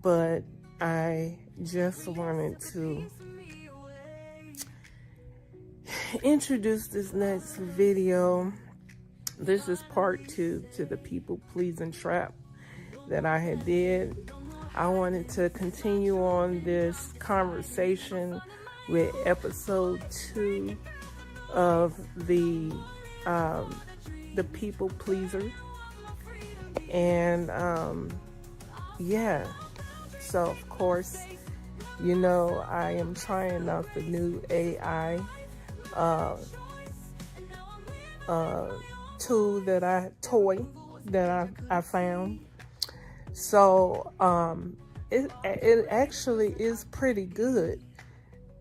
but I just wanted to introduce this next video. This is part 2 to the people pleasing trap that I had did. I wanted to continue on this conversation with episode 2 of the people pleaser. And yeah, so of course, you know, I am trying out the new AI tool that I found. So it actually is pretty good,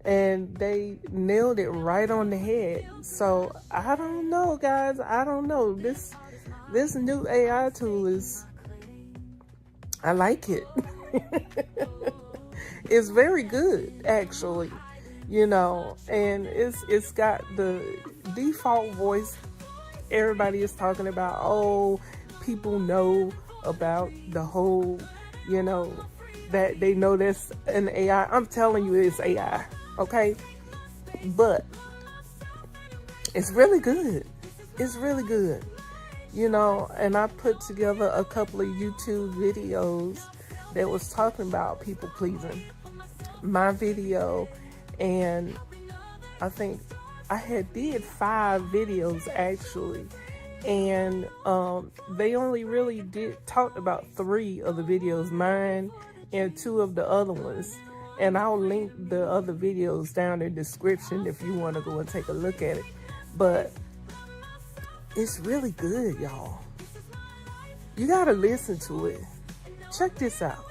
and they nailed it right on the head. So I don't know, guys. I don't know. This new AI tool is, I like it. It's very good, actually, you know, and it's got the default voice. Everybody is talking about, oh, people know about the whole, you know, that they know that's an AI. I'm telling you, it's AI, okay? But it's really good. It's really good, you know, and I put together a couple of YouTube videos that was talking about people pleasing. My video, and I think I did 5 videos actually, and they only really talked about 3 of the videos, mine and 2 of the other ones, and I'll link the other videos down in the description if you want to go and take a look at it. But it's really good, y'all. You gotta listen to it. Check this out.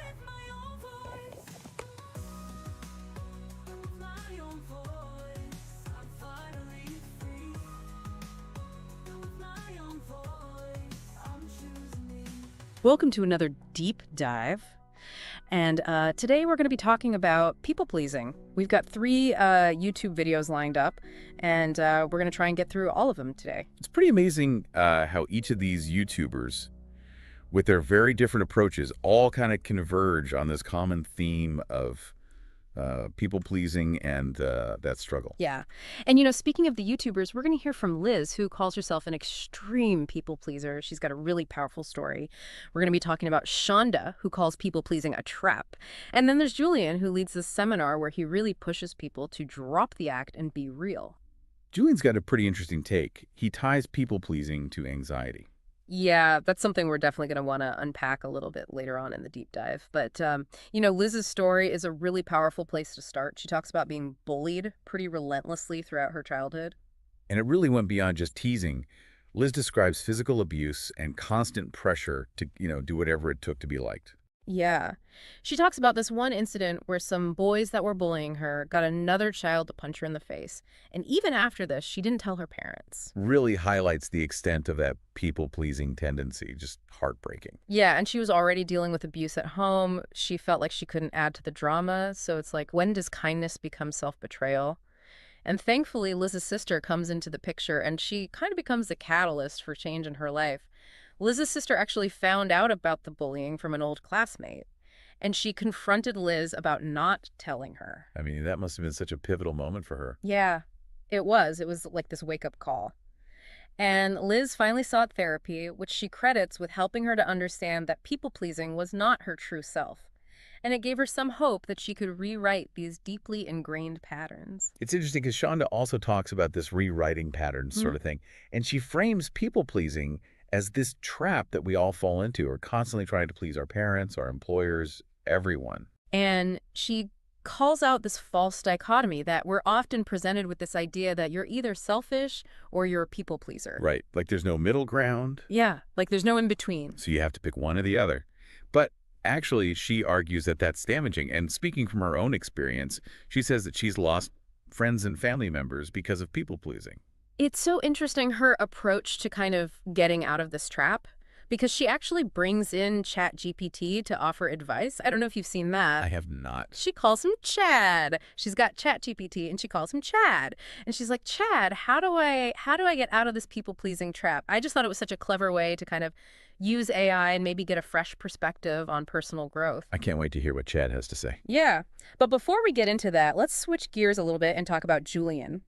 Welcome to another deep dive. And today we're going to be talking about people pleasing. We've got 3 YouTube videos lined up, and we're going to try and get through all of them today. It's pretty amazing how each of these YouTubers, with their very different approaches, all kind of converge on this common theme of people pleasing and that struggle. Yeah. And, you know, speaking of the YouTubers, we're going to hear from Liz, who calls herself an extreme people pleaser. She's got a really powerful story. We're going to be talking about Shonda, who calls people pleasing a trap. And then there's Julian, who leads this seminar where he really pushes people to drop the act and be real. Julian's got a pretty interesting take. He ties people pleasing to anxiety. Yeah, that's something we're definitely going to want to unpack a little bit later on in the deep dive. But, you know, Liz's story is a really powerful place to start. She talks about being bullied pretty relentlessly throughout her childhood. And it really went beyond just teasing. Liz describes physical abuse and constant pressure to, do whatever it took to be liked. Yeah. She talks about this one incident where some boys that were bullying her got another child to punch her in the face. And even after this, she didn't tell her parents. Really highlights the extent of that people-pleasing tendency. Just heartbreaking. Yeah, and she was already dealing with abuse at home. She felt like she couldn't add to the drama. So it's like, when does kindness become self-betrayal? And thankfully, Liz's sister comes into the picture, and she kind of becomes the catalyst for change in her life. Liz's sister actually found out about the bullying from an old classmate, and she confronted Liz about not telling her. I mean, that must have been such a pivotal moment for her. Yeah, it was. It was like this wake-up call. And Liz finally sought therapy, which she credits with helping her to understand that people-pleasing was not her true self. And it gave her some hope that she could rewrite these deeply ingrained patterns. It's interesting because Shonda also talks about this rewriting patterns sort of thing, and she frames people-pleasing as this trap that we all fall into, or constantly trying to please our parents, our employers, everyone. And she calls out this false dichotomy that we're often presented with this idea that you're either selfish or you're a people pleaser. Right. Like there's no middle ground. Yeah. Like there's no in between. So you have to pick one or the other. But actually, she argues that that's damaging. And speaking from her own experience, she says that she's lost friends and family members because of people pleasing. It's so interesting, her approach to kind of getting out of this trap, because she actually brings in ChatGPT to offer advice. I don't know if you've seen that. I have not. She calls him Chad. She's got ChatGPT and she calls him Chad. And she's like, Chad, how do I get out of this people-pleasing trap? I just thought it was such a clever way to kind of, use AI and maybe get a fresh perspective on personal growth. I can't wait to hear what Chad has to say. Yeah. But before we get into that, let's switch gears a little bit and talk about Julian.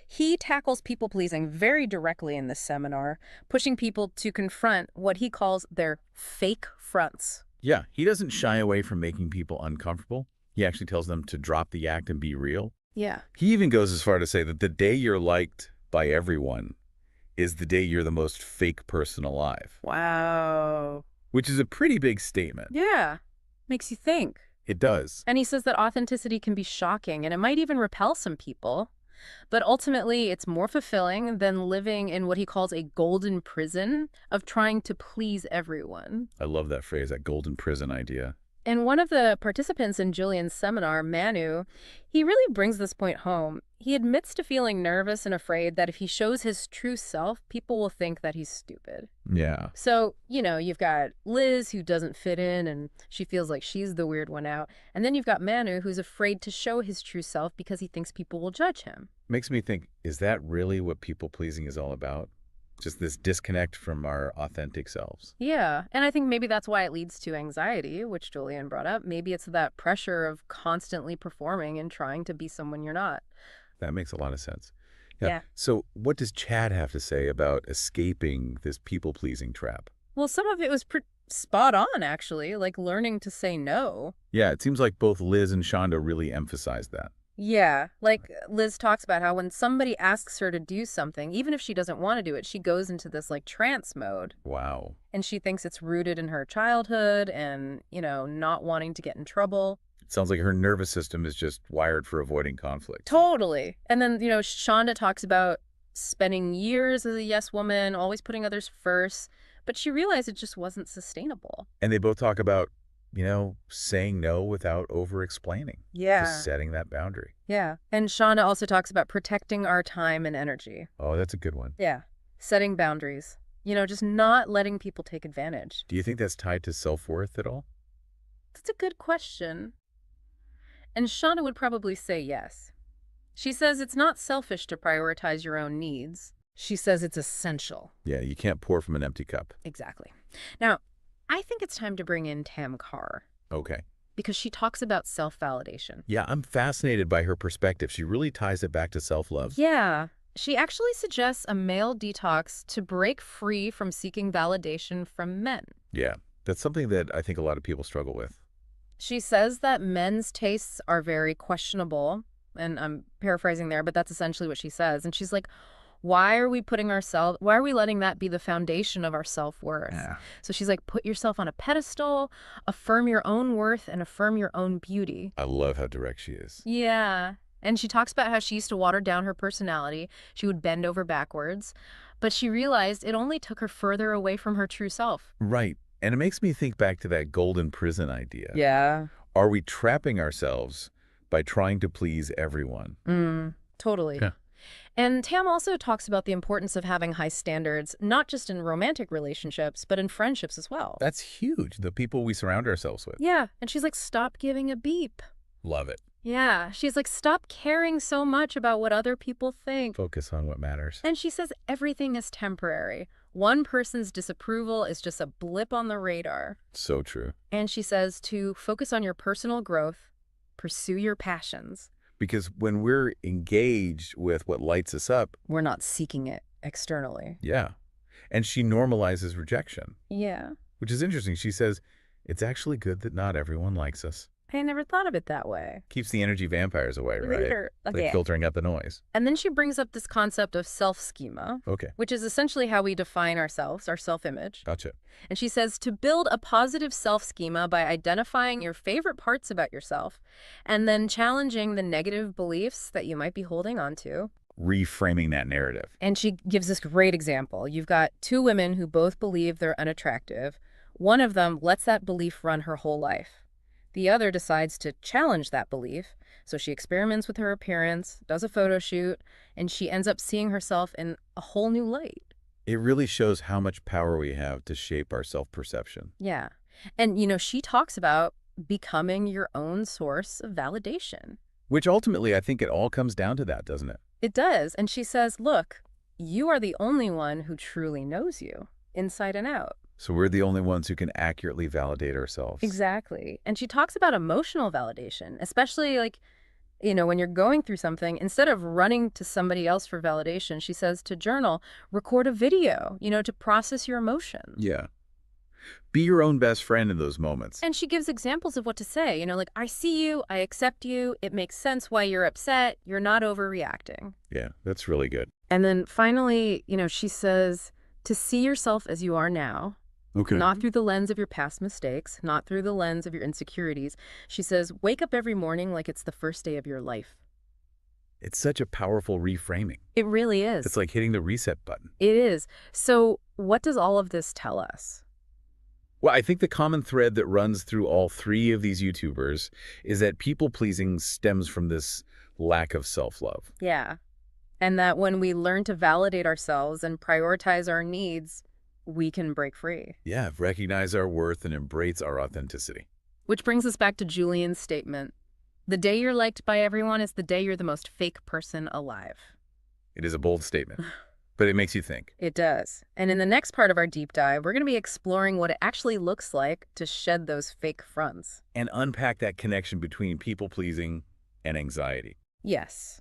He tackles people-pleasing very directly in this seminar, pushing people to confront what he calls their fake fronts. Yeah, he doesn't shy away from making people uncomfortable. He actually tells them to drop the act and be real. Yeah. He even goes as far to say that the day you're liked by everyone is the day you're the most fake person alive. Wow. Which is a pretty big statement. Yeah. Makes you think. It does. And he says that authenticity can be shocking, and it might even repel some people. But ultimately, it's more fulfilling than living in what he calls a golden prison of trying to please everyone. I love that phrase, that golden prison idea. And one of the participants in Julian's seminar, Manu, he really brings this point home. He admits to feeling nervous and afraid that if he shows his true self, people will think that he's stupid. Yeah. So, you've got Liz, who doesn't fit in, and she feels like she's the weird one out. And then you've got Manu, who's afraid to show his true self because he thinks people will judge him. Makes me think, is that really what people-pleasing is all about? Just this disconnect from our authentic selves. Yeah, and I think maybe that's why it leads to anxiety, which Julian brought up. Maybe it's that pressure of constantly performing and trying to be someone you're not. That makes a lot of sense. Yeah. So what does Chad have to say about escaping this people-pleasing trap? Well, some of it was spot on, actually, like learning to say no. Yeah, it seems like both Liz and Shonda really emphasized that. Yeah, like Liz talks about how when somebody asks her to do something, even if she doesn't want to do it, she goes into this like trance mode. Wow. And she thinks it's rooted in her childhood and, not wanting to get in trouble. It sounds like her nervous system is just wired for avoiding conflict. Totally. And then, Shonda talks about spending years as a yes woman, always putting others first, but she realized it just wasn't sustainable. And they both talk about, saying no without over-explaining. Yeah. Just setting that boundary. Yeah. And Shonda also talks about protecting our time and energy. Oh, that's a good one. Yeah. Setting boundaries. Just not letting people take advantage. Do you think that's tied to self-worth at all? That's a good question. And Shonda would probably say yes. She says it's not selfish to prioritize your own needs. She says it's essential. Yeah, you can't pour from an empty cup. Exactly. Now, I think it's time to bring in Tam Carr. Okay. Because she talks about self-validation. Yeah, I'm fascinated by her perspective. She really ties it back to self-love. Yeah. She actually suggests a male detox to break free from seeking validation from men. Yeah, that's something that I think a lot of people struggle with. She says that men's tastes are very questionable, and I'm paraphrasing there, but that's essentially what she says. And she's like, why are we letting that be the foundation of our self-worth? Yeah. So she's like, put yourself on a pedestal, affirm your own worth, and affirm your own beauty. I love how direct she is. Yeah. And she talks about how she used to water down her personality. She would bend over backwards. But she realized it only took her further away from her true self. Right. And it makes me think back to that golden prison idea. Yeah. Are we trapping ourselves by trying to please everyone? Totally. Yeah. And Tam also talks about the importance of having high standards, not just in romantic relationships, but in friendships as well. That's huge, the people we surround ourselves with. Yeah. And she's like, stop giving a beep. Love it. Yeah. She's like, stop caring so much about what other people think. Focus on what matters. And she says everything is temporary. One person's disapproval is just a blip on the radar. So true. And she says to focus on your personal growth, pursue your passions. Because when we're engaged with what lights us up, we're not seeking it externally. Yeah. And she normalizes rejection. Yeah. Which is interesting. She says, it's actually good that not everyone likes us. I never thought of it that way. Keeps the energy vampires away, right? Okay. Like filtering out the noise. And then she brings up this concept of self-schema. Okay. Which is essentially how we define ourselves, our self-image. Gotcha. And she says to build a positive self-schema by identifying your favorite parts about yourself and then challenging the negative beliefs that you might be holding on to. Reframing that narrative. And she gives this great example. You've got two women who both believe they're unattractive. One of them lets that belief run her whole life. The other decides to challenge that belief, so she experiments with her appearance, does a photo shoot, and she ends up seeing herself in a whole new light. It really shows how much power we have to shape our self-perception. Yeah. And, she talks about becoming your own source of validation. Which ultimately, I think it all comes down to that, doesn't it? It does. And she says, look, you are the only one who truly knows you, inside and out. So we're the only ones who can accurately validate ourselves. Exactly. And she talks about emotional validation, especially like, when you're going through something, instead of running to somebody else for validation, she says to journal, record a video, to process your emotions. Yeah. Be your own best friend in those moments. And she gives examples of what to say, like, I see you, I accept you, it makes sense why you're upset, you're not overreacting. Yeah, that's really good. And then finally, she says to see yourself as you are now, Okay. not through the lens of your past mistakes, not through the lens of your insecurities. She says, wake up every morning like it's the first day of your life. It's such a powerful reframing. It really is. It's like hitting the reset button. It is. So what does all of this tell us? Well, I think the common thread that runs through all three of these YouTubers is that people-pleasing stems from this lack of self-love. Yeah. And that when we learn to validate ourselves and prioritize our needs, we can break free. Yeah, recognize our worth and embrace our authenticity. Which brings us back to Julian's statement. The day you're liked by everyone is the day you're the most fake person alive. It is a bold statement, but it makes you think. It does. And in the next part of our deep dive, we're going to be exploring what it actually looks like to shed those fake fronts. And unpack that connection between people-pleasing and anxiety. Yes.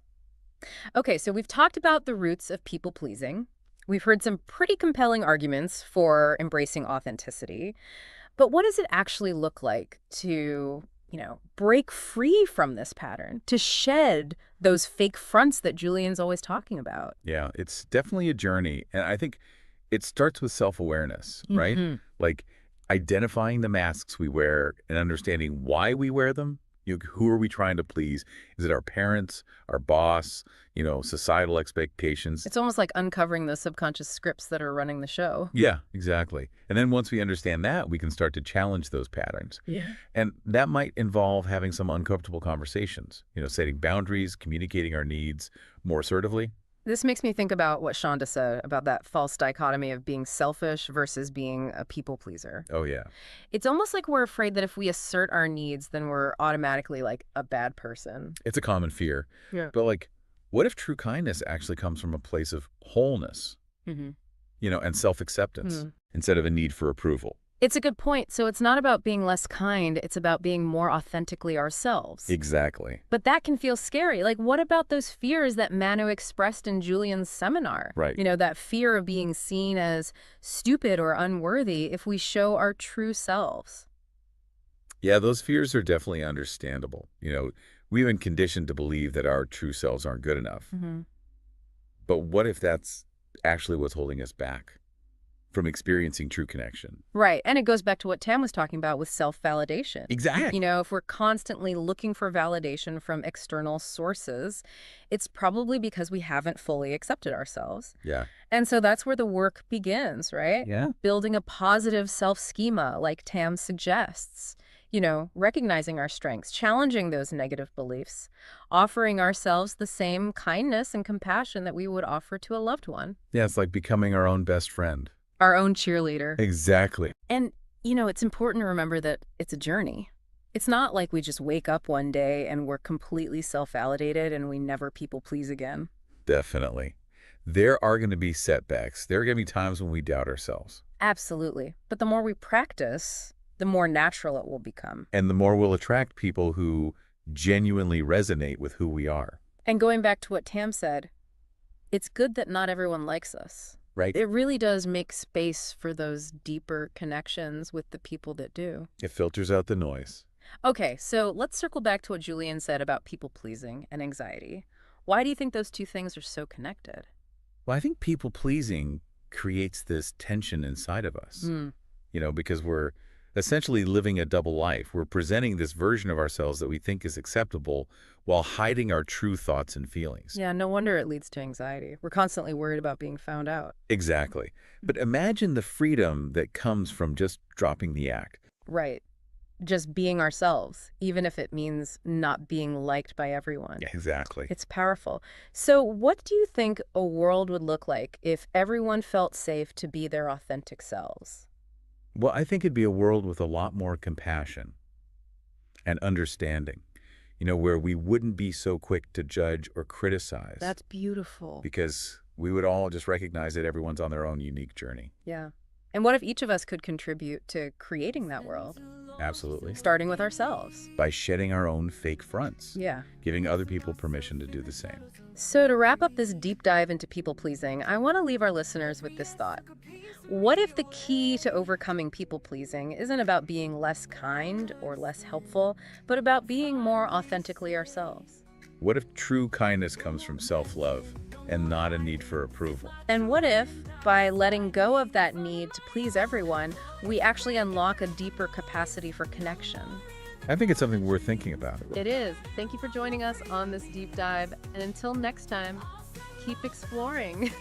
Okay, so we've talked about the roots of people-pleasing. We've heard some pretty compelling arguments for embracing authenticity. But what does it actually look like to, break free from this pattern, to shed those fake fronts that Julian's always talking about? Yeah, it's definitely a journey. And I think it starts with self-awareness, right? Mm-hmm. Like identifying the masks we wear and understanding why we wear them. Who are we trying to please? Is it our parents, our boss, societal expectations? It's almost like uncovering the subconscious scripts that are running the show. Yeah, exactly. And then once we understand that, we can start to challenge those patterns. Yeah. And that might involve having some uncomfortable conversations, setting boundaries, communicating our needs more assertively. This makes me think about what Shonda said about that false dichotomy of being selfish versus being a people pleaser. Oh, yeah. It's almost like we're afraid that if we assert our needs, then we're automatically like a bad person. It's a common fear. Yeah. But what if true kindness actually comes from a place of wholeness, Mm-hmm. And self-acceptance instead of a need for approval? It's a good point. So it's not about being less kind. It's about being more authentically ourselves. Exactly. But that can feel scary. Like, what about those fears that Manu expressed in Julian's seminar? Right. That fear of being seen as stupid or unworthy if we show our true selves. Yeah, those fears are definitely understandable. We've been conditioned to believe that our true selves aren't good enough. Mm-hmm. But what if that's actually what's holding us back from experiencing true connection? Right. And it goes back to what Tam was talking about with self-validation. Exactly. If we're constantly looking for validation from external sources, it's probably because we haven't fully accepted ourselves. Yeah. And so that's where the work begins, right? Yeah. Building a positive self-schema like Tam suggests. Recognizing our strengths, challenging those negative beliefs, offering ourselves the same kindness and compassion that we would offer to a loved one. Yeah, it's like becoming our own best friend. Our own cheerleader. Exactly. And, it's important to remember that it's a journey. It's not like we just wake up one day and we're completely self-validated and we never people please again. Definitely. There are going to be setbacks. There are going to be times when we doubt ourselves. Absolutely. But the more we practice, the more natural it will become. And the more we'll attract people who genuinely resonate with who we are. And going back to what Tam said, it's good that not everyone likes us. Right? It really does make space for those deeper connections with the people that do. It filters out the noise. Okay, so let's circle back to what Julian said about people-pleasing and anxiety. Why do you think those two things are so connected? Well, I think people-pleasing creates this tension inside of us. Because we're essentially living a double life. We're presenting this version of ourselves that we think is acceptable while hiding our true thoughts and feelings. Yeah, no wonder it leads to anxiety. We're constantly worried about being found out. Exactly. But imagine the freedom that comes from just dropping the act. Right. Just being ourselves, even if it means not being liked by everyone. Yeah, exactly. It's powerful. So what do you think a world would look like if everyone felt safe to be their authentic selves? Well, I think it'd be a world with a lot more compassion and understanding, where we wouldn't be so quick to judge or criticize. That's beautiful. Because we would all just recognize that everyone's on their own unique journey. Yeah. And what if each of us could contribute to creating that world, Absolutely. starting with ourselves? By shedding our own fake fronts. Yeah. Giving other people permission to do the same. So to wrap up this deep dive into people-pleasing, I want to leave our listeners with this thought. What if the key to overcoming people-pleasing isn't about being less kind or less helpful, but about being more authentically ourselves? What if true kindness comes from self-love and not a need for approval? And what if, by letting go of that need to please everyone, we actually unlock a deeper capacity for connection? I think it's something worth thinking about. It is. Thank you for joining us on this deep dive. And until next time, keep exploring.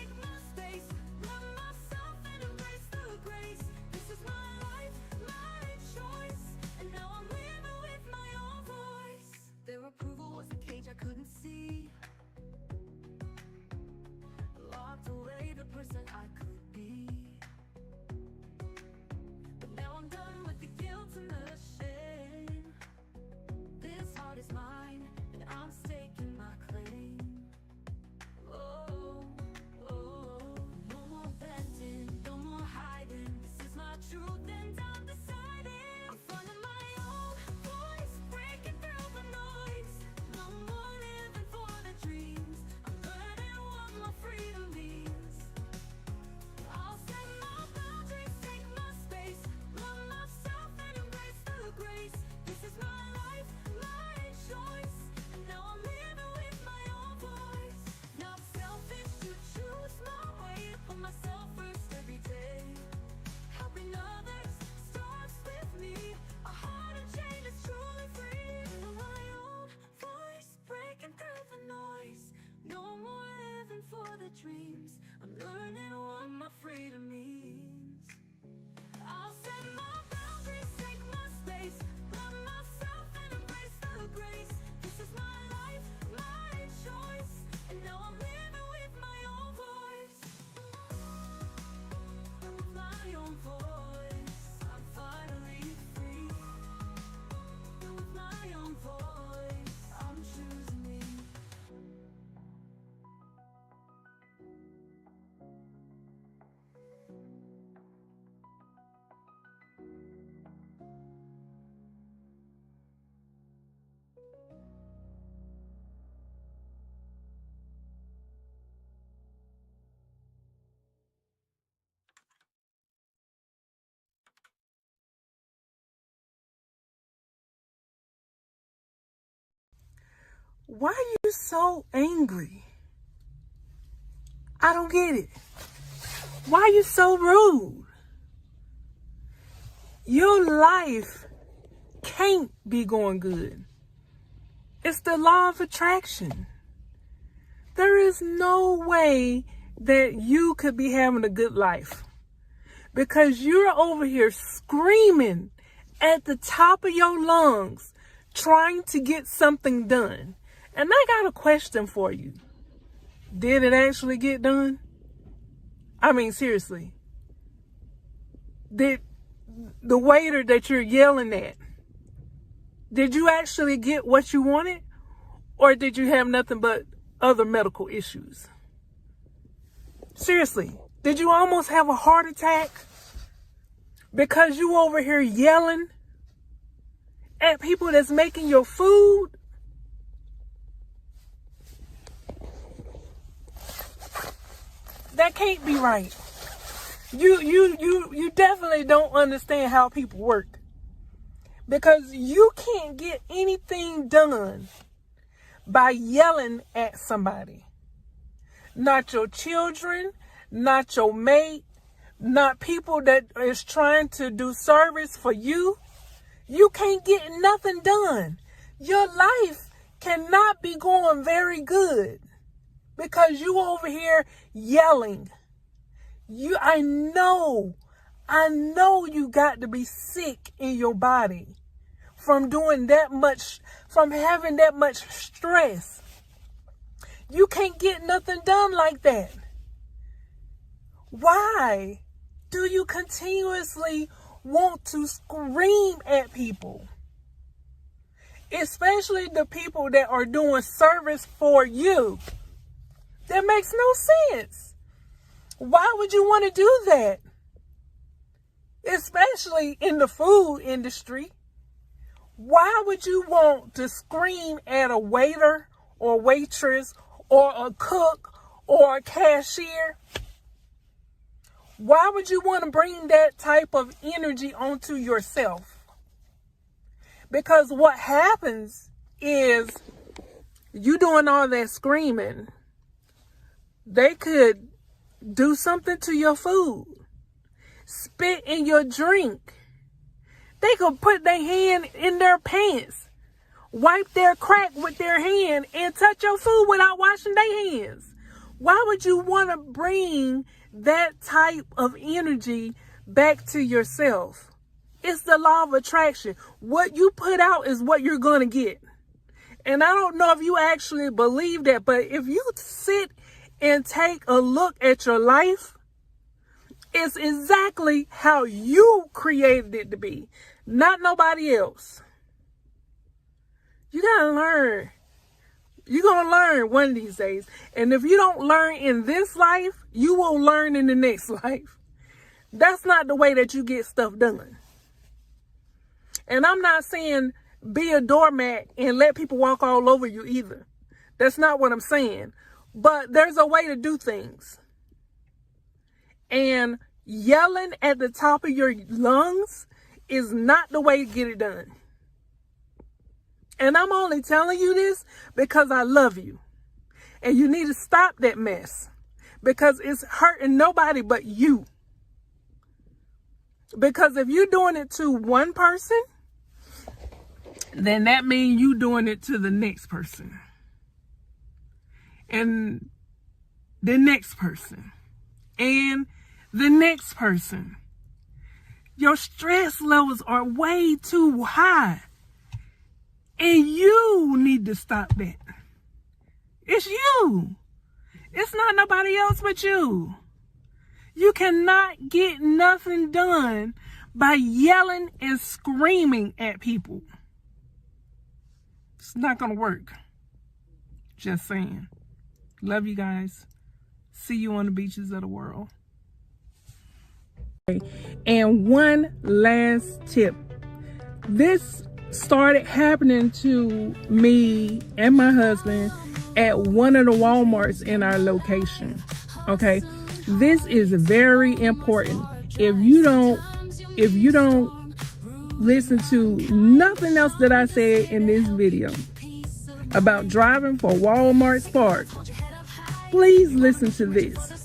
Dreams. I'm learning what my freedom means. I'll set my boundaries, take my space, love myself and embrace the grace. This is my life, my choice, and now I'm living with my own voice. With my own voice, I'm finally free. With my own voice, I'm choosing me. Why are you so angry? I don't get it. Why are you so rude? Your life can't be going good. It's the law of attraction. There is no way that you could be having a good life because you're over here screaming at the top of your lungs trying to get something done. And I got a question for you. Did it actually get done? I mean, seriously. Did the waiter that you're yelling at, did you actually get what you wanted? Or did you have nothing but other medical issues? Seriously, did you almost have a heart attack because you over here yelling at people that's making your food? That can't be right. You definitely don't understand how people work. Because you can't get anything done by yelling at somebody. Not your children, not your mate, not people that is trying to do service for you. You can't get nothing done. Your life cannot be going very good because you over here yelling. I know you got to be sick in your body from doing that much, from having that much stress. You can't get nothing done like that. Why do you continuously want to scream at people? Especially the people that are doing service for you. That makes no sense. Why would you want to do that? especially in the food industry. Why would you want to scream at a waiter or waitress or a cook or a cashier? Why would you want to bring that type of energy onto yourself? Because what happens is you doing all that screaming, they could do something to your food, spit in your drink. They could put their hand in their pants, wipe their crack with their hand, and touch your food without washing their hands. Why would you want to bring that type of energy back to yourself? It's the law of attraction. What you put out is what you're going to get. And I don't know if you actually believe that, but if you sit and take a look at your life, it's exactly how you created it to be, not nobody else. You gotta learn. You're gonna learn one of these days. And if you don't learn in this life, you will learn in the next life. That's not the way that you get stuff done. And I'm not saying be a doormat and let people walk all over you either. That's not what I'm saying. But there's a way to do things. And yelling at the top of your lungs is not the way to get it done. And I'm only telling you this because I love you. And you need to stop that mess. Because it's hurting nobody but you. Because if you're doing it to one person, then that means you doing it to the next person. And the next person. And the next person. Your stress levels are way too high. And you need to stop that. It's you. It's not nobody else but you. You cannot get nothing done by yelling and screaming at people. It's not going to work. Just saying. Love you guys. See you on the beaches of the world. And one last tip. This started happening to me and my husband at one of the Walmarts in our location. Okay, this is very important. If you don't listen to nothing else that I said in this video about driving for Walmart Spark, please listen to this.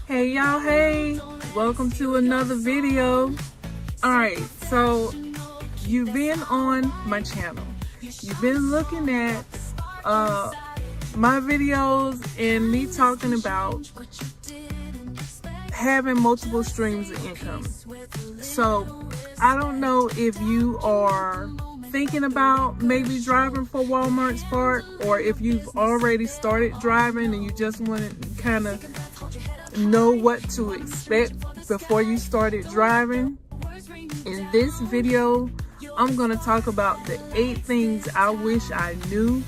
Hey y'all, hey, welcome to another video. Alright, so you've been on my channel. You've been looking at my videos and me talking about having multiple streams of income. So I don't know if you are thinking about maybe driving for Walmart Spark, or if you've already started driving and you just want to kind of know what to expect before you started driving. In this video, I'm going to talk about the 8 things I wish I knew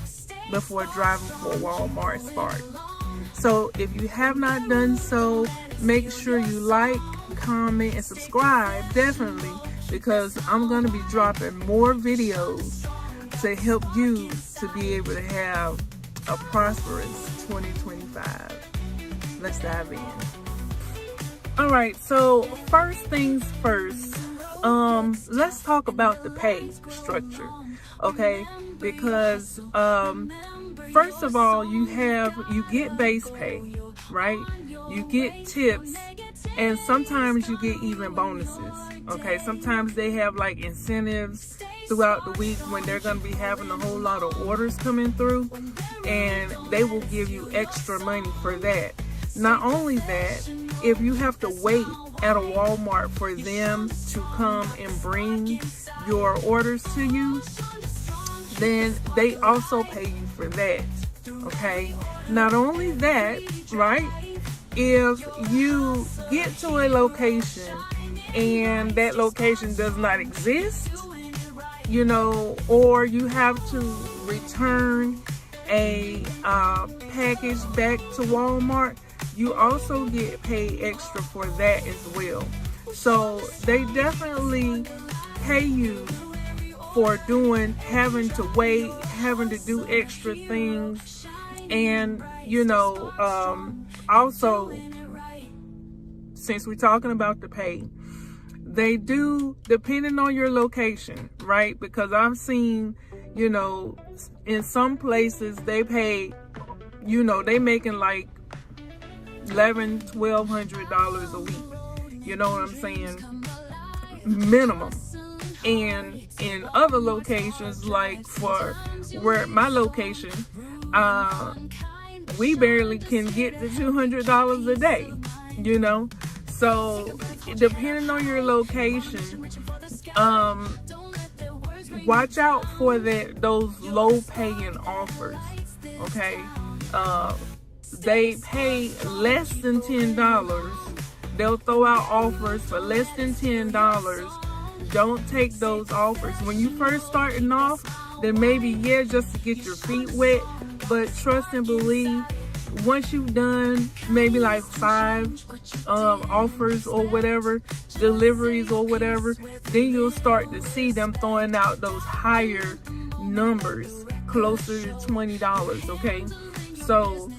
before driving for Walmart Spark. So if you have not done so, make sure you like, comment, and subscribe, definitely, because I'm going to be dropping more videos to help you to be able to have a prosperous 2025. Let's dive in. All right, so first things first, let's talk about the pay structure, okay? Because first of all, you get base pay, right? You get tips, and sometimes you get even bonuses, okay? Sometimes they have like incentives throughout the week when they're going to be having a whole lot of orders coming through, and they will give you extra money for that. Not only that, if you have to wait at a Walmart for them to come and bring your orders to you, then they also pay you for that, okay? Not only that, right, if you get to a location and that location does not exist, or you have to return a package back to Walmart, you also get paid extra for that as well. So they definitely pay you for having to wait, having to do extra things. And, also, since we're talking about the pay, they do, depending on your location, right? Because I've seen, in some places they pay, they making like $1,100-$1,200 a week. You know what I'm saying? Minimum. And in other locations, like for where my location, we barely can get to $200 a day, So depending on your location, watch out for those low paying offers. Okay, they pay less than $10. They'll throw out offers for less than $10. Don't take those offers. When you first starting off, then maybe, just to get your feet wet, but trust and believe, once you've done maybe like 5 offers or whatever, deliveries or whatever, then you'll start to see them throwing out those higher numbers, closer to $20, okay? So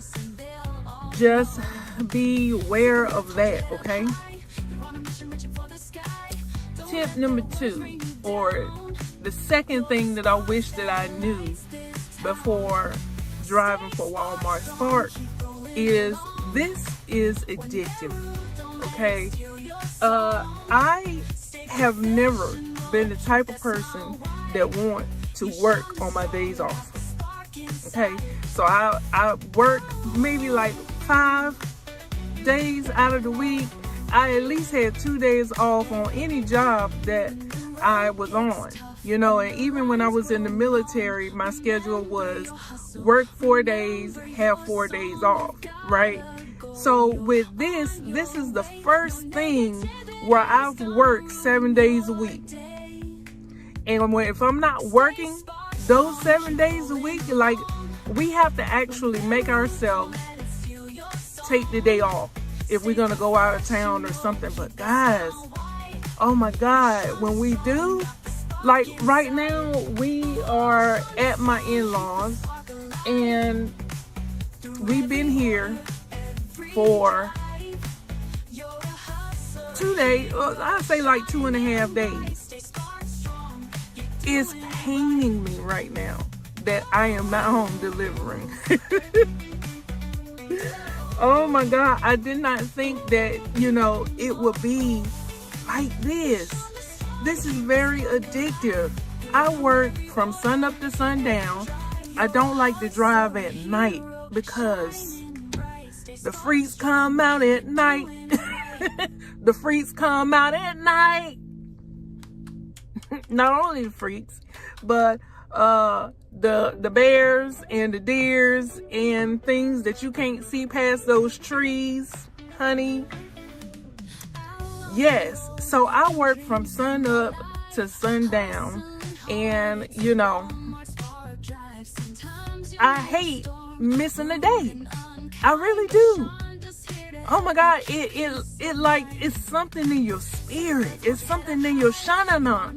just be aware of that, okay? Tip number 2, or the second thing that I wish that I knew before driving for Walmart Spark, is this is addictive. Okay, I have never been the type of person that want to work on my days off. Okay, so I work maybe like 5 days out of the week. I at least had 2 days off on any job that I was on, and even when I was in the military, my schedule was work 4 days, have 4 days off, right? So with this is the first thing where I've worked 7 days a week. And if I'm not working those 7 days a week, like, we have to actually make ourselves take the day off if we're gonna go out of town or something. But guys, oh my God, when we do, like right now, we are at my in-laws, and we've been here for 2 days, I'd say like 2.5 days. It's paining me right now that I am not home delivering. Oh my God, I did not think that, it would be like this. This is very addictive. I work from sun up to sundown. I don't like to drive at night because the freaks come out at night. The freaks come out at night. Not only the freaks, but the bears and the deers and things that you can't see past those trees, honey. Yes, so I work from sun up to sundown, and I hate missing a day. I really do. Oh my God, it like, it's something in your spirit. It's something in your shanana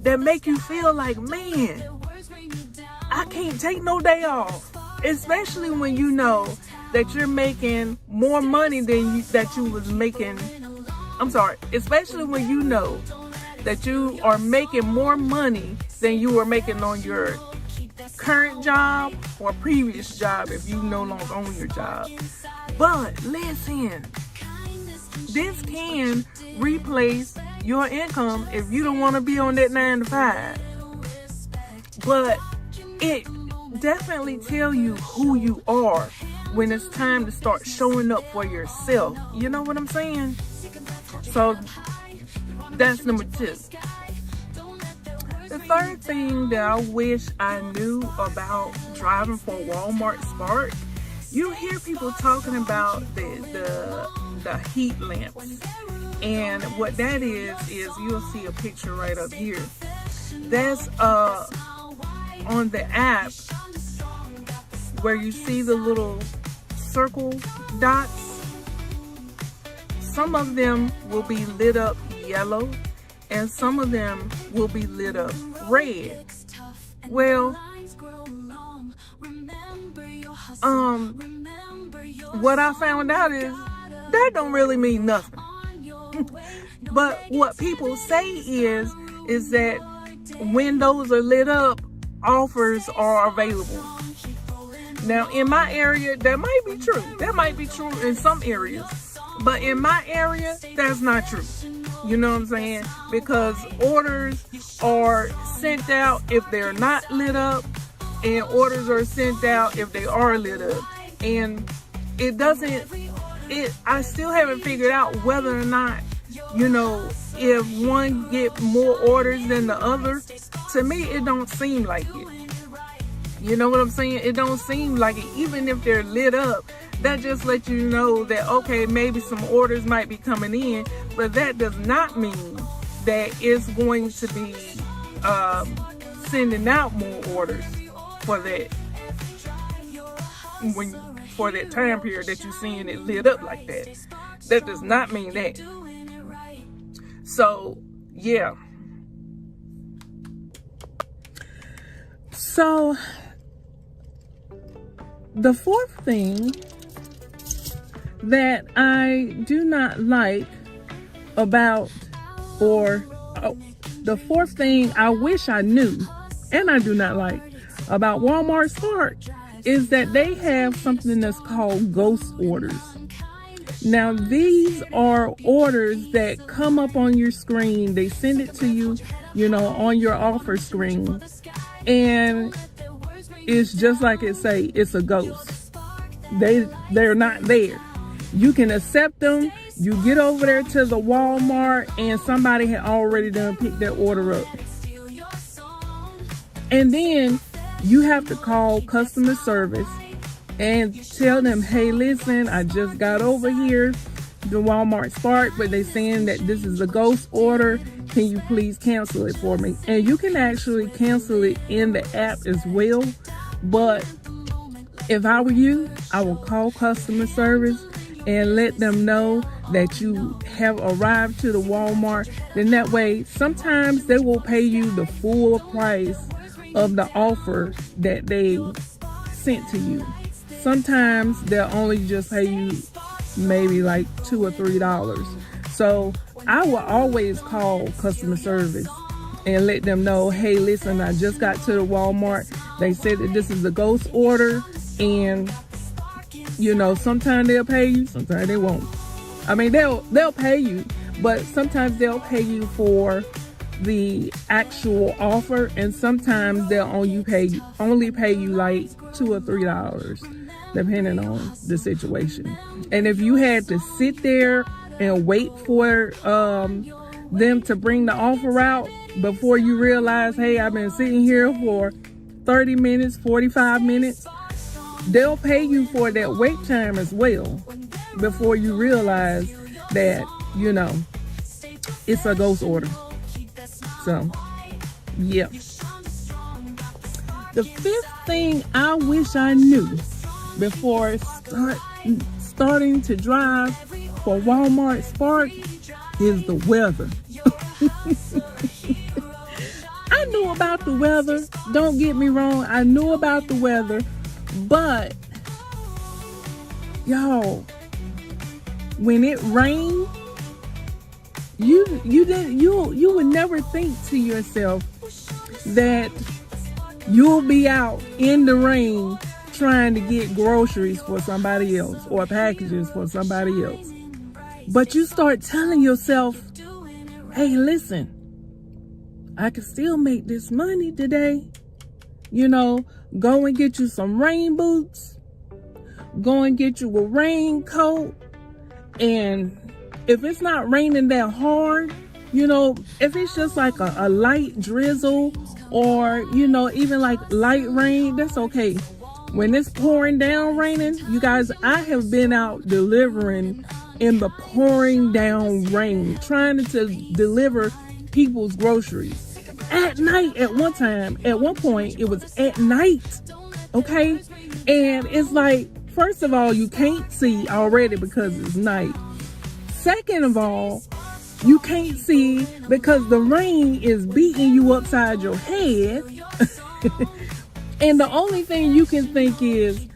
that make you feel like, man, I can't take no day off. Especially when you know that you're making more money than you was making. Especially when you know that you are making more money than you were making on your current job or previous job if you no longer own your job. But listen, this can replace your income if you don't want to be on that 9 to 5. But it definitely tell you who you are when it's time to start showing up for yourself. You know what I'm saying? So that's number 2. The third thing that I wish I knew about driving for Walmart Spark, you hear people talking about the heat lamps. And what that is you'll see a picture right up here. That's on the app where you see the little circle dots. Some of them will be lit up yellow and some of them will be lit up red. Well, what I found out is that don't really mean nothing. But what people say is that when those are lit up, offers are available. Now, in my area, that might be true. That might be true in some areas. But in my area, that's not true. You know what I'm saying? Because orders are sent out if they're not lit up, and orders are sent out if they are lit up. And I still haven't figured out whether or not, you know, if one get more orders than the other. To me, it don't seem like it. You know what I'm saying? It don't seem like it. Even if they're lit up, that just lets you know that, okay, maybe some orders might be coming in, but that does not mean that it's going to be sending out more orders for that time period that you're seeing it lit up like that. That does not mean that. So, yeah. So, the fourth thing that I do not like about, the fourth thing I wish I knew, and I do not like about Walmart Spark, is that they have something that's called ghost orders. Now, these are orders that come up on your screen. They send it to you, you know, on your offer screen. And it's just like it say, it's a ghost. They're not there. You can accept them. You get over there to the Walmart and somebody had already done picked that order up. And then you have to call customer service and tell them, hey, listen, I just got over here to Walmart Spark, but they're saying that this is a ghost order. Can you please cancel it for me? And you can actually cancel it in the app as well. But if I were you, I would call customer service and let them know that you have arrived to the Walmart. Then that way, sometimes they will pay you the full price of the offer that they sent to you. Sometimes they'll only just pay you maybe like $2 or $3. So I will always call customer service and let them know, hey, listen, I just got to the Walmart. They said that this is a ghost order, and you know, sometimes they'll pay you, sometimes they won't. I mean, they'll pay you, but sometimes they'll pay you for the actual offer, and sometimes they'll only pay you like $2 or $3, depending on the situation. And if you had to sit there and wait for them to bring the offer out before you realize, hey, I've been sitting here for 30 minutes, 45 minutes, they'll pay you for that wait time as well before you realize that, you know, it's a ghost order. So, yeah. The fifth thing I wish I knew before starting to drive for Walmart Spark is the weather. I knew about the weather. Don't get me wrong. I knew about the weather. But, y'all, when it rained, you would never think to yourself that you'll be out in the rain trying to get groceries for somebody else or packages for somebody else. But you start telling yourself, hey, listen, I can still make this money today. You know, go and get you some rain boots. Go and get you a raincoat. And if it's not raining that hard, you know, if it's just like a light drizzle or, you know, even like light rain, that's okay. When it's pouring down raining, you guys, I have been out delivering in the pouring down rain, trying to deliver people's groceries. at night at one time. At one point, it was at night. Okay? And it's like, first of all, you can't see already because it's night. Second of all, you can't see because the rain is beating you upside your head. And the only thing you can think is,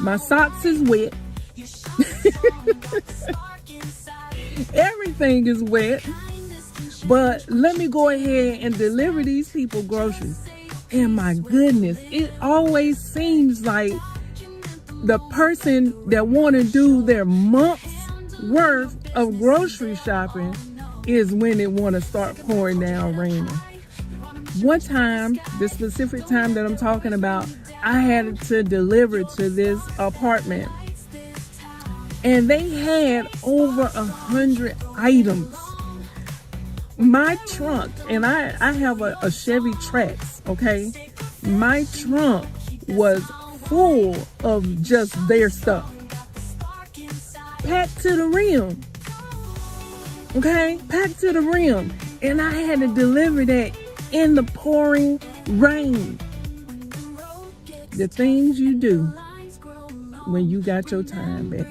my socks is wet. Everything is wet. But let me go ahead and deliver these people groceries. And my goodness, it always seems like the person that want to do their month's worth of grocery shopping is when it want to start pouring down raining. One time, the specific time that I'm talking about, I had to deliver to this apartment. And they had over 100 items. My trunk, and I have a Chevy Trax, okay? My trunk was full of just their stuff. Packed to the rim. Okay? Packed to the rim. And I had to deliver that in the pouring rain. The things you do when you got your time back.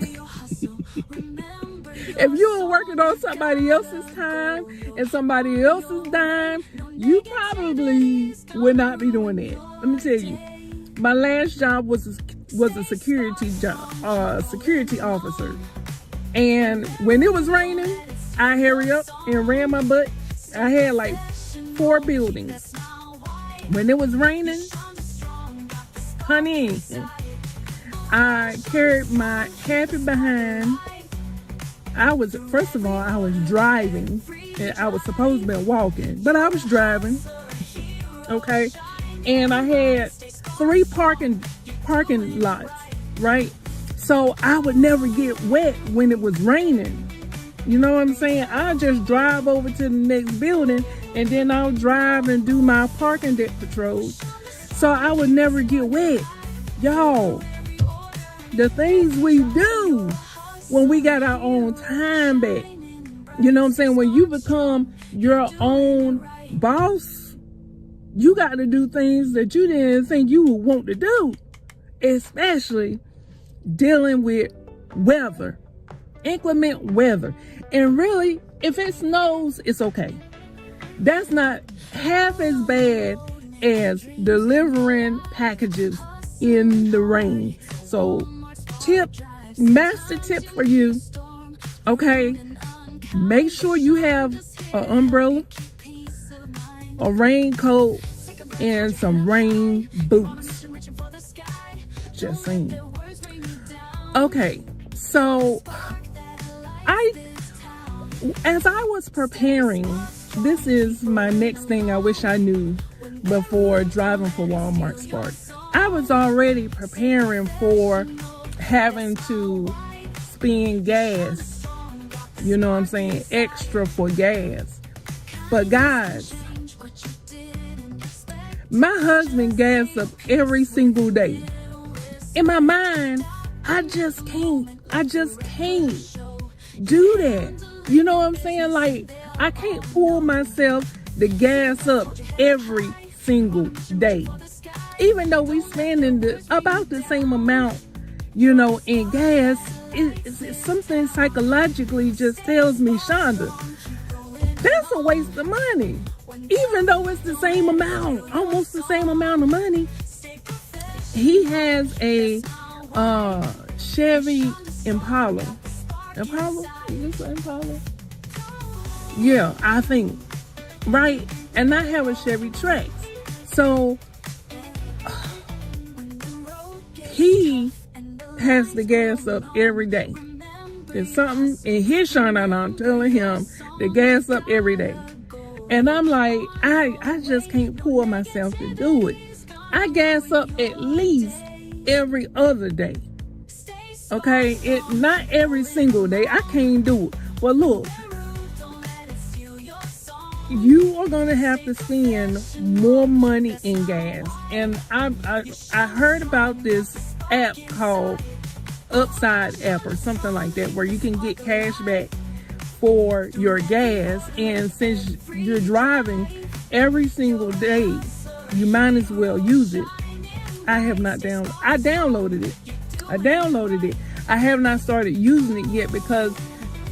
If you were working on somebody else's time and somebody else's dime, you probably would not be doing that. Let me tell you, my last job was a security job, security officer. And when it was raining, I hurry up and ran my butt. I had like 4 buildings. When it was raining, honey, I carried my happy behind. First of all, I was driving, and I was supposed to be walking, but I was driving, okay? And I had 3 parking lots, right? So I would never get wet when it was raining. You know what I'm saying? I just drive over to the next building, and then I'll drive and do my parking deck patrols. So I would never get wet. Y'all, the things we do when we got our own time back. You know what I'm saying? When you become your own boss, you got to do things that you didn't think you would want to do. Especially dealing with weather, inclement weather. And really, if it snows, it's okay. That's not half as bad as delivering packages in the rain. So master tip for you, okay? Make sure you have an umbrella, a raincoat, and some rain boots. Just saying. Okay, so as I was preparing, this is my next thing I wish I knew before driving for Walmart Spark. I was already preparing for having to spend gas, you know what I'm saying, extra for gas. But guys, my husband gas up every single day. In my mind, I just can't do that. You know what I'm saying? Like, I can't pull myself to gas up every single day. Even though we spending about the same amount, you know, in gas, it's something psychologically just tells me, Shonda, that's a waste of money. Even though it's the same amount, almost the same amount of money. He has a Chevy Impala. Impala? Is this an Impala? Yeah, I think. Right? And I have a Chevy Trax. So he has the gas up every day. There's something in his shine and I'm telling him the gas up every day. And I'm like, I just can't pull myself to do it. I gas up at least every other day. Okay? Not every single day. I can't do it. But look, you are going to have to spend more money in gas. And I heard about this app called Upside app or something like that, where you can get cash back for your gas. And since you're driving every single day. You might as well use it. I have not downloaded. I downloaded it. I have not started using it yet because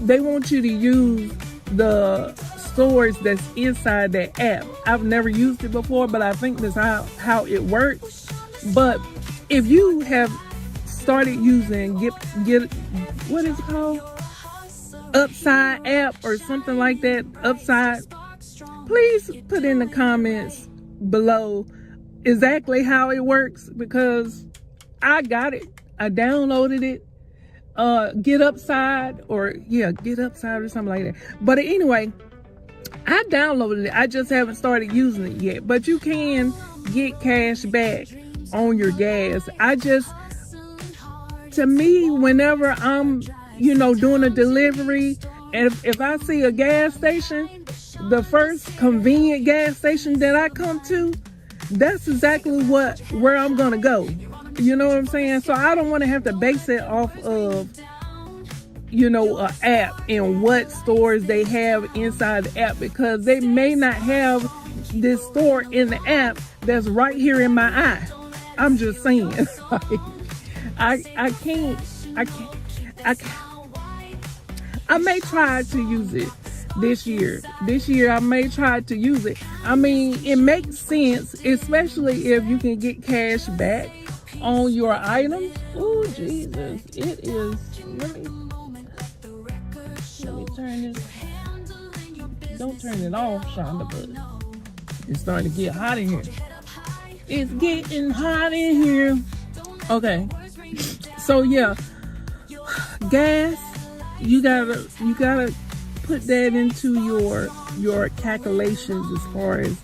they want you to use the storage that's inside that app. I've never used it before, but I think that's how it works. But if you have started using get what is it called? Upside app or something like that, Upside, please put in the comments below exactly how it works, because I got it. I downloaded it. Get Upside or something like that. But anyway, I downloaded it. I just haven't started using it yet. But you can get cash back on your gas. To me, whenever I'm, doing a delivery, and if I see a gas station, the first convenient gas station that I come to, that's exactly where I'm gonna go. You know what I'm saying? So I don't want to have to base it off of, an app and what stores they have inside the app, because they may not have this store in the app that's right here in my eye. I'm just saying. I can't. I may try to use it this year. I may try to use it. I mean, it makes sense, especially if you can get cash back on your items. Oh, Jesus. It is. Let me turn this. Don't turn it off, Shonda, but it's starting to get hot in here. It's getting hot in here. Okay. So, yeah. Gas. You gotta put that into your calculations as far as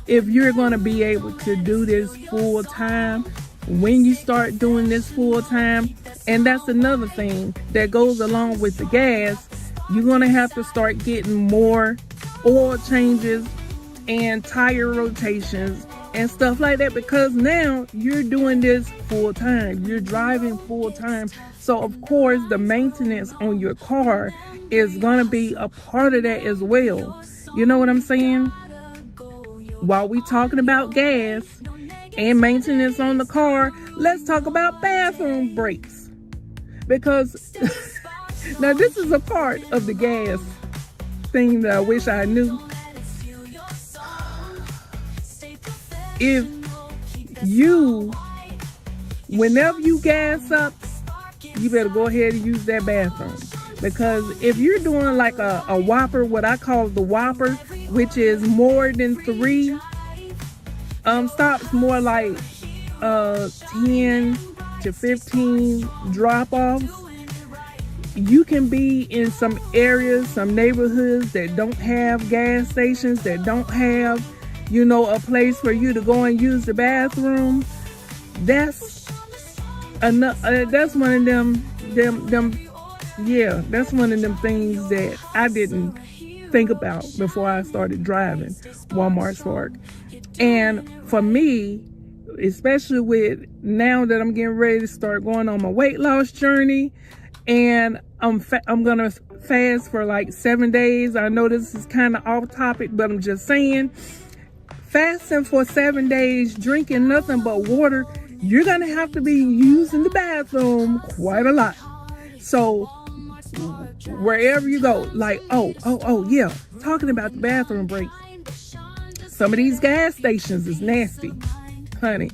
if you're going to be able to do this full time, when you start doing this full time. And that's another thing that goes along with the gas. You're going to have to start getting more oil changes and tire rotations and stuff like that, because now you're doing this full time. You're driving full time. So of course the maintenance on your car is going to be a part of that as well. You know what I'm saying? While we talking about gas and maintenance on the car, let's talk about bathroom breaks. Because now this is a part of the gas thing that I wish I knew. Whenever you gas up, you better go ahead and use that bathroom. Because if you're doing like a Whopper, what I call the Whopper, which is more than 3 stops, more like 10 to 15 drop-offs, you can be in some areas, some neighborhoods that don't have gas stations, that don't have, a place for you to go and use the bathroom. That's one of them that's one of them things that I didn't think about before I started driving Walmart Spark. And for me, especially with now that I'm getting ready to start going on my weight loss journey, and I'm gonna fast for like 7 days. I know this is kind of off topic, but I'm just saying, fasting for 7 days, drinking nothing but water, you're gonna have to be using the bathroom quite a lot. So wherever you go, like, yeah, talking about the bathroom break, some of these gas stations is nasty, honey.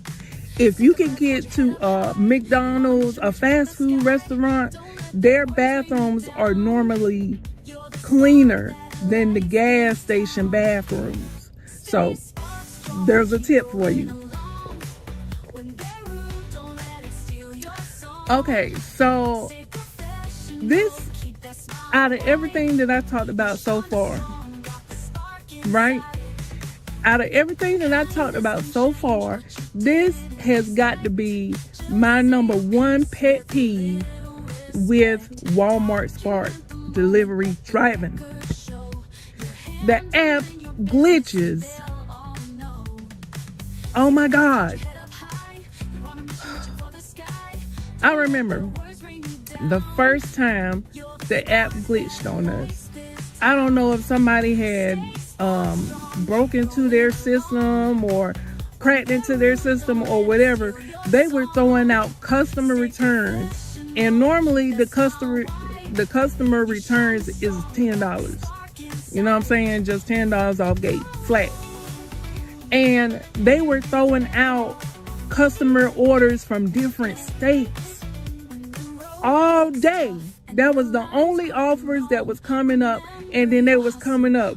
If you can get to McDonald's, a fast food restaurant, their bathrooms are normally cleaner than the gas station bathrooms. So there's a tip for you. Okay, so this, out of everything that I talked about so far, right? Out of everything that I talked about so far, this has got to be my number one pet peeve with Walmart Spark delivery driving. The app glitches. Oh my God. I remember the first time the app glitched on us. I don't know if somebody had broke into their system or cracked into their system or whatever, they were throwing out customer returns. And normally the customer returns is $10. You know what I'm saying? Just $10 off gate, flat. And they were throwing out customer orders from different states all day. That was the only offers that was coming up, and then they was coming up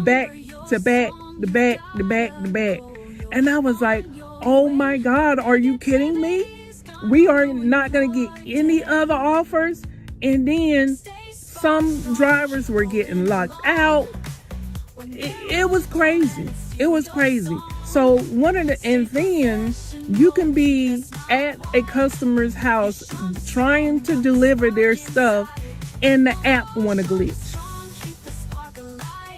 back to back, to back, to back, to back. And I was like, oh my God, are you kidding me? We are not going to get any other offers. And then some drivers were getting locked out. It was crazy. It was crazy. So and then you can be at a customer's house trying to deliver their stuff and the app want to glitch.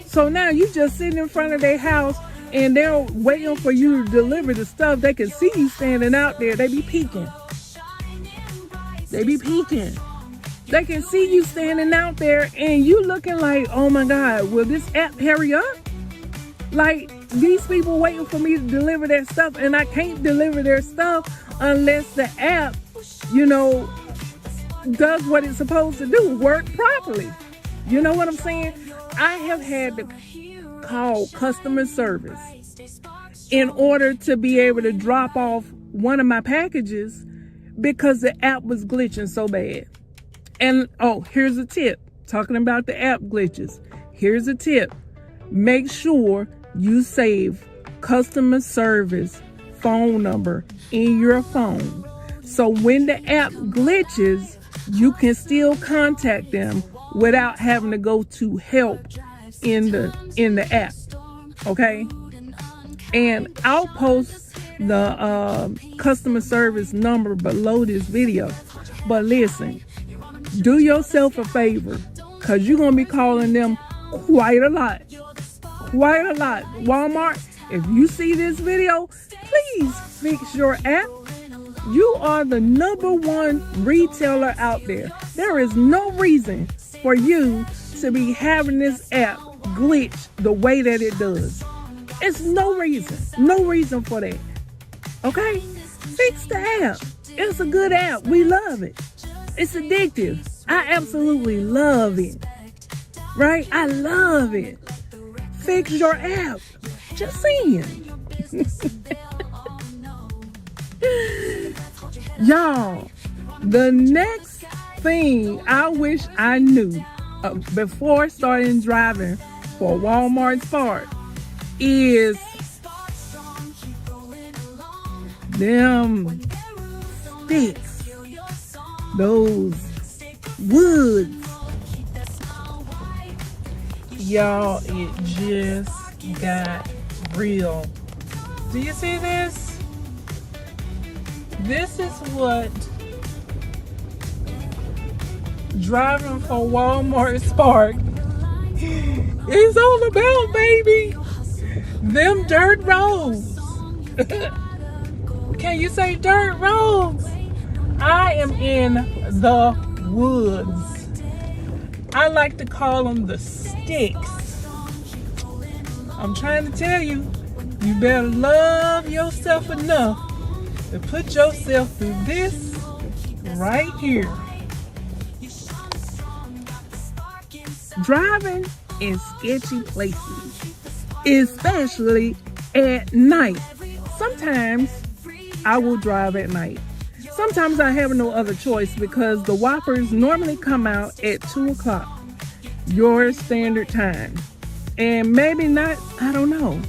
So now you just sitting in front of their house and they're waiting for you to deliver the stuff. They can see you standing out there. They be peeking. They can see you standing out there and you looking like, oh my God, will this app hurry up? Like, these people waiting for me to deliver their stuff, and I can't deliver their stuff unless the app, does what it's supposed to do, work properly. You know what I'm saying? I have had to call customer service in order to be able to drop off one of my packages because the app was glitching so bad. And here's a tip. Talking about the app glitches. Here's a tip. Make sure you save customer service phone number in your phone. So when the app glitches, you can still contact them without having to go to help in the app. Okay? And I'll post the customer service number below this video. But listen, do yourself a favor, because you're going to be calling them quite a lot. Walmart, if you see this video, please fix your app. You are the #1 retailer out there. There is no reason for you to be having this app glitch the way that it does. It's no reason for that. Okay? Fix the app. It's a good app. We love it. It's addictive. I absolutely love it. Right? I love it. Fix your app. Just saying. Y'all, the next thing I wish I knew before starting driving for Walmart Spark is them sticks, those woods. Y'all, it just got real. Do you see this? This is what driving for Walmart Spark is all about, baby. Them dirt roads. Can you say dirt roads? I am in the woods. I like to call them the sticks. I'm trying to tell you, you better love yourself enough to put yourself through this right here. Driving in sketchy places, especially at night. Sometimes I will drive at night. Sometimes I have no other choice because the Whoppers normally come out at 2 o'clock, your standard time. And maybe not, I don't know.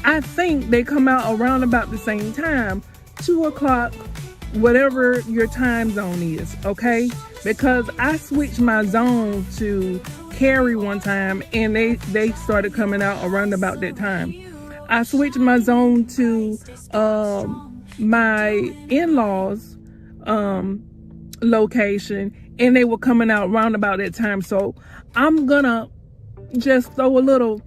I think they come out around about the same time, 2 o'clock, whatever your time zone is, okay? Because I switched my zone to Cary one time and they started coming out around about that time. I switched my zone to my in-laws location and they were coming out around about that time. So I'm gonna just throw a little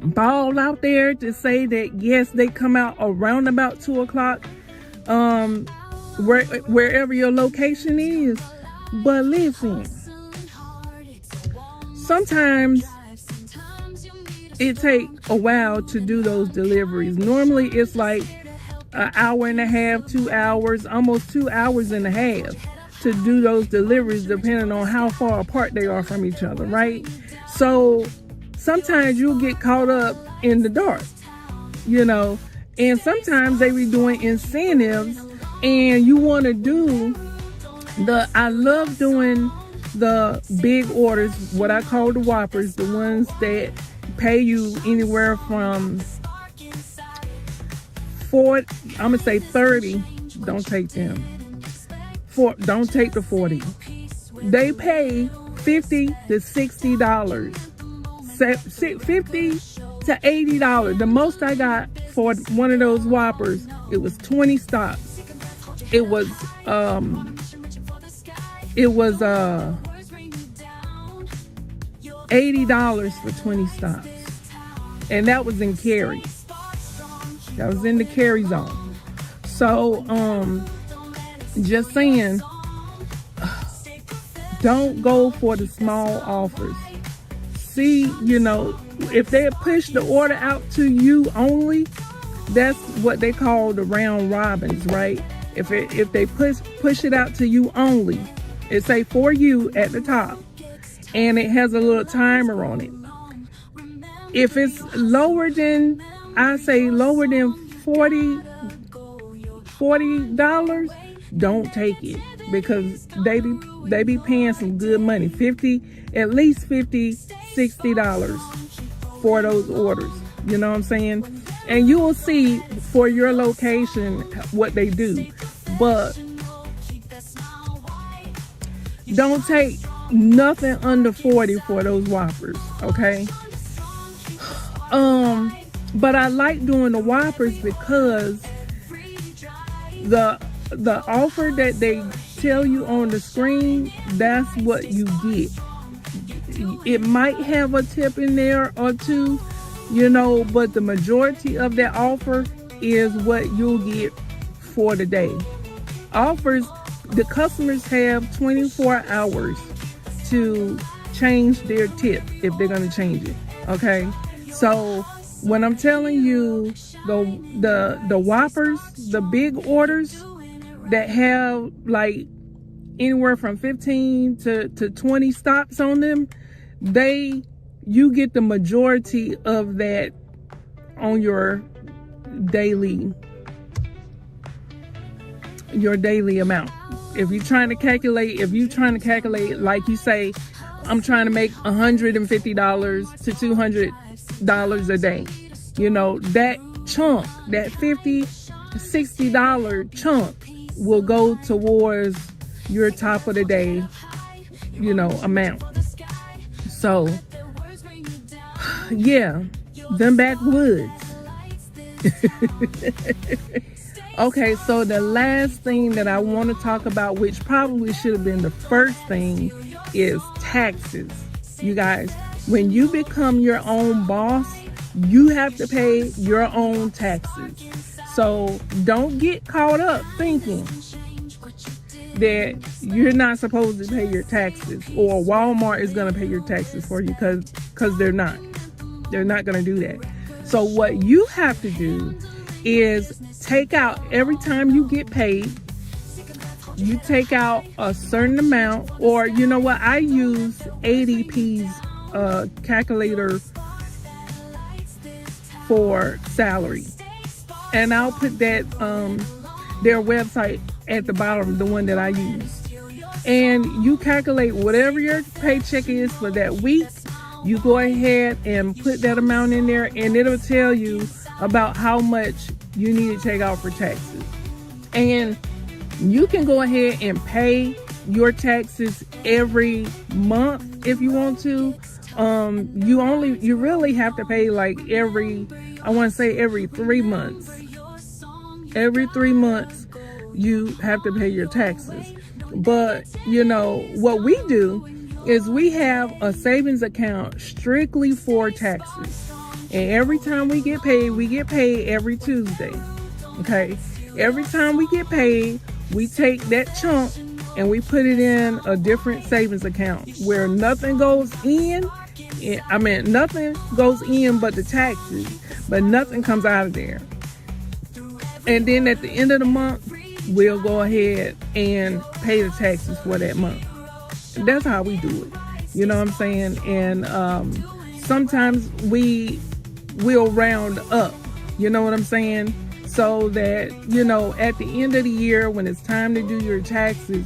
ball out there to say that yes, they come out around about 2 o'clock wherever your location is. But listen, sometimes it take a while to do those deliveries. Normally it's like an hour and a half, 2 hours, almost 2 hours and a half to do those deliveries, depending on how far apart they are from each other, right? So sometimes you'll get caught up in the dark, and sometimes they be doing incentives, and you want to do I love doing the big orders, what I call the whoppers, the ones that pay you anywhere from I'm gonna say 30. Don't take them. Don't take the 40. They pay $50 to $60, $50 to $80. The most I got for one of those whoppers, it was 20 stops. It was $80 for 20 stops, and that was in Cary. That was in the Cary zone. So just saying, don't go for the small offers. See, if they push the order out to you only, that's what they call the round robins, right? If they push it out to you only, it say for you at the top, and it has a little timer on it. If it's lower than, I say lower than $40, don't take it, because they be paying some good money, at least $50, $60 for those orders. You know what I'm saying? And you will see for your location what they do, but don't take nothing under 40 for those whoppers, okay? But I like doing the whoppers because the offer that they tell you on the screen, that's what you get. It might have a tip in there or two, but the majority of that offer is what you'll get for the day. Offers, the customers have 24 hours to change their tip if they're going to change it, okay? So when I'm telling you the whoppers, the big orders that have like anywhere from 15 to 20 stops on them, you get the majority of that on your daily amount. If you're trying to calculate, like you say, I'm trying to make $150 to $200 a day, that chunk, that $50 to $60 chunk will go towards your top of the day, amount. So yeah, them backwoods. Okay, so the last thing that I want to talk about, which probably should have been the first thing, is taxes. You guys, when you become your own boss, you have to pay your own taxes. So don't get caught up thinking that you're not supposed to pay your taxes, or Walmart is going to pay your taxes for you, because they're not. They're not going to do that. So what you have to do is take out, every time you get paid, you take out a certain amount, or you know what, I use ADP's calculator for salary, and I'll put that their website at the bottom, the one that I use, and you calculate whatever your paycheck is for that week. You go ahead and put that amount in there, and it'll tell you about how much you need to take out for taxes. And you can go ahead and pay your taxes every month if you want to. You really have to pay like every 3 months. Every 3 months you have to pay your taxes. But what we do is we have a savings account strictly for taxes. And every time we get paid every Tuesday. Okay? Every time we get paid, we take that chunk and we put it in a different savings account where nothing goes in I mean, nothing goes in but the taxes, but nothing comes out of there. And then at the end of the month, we'll go ahead and pay the taxes for that month. That's how we do it. You know what I'm saying? And sometimes we'll round up. You know what I'm saying? So that, you know, at the end of the year, when it's time to do your taxes,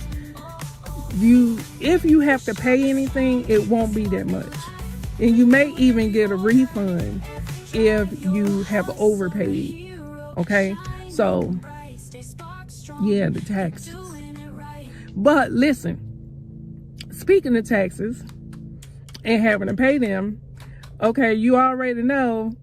if you have to pay anything, it won't be that much. And you may even get a refund if you have overpaid. Okay? So, yeah, the taxes. But listen, speaking of taxes and having to pay them, okay, you already know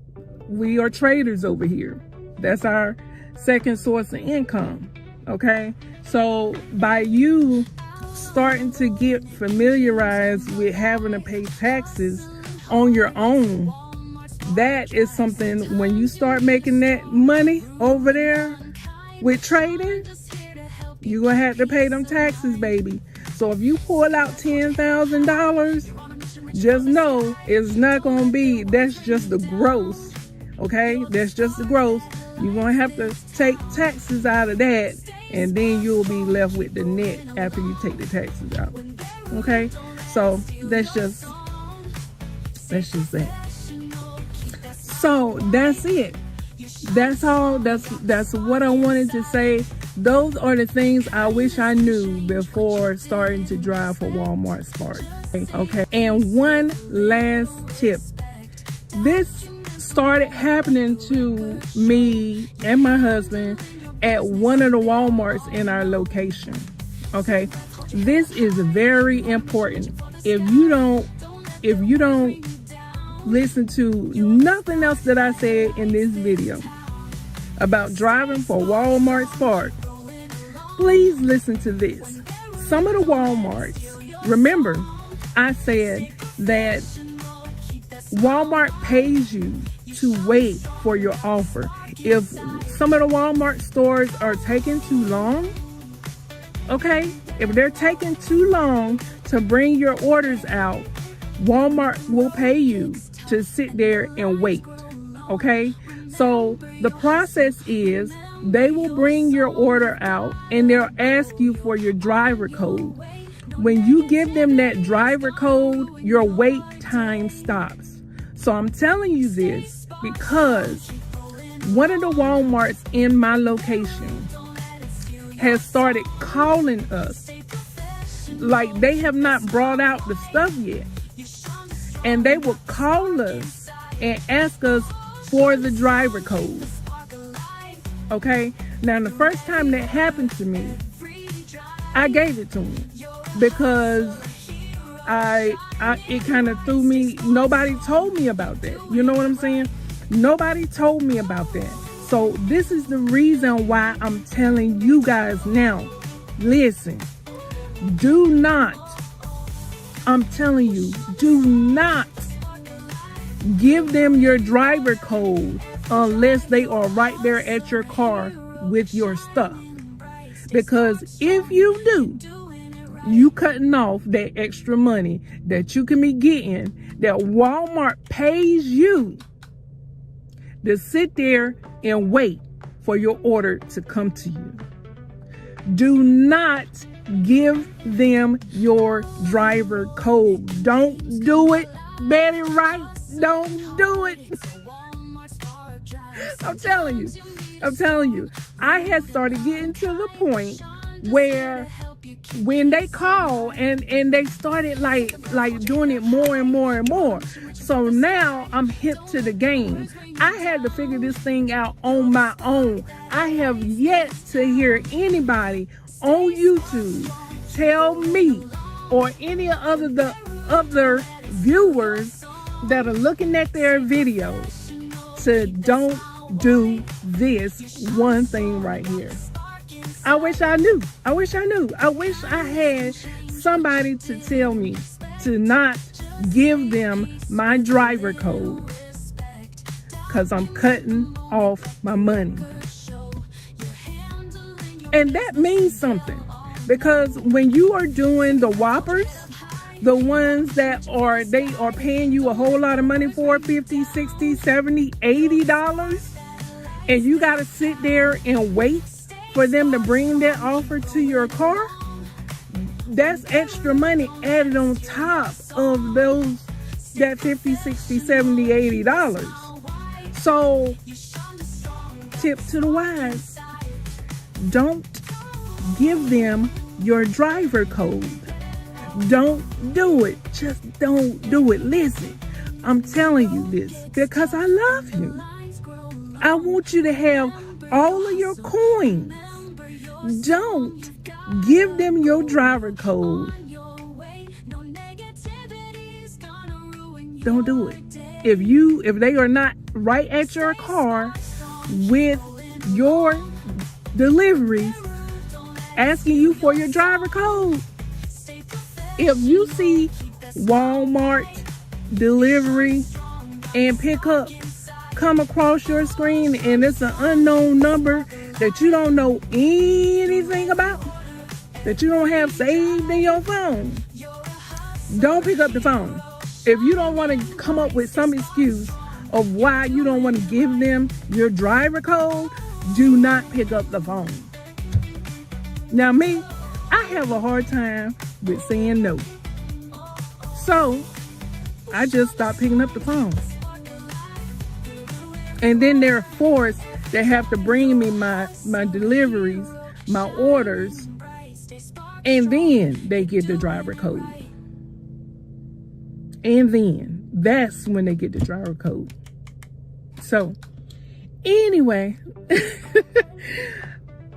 we are traders over here. That's our second source of income. Okay? So, by you starting to get familiarized with having to pay taxes on your own, that is something, when you start making that money over there with trading, you're going to have to pay them taxes, baby. So if you pull out $10,000, just know it's not going to be, that's just the gross, okay? That's just the gross. You're going to have to take taxes out of that, and then you'll be left with the net after you take the taxes out, okay? So that's just that. So that's it. That's all. That's what I wanted to say. Those are the things I wish I knew before starting to drive for Walmart Spark. Okay. And one last tip. This started happening to me and my husband at one of the Walmarts in our location. Okay. This is very important. If you don't listen to nothing else that I said in this video about driving for Walmart Spark, please listen to this. Some of the Walmarts, remember, I said that Walmart pays you to wait for your offer. If some of the Walmart stores are taking too long, okay, if they're taking too long to bring your orders out, Walmart will pay you to sit there and wait, okay? So the process is they will bring your order out and they'll ask you for your driver code. When you give them that driver code, your wait time stops. So I'm telling you this because one of the Walmarts in my location has started calling us. Like, they have not brought out the stuff yet. And they will call us and ask us for the driver code. Okay? Now, the first time that happened to me, I gave it to them because it kind of threw me. Nobody told me about that. You know what I'm saying? Nobody told me about that. So this is the reason why I'm telling you guys now. Listen, do not, I'm telling you, do not give them your driver code unless they are right there at your car with your stuff. Because if you do, you cutting off that extra money that you can be getting, that Walmart pays you to sit there and wait for your order to come to you. Do not give them your driver code. Don't do it, Betty Wright. Don't do it. I'm telling you. I had started getting to the point where when they call and they started like doing it more and more and more. So now I'm hip to the game. I had to figure this thing out on my own. I have yet to hear anybody on YouTube tell me or any other the other viewers that are looking at their videos to don't do this one thing right here. I wish I knew. I wish I had somebody to tell me to not give them my driver code, because I'm cutting off my money. And that means something, because when you are doing the Whoppers, the ones that they are paying you a whole lot of money for, $50, $60, $70, $80, and you got to sit there and wait for them to bring that offer to your car. That's extra money added on top of that $50, $60, $70, $80. So, tip to the wise, don't give them your driver code. Don't do it. Just don't do it. Listen, I'm telling you this because I love you. I want you to have all of your coins. Don't give them your driver code. Don't do it. If they are not right at your car with your deliveries asking you for your driver code, if you see Walmart delivery and pickup come across your screen and it's an unknown number that you don't know anything about, that you don't have saved in your phone, don't pick up the phone. If you don't want to come up with some excuse of why you don't want to give them your driver code, do not pick up the phone. Now me, I have a hard time with saying no. So, I just stopped picking up the phone. And then they're forced to have to bring me my deliveries, my orders, and then they get the driver code. And then that's when they get the driver code. So, anyway,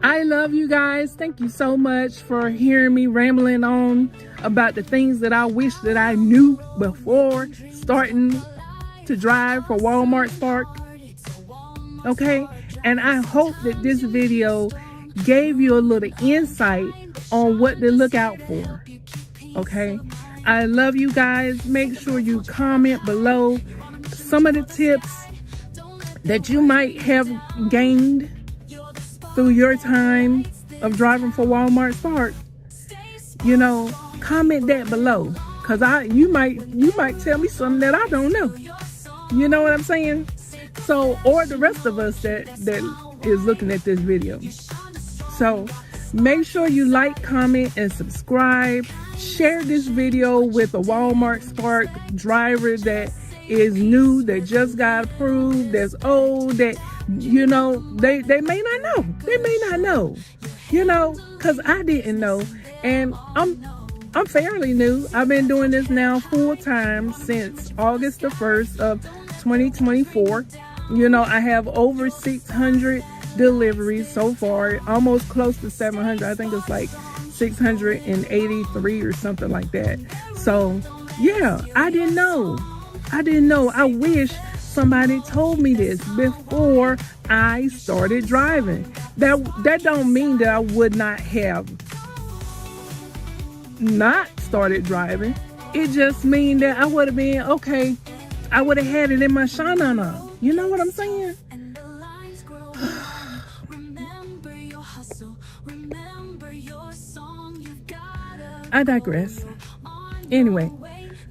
I love you guys. Thank you so much for hearing me rambling on about the things that I wish that I knew before starting to drive for Walmart Spark. Okay? And I hope that this video gave you a little insight on what to look out for. Okay? I love you guys. Make sure you comment below some of the tips that you might have gained through your time of driving for Walmart Spark. You know, comment that below, cause you might tell me something that I don't know. You know what I'm saying? So, or the rest of us that is looking at this video. So, make sure you like, comment, and subscribe. Share this video with a Walmart Spark driver that is new, that just got approved, that's old, that, you know, they may not know. They may not know, you know, because I didn't know. And I'm fairly new. I've been doing this now full time since August the 1st of 2024. You know, I have over 600 deliveries so far, almost close to 700. I think it's like 683 or something like that. So, yeah, I didn't know. I wish somebody told me this before I started driving. That don't mean that I would not have not started driving. It just means that I would have been okay. I would have had it in my Shonda. You know what I'm saying? I digress. Anyway,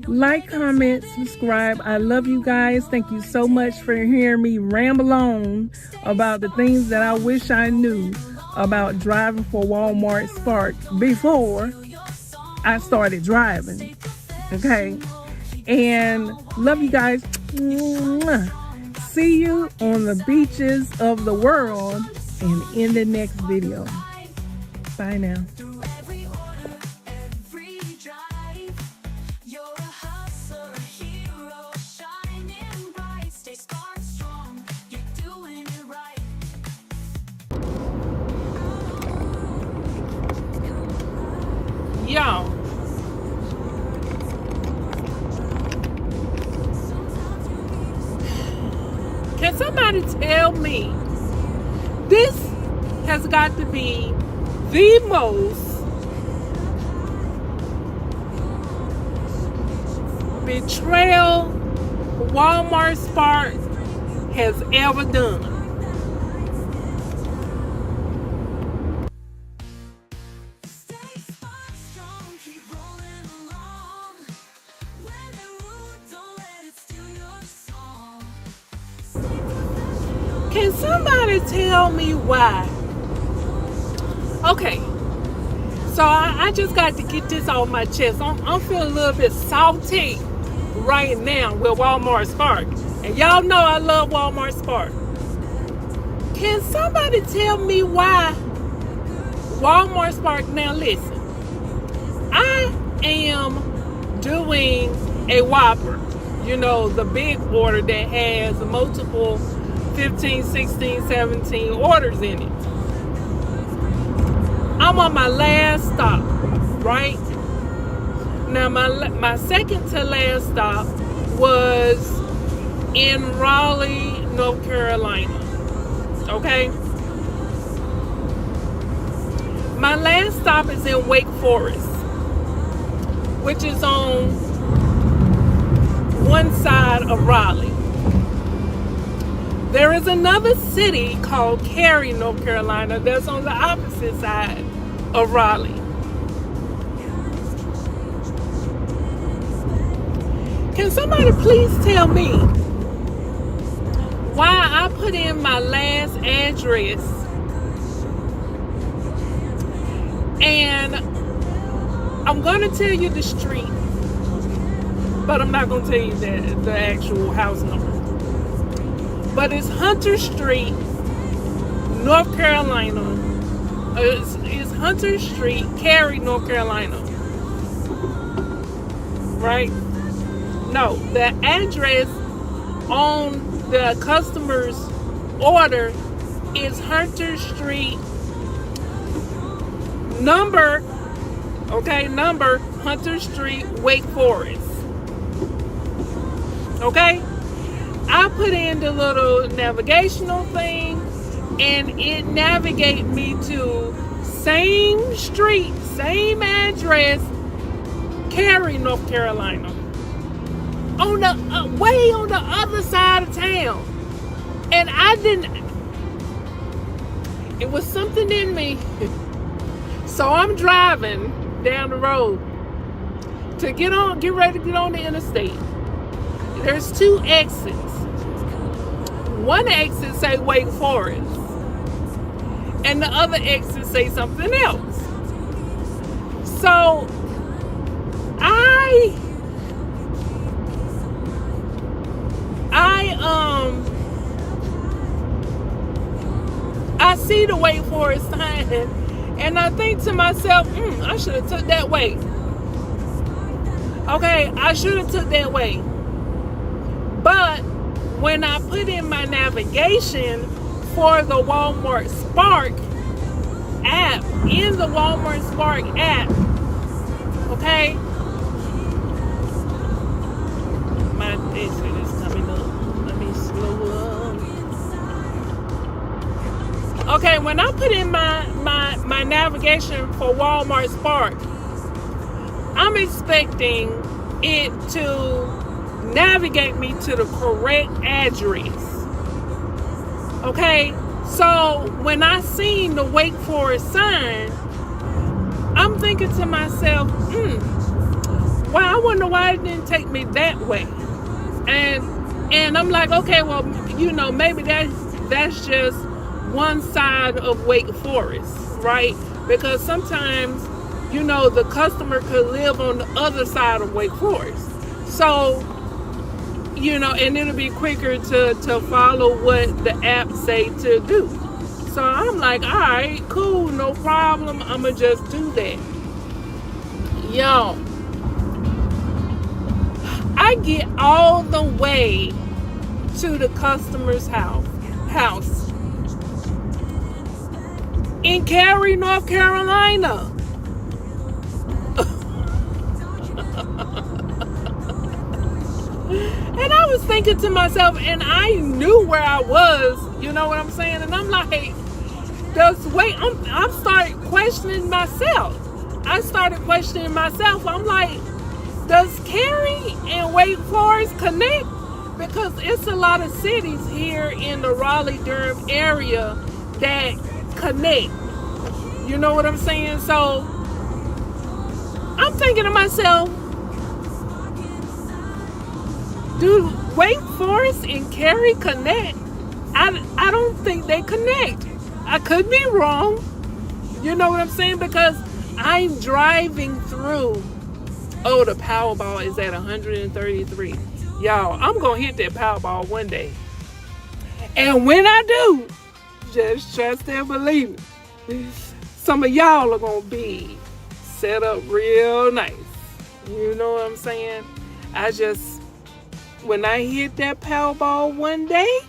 like, comment, subscribe. I love you guys. Thank you so much for hearing me ramble on about the things that I wish I knew about driving for Walmart Spark before I started driving. Okay? And love you guys. See you on the beaches of the world and in the next video. Bye now. Y'all, can somebody tell me, this has got to be the most betrayal Walmart Spark has ever done. Stay strong, keep rolling along. Can somebody tell me why? Okay, so I just got to get this off my chest. I'm feeling a little bit salty right now with Walmart Spark. And y'all know I love Walmart Spark. Can somebody tell me why Walmart Spark? Now listen, I am doing a Whopper. You know, the big order that has multiple 15, 16, 17 orders in it. I'm on my last stop, right? Now, my second to last stop was in Raleigh, North Carolina. Okay? My last stop is in Wake Forest, which is on one side of Raleigh. There is another city called Cary, North Carolina, that's on the opposite side of Raleigh. Can somebody please tell me why I put in my last address and I'm going to tell you the street, but I'm not going to tell you the actual house number. But it's Hunter Street, North Carolina. It's Hunter Street, Cary, North Carolina. Right? No, the address on the customer's order is Hunter Street, number Hunter Street, Wake Forest. Okay? I put in the little navigational thing and it navigates me to same street, same address, Cary, North Carolina. On the way on the other side of town. And it was something in me. So I'm driving down the road to get ready to get on the interstate. There's two exits. One exit say Wake Forest, and the other exit say something else. So I see the Wake Forest sign, and I think to myself, I should have took that way. Okay, I should have took that way. But when I put in my navigation for the Walmart Spark app, in the Walmart Spark app, okay, my exit is coming up. Let me slow up. Okay, when I put in my navigation for Walmart Spark, I'm expecting it to navigate me to the correct address. Okay, so when I seen the Wake Forest sign, I'm thinking to myself, well, I wonder why it didn't take me that way. And I'm like, okay, well, you know, maybe that's just one side of Wake Forest, right? Because sometimes, you know, the customer could live on the other side of Wake Forest. So, you know, and it'll be quicker to follow what the app say to do. So I'm like, all right, cool, no problem. I'm going to just do that. Yo, I get all the way to the customer's house in Cary, North Carolina. And I was thinking to myself, and I knew where I was, you know what I'm saying? And I'm like, I started questioning myself. I'm like, does Cary and Wake Forest connect? Because it's a lot of cities here in the Raleigh-Durham area that connect. You know what I'm saying? So I'm thinking to myself, do Wake Forest and Cary connect? I don't think they connect. I could be wrong. You know what I'm saying? Because I'm driving through. Oh, the Powerball is at 133. Y'all, I'm going to hit that Powerball one day. And when I do, just trust and believe it. Some of y'all are going to be set up real nice. You know what I'm saying? When I hit that Powerball one day,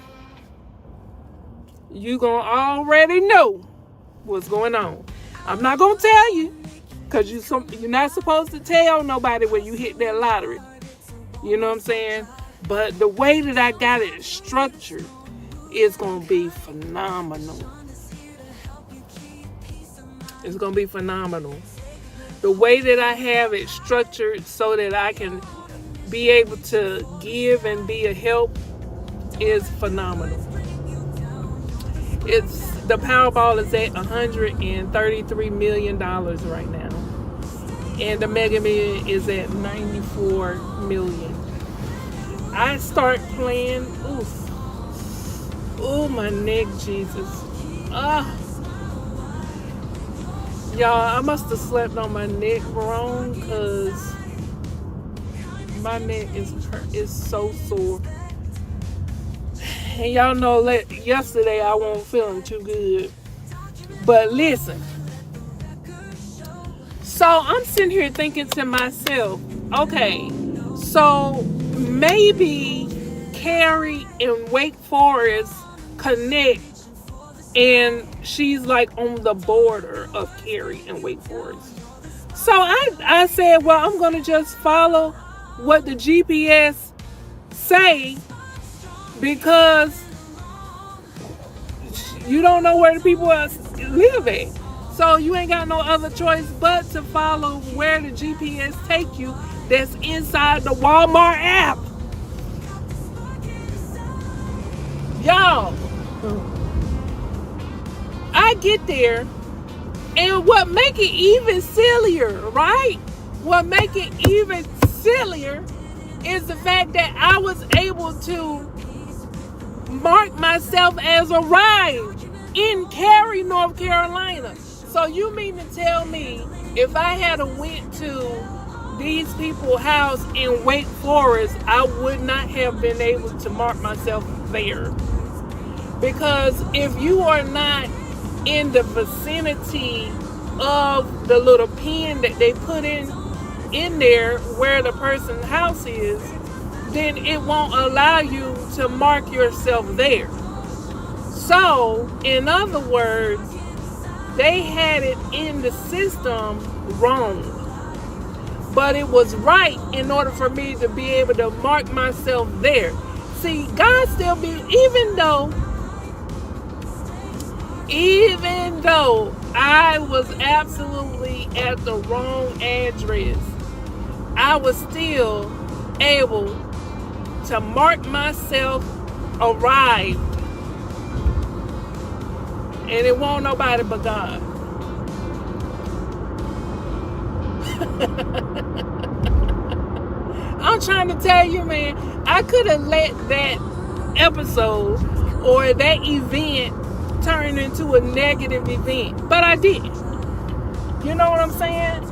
you going to already know what's going on. I'm not going to tell you, because you're not supposed to tell nobody when you hit that lottery. You know what I'm saying? But the way that I got it structured is going to be phenomenal. It's going to be phenomenal. The way that I have it structured so that I can be able to give and be a help is phenomenal. The Powerball is at $133 million right now. And the Mega Million is at 94 million. I start playing. Ooh, my neck, Jesus. Y'all, I must have slept on my neck wrong, because my neck is so sore. And y'all know yesterday I wasn't feeling too good. But listen. So I'm sitting here thinking to myself, okay, so maybe Carrie and Wake Forest connect, and she's like on the border of Carrie and Wake Forest. So I said, well, I'm going to just follow what the GPS say, because you don't know where the people live at. So you ain't got no other choice but to follow where the GPS take you that's inside the Walmart app. Y'all, I get there, and what make it even sillier, right? What make it even sillier is the fact that I was able to mark myself as arrived in Cary, North Carolina. So you mean to tell me if I had went to these people's house in Wake Forest, I would not have been able to mark myself there? Because if you are not in the vicinity of the little pin that they put in there where the person's house is, then it won't allow you to mark yourself there. So, in other words, they had it in the system wrong. But it was right in order for me to be able to mark myself there. See, God still be, even though I was absolutely at the wrong address, I was still able to mark myself arrived. And it won't nobody but God. I'm trying to tell you, man, I could have let that episode or that event turn into a negative event, but I didn't. You know what I'm saying?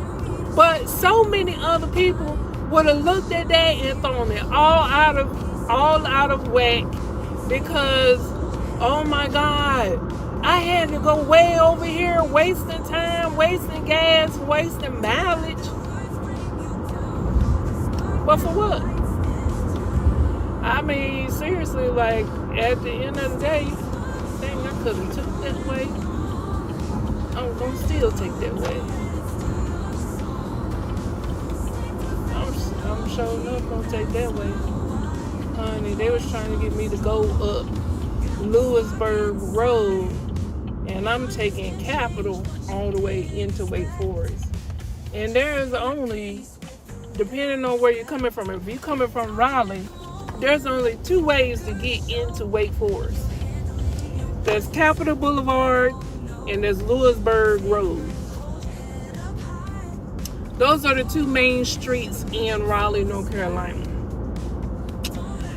But so many other people would have looked at that and thrown it all out of whack, because, oh my God, I had to go way over here, wasting time, wasting gas, wasting mileage. But for what? I mean, seriously, like, at the end of the day, dang, I could have took that way. I'm going to still take that way. I'm sure enough going to take that way. Honey, they was trying to get me to go up Lewisburg Road, and I'm taking Capitol all the way into Wake Forest. And there is only, depending on where you're coming from, if you're coming from Raleigh, there's only two ways to get into Wake Forest. There's Capitol Boulevard and there's Lewisburg Road. Those are the two main streets in Raleigh, North Carolina.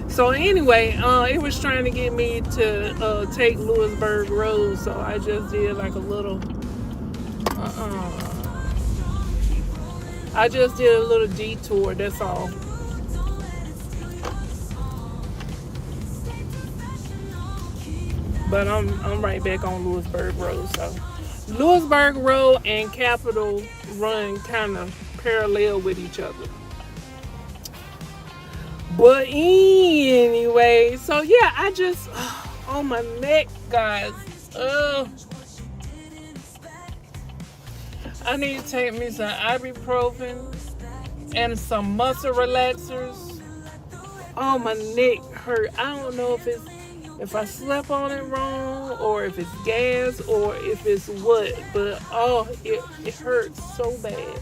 So So anyway, it was trying to get me to take Lewisburg Road, so I just did like a little, I just did a little detour, that's all. But I'm right back on Lewisburg Road, so. Lewisburg Road and Capitol run kind of parallel with each other. But anyway, so yeah, I just, on my neck, guys. I need to take me some ibuprofen and some muscle relaxers. Oh, my neck hurt. I don't know if I slept on it wrong, or if it's gas, or if it's what, but it hurts so bad.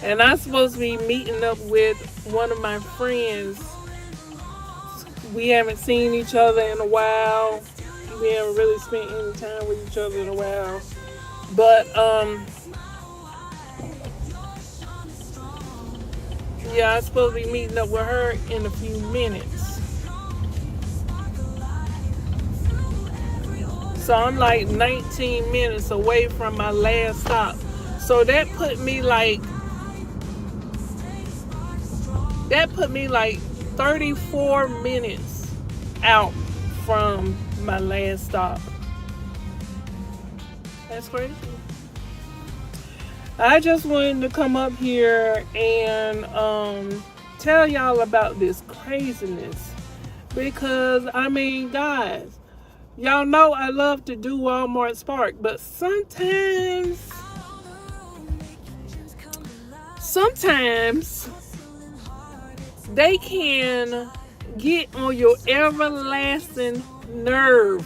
And I'm supposed to be meeting up with one of my friends. We haven't seen each other in a while. We haven't really spent any time with each other in a while. But yeah, I'm supposed to be meeting up with her in a few minutes. So I'm like 19 minutes away from my last stop. So that put me like 34 minutes out from my last stop. That's crazy. I just wanted to come up here and tell y'all about this craziness, because I mean, guys, y'all know I love to do Walmart Spark, but sometimes they can get on your everlasting nerve.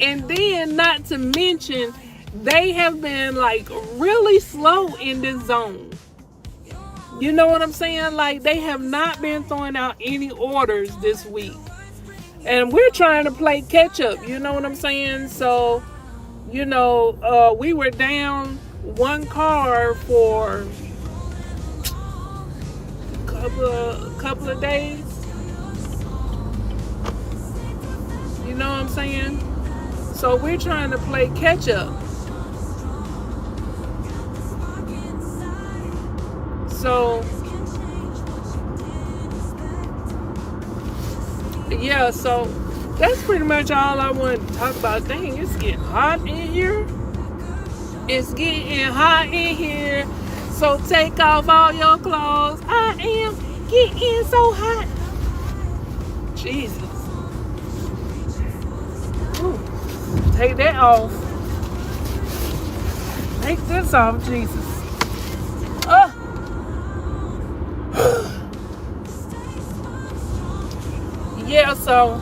And then, not to mention, they have been like really slow in this zone. You know what I'm saying? Like, they have not been throwing out any orders this week. And we're trying to play catch up, you know what I'm saying? So, you know, we were down one car for a couple of days. You know what I'm saying? So we're trying to play catch up. So yeah, so that's pretty much all I wanted to talk about. Dang, it's getting hot in here. It's getting hot in here. So take off all your clothes. I am getting so hot. Jesus. Ooh. Take that off. Take this off, Jesus. Yeah, so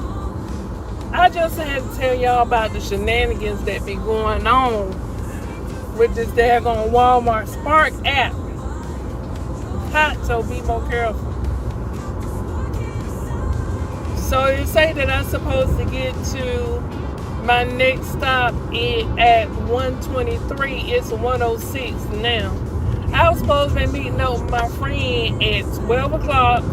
I just had to tell y'all about the shenanigans that be going on with this daggone Walmart Spark app. Hot, so be more careful. So you say that I'm supposed to get to my next stop at 123. It's 106 now. I was supposed to be meeting up with my friend at 12 o'clock.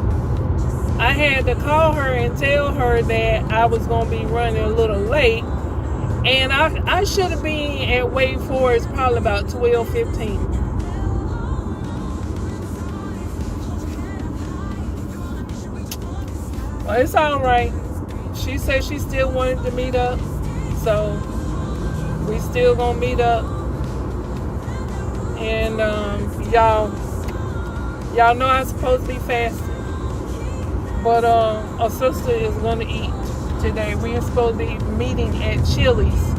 I had to call her and tell her that I was going to be running a little late. And I should have been at Wake Forest probably about 12:15. Well, it's all right. She said she still wanted to meet up. So we still going to meet up. And y'all know I'm supposed to be fasting. But our sister is going to eat today. We are supposed to be meeting at Chili's.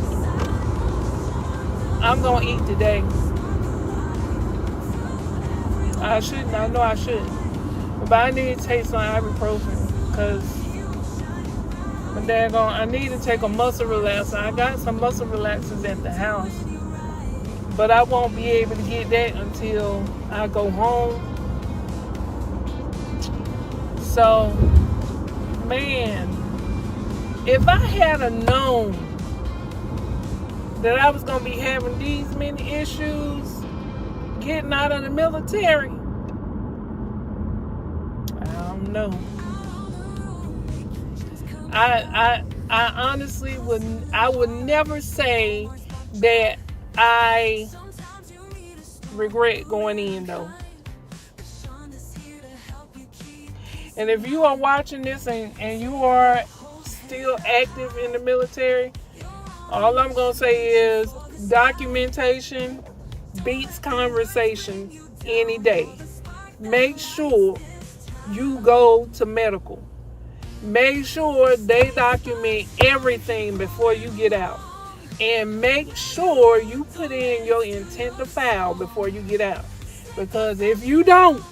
I'm going to eat today. I shouldn't. I know I shouldn't. But I need to take some ibuprofen, because I need to take a muscle relaxer. I got some muscle relaxers at the house, but I won't be able to get that until I go home. So, man, if I had known that I was going to be having these many issues getting out of the military, No. I honestly would never say that I regret going in though. And if you are watching this and you are still active in the military, all I'm going to say is documentation beats conversation any day. Make sure you go to medical. Make sure they document everything before you get out. And make sure you put in your intent to file before you get out. Because if you don't,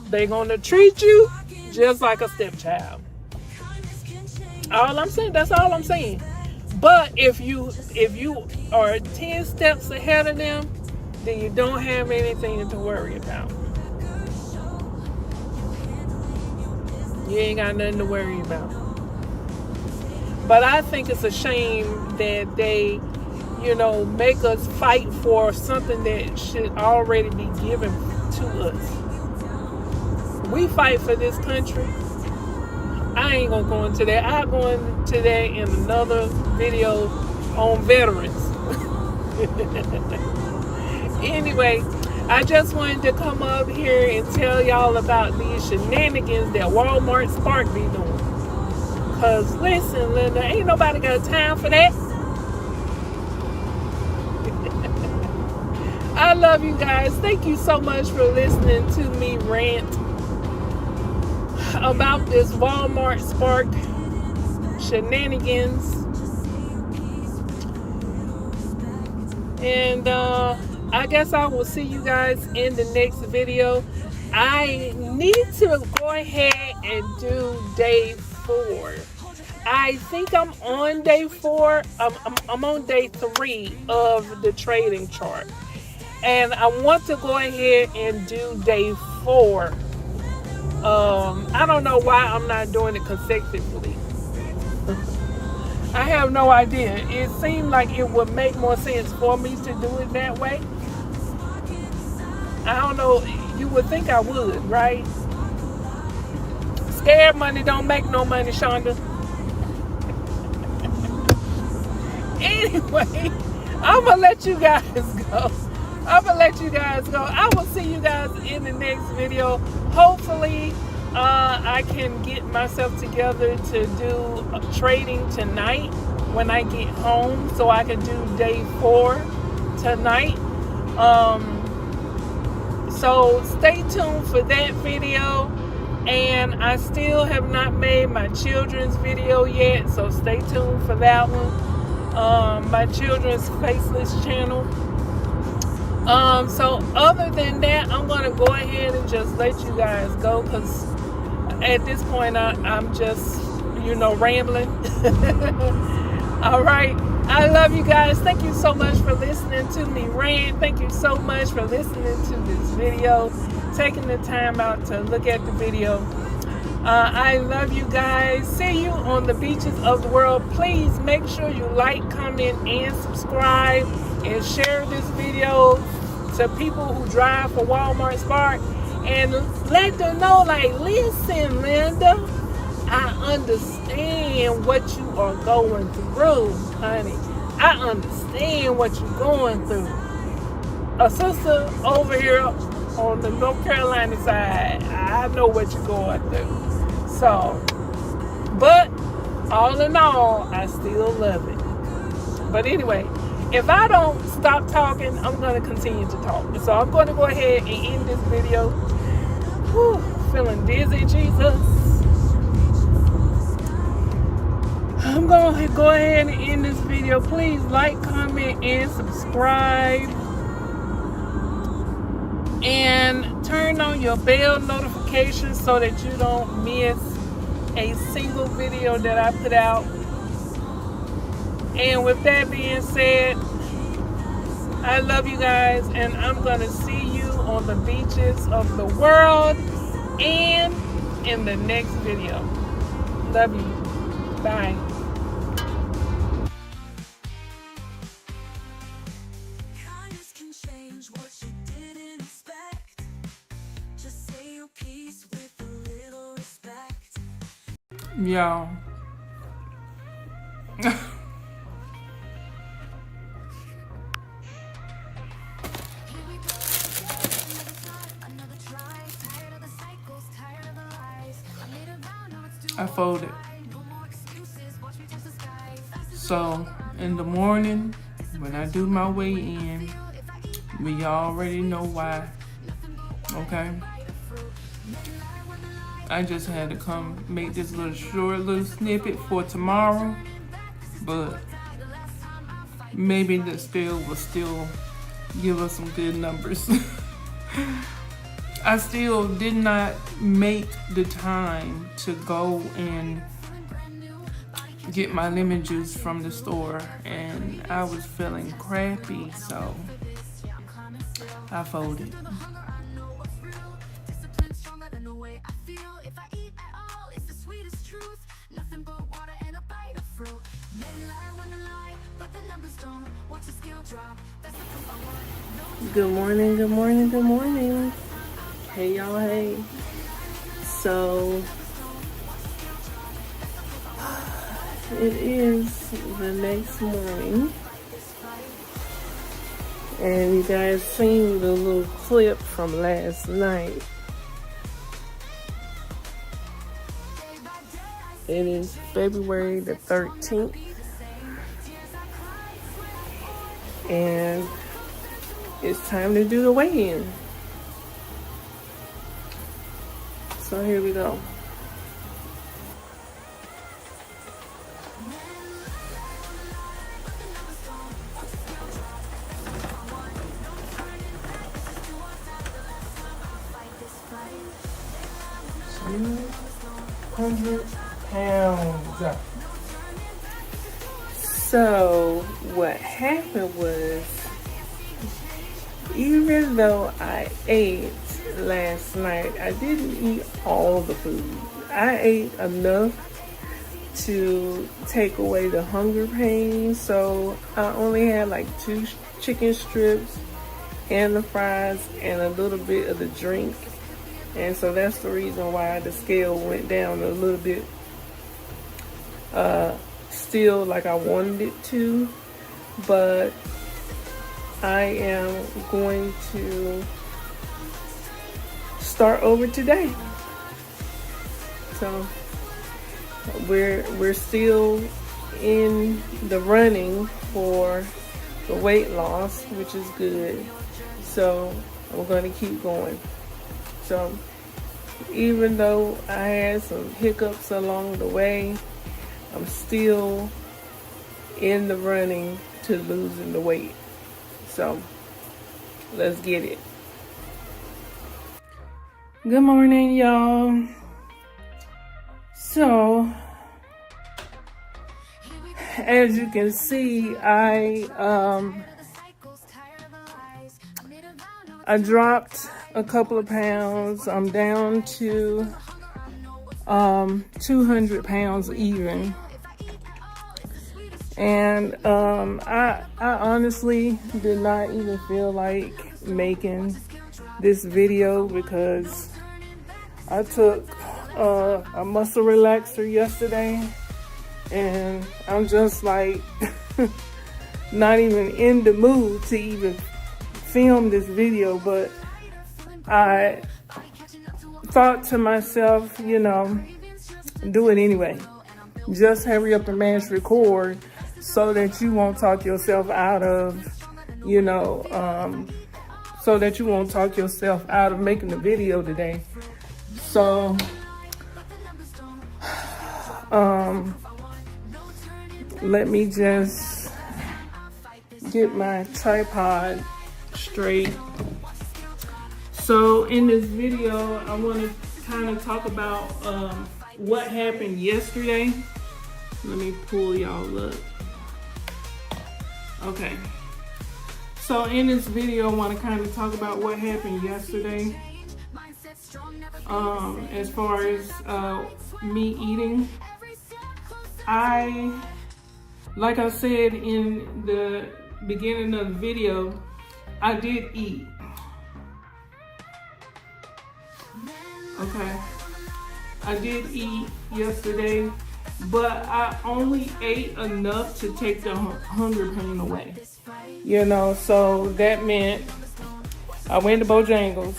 they're going to treat you just like a stepchild. That's all I'm saying. But if you are 10 steps ahead of them, then you don't have anything to worry about. You ain't got nothing to worry about. But I think it's a shame that they, make us fight for something that should already be given to us. We fight for this country. I ain't gonna go into that. I'll go into that in another video on veterans. Anyway, I just wanted to come up here and tell y'all about these shenanigans that Walmart Spark be doing. Cause listen, Linda, ain't nobody got time for that. I love you guys. Thank you so much for listening to me rant about this Walmart Spark shenanigans. And I guess I will see you guys in the next video. I need to go ahead and do day 4. I think I'm on day 4. I'm on day 3 of the trading chart. And I want to go ahead and do day 4. I don't know why I'm not doing it consecutively. I have no idea. It seemed like it would make more sense for me to do it that way. I don't know. You would think I would, right? Scared money don't make no money, Shonda. Anyway, I'm going to let you guys go. I will see you guys in the next video. Hopefully, I can get myself together to do trading tonight when I get home, so I can do day 4 tonight. So stay tuned for that video. And I still have not made my children's video yet, so stay tuned for that one. My children's faceless channel. So other than that, I'm going to go ahead and just let you guys go, because at this point I'm just, rambling. All right. I love you guys. Thank you so much for listening to me rant. Thank you so much for listening to this video, taking the time out to look at the video. I love you guys. See you on the beaches of the world. Please make sure you like, comment, and subscribe, and share this video to people who drive for Walmart Spark, and let them know, listen, Linda, I understand what you are going through, honey. I understand what you're going through. A sister over here on the North Carolina side, I know what you're going through. So, but all in all, I still love it. But anyway, if I don't stop talking, I'm going to continue to talk. So I'm going to go ahead and end this video. Whew, feeling dizzy, Jesus. I'm going to go ahead and end this video. Please like, comment, and subscribe. And turn on your bell notifications so that you don't miss a single video that I put out. And with that being said, I love you guys, and I'm going to see you on the beaches of the world and in the next video. Love you. Bye. Kindness can change what you didn't expect. Y'all. I folded. So in the morning, when I do my weigh in, we already know why. Okay? I just had to come make this short little snippet for tomorrow, but maybe the scale will still give us some good numbers. I still did not make the time to go and get my lemon juice from the store, and I was feeling crappy, so I folded. Good morning, good morning, good morning. Hey y'all, hey. So it is the next morning, and you guys seen the little clip from last night. It is February the 13th, and it's time to do the weigh-in. So here we go. £200. So what happened was, even though I ate last night, I didn't eat all the food. I ate enough to take away the hunger pain, so I only had like 2 chicken strips and the fries and a little bit of the drink. And so that's the reason why the scale went down a little bit, still like I wanted it to, but I am going to start over today. So we're still in the running for the weight loss, which is good. So I'm going to keep going. So even though I had some hiccups along the way, I'm still in the running to losing the weight. So let's get it. Good morning, y'all. So as you can see, I dropped a couple of pounds. I'm down to 200 pounds even. And I honestly did not even feel like making this video because I took a muscle relaxer yesterday, and I'm just like not even in the mood to even film this video. But I thought to myself, you know, do it anyway. Just hurry up and mash record so that you won't talk yourself out of, you know, so that you won't talk yourself out of making the video today. So, let me just get my tripod straight. So in this video, I want to kind of talk about what happened yesterday. Let me pull y'all up. Okay. So in this video, I want to kind of talk about what happened yesterday. As far as me eating, like I said in the beginning of the video, I did eat. Okay. I did eat yesterday, but I only ate enough to take the hunger pain away. You know, so that meant I went to Bojangles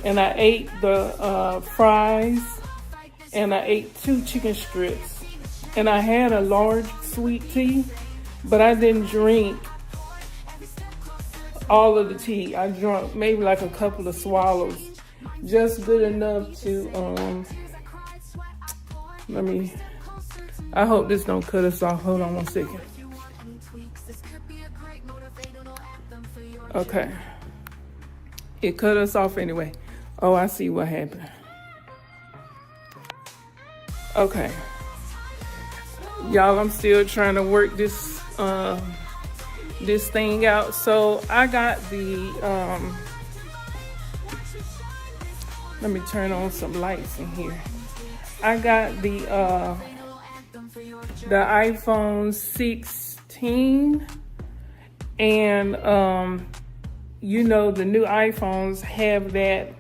and I ate the fries and I ate 2 chicken strips. And I had a large sweet tea, but I didn't drink all of the tea. I drank maybe like a couple of swallows, just good enough to, I hope this don't cut us off. Hold on one second. Okay. It cut us off anyway. Oh, I see what happened. Okay. Y'all, I'm still trying to work this this thing out. So I got the let me turn on some lights in here. I got the iPhone 16, and you know, the new iPhones have that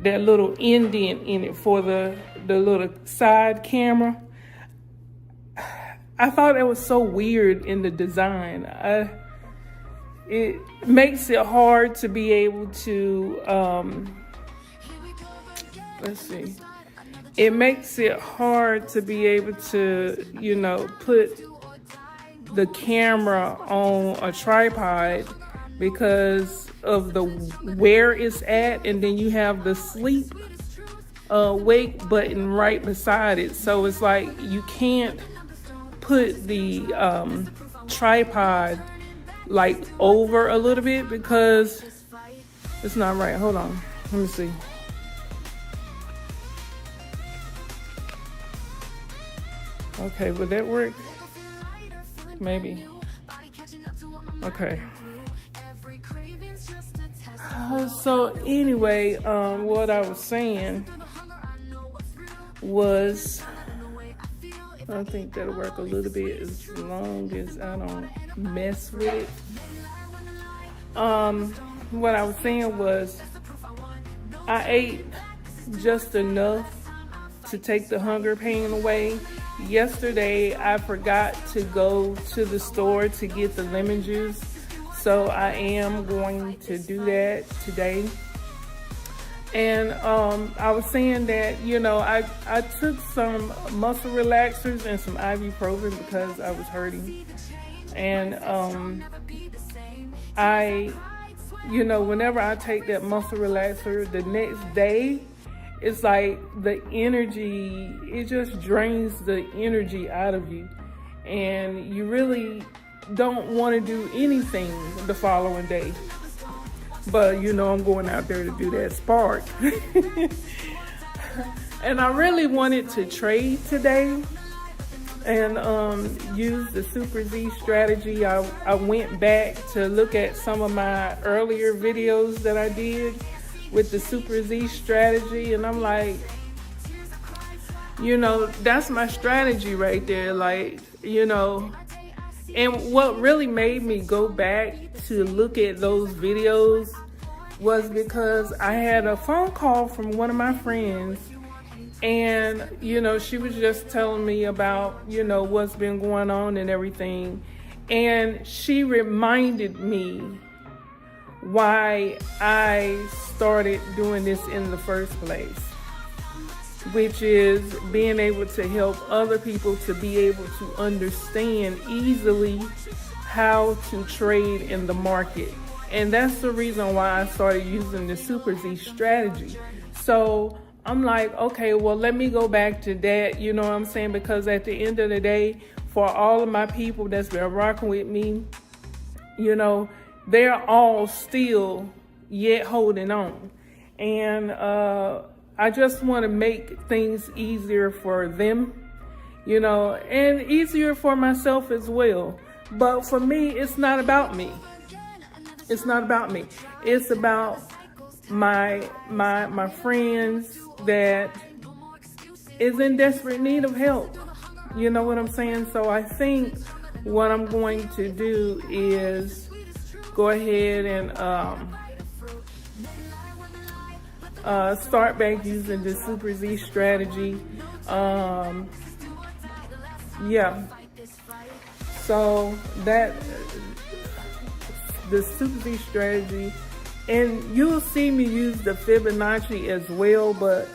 little indent in it for the little side camera. I thought that was so weird in the design. It makes it hard to be able to, let's see. It makes it hard to be able to, you know, put the camera on a tripod because of the where it's at, and then you have the sleep wake button right beside it. So it's like you can't put the tripod like over a little bit because it's not right. Hold on, let me see. Okay, would that work? Maybe. Okay. So anyway, what I was saying was, I think that'll work a little bit as long as I don't mess with it. What I was saying was, I ate just enough to take the hunger pain away. Yesterday, I forgot to go to the store to get the lemon juice, so I am going to do that today. And I was saying that, you know, I took some muscle relaxers and some ibuprofen because I was hurting. And you know, whenever I take that muscle relaxer, the next day, it's like the energy, it just drains the energy out of you. And you really don't want to do anything the following day. But, you know, I'm going out there to do that spark. And I really wanted to trade today and use the Super Z strategy. I went back to look at some of my earlier videos that I did with the Super Z strategy, and I'm like, you know, that's my strategy right there. Like, you know, and what really made me go back to look at those videos was because I had a phone call from one of my friends, and, you know, she was just telling me about, you know, what's been going on and everything. And she reminded me why I started doing this in the first place, which is being able to help other people to be able to understand easily how to trade in the market. And that's the reason why I started using the Super Z strategy. So I'm like, okay, well, let me go back to that, you know what I'm saying? Because at the end of the day, for all of my people that's been rocking with me, you know, they're all still yet holding on. And I just want to make things easier for them, you know, and easier for myself as well. But for me, it's not about me. It's not about me. It's about my friends that is in desperate need of help. You know what I'm saying? So I think what I'm going to do is go ahead and start back using the Super Z strategy. Yeah. So that the Super Z strategy, and you'll see me use the Fibonacci as well, but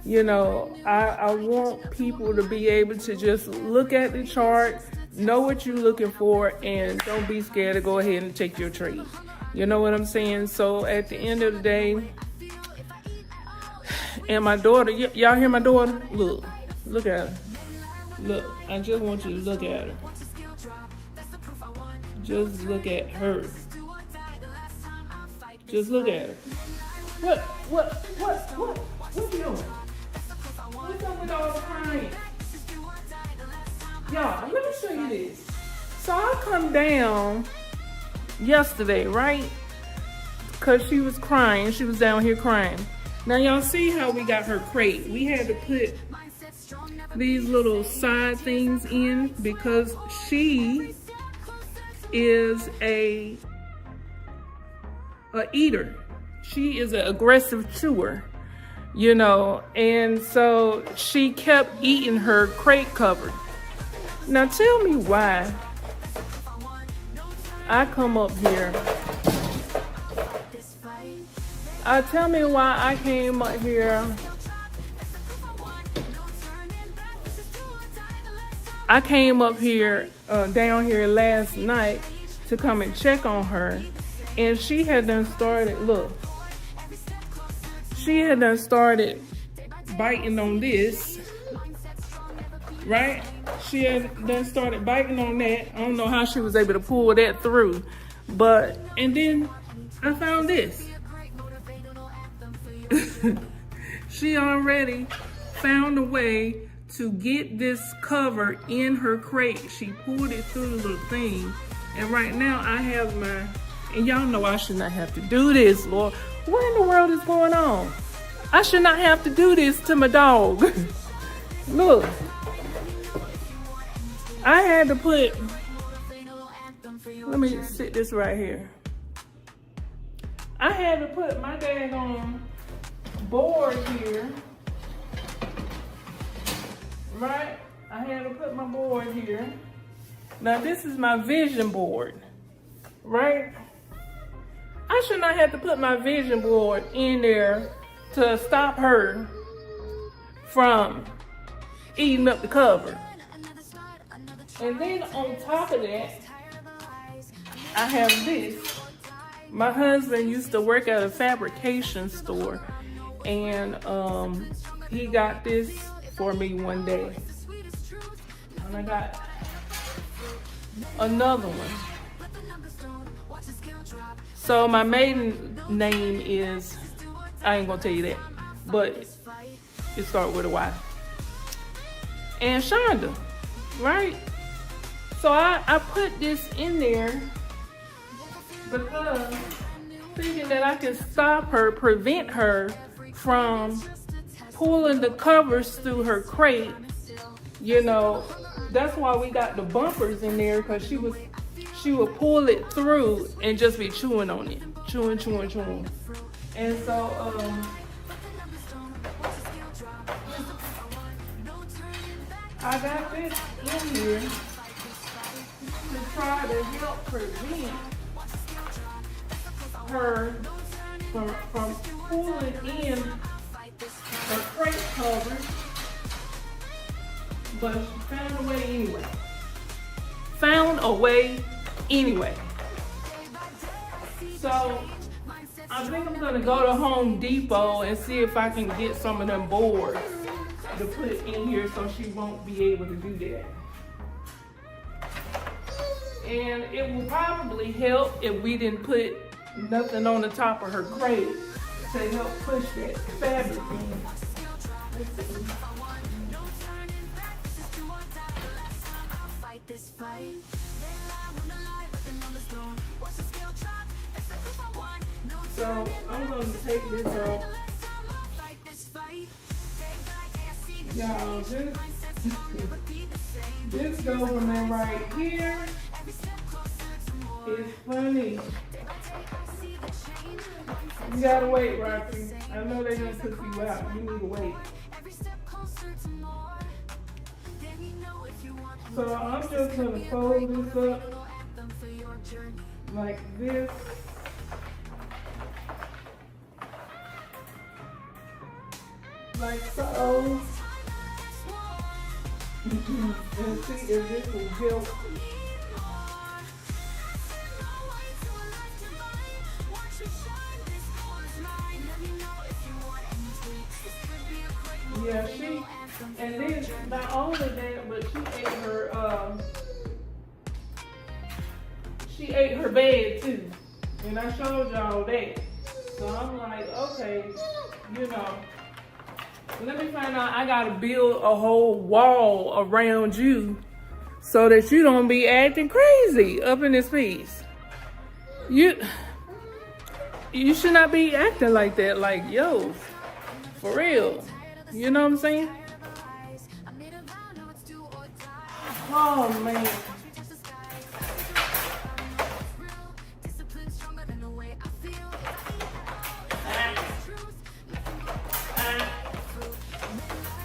you know, I want people to be able to just look at the chart, know what you're looking for, and don't be scared to go ahead and take your trade. You know what I'm saying? So at the end of the day, and my daughter, y'all hear my daughter? Look at her. Look, I just want you to look at her. Just look at her. Just look at her. What you doing? What's up with all the crying? Y'all, let me show you this. So I come down yesterday, right? Because she was crying. She was down here crying. Now y'all see how we got her crate. We had to put these little side things in because she is a eater. She is an aggressive chewer, you know, and so she kept eating her crate cover. Now tell me why I come up here. Tell me why I came up here. I came up here, down here last night to come and check on her. And she had done started, look. She had done started biting on this, right? She had done started biting on that. I don't know how she was able to pull that through. But, and then I found this. She already found a way to get this cover in her crate. She pulled it through the little thing. And right now I have my, and y'all know I should not have to do this, Lord. What in the world is going on? I should not have to do this to my dog. Look. I had to put, let me sit this right here. I had to put my daggone board here, right? I had to put my board here. Now this is my vision board, right? I should not have to put my vision board in there to stop her from eating up the cover. And then on top of that, I have this. My husband used to work at a fabrication store, and he got this for me one day. And I got another one. So my maiden name is, I ain't gonna tell you that, but it starts with a Y. And Shonda, right? So I put this in there because thinking that I can stop her, prevent her from pulling the covers through her crate. You know, that's why we got the bumpers in there, because she would pull it through and just be chewing on it. Chewing. And so I got this in here to try to help prevent her from pulling in her crate cover, but she found a way anyway. So I think I'm gonna go to Home Depot and see if I can get some of them boards to put in here so she won't be able to do that. And it will probably help if we didn't put nothing on the top of her crate to help push that fabric in. Let's see. So I'm going to take this off. Y'all, this government right here is funny. You gotta wait, Rocky. I know they're gonna cook you out. You need to wait. So I'm just gonna fold this up like this. Like so. And see if this will help. Yeah, and then not only that, but she ate her bed too. And I showed y'all that. So I'm like, okay, you know, let me find out. I gotta build a whole wall around you so that you don't be acting crazy up in this piece. You should not be acting like that. Like, yo, for real. You know what I'm saying? Oh man.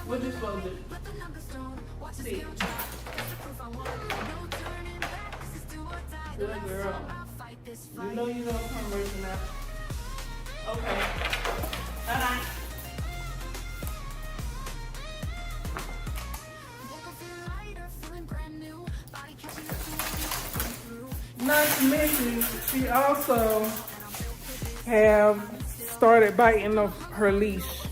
What you supposed to do? See. Good girl. You know you don't come raising that. Okay. Not to mention, she also have started biting off her leash.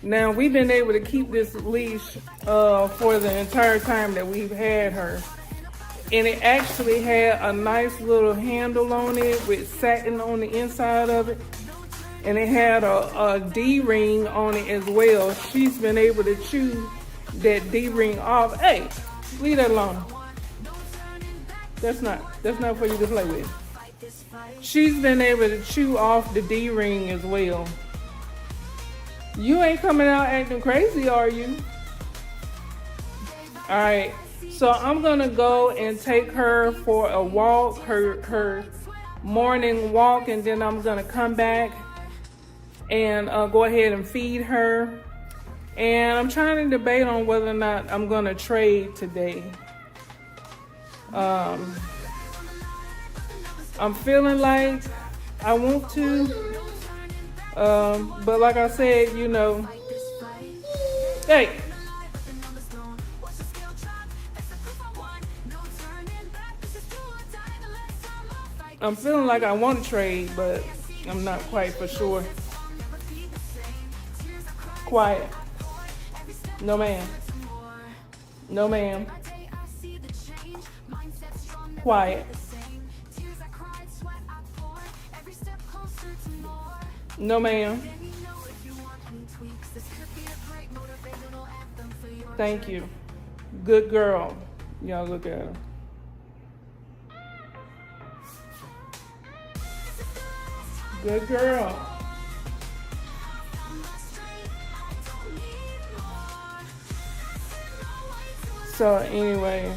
Now, we've been able to keep this leash for the entire time that we've had her. And it actually had a nice little handle on it with satin on the inside of it. And it had a D-ring on it as well. She's been able to chew that D-ring off. Hey, leave that alone. That's not for you to play with. She's been able to chew off the D-ring as well. You ain't coming out acting crazy, are you? All right, so I'm gonna go and take her for a walk, her morning walk, and then I'm gonna come back and go ahead and feed her. And I'm trying to debate on whether or not I'm gonna trade today. I'm feeling like I want to, but like I said, you know, hey, I'm feeling like I want to trade, but I'm not quite for sure. Quiet. No ma'am. No ma'am. Quiet. No ma'am. Thank you. Good girl. Y'all look at her. Good girl. So anyway,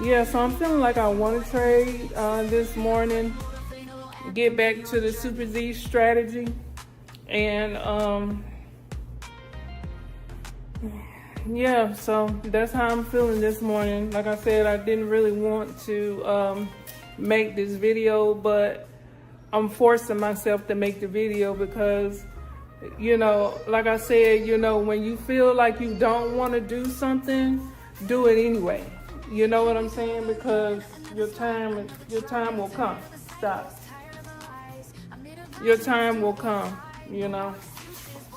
yeah, so I'm feeling like I want to trade this morning, get back to the Super Z strategy, and yeah, so that's how I'm feeling this morning. Like I said, I didn't really want to make this video, but I'm forcing myself to make the video because, you know, like I said, you know, when you feel like you don't want to do something, do it anyway. You know what I'm saying? Because your time will come. Stop. Your time will come, you know.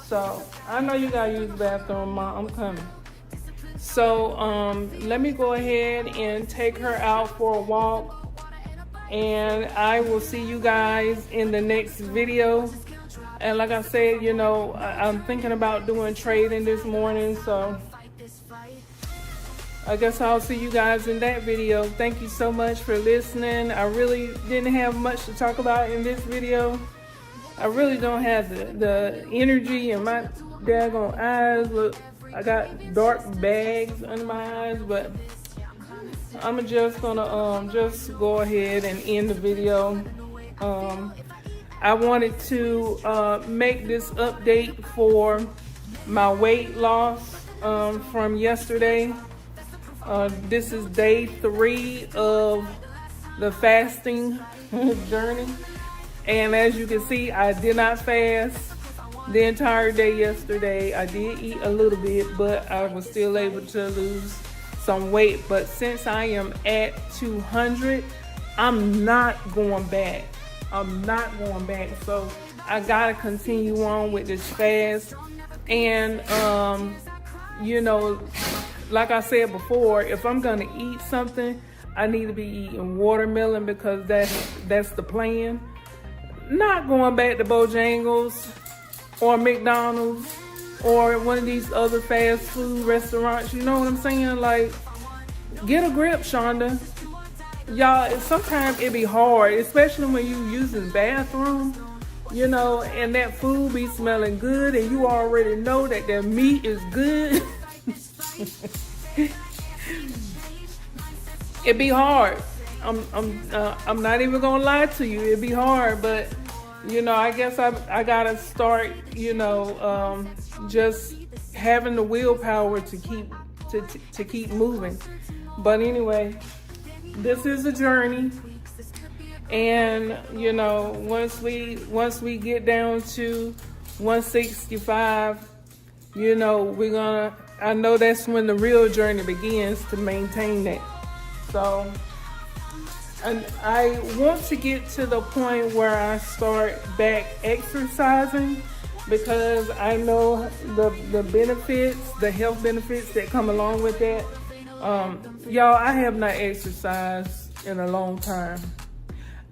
So I know you gotta use the bathroom, Mom. I'm coming. So let me go ahead and take her out for a walk, and I will see you guys in the next video. And like I said, you know, I'm thinking about doing trading this morning, so I guess I'll see you guys in that video. Thank you so much for listening. I really didn't have much to talk about in this video. I really don't have the energy in my daggone eyes. Look, I got dark bags under my eyes, but I'm just gonna just go ahead and end the video. I wanted to make this update for my weight loss from yesterday. This is day 3 of the fasting journey. And as you can see, I did not fast the entire day yesterday. I did eat a little bit, but I was still able to lose some weight. But since I am at 200, I'm not going back. I'm not going back. So I gotta continue on with this fast. And you know, like I said before, if I'm gonna eat something, I need to be eating watermelon because that's the plan. Not going back to Bojangles or McDonald's or one of these other fast food restaurants. You know what I'm saying? Like, get a grip, Shonda. Y'all, sometimes it be hard, especially when you using the bathroom, you know, and that food be smelling good and you already know that the meat is good. It be hard. I'm not even gonna lie to you. It be hard, but you know, I guess I gotta start, you know, just having the willpower to keep moving. But anyway, this is a journey, and you know, once we get down to 165, you know, I know that's when the real journey begins to maintain that. So, and I want to get to the point where I start back exercising because I know the benefits, the health benefits that come along with that. Y'all, I have not exercised in a long time.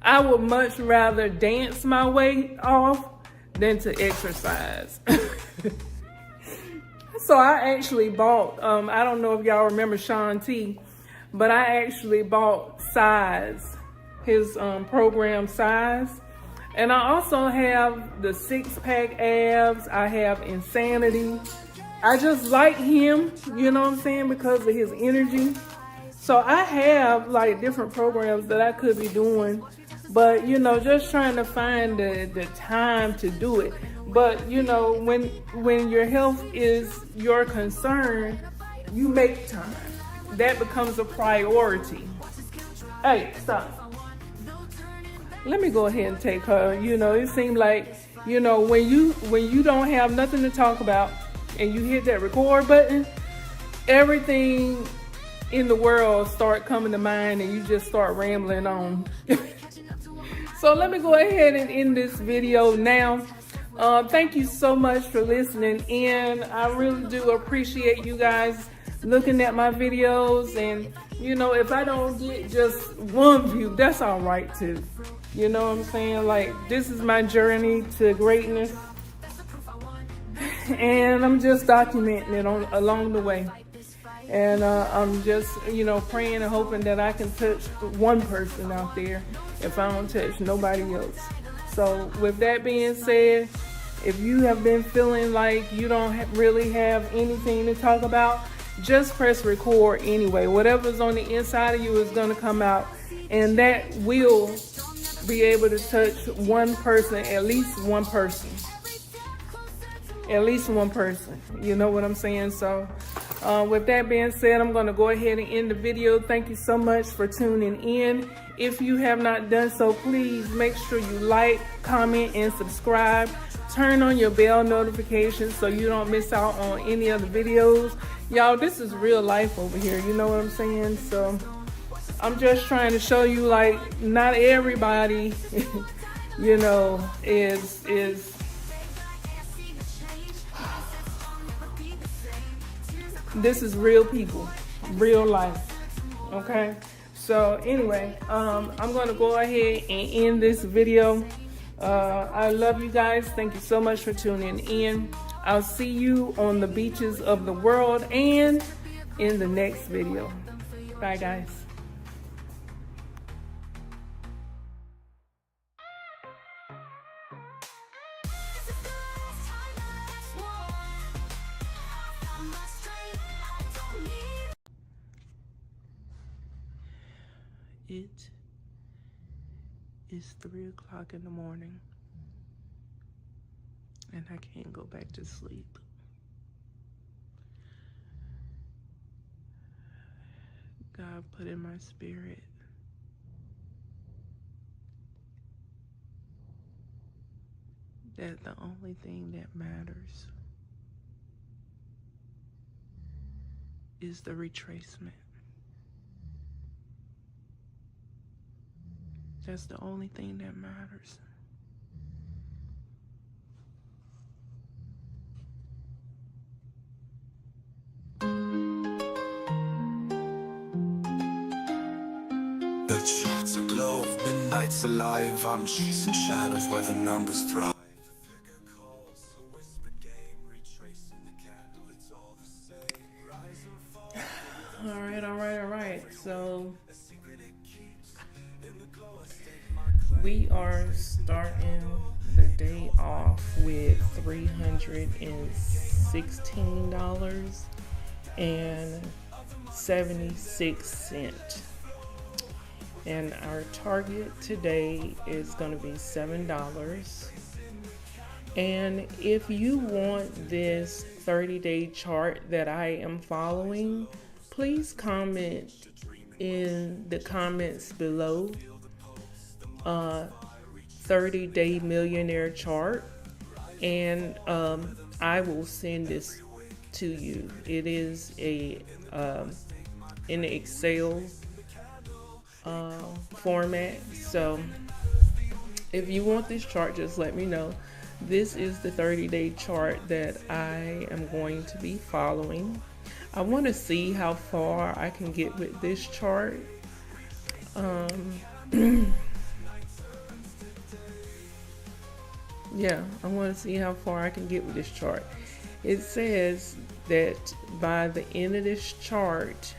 I would much rather dance my way off than to exercise. So I actually bought, I don't know if y'all remember Sean T, but I actually bought Size, his program Size. And I also have the 6-pack abs. I have Insanity. I just like him, you know what I'm saying, because of his energy. So I have like different programs that I could be doing, but you know, just trying to find the time to do it. But you know, when your health is your concern, you make time. That becomes a priority. Hey, stop. Let me go ahead and take her. You know, it seemed like, you know, when you don't have nothing to talk about and you hit that record button, everything in the world start coming to mind and you just start rambling on. So let me go ahead and end this video now. Thank you so much for listening in. I really do appreciate you guys looking at my videos, and you know, if I don't get just one view, that's all right too. You know what I'm saying? Like, this is my journey to greatness, and I'm just documenting it along the way. And I'm just, you know, praying and hoping that I can touch one person out there if I don't touch nobody else. So with that being said, if you have been feeling like you don't really have anything to talk about, just press record anyway. Whatever's on the inside of you is going to come out, and that will be able to touch one person, at least one person. At least one person. You know what I'm saying? So with that being said, I'm going to go ahead and end the video. Thank you so much for tuning in. If you have not done so, please make sure you like, comment, and subscribe. Turn on your bell notifications so you don't miss out on any of the videos. Y'all, this is real life over here. You know what I'm saying? So I'm just trying to show you, like, not everybody, you know, is this is real people, real life. Okay? So anyway, I'm going to go ahead and end this video. I love you guys. Thank you so much for tuning in. I'll see you on the beaches of the world and in the next video. Bye, guys. It It's 3 o'clock in the morning, and I can't go back to sleep. God put in my spirit that the only thing that matters is the retracement. That's the only thing that matters. The charts are glow, midnight's alive. I'm chasing shadows where the numbers thrive. All right. So we are starting the day off with $316.76. And our target today is going to be $7. And if you want this 30-day chart that I am following, please comment in the comments below. 30-day millionaire chart, and I will send this to you. It is a in the Excel format. So if you want this chart, just let me know. This is the 30-day chart that I am going to be following. I want to see how far I can get with this chart. Yeah, I want to see how far I can get with this chart. It says that by the end of this chart,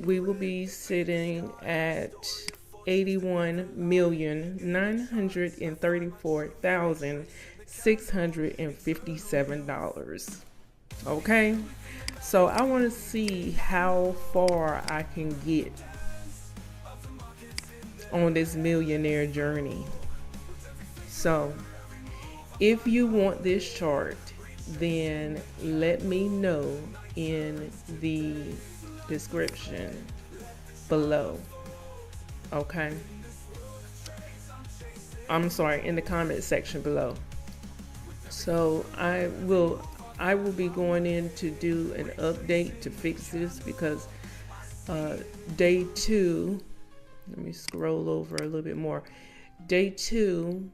we will be sitting at $81,934,657. Okay, so I want to see how far I can get on this millionaire journey. So if you want this chart, then let me know in the description below. Okay, I'm sorry, in the comment section below. So I will be going in to do an update to fix this, because day 2, let me scroll over a little bit more. Day 2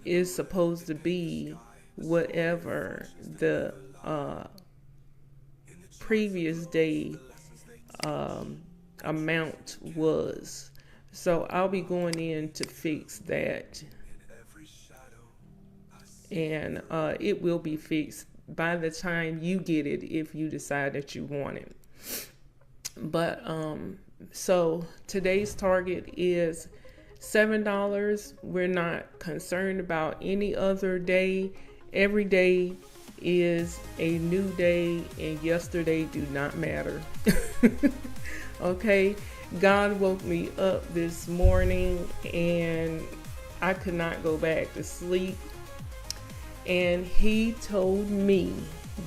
is supposed to be whatever the previous day amount was. So I'll be going in to fix that, and it will be fixed by the time you get it, if you decide that you want it. But so today's target is $7. We're not concerned about any other day. Every day is a new day, and yesterday do not matter. Okay, God woke me up this morning and I could not go back to sleep, and he told me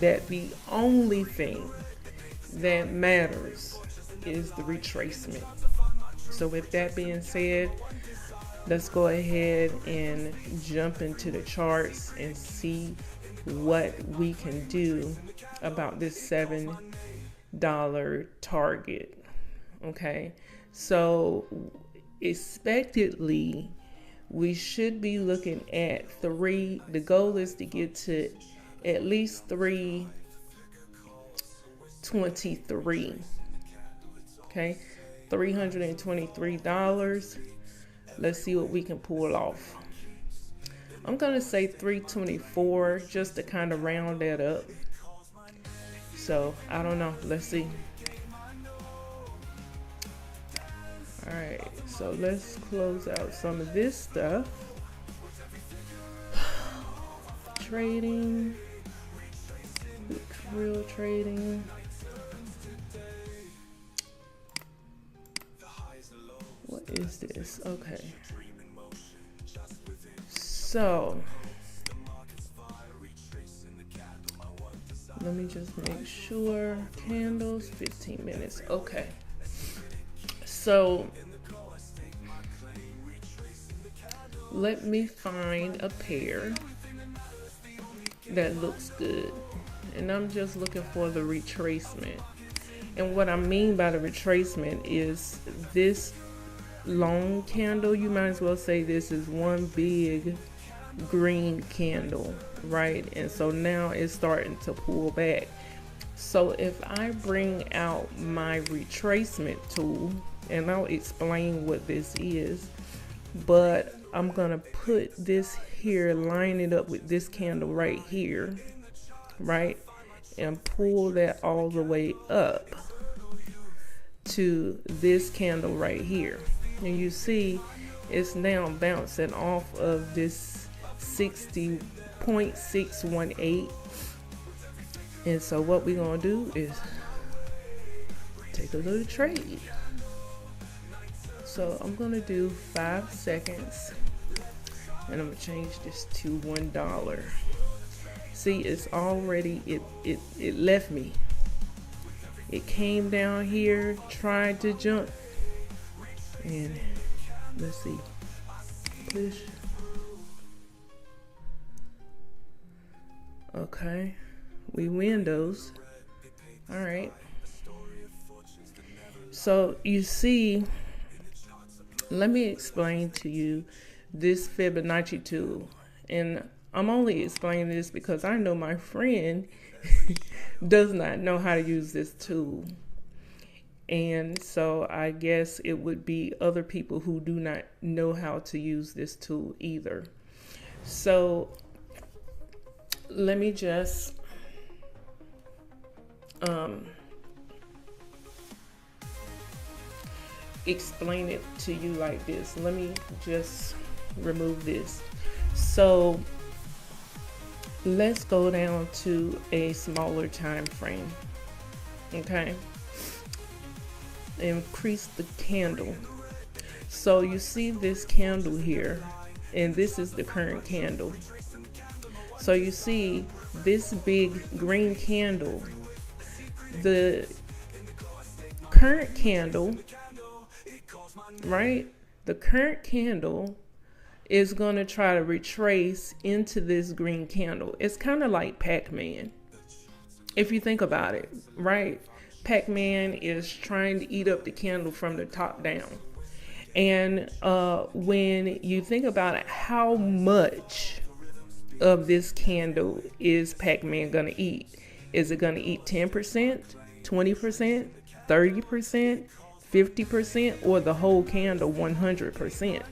that the only thing that matters is the retracement. So with that being said, let's go ahead and jump into the charts and see what we can do about this $7 target. Okay, so expectedly we should be looking at the goal is to get to at least 323. Okay, $323. Let's see what we can pull off. I'm gonna say 324 just to kind of round that up. So I don't know, let's see. All right, so let's close out some of this stuff. Trading, real trading. What is this? Okay. So let me just make sure. Candles, 15 minutes. Okay. So let me find a pair that looks good. And I'm just looking for the retracement. And what I mean by the retracement is this long candle. You might as well say this is one big green candle, right? And so now it's starting to pull back. So if I bring out my retracement tool, and I'll explain what this is, but I'm gonna put this here, line it up with this candle right here, right? And pull that all the way up to this candle right here. And you see it's now bouncing off of this 60.618. And so what we're gonna do is take a little trade. So I'm gonna do 5 seconds, and I'm gonna change this to $1. See, it's already, it left me. It came down here, tried to jump, and let's see, push. Okay, we win those. All right. So you see, let me explain to you this Fibonacci tool. And I'm only explaining this because I know my friend does not know how to use this tool. And so I guess it would be other people who do not know how to use this tool either. So let me just explain it to you like this. Let me just remove this. So let's go down to a smaller time frame. Okay, increase the candle. So you see this candle here, and this is the current candle. So you see this big green candle, the current candle, right? The current candle is going to try to retrace into this green candle. It's kind of like Pac-Man, if you think about it, right? Pac-Man is trying to eat up the candle from the top down. And when you think about it, how much of this candle is Pac-Man going to eat? Is it going to eat 10%, 20%, 30%, 50%, or the whole candle 100%?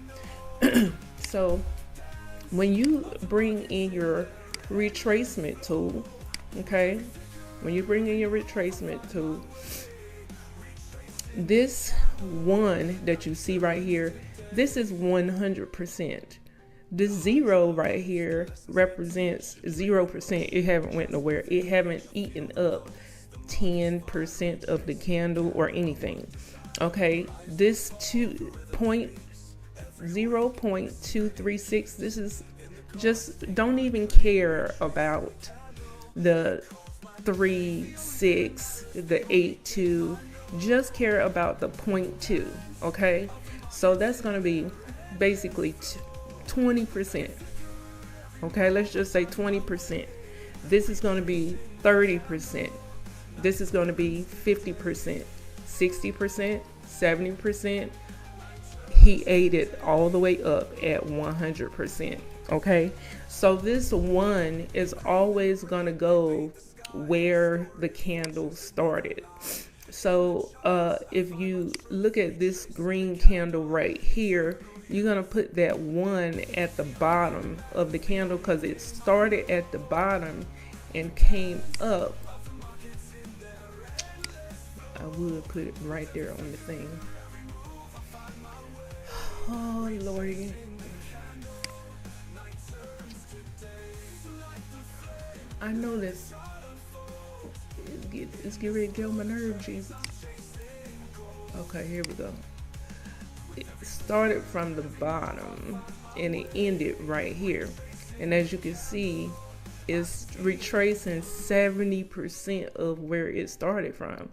So when you bring in your retracement tool, okay, when you bring in your retracement tool, this one that you see right here, this is 100%. The zero right here represents 0%. It haven't went nowhere. It haven't eaten up 10% of the candle or anything. Okay, this 0.236, this is just, don't even care about the 3.6, the 8.2, just care about the 0.2. Okay, so that's going to be basically 20%. Okay, let's just say 20%. This is going to be 30%. This is going to be 50%, 60%, 70%. He ate it all the way up at 100%. Okay, so this one is always going to go where the candle started. So if you look at this green candle right here, you're going to put that one at the bottom of the candle because it started at the bottom and came up. I would put it right there on the thing. Oh, Lordy. I know this. It's getting ready to get on my nerves, Jesus. Okay, here we go. started from the bottom and it ended right here. And as you can see, it's retracing 70% of where it started from.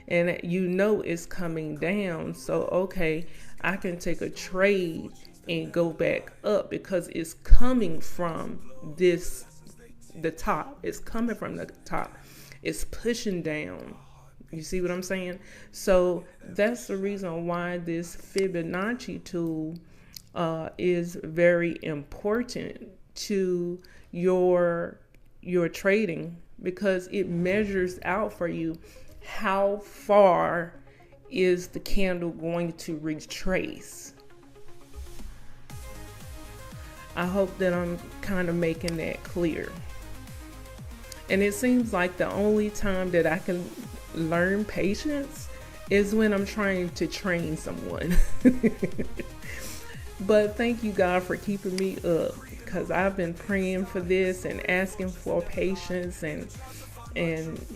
And you know it's coming down. So, okay, I can take a trade and go back up because it's coming from the top. It's coming from the top. It's pushing down. You see what I'm saying? So that's the reason why this Fibonacci tool is very important to your trading, because it measures out for you how far is the candle going to retrace. I hope that I'm kind of making that clear. And it seems like the only time that I can learn patience is when I'm trying to train someone. But thank you, God, for keeping me up, because I've been praying for this and asking for patience and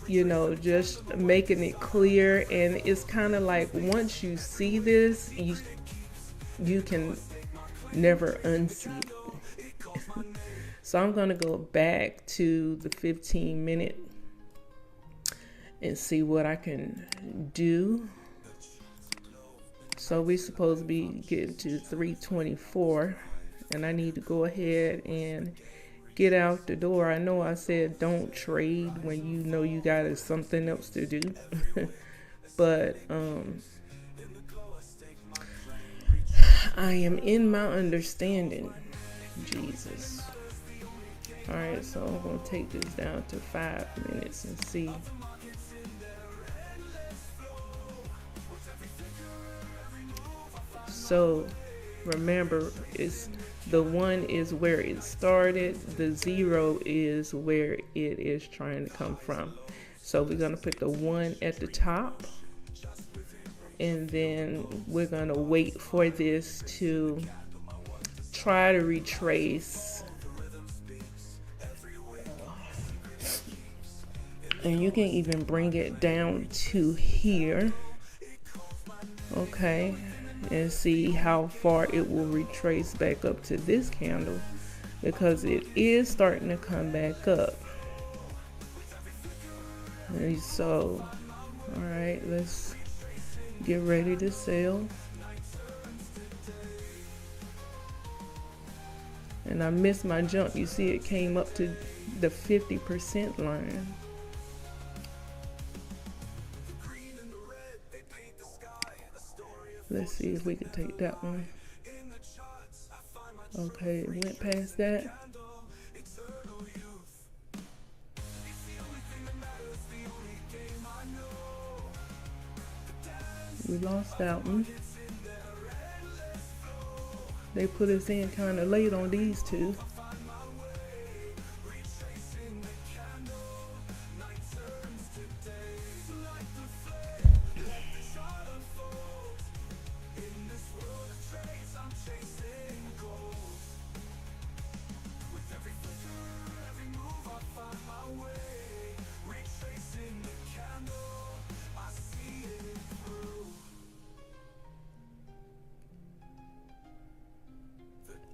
you know, just making it clear. And it's kind of like once you see this, you can never unsee it. So I'm going to go back to the 15-minute and see what I can do. So we're supposed to be getting to 324, and I need to go ahead and get out the door. I know I said don't trade when you know you got something else to do. But I am in my understanding. Jesus. All right, so I'm going to take this down to 5 minutes and see. So remember, it's the 1 is where it started, the 0 is where it is trying to come from. So we're going to put the 1 at the top, and then we're going to wait for this to try to retrace. And you can even bring it down to here, okay, and see how far it will retrace back up to this candle, because it is starting to come back up. And so, all right, let's get ready to sell. And I missed my jump. You see it came up to the 50% line. Let's see if we can take that one. Okay, it went past that. We lost that one. They put us in kind of late on these two.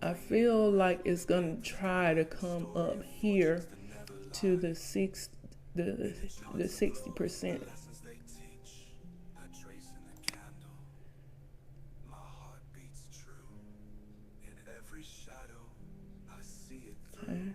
I feel like it's gonna try to come up here to the 60%. Okay.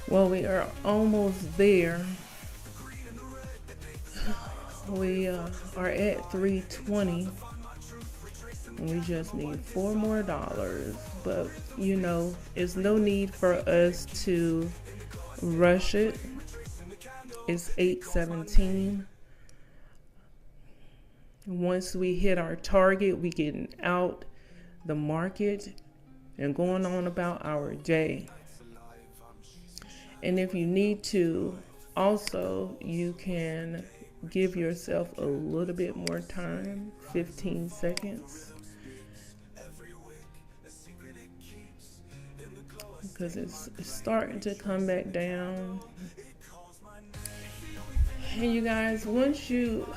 Well, we are almost there. We are at 320. And we just need $4 more. But, you know, it's no need for us to rush it. It's 8:17. Once we hit our target, we getting out the market and going on about our day. And if you need to, also, you can give yourself a little bit more time, 15 seconds, because it's starting to come back down. And you guys, once you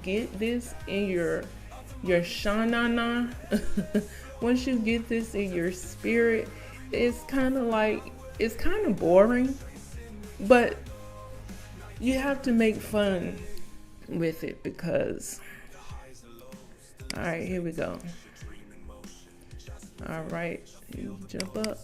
get this in your shanana, once you get this in your spirit, it's kind of boring, but you have to make fun with it because, all right, here we go. All right, you jump up.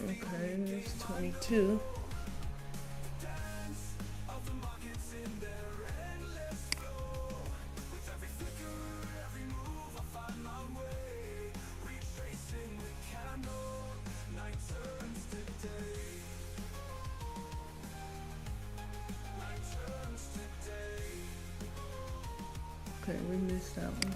Okay, there's 22. Okay, we missed that one.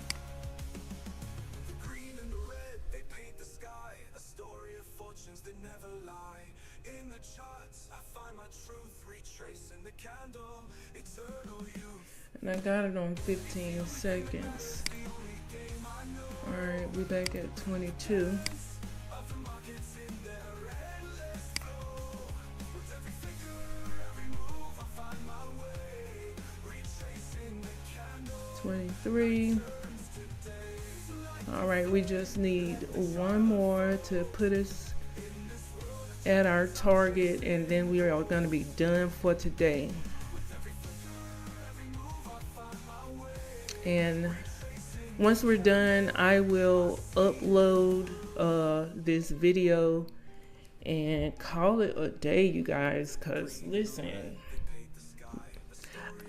And I got it on 15 seconds. Alright, we back at 22. $23. Alright, we just need one more to put us at our target, and then we are going to be done for today. And once we're done, I will upload this video and call it a day, you guys, because listen,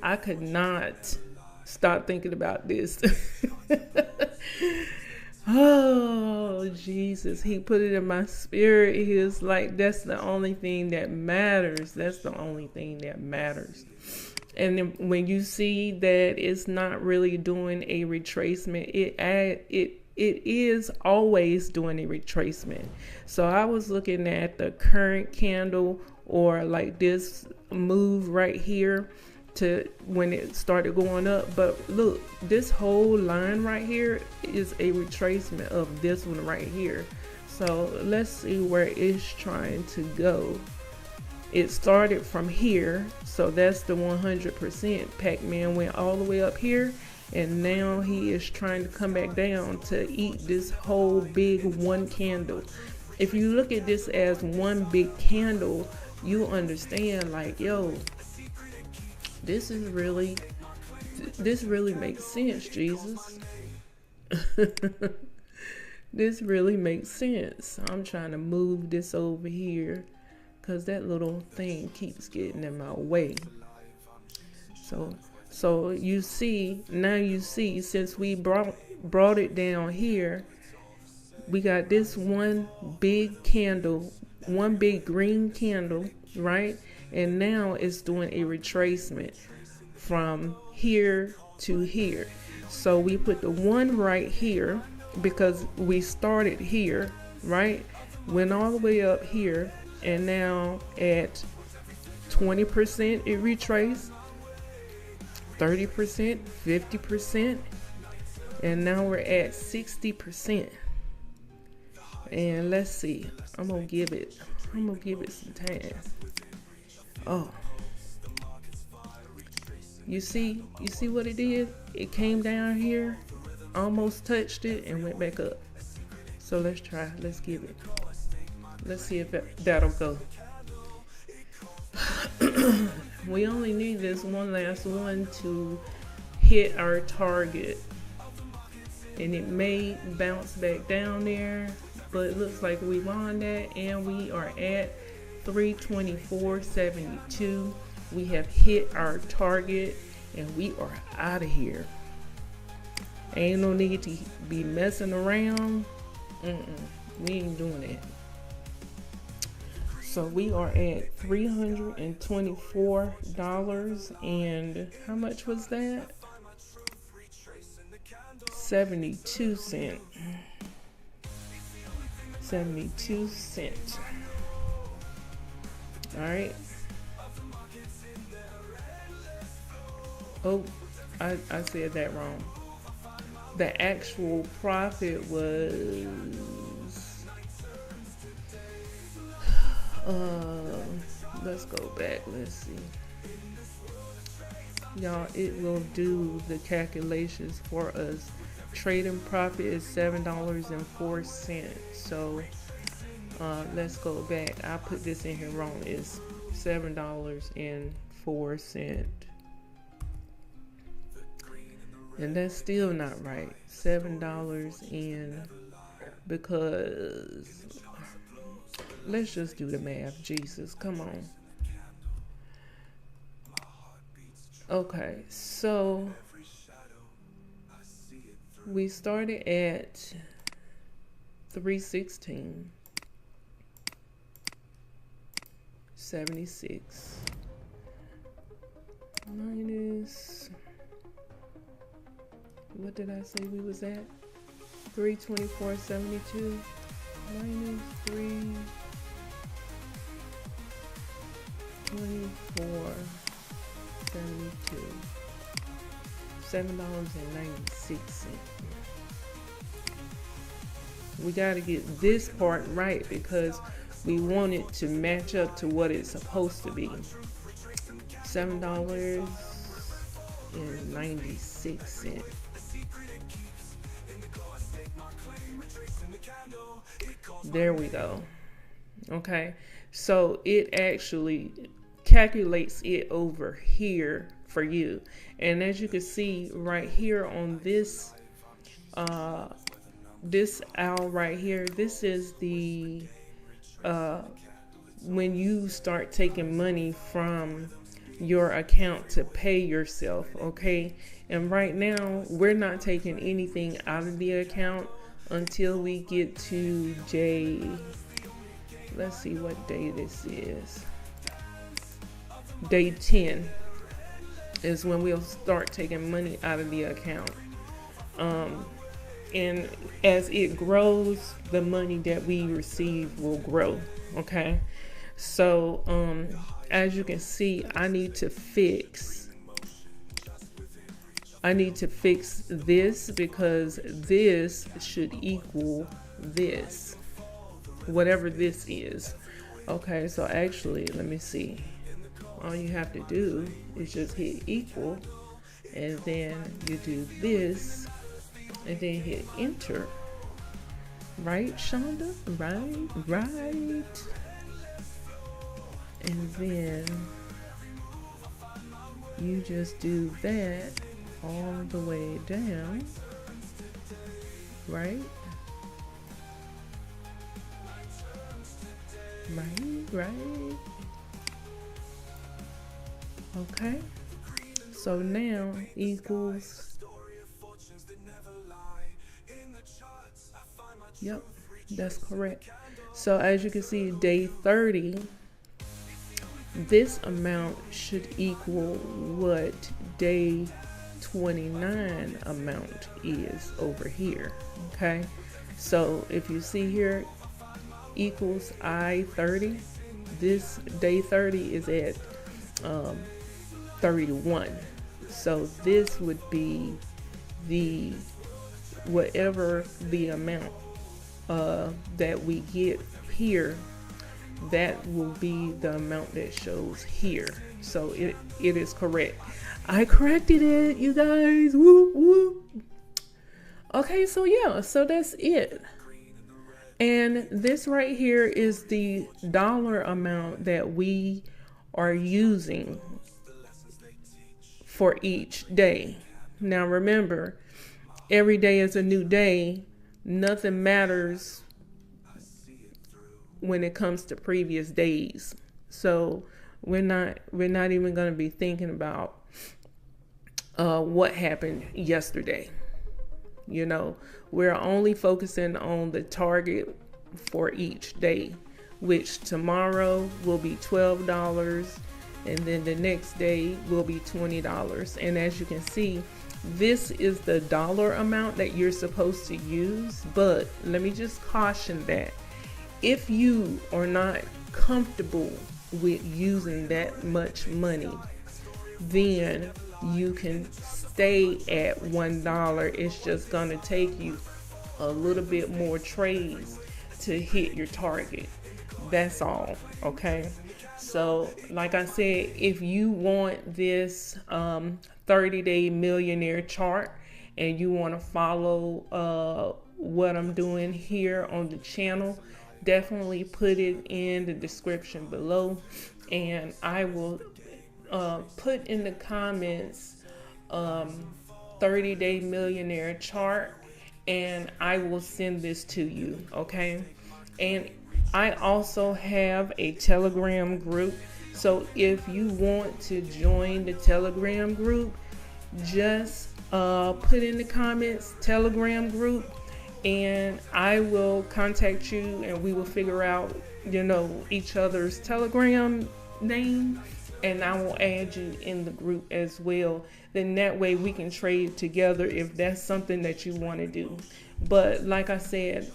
I could not stop thinking about this. Oh, Jesus. He put it in my spirit. He was like, that's the only thing that matters. That's the only thing that matters. And then when you see that it's not really doing a retracement, it is always doing a retracement. So I was looking at the current candle, or like this move right here, to when it started going up. But look, this whole line right here is a retracement of this one right here. So let's see where it's trying to go. It started from here, so that's the 100%. Pac-Man went all the way up here, and now he is trying to come back down to eat this whole big one candle. If you look at this as one big candle, you understand, like, yo, this really makes sense, Jesus. This really makes sense. I'm trying to move this over here because that little thing keeps getting in my way. So you see, since we brought it down here, we got this one big candle, one big green candle, right? And now it's doing a retracement from here to here. So we put the one right here because we started here, right? Went all the way up here, and now at 20% it retraced, 30%, 50%, and now we're at 60%. And let's see, I'm gonna give it some time. Oh, you see what it did? It came down here, almost touched it, and went back up. So let's try. Let's give it. Let's see if that'll go. We only need this one last one to hit our target, and it may bounce back down there, but it looks like we won that, and we are at 324.72. We have hit our target, and we are out of here. Ain't no need to be messing around. We ain't doing that. So we are at $324, and how much was that? 72 cents. 72 cents. All right. Oh, I said that wrong. The actual profit was let's go back. Let's see. Y'all, it will do the calculations for us. Trading profit is $7.04. So let's go back. I put this in here wrong. It's $7.04. And that's still not right. $7 in, because let's just do the math. Jesus, come on. Okay, so we started at 316, 76 minus, what did I say we was at? 324.72 minus 324.72. $7.96. We got to get this part right because we want it to match up to what it's supposed to be. $7.96. There we go. Okay, so it actually calculates it over here for you, and as you can see right here on this this owl right here, this is the when you start taking money from your account to pay yourself. Okay, and right now we're not taking anything out of the account until we get to day, let's see what day this is. Day 10 is when we'll start taking money out of the account. And as it grows, the money that we receive will grow. Okay, so as you can see, I need to fix this because this should equal this, whatever this is. Okay, so actually, let me see. All you have to do is just hit equal, and then you do this, and then hit enter. Right, Shonda? Right. And then you just do that all the way down, right? Right. Okay, so now equals, yep, that's correct. So as you can see, day 30, this amount should equal what day 29 amount is over here. Okay, so if you see here, equals I-30, this day 30 is at 31. So this would be the whatever the amount that we get here, that will be the amount that shows here. So it is correct. I corrected it, you guys. Whoop whoop. Okay, so yeah, so that's it. And this right here is the dollar amount that we are using for each day. Now remember, every day is a new day. Nothing matters when it comes to previous days. So we're not even going to be thinking about what happened yesterday. You know, we're only focusing on the target for each day, which tomorrow will be $12, and then the next day will be $20. And as you can see, this is the dollar amount that you're supposed to use. But let me just caution that if you are not comfortable with using that much money, then you can stay at $1. It's just gonna take you a little bit more trades to hit your target. That's all. Okay, so like I said, if you want this 30-day millionaire chart and you want to follow what I'm doing here on the channel, definitely put it in the description below, and I will put in the comments 30-day millionaire chart, and I will send this to you. Okay, and I also have a Telegram group, so if you want to join the Telegram group, just put in the comments Telegram group, and I will contact you, and we will figure out, you know, each other's Telegram name, and I will add you in the group as well. Then that way we can trade together if that's something that you want to do. But like I said,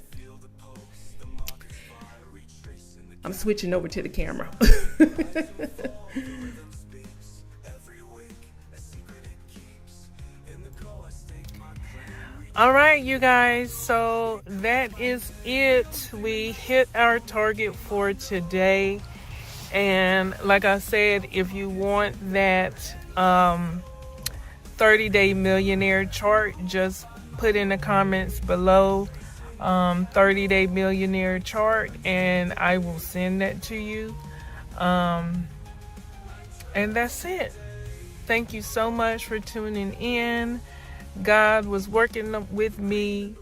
I'm switching over to the camera. All right, you guys, so that is it. We hit our target for today. And like I said, if you want that 30-day millionaire chart, just put in the comments below 30-day millionaire chart, and I will send that to you. And that's it. Thank you so much for tuning in. God was working with me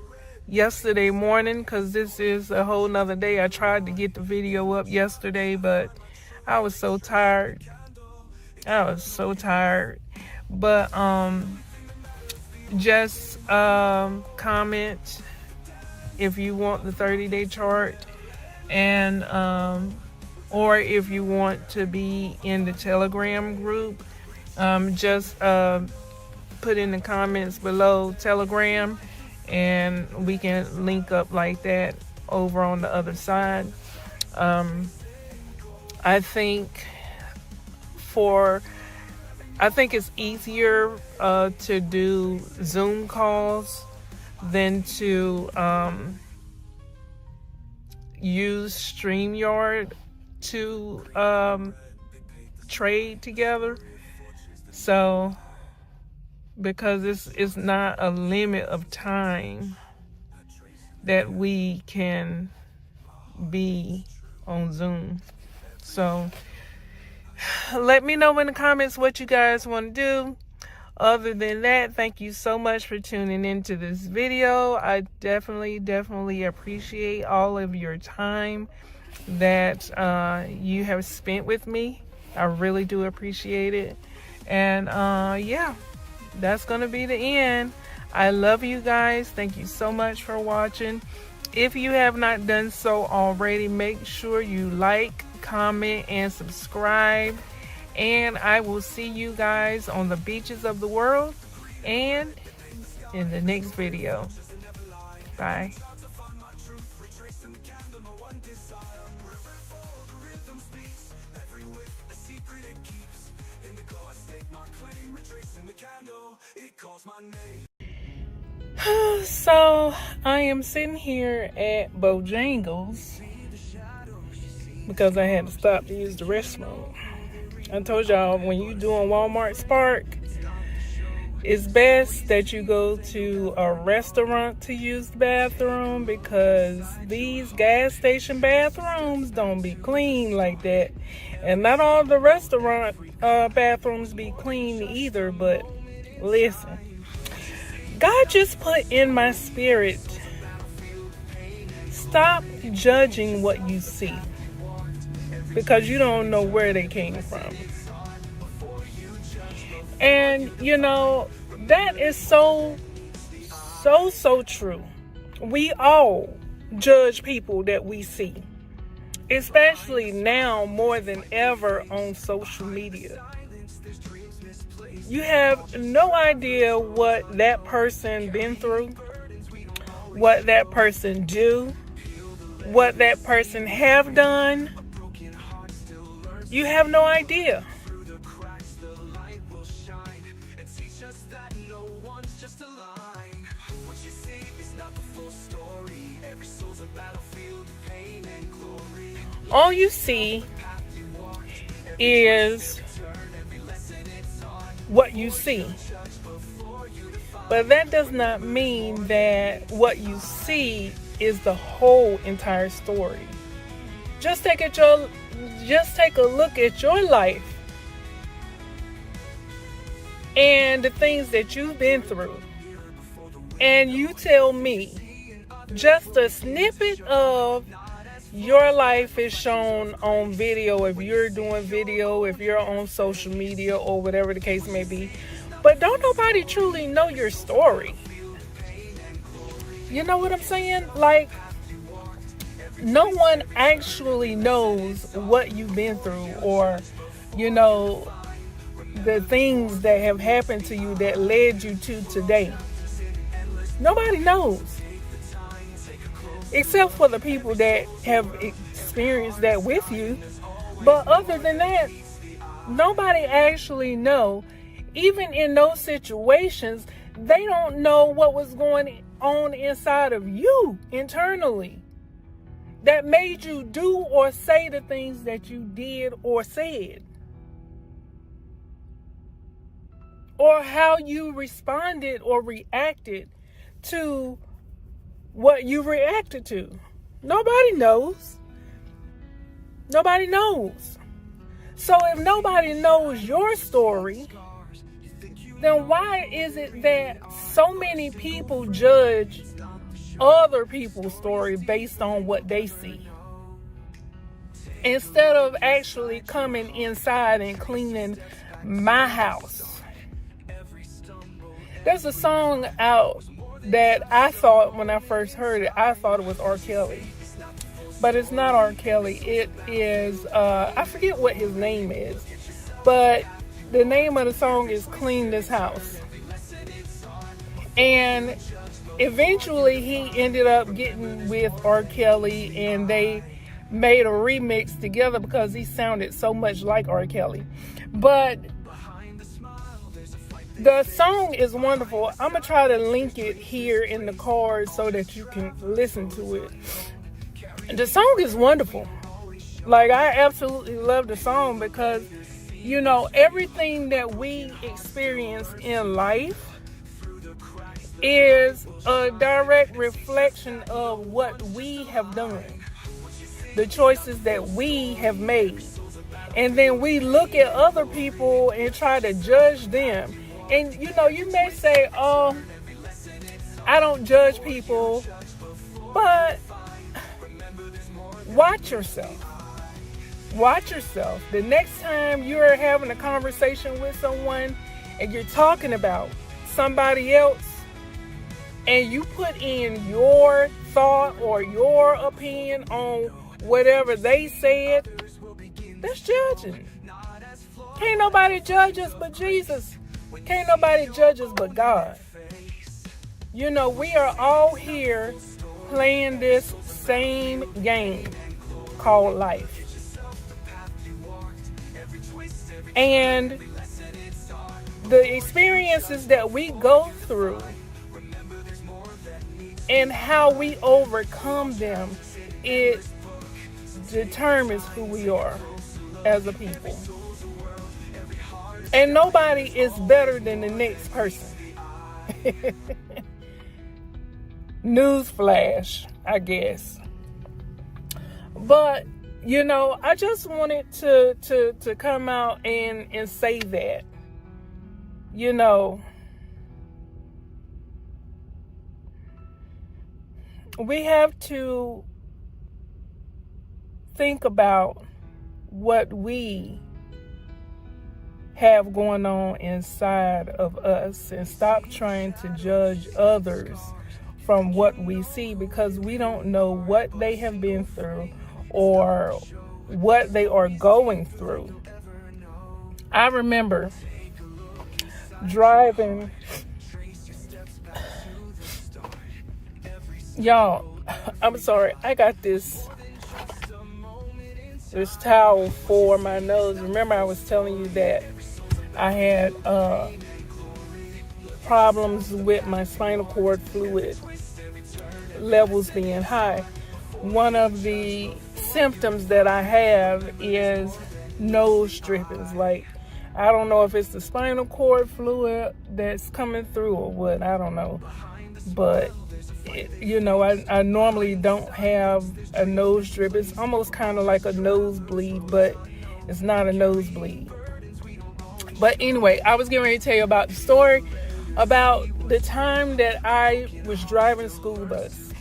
yesterday morning, because this is a whole nother day. I tried to get the video up yesterday, but I was so tired. But just comment if you want the 30-day chart, and or if you want to be in the Telegram group, just put in the comments below Telegram, and we can link up like that over on the other side. I think it's easier to do Zoom calls than to use StreamYard to trade together. So, because it's not a limit of time that we can be on Zoom. So let me know in the comments what you guys want to do. Other than that, thank you so much for tuning into this video. I definitely appreciate all of your time that you have spent with me. I really do appreciate it. And yeah, that's gonna be the end. I love you guys. Thank you so much for watching. If you have not done so already, make sure you like, comment, and subscribe. And I will see you guys on the beaches of the world and in the next video. Bye. So I am sitting here at Bojangles because I had to stop to use the restroom. I told y'all, when you doing Walmart Spark, it's best that you go to a restaurant to use the bathroom, because these gas station bathrooms don't be clean like that. And not all the restaurant bathrooms be clean either. But listen, God just put in my spirit, stop judging what you see, because you don't know where they came from. And you know, that is so so true. We all judge people that we see, especially now more than ever on social media. You have no idea what that person been through, what that person do, what that person have done. You have no idea. All you see is what you see. But that does not mean that what you see is the whole entire story. Just take a look at your life and the things that you've been through. And you tell me just a snippet of your life is shown on video, if you're doing video, if you're on social media or whatever the case may be. But don't nobody truly know your story. You know what I'm saying? Like, no one actually knows what you've been through, or, you know, the things that have happened to you that led you to today. Nobody knows. Except for the people that have experienced that with you. But other than that, nobody actually know. Even in those situations, they don't know what was going on inside of you internally that made you do or say the things that you did or said, or how you responded or reacted to what you reacted to. Nobody knows. Nobody knows. So if nobody knows your story, then why is it that so many people judge other people's story based on what they see, instead of actually coming inside and cleaning my house? There's a song out that I thought, when I first heard it, I thought it was R. Kelly. But it's not R. Kelly. It is, I forget what his name is. But the name of the song is Clean This House. And eventually he ended up getting with R. Kelly, and they made a remix together because he sounded so much like R. Kelly. But the song is wonderful. I'm going to try to link it here in the card so that you can listen to it. The song is wonderful. Like, I absolutely love the song because, you know, everything that we experience in life is a direct reflection of what we have done, the choices that we have made. And then we look at other people and try to judge them. And, you know, you may say, oh, I don't judge people, but watch yourself. Watch yourself. The next time you're having a conversation with someone and you're talking about somebody else and you put in your thought or your opinion on whatever they said, that's judging. Can't nobody judge us but Jesus. Can't nobody judge us but God. You know, we are all here playing this same game called life. And the experiences that we go through and how we overcome them, it determines who we are as a people. And nobody is better than the next person. Newsflash, I guess. But, you know, I just wanted to come out and say that, you know, we have to think about what we have going on inside of us, and stop trying to judge others from what we see, because we don't know what they have been through or what they are going through. I remember driving, y'all, I'm sorry, I got this towel for my nose. Remember I was telling you that I had problems with my spinal cord fluid levels being high. One of the symptoms that I have is nose drippings. Like, I don't know if it's the spinal cord fluid that's coming through or what, I don't know. But, I normally don't have a nose drip. It's almost kind of like a nosebleed, but it's not a nosebleed. But anyway, I was getting ready to tell you about the story about the time that I was driving a school bus.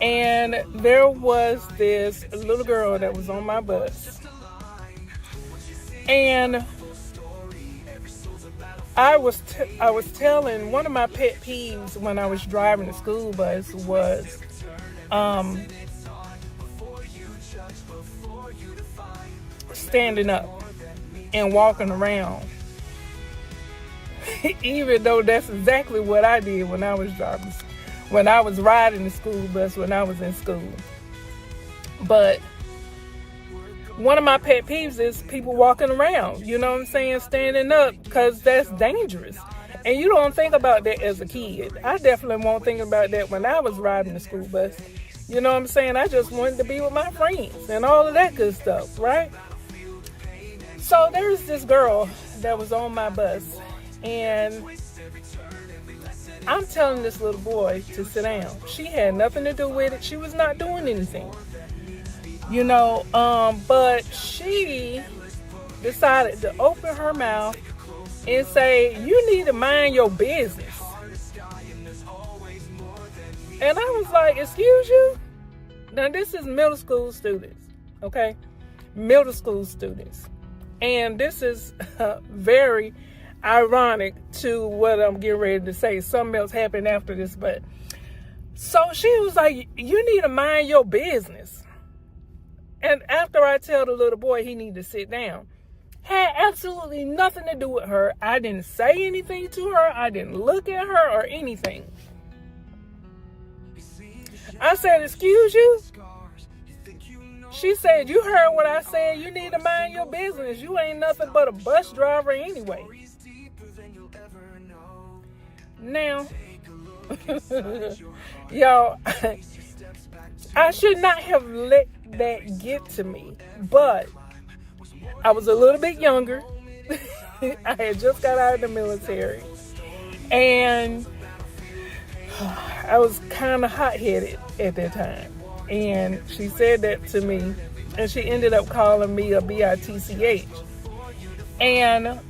And there was this little girl that was on my bus. And I was telling, one of my pet peeves when I was driving the school bus was standing up and walking around. Even though that's exactly what I did when I was riding the school bus when I was in school. But one of my pet peeves is people walking around, you know what I'm saying, standing up, because that's dangerous. And you don't think about that as a kid. I definitely won't think about that when I was riding the school bus. You know what I'm saying? I just wanted to be with my friends and all of that good stuff, right? So there's this girl that was on my bus, and I'm telling this little boy to sit down. She had nothing to do with it. She was not doing anything. But she decided to open her mouth and say, "You need to mind your business." And I was like, "Excuse you?" Now this is middle school students, okay? Middle school students. And this is very ironic to what I'm getting ready to say. Something else happened after this, but so she was like, "You need to mind your business." And after I tell the little boy he need to sit down, had absolutely nothing to do with her. I didn't say anything to her. I didn't look at her or anything. I said, "Excuse you?" She said, "You heard what I said. You need to mind your business. You ain't nothing but a bus driver anyway." Now, y'all, I should not have let that get to me, but I was a little bit younger. I had just got out of the military, and I was kind of hot-headed at that time. And she said that to me, and she ended up calling me a bitch. And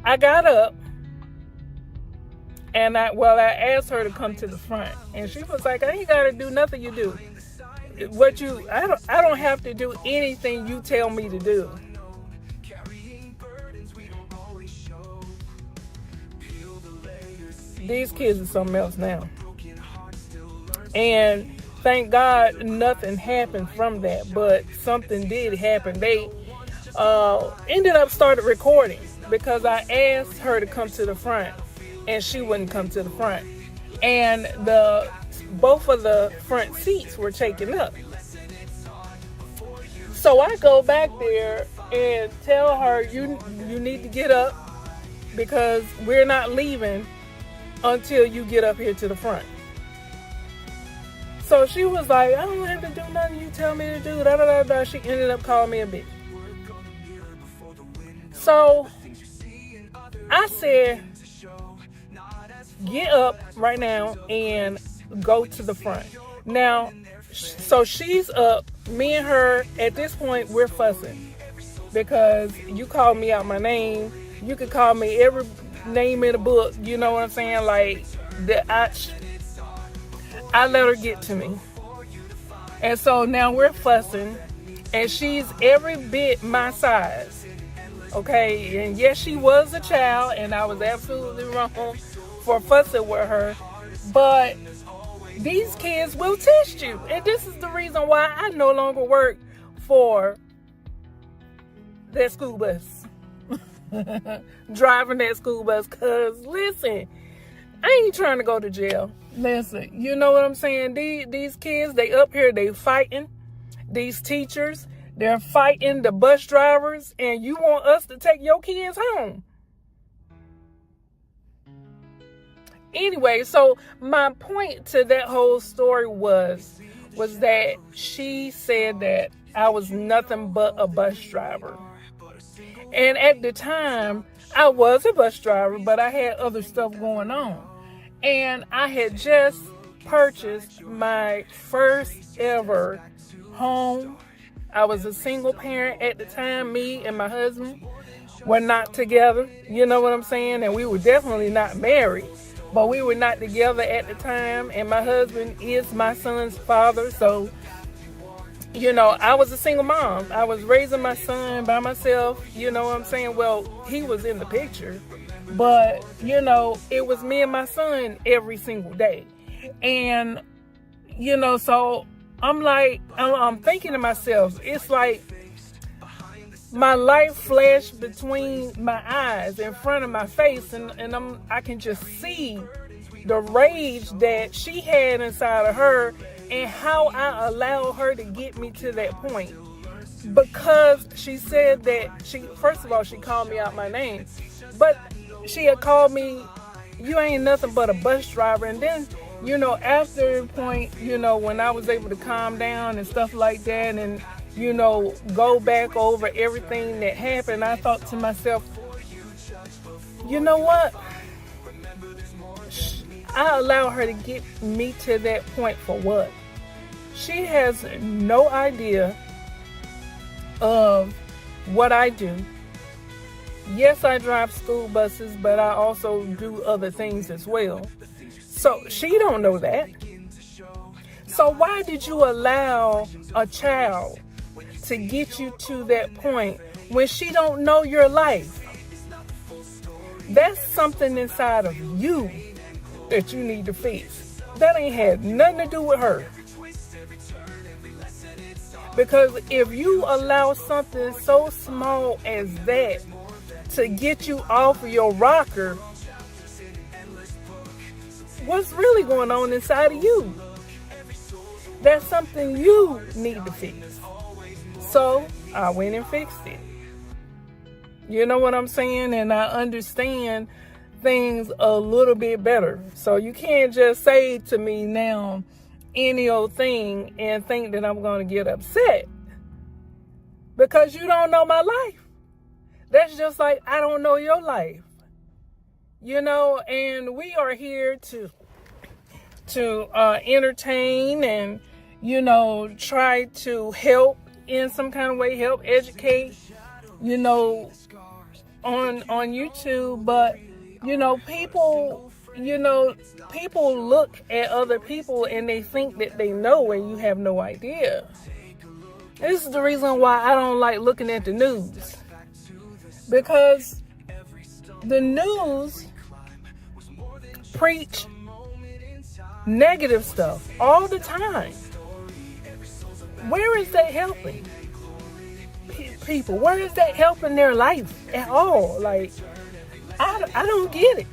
I got up, and I asked her to come to the front, and she was like, "I ain't gotta do nothing you do. I don't have to do anything you tell me to do." These kids are something else now. And thank God nothing happened from that, but something did happen. They ended up started recording because I asked her to come to the front and she wouldn't come to the front. And both of the front seats were taken up. So I go back there and tell her, you need to get up because we're not leaving until you get up here to the front. So she was like, "I don't have to do nothing you tell me to do." Da, da, da, da. She ended up calling me a bitch. So I said, "Get up right now and go to the front." Now, so she's up. Me and her, at this point, we're fussing because you called me out my name. You could call me every name in the book, you know what I'm saying? Like, I let her get to me. And so now we're fussing, And she's every bit my size. Okay, and yes, she was a child, and I was absolutely wrong for fussing with her. But these kids will test you. And this is the reason why I no longer work for that school bus. Driving that school bus. Because, listen, I ain't trying to go to jail. Listen, you know what I'm saying? These kids, they up here, they fighting. These teachers, they're fighting the bus drivers. And you want us to take your kids home. Anyway, so my point to that whole story was that she said that I was nothing but a bus driver. And at the time, I was a bus driver, but I had other stuff going on. And I had just purchased my first ever home. I was a single parent at the time. Me and my husband were not together. You know what I'm saying? And we were definitely not married. But we were not together at the time, and my husband is my son's father. So, you know, I was a single mom. I was raising my son by myself, you know what I'm saying? Well, he was in the picture, but, you know, it was me and my son every single day. And, you know, so I'm thinking to myself, it's like my life flashed between my eyes, in front of my face, and I can just see the rage that she had inside of her and how I allowed her to get me to that point. Because she said that first of all, she called me out my name, but she had called me, you ain't nothing but a bus driver. And then, you know, after the point, you know, when I was able to calm down and stuff like that, and you know, go back over everything that happened, I thought to myself, you know what? I allowed her to get me to that point for what? She has no idea of what I do. Yes, I drive school buses, but I also do other things as well. So she don't know that. So why did you allow a child to get you to that point when she don't know your life? That's something inside of you that you need to fix. That ain't had nothing to do with her. Because if you allow something so small as that to get you off of your rocker, what's really going on inside of you? That's something you need to fix. So I went and fixed it. You know what I'm saying? And I understand things a little bit better. So you can't just say to me now any old thing and think that I'm going to get upset. Because you don't know my life. That's just like I don't know your life. You know, and we are here to entertain and, you know, try to help in some kind of way, help educate, you know, on YouTube. But, you know, people look at other people and they think that they know and you have no idea. This is the reason why I don't like looking at the news. Because the news preach negative stuff all the time. Where is that helping people? Where is that helping their life at all? Like, I don't get it.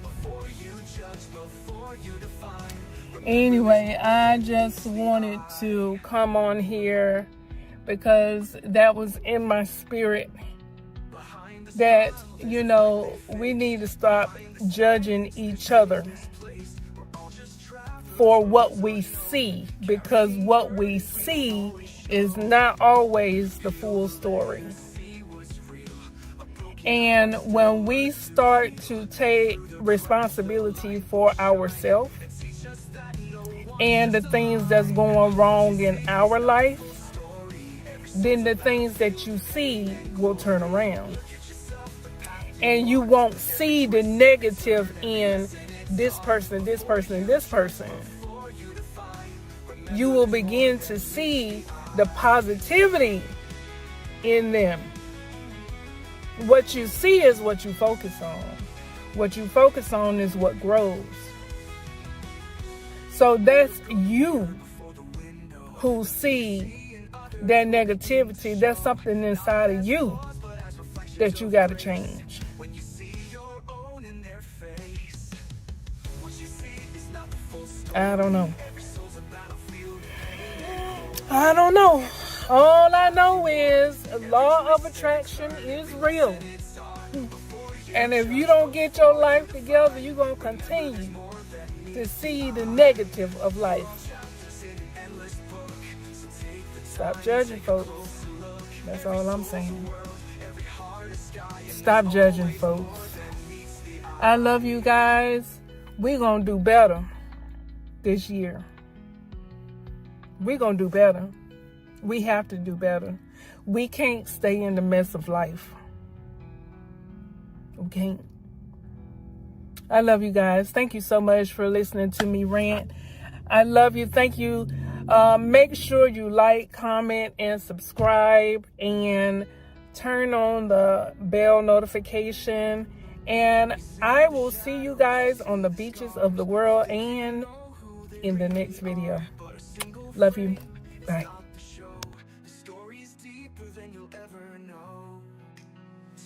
Anyway, I just wanted to come on here because that was in my spirit that, you know, we need to stop judging each other for what we see, because what we see is not always the full story. And when we start to take responsibility for ourselves and the things that's going wrong in our life, then the things that you see will turn around. And you won't see the negative in this person, this person, and this person. You will begin to see the positivity in them. What you see is what you focus on. What you focus on is what grows. So that's you who see that negativity. That's something inside of you that you got to change. I don't know. I don't know. All I know is law of attraction is real. And if you don't get your life together, you're going to continue to see the negative of life. Stop judging, folks. That's all I'm saying. Stop judging, folks. I love you guys. We're going to do better this year. We're going to do better. We have to do better. We can't stay in the mess of life. We can't. I love you guys. Thank you so much for listening to me rant. I love you. Thank you. Make sure you like, comment, and subscribe, and turn on the bell notification. And I will see you guys on the beaches of the world and in the next video. Love you. Bye.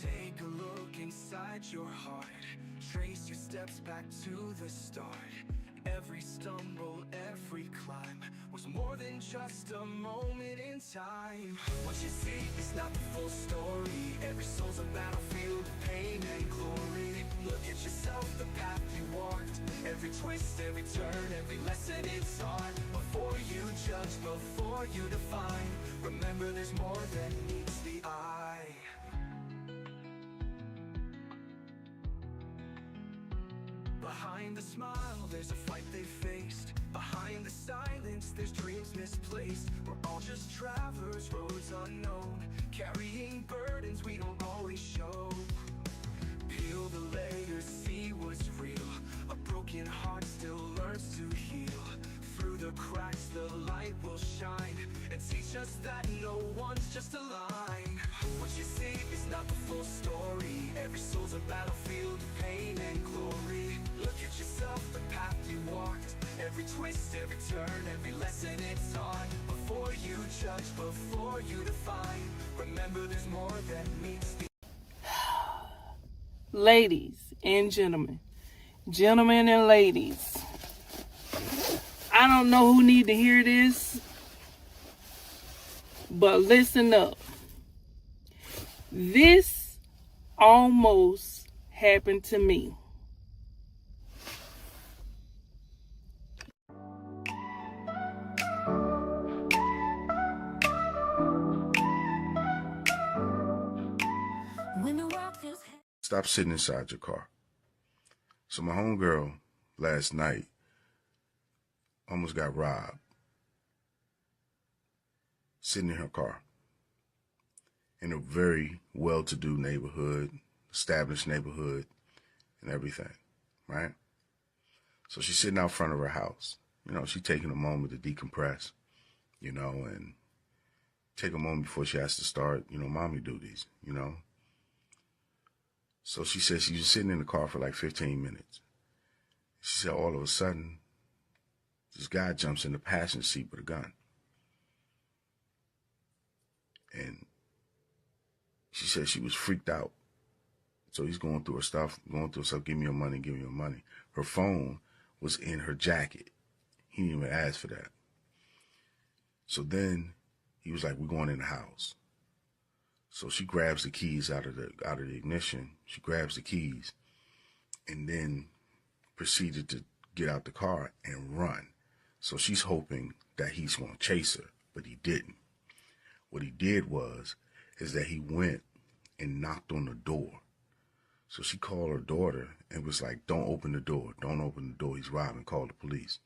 Take a look inside your heart. Trace your steps back to the start. Every stumble, every climb was more than just a moment in time. What you see is not the full story. Every soul's a battlefield of pain and glory. Look at yourself, the path you walked. Every twist, every turn, every lesson it's taught. Before you judge, before you define, remember there's more than meets the eye. Behind the smile, there's a fight they faced. Behind the silence, there's dreams misplaced. We're all just travelers, roads unknown, carrying burdens we don't always show. Peel the layers, see what's real. A broken heart still learns to heal. Through the cracks, the light will shine and teach us that no one's just a line. What you see is not the full story. Every soul's a battlefield of pain and glory. Look at yourself, the path you walked. Every twist, every turn, every lesson it's taught. Before you judge, before you define, remember there's more than meets the Ladies and gentlemen, gentlemen and ladies, I don't know who need to hear this, but listen up. This almost happened to me. when the world feels heavy. Stop sitting inside your car. So my homegirl last night almost got robbed sitting in her car in a very well-to-do neighborhood, established neighborhood, and everything, right? So she's sitting out front of her house. You know, she's taking a moment to decompress, you know, and take a moment before she has to start, you know, mommy duties, you know. So she said she was sitting in the car for like 15 minutes. She said all of a sudden, this guy jumps in the passenger seat with a gun. And she said she was freaked out. So he's going through her stuff, give me your money, give me your money. Her phone was in her jacket. He didn't even ask for that. So then he was like, we're going in the house. So she grabs the keys out of the ignition. She grabs the keys and then proceeded to get out the car and run. So she's hoping that he's going to chase her, but he didn't. What he did is that he went and knocked on the door. So she called her daughter and was like, don't open the door. Don't open the door. He's robbing. Call the police.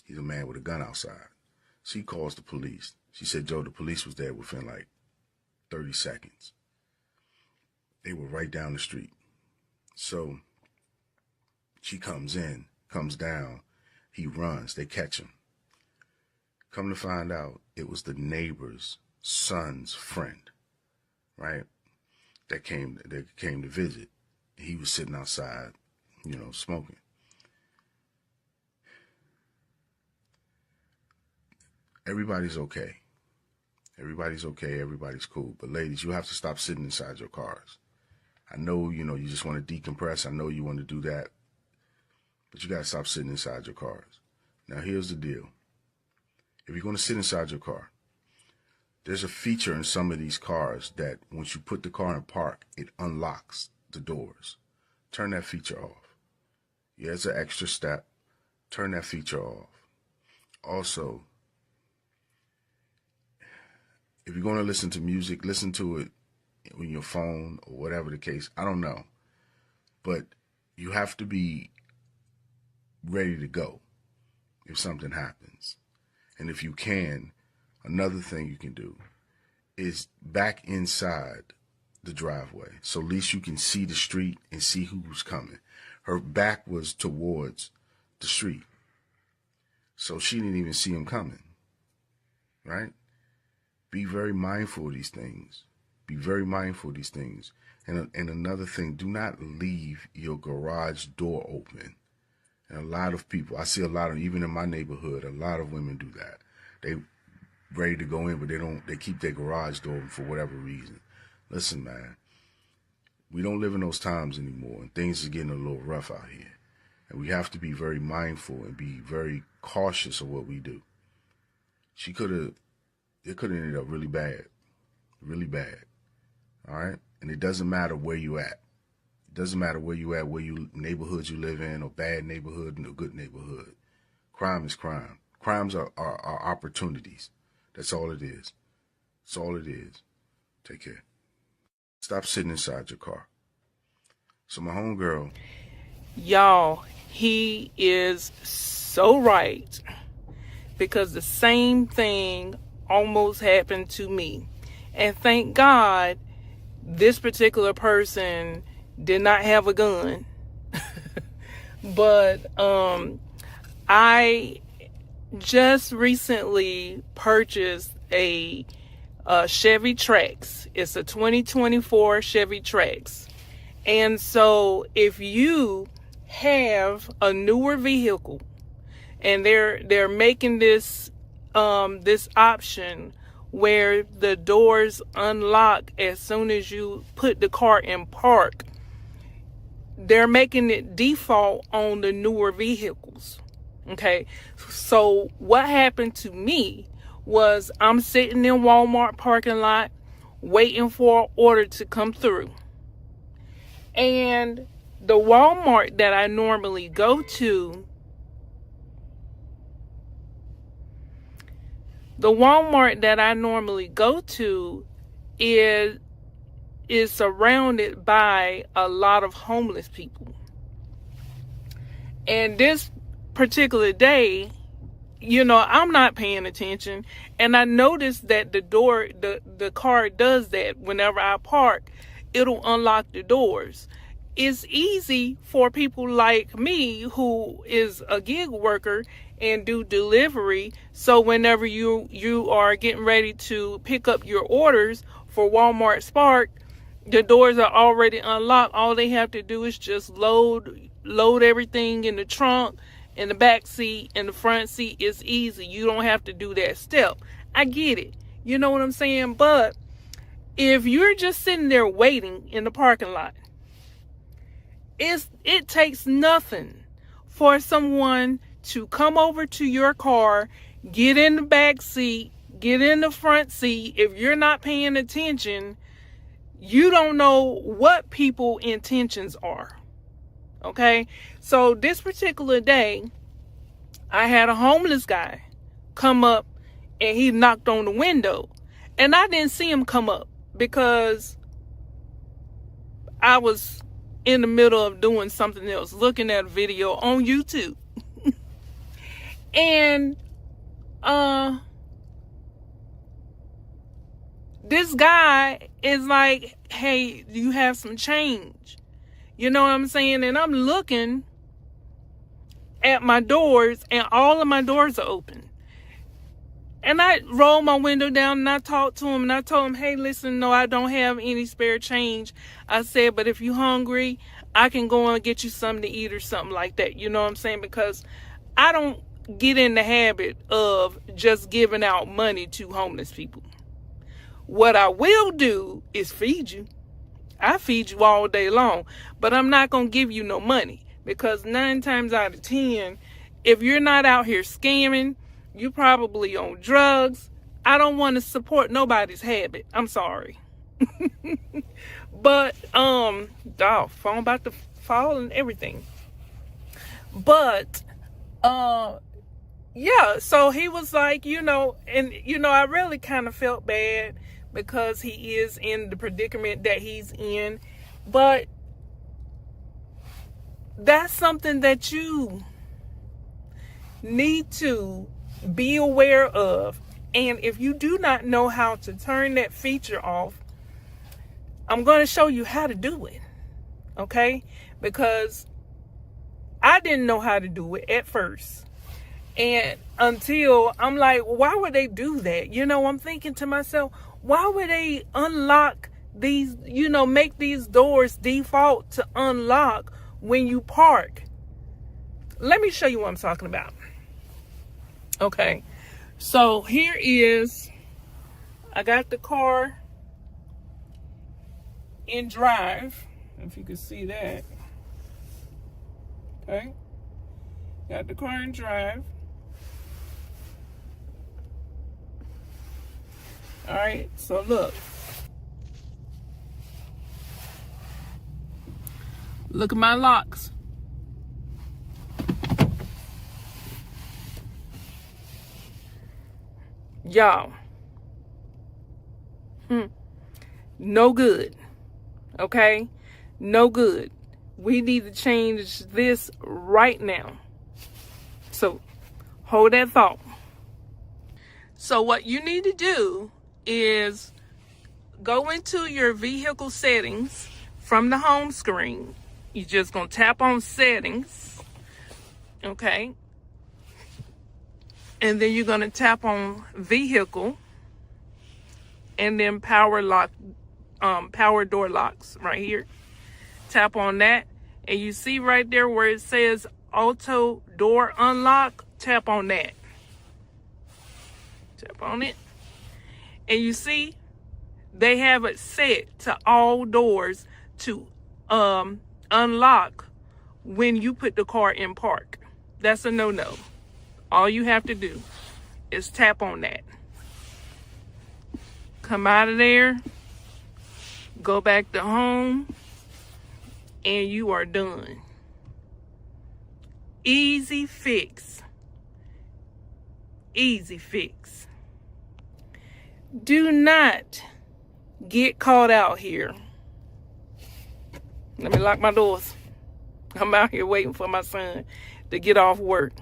He's a man with a gun outside. She calls the police. She said, Joe, the police was there within like 30 seconds. They were right down the street. So she comes down. He runs. They catch him. Come to find out, it was the neighbor's son's friend. right? That came to visit. He was sitting outside, smoking. Everybody's okay. Everybody's okay. Everybody's cool. But ladies, you have to stop sitting inside your cars. I know, you just want to decompress. I know you want to do that. But you got to stop sitting inside your cars. Now, here's the deal. If you're going to sit inside your car, there's a feature in some of these cars that once you put the car in park, it unlocks the doors. Turn that feature off. Yeah, it's an extra step. Turn that feature off. Also, if you're going to listen to music, listen to it on your phone or whatever the case. I don't know. But you have to be ready to go if something happens. And if you can, another thing you can do is back inside the driveway. So at least you can see the street and see who's coming. Her back was towards the street. So she didn't even see him coming. Right? Be very mindful of these things. Be very mindful of these things. And another thing, do not leave your garage door open. And a lot of people, I see a lot of, even in my neighborhood, a lot of women do that. They ready to go in, but they keep their garage door open for whatever reason. Listen, man, we don't live in those times anymore, and things are getting a little rough out here. And we have to be very mindful and be very cautious of what we do. It could have ended up really bad. Really bad. All right? And it doesn't matter where you at. It doesn't matter where you at, neighborhoods you live in, or bad neighborhood or good neighborhood. Crime is crime. Crimes are opportunities. That's all it is. That's all it is. Take care. Stop sitting inside your car. So my homegirl. Y'all, he is so right. Because the same thing almost happened to me. And thank God this particular person did not have a gun. But I just recently purchased a Chevy Trax. It's a 2024 Chevy Trax. And so if you have a newer vehicle and they're making this this option where the doors unlock as soon as you put the car in park, they're making it default on the newer vehicles. Okay, so what happened to me was I'm sitting in Walmart parking lot waiting for an order to come through. And the Walmart that I normally go to, is surrounded by a lot of homeless people. And this particular day, I'm not paying attention, and I noticed that the car does that. Whenever I park, it'll unlock the doors. It's easy for people like me who is a gig worker and do delivery. So whenever you are getting ready to pick up your orders for Walmart Spark, the doors are already unlocked. All they have to do is just load everything in the trunk, in the back seat, in the front seat. It's easy. You don't have to do that step. I get it. You know what I'm saying? But if you're just sitting there waiting in the parking lot, it takes nothing for someone to come over to your car, get in the back seat, get in the front seat. If you're not paying attention, you don't know what people's intentions are. Okay? So this particular day, I had a homeless guy come up and he knocked on the window. And I didn't see him come up because I was in the middle of doing something else, looking at a video on YouTube. And this guy is like, hey, do you have some change? You know what I'm saying? And I'm looking at my doors, and all of my doors are open. And I rolled my window down and I talked to him and I told him, hey, listen, no, I don't have any spare change. I said, but if you're hungry, I can go and get you something to eat or something like that. You know what I'm saying? Because I don't get in the habit of just giving out money to homeless people. What I will do is feed you. I feed you all day long, but I'm not going to give you no money, because 9 times out of 10, if you're not out here scamming, you're probably on drugs. I don't want to support nobody's habit. I'm sorry. But, phone about to fall and everything. But, yeah, so he was like, I really kind of felt bad because he is in the predicament that he's in. But that's something that you need to be aware of. And if you do not know how to turn that feature off, I'm going to show you how to do it. Okay? Because I didn't know how to do it at first. And until I'm like, why would they do that? I'm thinking to myself, why would they unlock these, make these doors default to unlock when you park? Let me show you what I'm talking about. Okay. So here is, I got the car in drive, if you can see that. Okay. Got the car in drive. All right, so look at my locks. Y'all, no good. Okay, no good. We need to change this right now. So hold that thought. So what you need to do is go into your vehicle settings from the home screen. You're just going to tap on settings. Okay. And then you're going to tap on vehicle and then power door locks right here. Tap on that. And you see right there where it says auto door unlock, tap on that. Tap on it. And you see, they have it set to all doors to unlock when you put the car in park. That's a no-no. All you have to do is tap on that. Come out of there. Go back to home. And you are done. Easy fix. Easy fix. Do not get caught out here. Let me lock my doors. I'm out here waiting for my son to get off work.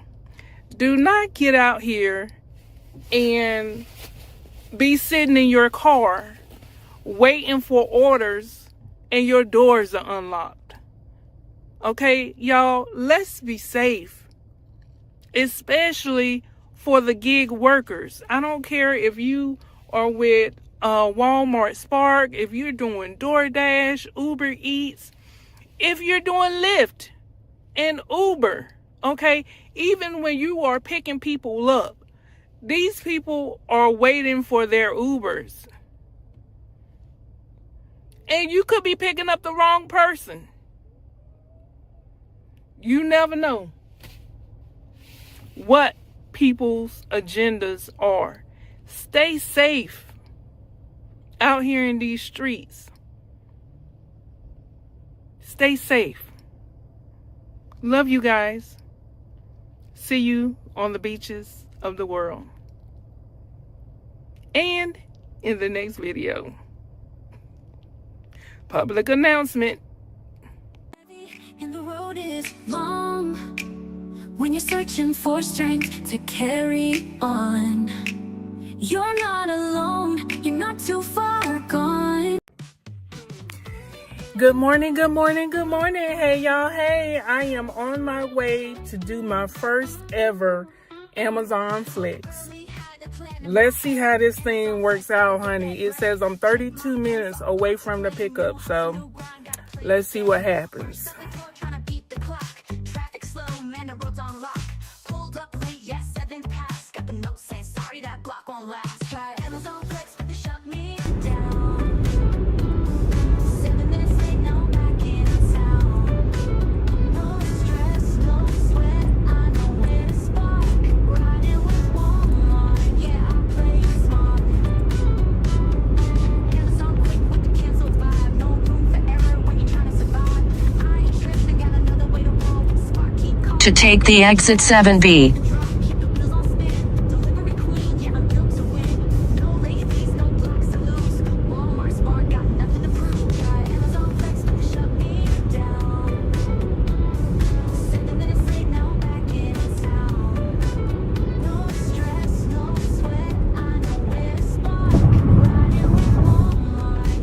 Do not get out here and be sitting in your car waiting for orders and your doors are unlocked. Okay, y'all, let's be safe. Especially for the gig workers. I don't care if you are with Walmart Spark, if you're doing DoorDash, Uber Eats, if you're doing Lyft and Uber, okay? Even when you are picking people up, these people are waiting for their Ubers. And you could be picking up the wrong person. You never know what people's agendas are. Stay safe out here in these streets. Stay safe. Love you guys. See you on the beaches of the world. And in the next video. Public announcement. And the road is long when you're searching for strength to carry on. You're not alone, you're not too far gone. Good morning, good morning, good morning. Hey, y'all. Hey, I am on my way to do my first ever Amazon Flex. let's see how this thing works out, honey. It says I'm 32 minutes away from the pickup, so let's see what happens. To take the exit 7B.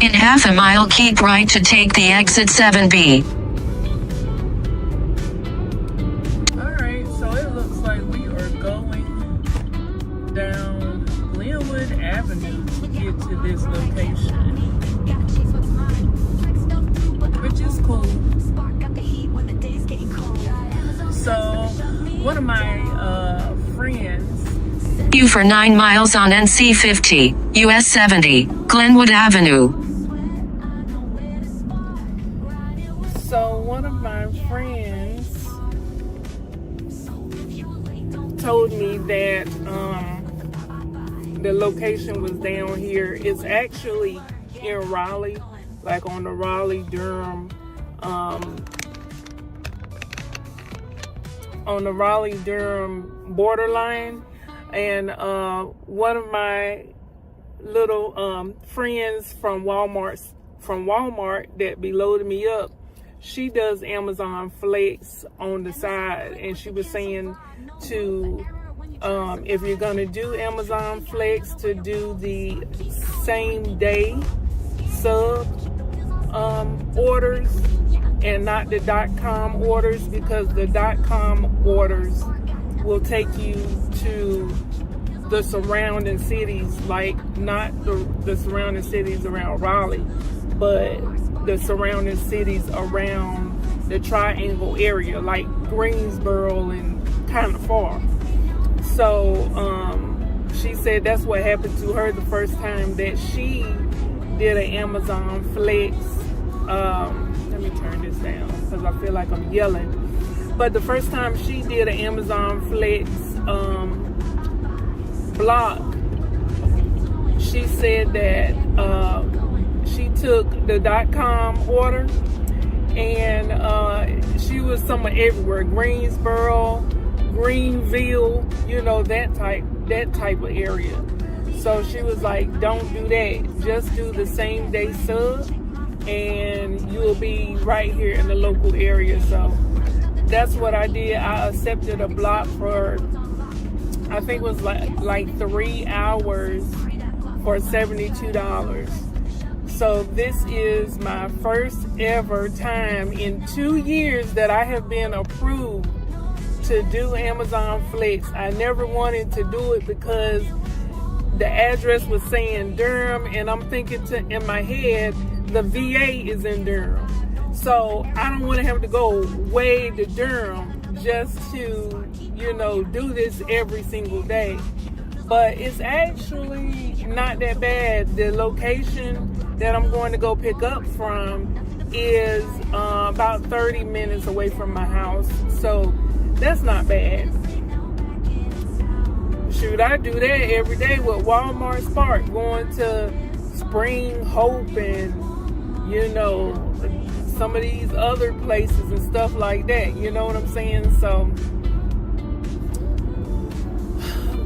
In half a mile, keep right to take the exit 7B. Alright, so it looks like we are going down Glenwood Avenue to get to this location, which is cool. So, one of my friends, You for 9 miles on NC 50, US 70, Glenwood Avenue. So one of my friends told me that the location was down here. It's actually in Raleigh, like on the Raleigh-Durham, borderline. And one of my little friends from Walmart that be loading me up, she does Amazon Flex on the side, and she was saying to if you're gonna do Amazon Flex, to do the same day sub orders and not the .com orders, because the .com orders will take you to the surrounding cities, like not the surrounding cities around Raleigh, but the surrounding cities around the Triangle area, like Greensboro and kind of far. So she said that's what happened to her the first time that she did an Amazon Flex. Let me turn this down because I feel like I'm yelling. But the first time she did an Amazon Flex block, she said that she took the .com order, and she was somewhere everywhere, Greensboro, Greenville, you know, that type of area. So she was like, don't do that, just do the same day sub and you'll be right here in the local area. So that's what I did. I accepted a block for, I think it was like 3 hours for $72. So this is my first ever time in 2 years that I have been approved to do Amazon Flex. I never wanted to do it because the address was saying Durham, and I'm thinking in my head, the VA is in Durham. So I don't want to have to go way to Durham just to, you know, do this every single day. But it's actually not that bad. The location that I'm going to go pick up from is about 30 minutes away from my house. So that's not bad. Shoot, I do that every day with Walmart Spark, going to Spring Hope and, you know, some of these other places and stuff like that. You know what I'm saying? So,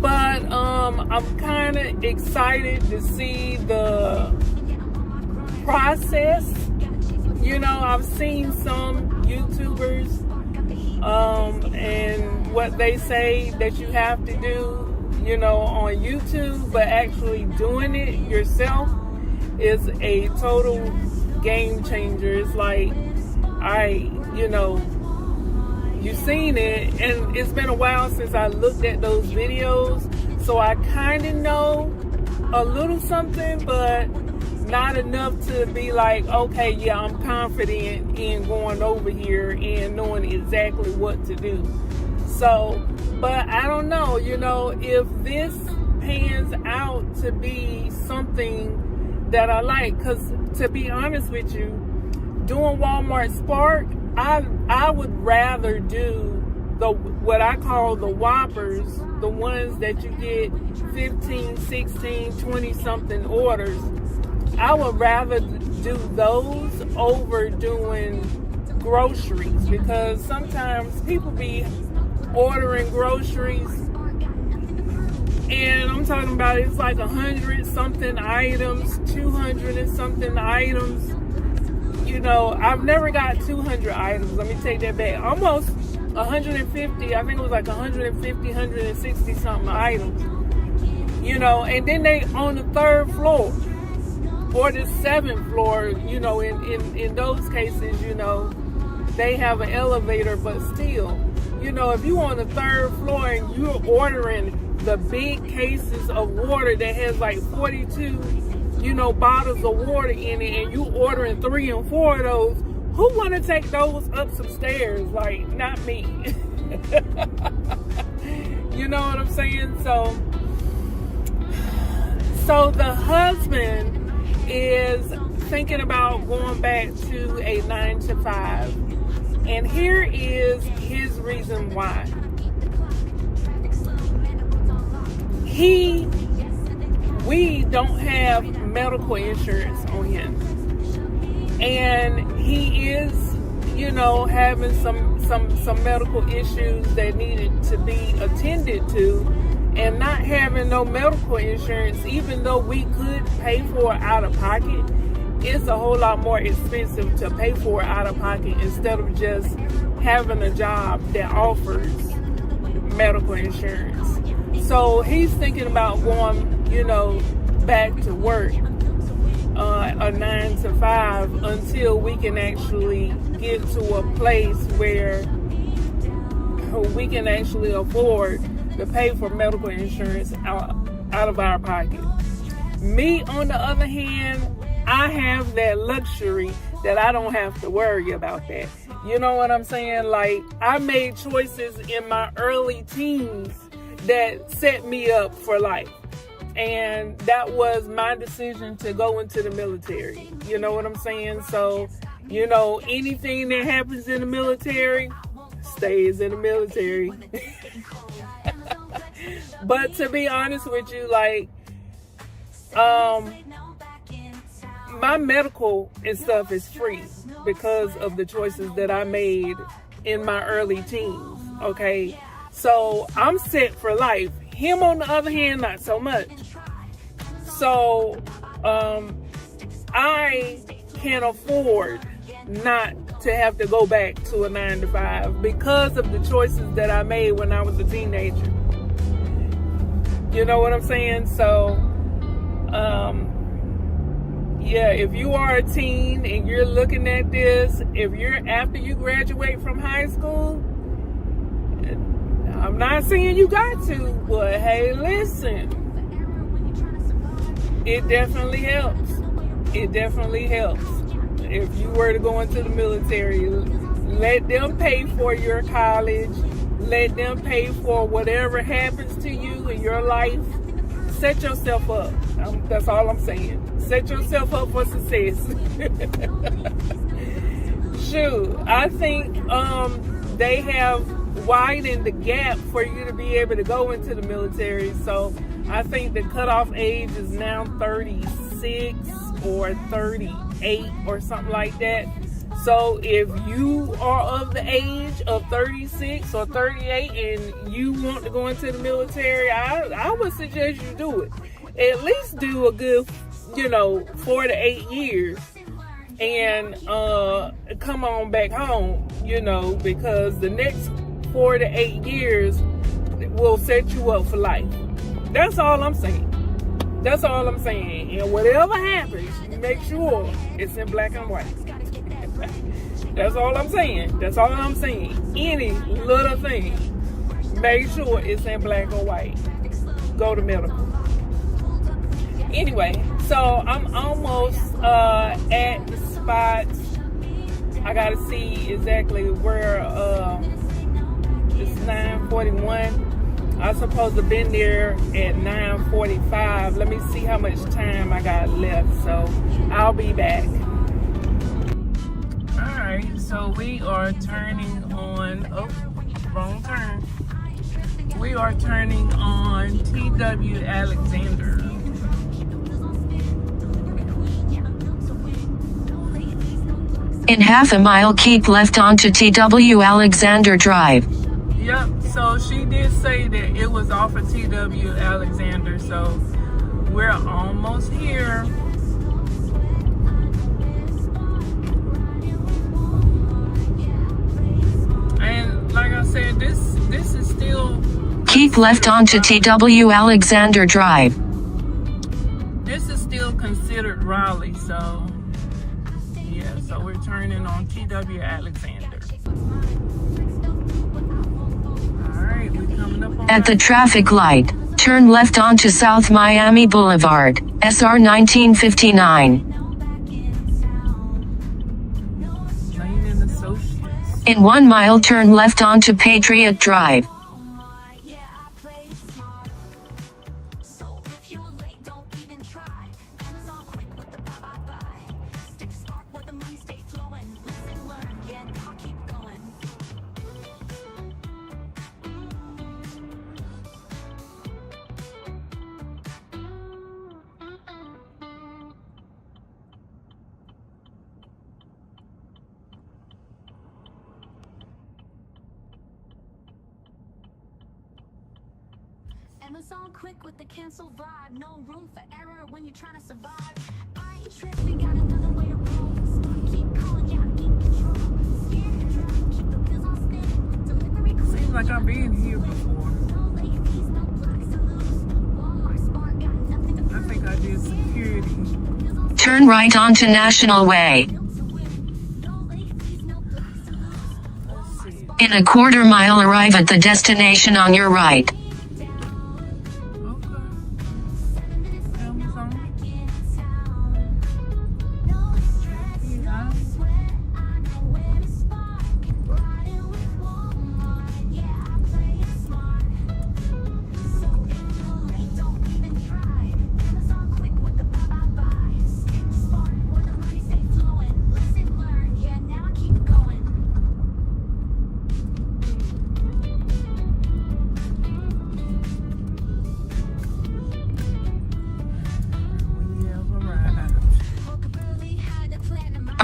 but I'm kind of excited to see the process. You know, I've seen some YouTubers and what they say that you have to do, you know, on YouTube, but actually doing it yourself is a total game changer. It's like, you know, you've seen it, and it's been a while since I looked at those videos, So I kind of know a little something, but not enough to be like, okay, yeah, I'm confident in going over here and knowing exactly what to do. So, but I don't know, if this pans out to be something that I like, because to be honest with you, doing Walmart Spark, I would rather do what I call the Whoppers, the ones that you get 15, 16, 20 something orders. I would rather do those over doing groceries, because sometimes people be ordering groceries and I'm talking about it's like 100 something items, 200 and something items. I've never got 200 items. Let me take that back. Almost 150. I think it was like 150, 160 something items. And then they on the 3rd floor or the 7th floor. In those cases, they have an elevator, but still, if you on the 3rd floor and you're ordering the big cases of water that has like 42, bottles of water in it, and you ordering 3 and 4 of those, who want to take those up some stairs? Like, not me. You know what I'm saying? So the husband is thinking about going back to a 9 to 5. And here is his reason why. We don't have medical insurance on him. And he is, having some medical issues that needed to be attended to. And not having no medical insurance, even though we could pay for it out of pocket, it's a whole lot more expensive to pay for it out of pocket instead of just having a job that offers medical insurance. So he's thinking about going, back to work, a 9 to 5, until we can actually get to a place where we can actually afford to pay for medical insurance out of our pocket. Me, on the other hand, I have that luxury that I don't have to worry about that. You know what I'm saying? Like, I made choices in my early teens that set me up for life. And that was my decision to go into the military. You know what I'm saying? So, anything that happens in the military stays in the military. But to be honest with you, like, my medical and stuff is free because of the choices that I made in my early teens. Okay. So I'm set for life. Him, on the other hand, not so much. So, I can afford not to have to go back to a 9 to 5 because of the choices that I made when I was a teenager. You know what I'm saying? So, yeah, if you are a teen and you're looking at this, after you graduate from high school, I'm not saying you got to, but hey, listen, it definitely helps. It definitely helps. If you were to go into the military, let them pay for your college. Let them pay for whatever happens to you in your life. Set yourself up. That's all I'm saying. Set yourself up for success. Shoot, I think they have widened the gap for you to be able to go into the military. So I think the cutoff age is now 36 or 38 or something like that. So if you are of the age of 36 or 38 and you want to go into the military, I would suggest you do it. At least do a good, 4 to 8 years and come on back home, because the next 4 to 8 years will set you up for life. That's all I'm saying. That's all I'm saying. And whatever happens, make sure it's in black and white. That's all I'm saying. That's all I'm saying. Any little thing, make sure it's in black and white. go to medical. Anyway, so I'm almost at the spot. I gotta see exactly where it's 9:41. I'm supposed to have been there at 9:45. Let me see how much time I got left. So I'll be back. Alright, so we are turning on, oh, wrong turn. We are turning on T.W. Alexander. In half a mile, keep left onto T.W. Alexander Drive. Yep, so she did say that it was off of T.W. Alexander, so we're almost here. And like I said, this is still... Keep left onto T.W. Alexander Drive. This is still considered Raleigh, so... yeah, so we're turning on T.W. Alexander. Alright, we're coming up on... At the traffic light, turn left onto South Miami Boulevard, SR 1959. Lane and Associates. In 1 mile, turn left onto Patriot Drive. Amazon quick with the cancel vibe. No room for error when you're trying to survive. I ain't tripping, got another way to roll. Keep calling, yeah, keep control. Scared to drop, keep the wheels on spin. Delivery quick. Seems like I've been here before. No late fees, no blocks to lose. Walmart Spark got nothing to I prove. think I did security. Turn right onto National Way. No late fees, no blocks to lose. Let's see. In a quarter mile, arrive at the destination on your right.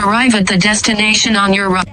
Arrive at the destination on your right.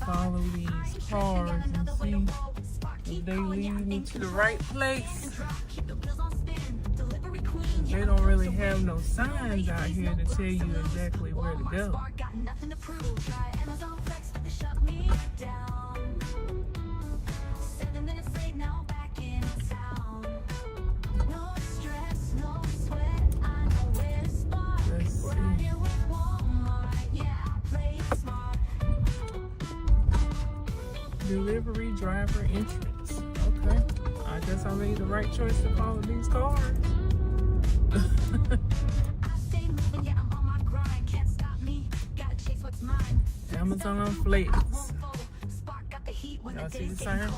Follow these cars and see if they lead me to the right place. They don't really have no signs out here to tell you exactly where to go. Let's see. Delivery driver entrance. Okay. I guess I made the right choice to follow these cars. Amazon Flex. Y'all see the sign?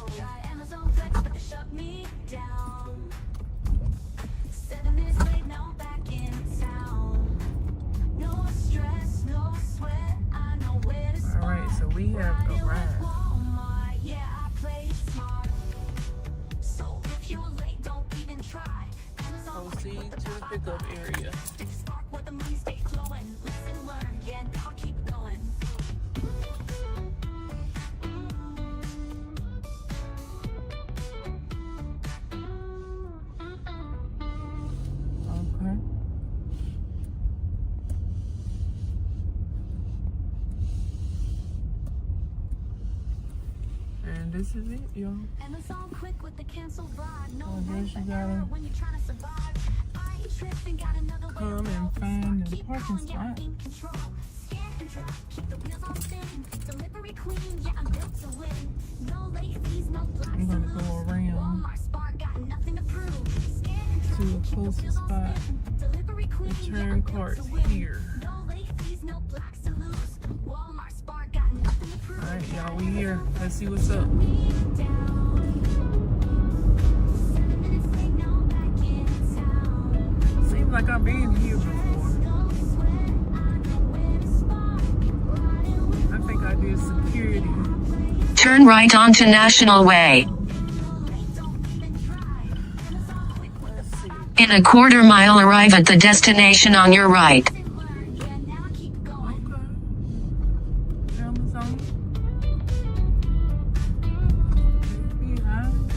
Alright, so we have arrived. Proceed to the pickup area. this is it, y'all. And it's all quick with the cancel vibe. No I room guess for you error gotta when you're trying to survive. I ain't tripping, got another way to come and roll. find the Keep parking calling, yeah, spot. I'm in control. Scan and drop, keep the wheels on spin. Delivery queen, yeah, I'm built to win. No late fees, no blocks I'm to gonna lose. go around Walmart Spark, got nothing to prove. Scan and drop, to the keep the closest wheels on spot. spin. Delivery queen, yeah, I'm Return built carts to win. here. No late fees, no blocks to lose. Walmart Spark, got nothing to prove. Alright, y'all, we here. Let's see what's up. Seems like I've been here before. I think I did security. Turn right onto National Way. Let's see. In a quarter mile, arrive at the destination on your right. Okay. Amazon. Behind.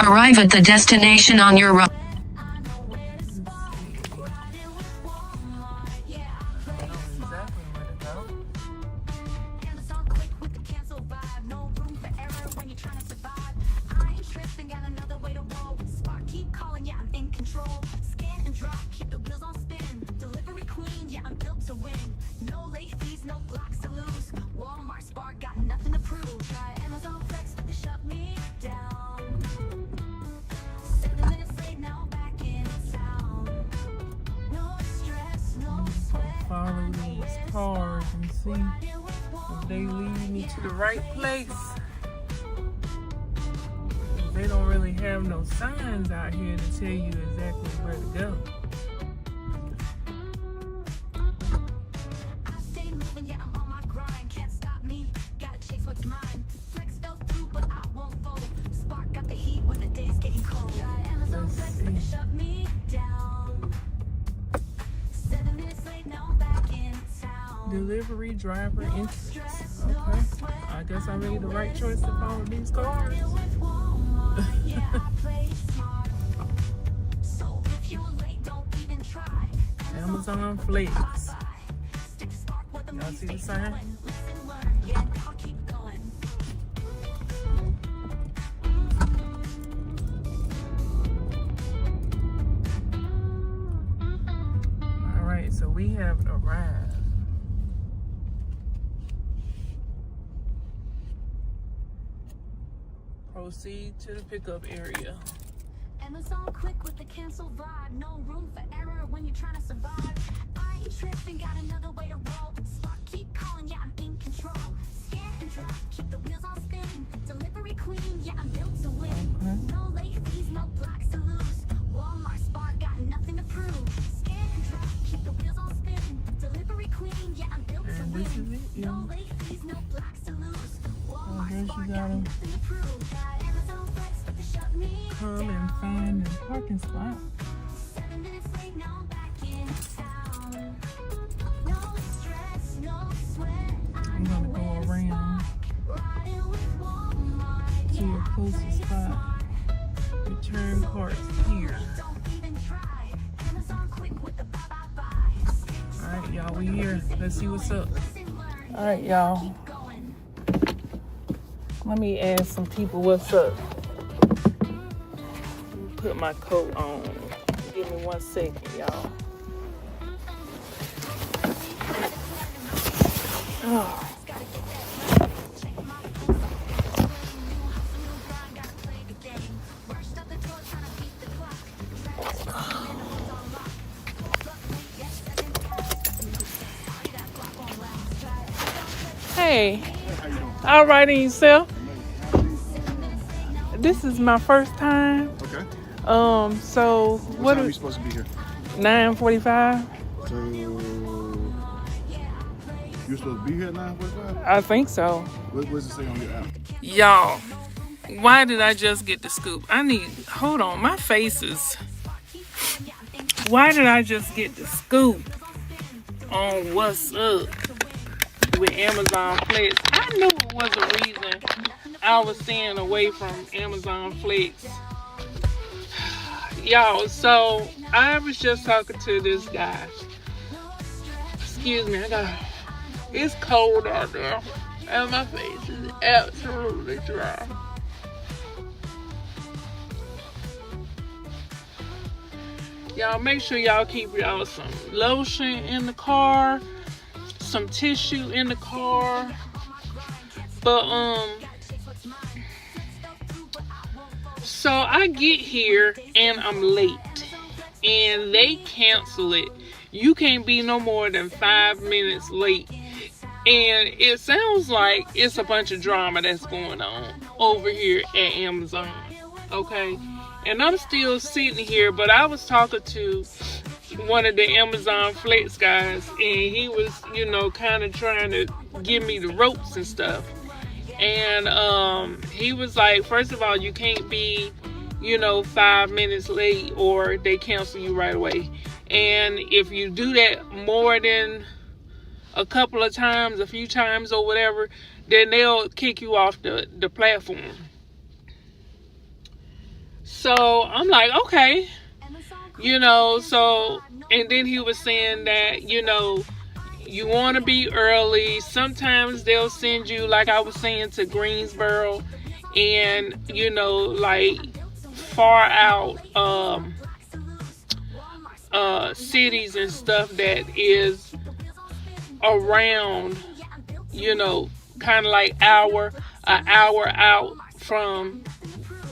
Arrive at the destination on your right. I know exactly where to go. Amazon quick with the cancel vibe. No room for error when you're trying to survive. I ain't tripping, got another way to roll. Spark, keep calling, yeah, I'm in control. Scan and drop, keep the wheels on spin. Delivery queen, yeah, I'm built to win. No late fees, no blocks to lose. Walmart Spark, got nothing to prove. Try Amazon Flex, but they shut me down. 7 minutes late, now back in town. No stress, no sweat. Follow these cars and see if they lead me to the right place. They don't really have no signs out here to tell you exactly where to go. I stay moving, yeah, I'm on my grind. Can't stop me, gotta chase what's mine. Flex fell through, but I won't fold. Spark got the heat when the day's getting cold. Amazon Let's Flex, but they see. shut me down. 7 minutes late, now back in town. Delivery driver entrance. Stress, Okay. no sweat. I guess I made the right choice to follow these cars. Deal with Walmart, yeah, I play smart. So if you're late, don't even try. Amazon Flex. Stick to Spark with the Y'all money see the space sign? going. Listen, learn, yeah, now keep going. Alright, so we have arrived. Proceed to the pickup area. Amazon quick with the cancel vibe. No room for error when you're trying to survive. I ain't tripping, got another way to roll. Spark, keep calling, yeah, I'm in control. Scan and drop, keep the wheels on spin. Delivery queen, yeah, I'm built to win. No late fees, no blocks to lose. Walmart Spark, got nothing to prove. Scan and drop, keep the wheels on spin. Delivery queen, yeah, I'm built to And this is win. it, yeah. No late fees, no blocks to lose. Walmart guess you Spark, gotta got nothing to prove. Got Amazon Flex, but they shut me Come down. and find the parking spot. 7 minutes late, now back in town. No stress, no sweat. I'm gonna go around Riding with Walmart, to your closest spot. Return carts here. don't even try. Amazon quick with the buy. Alright, y'all, we here. Let's see what's up. Listen, learn, Alright, y'all. going. Let me ask some people what's up. Put my coat on. Give me 1 second, y'all. Oh. Check my phone, new house, a new grind, gotta play the game. Rushed out the door, trying to beat the clock. Traffic slow, and the roads on lock. Pulled up late, yes, I didn't pass. Sorry, that block won't last. Try it. Hey. All right, and yourself? This is my first time. Okay. So What time are you supposed to be here? 9:45? So you're supposed to be here at 9:45? I think so. What does it say on your app? Y'all, Why did I just get the scoop? Hold on, my face is... Why did I just get the scoop on what's up with Amazon Flex? I knew it was a reason I was staying away from Amazon Flex. Y'all, so I was just talking to this guy. Excuse me, it's cold out there, and my face is absolutely dry. Y'all make sure y'all keep y'all some lotion in the car, some tissue in the car. But so I get here and I'm late, and they cancel it. You can't be no more than 5 minutes late. And it sounds like it's a bunch of drama that's going on over here at Amazon. Okay? And I'm still sitting here, but I was talking to one of the Amazon Flex guys, and he was, kind of trying to give me the ropes and stuff. And he was like, first of all, you can't be, 5 minutes late or they cancel you right away. And if you do that more than a couple of times, a few times or whatever, then they'll kick you off the platform. So I'm like, okay, so, and then he was saying that, you want to be early. Sometimes they'll send you, like I was saying, to Greensboro and, like far out cities and stuff that is around, kind of like an hour out from,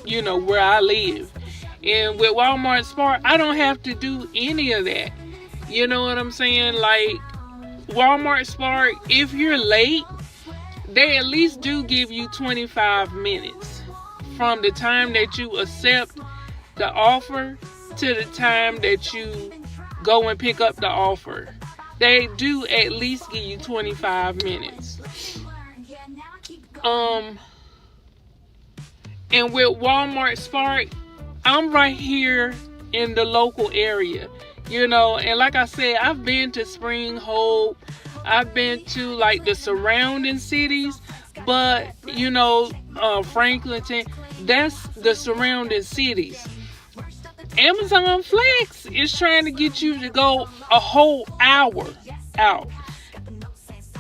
where I live. And with Walmart Spark, I don't have to do any of that. You know what I'm saying? Like Walmart Spark, if you're late, they at least do give you 25 minutes from the time that you accept the offer to the time that you go and pick up the offer. They do at least give you 25 minutes. And with Walmart Spark, I'm right here in the local area, and like I said, I've been to Spring Hope, I've been to like the surrounding cities, but Franklinton, that's the surrounding cities. Amazon Flex is trying to get you to go a whole hour out.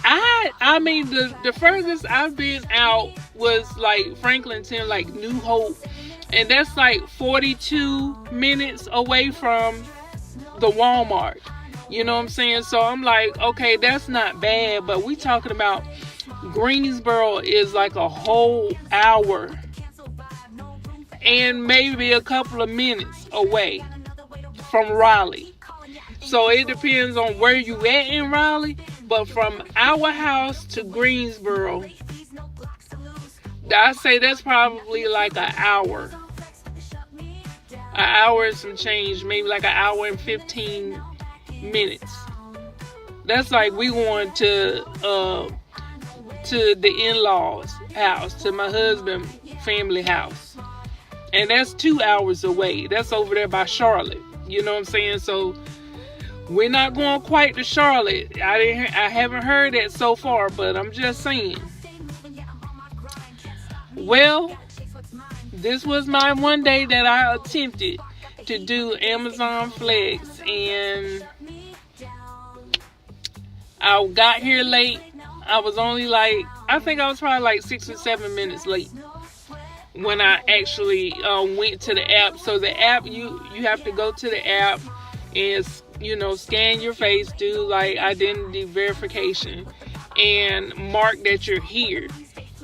I mean, the furthest I've been out was like Franklinton, like New Hope, and that's like 42 minutes away from the Walmart. You know what I'm saying? So I'm like, okay, that's not bad, but we talking about Greensboro is like a whole hour and maybe a couple of minutes away from Raleigh. So it depends on where you at in Raleigh, but from our house to Greensboro, I say that's probably like an hour and some change, maybe like an hour and 15 minutes. That's like we going to the in-laws house, to my husband's family house, and that's 2 hours away. That's over there by Charlotte. You know what I'm saying? So we're not going quite to Charlotte. I haven't heard that so far, but I'm just saying. Well, this was my one day that I attempted to do Amazon Flex, and I got here late. I was only I think I was probably like 6 or 7 minutes late when I actually went to the app. So the app, you have to go to the app and scan your face, do like identity verification, and mark that you're here.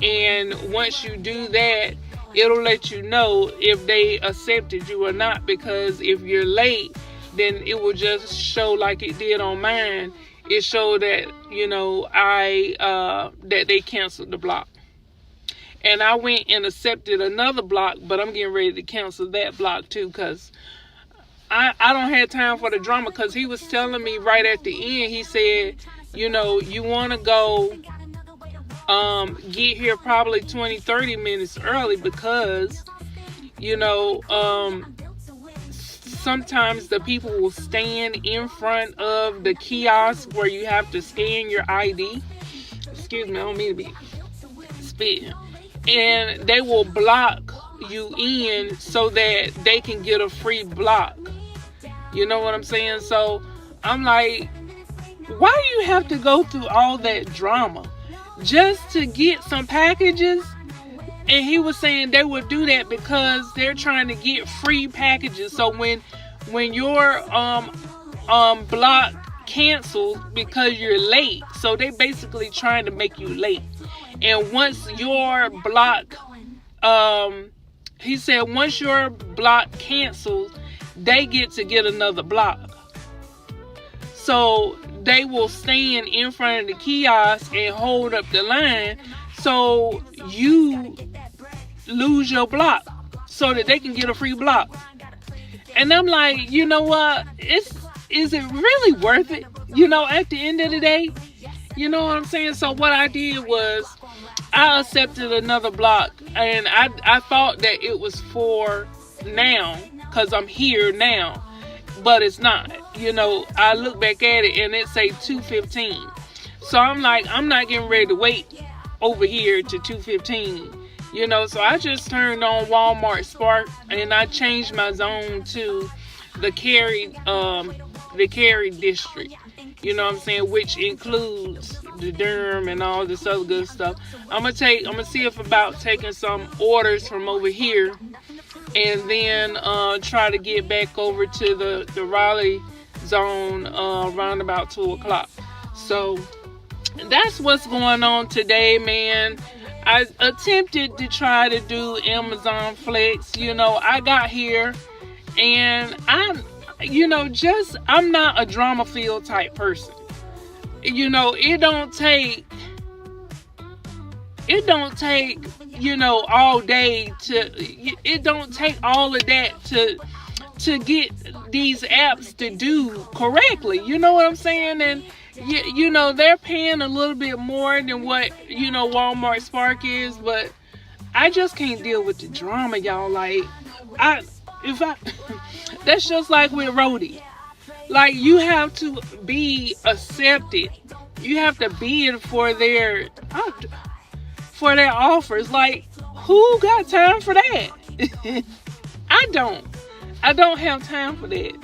And once you do that, it'll let you know if they accepted you or not, because if you're late, then it will just show like it did on mine. It showed that, that they canceled the block. And I went and accepted another block, but I'm getting ready to cancel that block too, because I don't have time for the drama, because he was telling me right at the end, he said, you want to go get here probably 20-30 minutes early, because sometimes the people will stand in front of the kiosk where you have to scan your ID. Excuse me, I don't mean to be spitting. And they will block you in so that they can get a free block. You know what I'm saying? So I'm like, why do you have to go through all that drama just to get some packages? And he was saying they would do that because they're trying to get free packages. So when your block cancels because you're late, so they basically trying to make you late. And once your block, he said, once your block cancels, they get to get another block. So they will stand in front of the kiosk and hold up the line, so you lose your block so that they can get a free block. And I'm like, you know what? Is it really worth it? At the end of the day, you know what I'm saying? So what I did was I accepted another block, and I thought that it was for now because I'm here now, but it's not. I look back at it and it say 2:15. So I'm like, I'm not getting ready to wait over here to 2:15. So I just turned on Walmart Spark, and I changed my zone to the Cary district. You know what I'm saying? Which includes the Durham and all this other good stuff. I'm gonna see if about taking some orders from over here, and then try to get back over to the Raleigh zone around about 2 o'clock. So that's what's going on today, man. I attempted to try to do Amazon Flex. I got here, and I'm not a drama filled type person. It don't take all day it don't take all of that to get these apps to do correctly. You know what I'm saying? And they're paying a little bit more than what Walmart Spark is, but I just can't deal with the drama, y'all. Like, that's just like with Rody. Like, you have to be accepted. You have to bid for their offers. Like, who got time for that? I don't have time for that.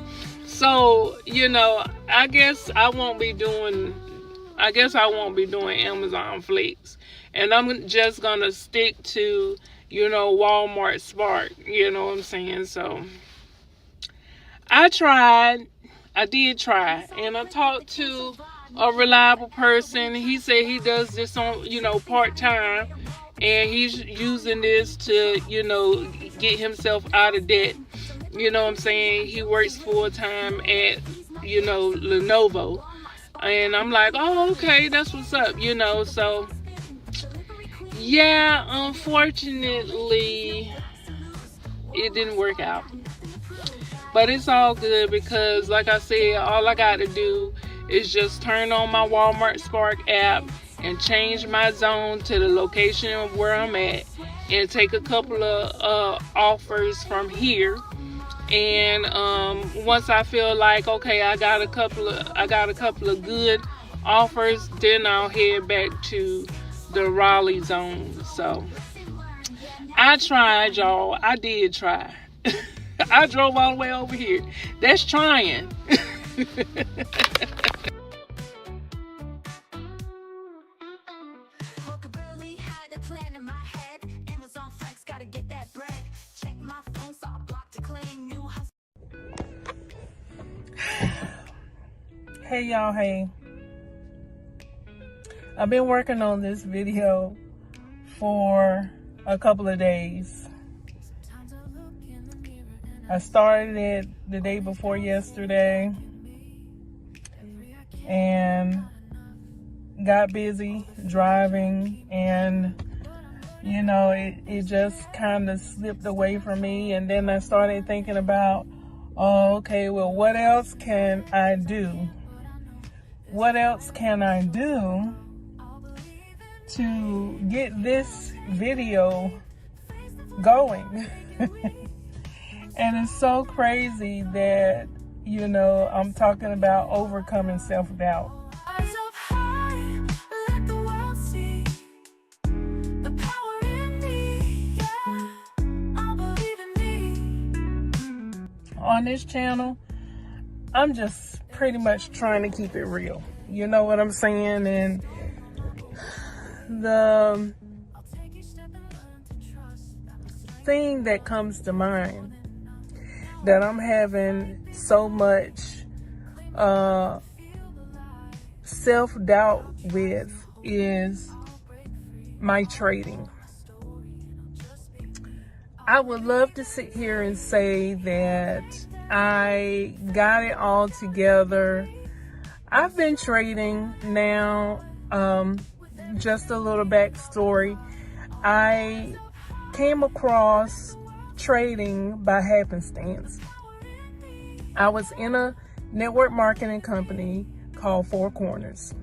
So, I guess I won't be doing Amazon Flex. And I'm just gonna stick to, Walmart Spark. You know what I'm saying? So I did try. And I talked to a reliable person. He said he does this on, part-time. And he's using this to, get himself out of debt. You know what I'm saying? He works full-time at, Lenovo. And I'm like, oh, okay, that's what's up, So, yeah, unfortunately, it didn't work out. But it's all good because, like I said, all I got to do is just turn on my Walmart Spark app and change my zone to the location of where I'm at, and take a couple of offers from here. And once I feel like, okay, I got a couple of good offers, then I'll head back to the Raleigh zone. So I tried, y'all. I did try. I drove all the way over here. That's trying. Hey y'all, hey. I've been working on this video for a couple of days. I started it the day before yesterday and got busy driving, and it just kind of slipped away from me. And then I started thinking about, oh, okay, well, what else can I do? What else can I do to get this video going. And it's so crazy that, you know, I'm talking about overcoming self-doubt. Rise up high, let the world see the power in me. Yeah, I believe in me. On this channel, I'm just pretty much trying to keep it real. You know what I'm saying? And the thing that comes to mind that I'm having so much self-doubt with is my trading. I would love to sit here and say that I got it all together. I've been trading now. Just a little backstory. I came across trading by happenstance. I was in a network marketing company called Four Corners,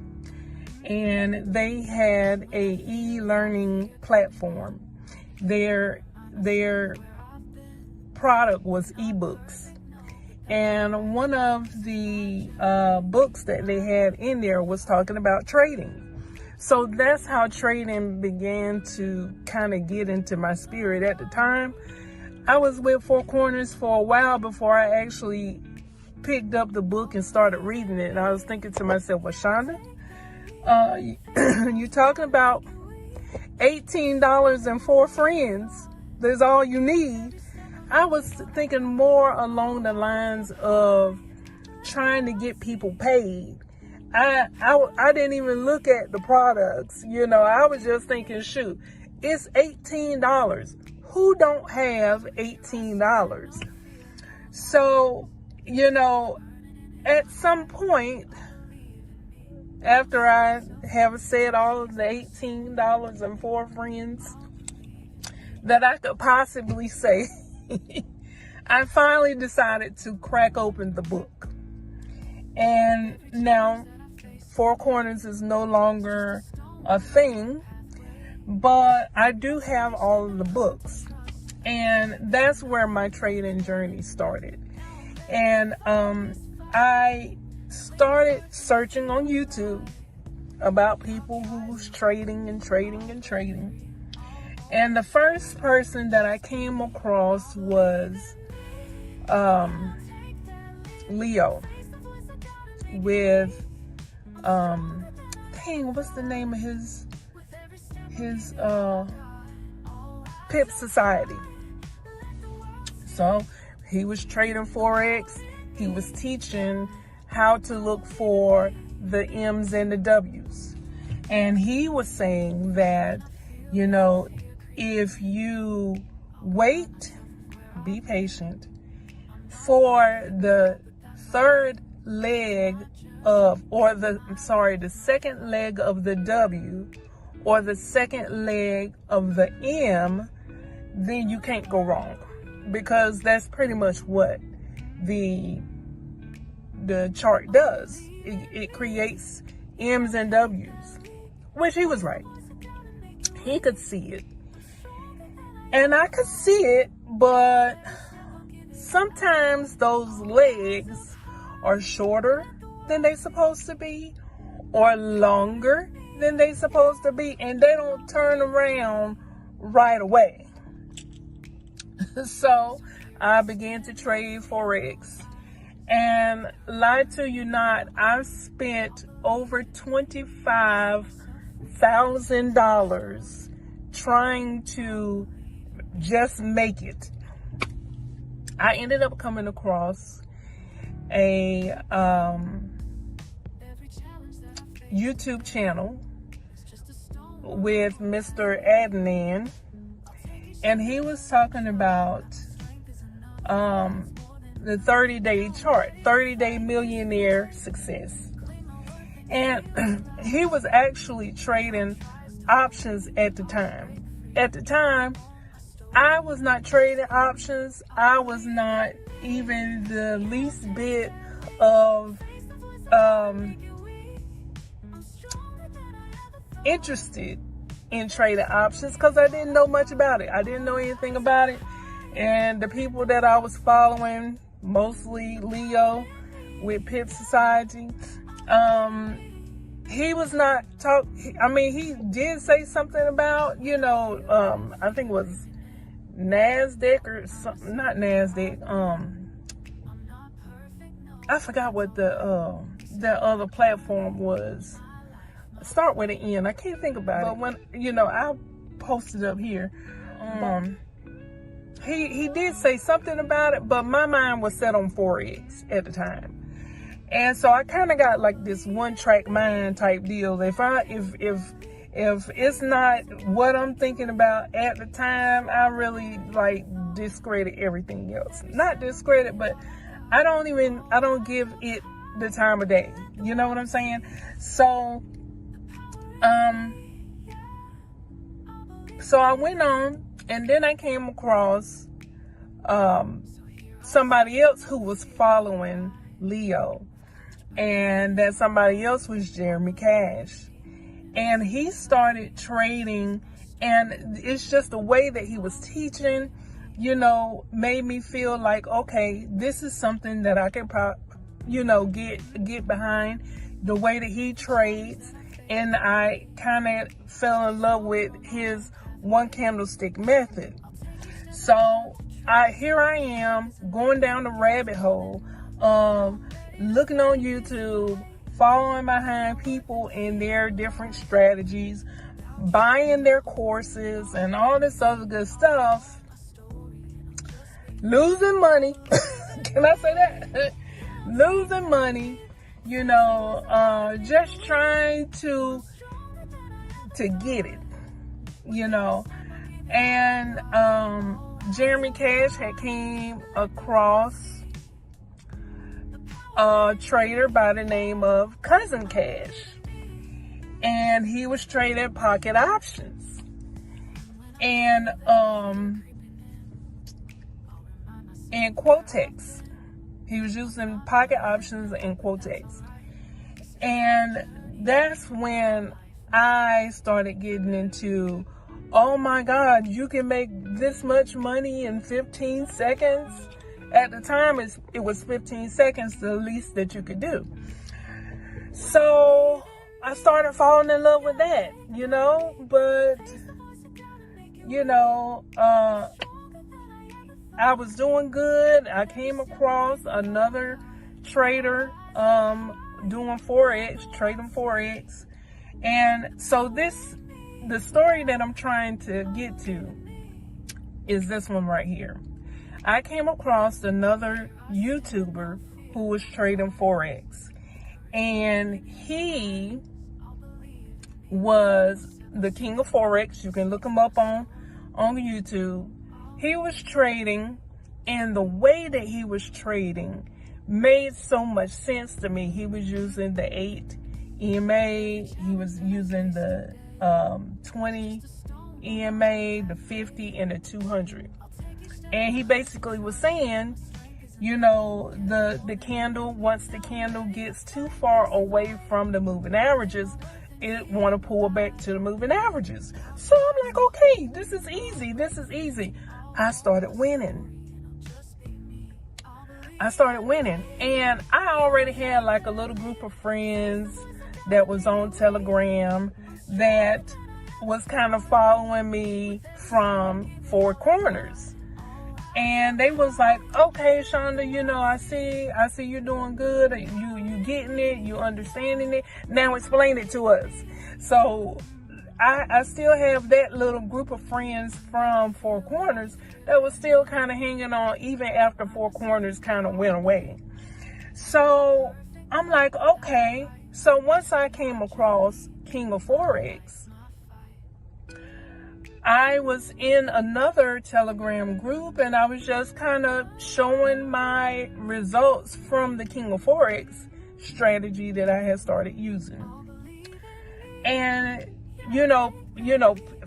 and they had a e-learning platform. Their product was ebooks, and one of the books that they had in there was talking about trading. So that's how trading began to kind of get into my spirit. At the time, I was with Four Corners for a while before I actually picked up the book and started reading it. And I was thinking to myself, well, Shonda, you're talking about $18 and 4 friends. That's all you need. I was thinking more along the lines of trying to get people paid. I didn't even look at the products. You know, I was just thinking, shoot, it's $18. Who don't have $18? So, you know, at some point, after I have said all of the $18 and 4 friends that I could possibly say, I finally decided to crack open the book. And now, Four Corners is no longer a thing, but I do have all of the books. And that's where my trading journey started. And I started searching on YouTube about people who's trading and trading and trading. And the first person that I came across was Leo with what's the name of his Pip Society. So he was trading Forex. He was teaching how to look for the M's and the W's. And he was saying that, you know, if you wait, be patient, for the second leg of the W or the second leg of the M, then you can't go wrong, because that's pretty much what the chart does. It creates M's and W's, which he was right. He could see it, and I could see it, but sometimes those legs are shorter than they supposed to be or longer than they supposed to be, and they don't turn around right away. So I began to trade Forex, and lie to you not, I've spent over $25,000 trying to just make it. I ended up coming across a YouTube channel with Mr. Adnan, and he was talking about the 30-day chart, 30-day millionaire success. And he was actually trading options at the time. At the time, I was not trading options. I was not even the least bit of interested in trading options because I didn't know much about it. I didn't know anything about it. And the people that I was following, mostly Leo with Pip Society, he was not he did say something about, I think it was NASDAQ or something, not NASDAQ. I forgot what the other platform was. Start with an N. I can't think about it. But when, I posted up here, he did say something about it, but my mind was set on Forex at the time. And so I kind of got like this one track mind type deal. If it's not what I'm thinking about at the time, I really like discredit everything else. Not discredit, but I don't give it the time of day. You know what I'm saying? So, so I went on, and then I came across, somebody else who was following Leo. And that somebody else was Jeremy Cash. And he started trading, and it's just the way that he was teaching, made me feel like, okay, this is something that I can get behind, the way that he trades. And I kind of fell in love with his one candlestick method. So here I am going down the rabbit hole of looking on YouTube, following behind people in their different strategies, buying their courses and all this other good stuff, losing money. Can I say that? Losing money, just trying to get it, and Jeremy Cash had came across a trader by the name of Cousin Cash, and he was trading pocket options, and Quotex. He was using pocket options and Quotex, and that's when I started getting into, oh my God, you can make this much money in 15 seconds. At the time, it was 15 seconds, the least that you could do. So I started falling in love with that, but, I was doing good. I came across another trader doing Forex, trading Forex. And so the story that I'm trying to get to is this one right here. I came across another YouTuber who was trading Forex, and he was the king of Forex. You can look him up on YouTube. He was trading, and the way that he was trading made so much sense to me. He was using the 8 EMA, he was using the 20 EMA, the 50, and the 200. And he basically was saying, the candle, once the candle gets too far away from the moving averages, it want to pull back to the moving averages. So I'm like, okay, this is easy. I started winning. And I already had like a little group of friends that was on Telegram that was kind of following me from Four Corners. And they was like, okay, Shonda, I see you doing good. You getting it, you understanding it. Now explain it to us. So I still have that little group of friends from Four Corners that was still kind of hanging on even after Four Corners kind of went away. So I'm like, okay. So once I came across King of Forex, I was in another Telegram group, and I was just kind of showing my results from the King of Forex strategy that I had started using. And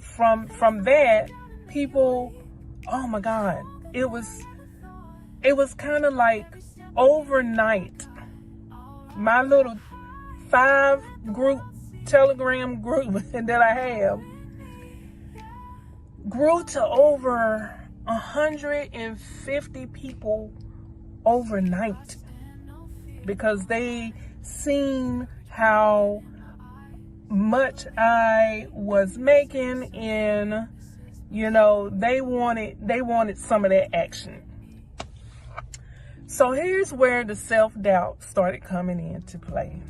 from that, people, oh my God, it was kind of like overnight, my little 5 group Telegram group that I have grew to over 150 people overnight, because they seen how much I was making, and they wanted some of that action. So here's where the self-doubt started coming into play.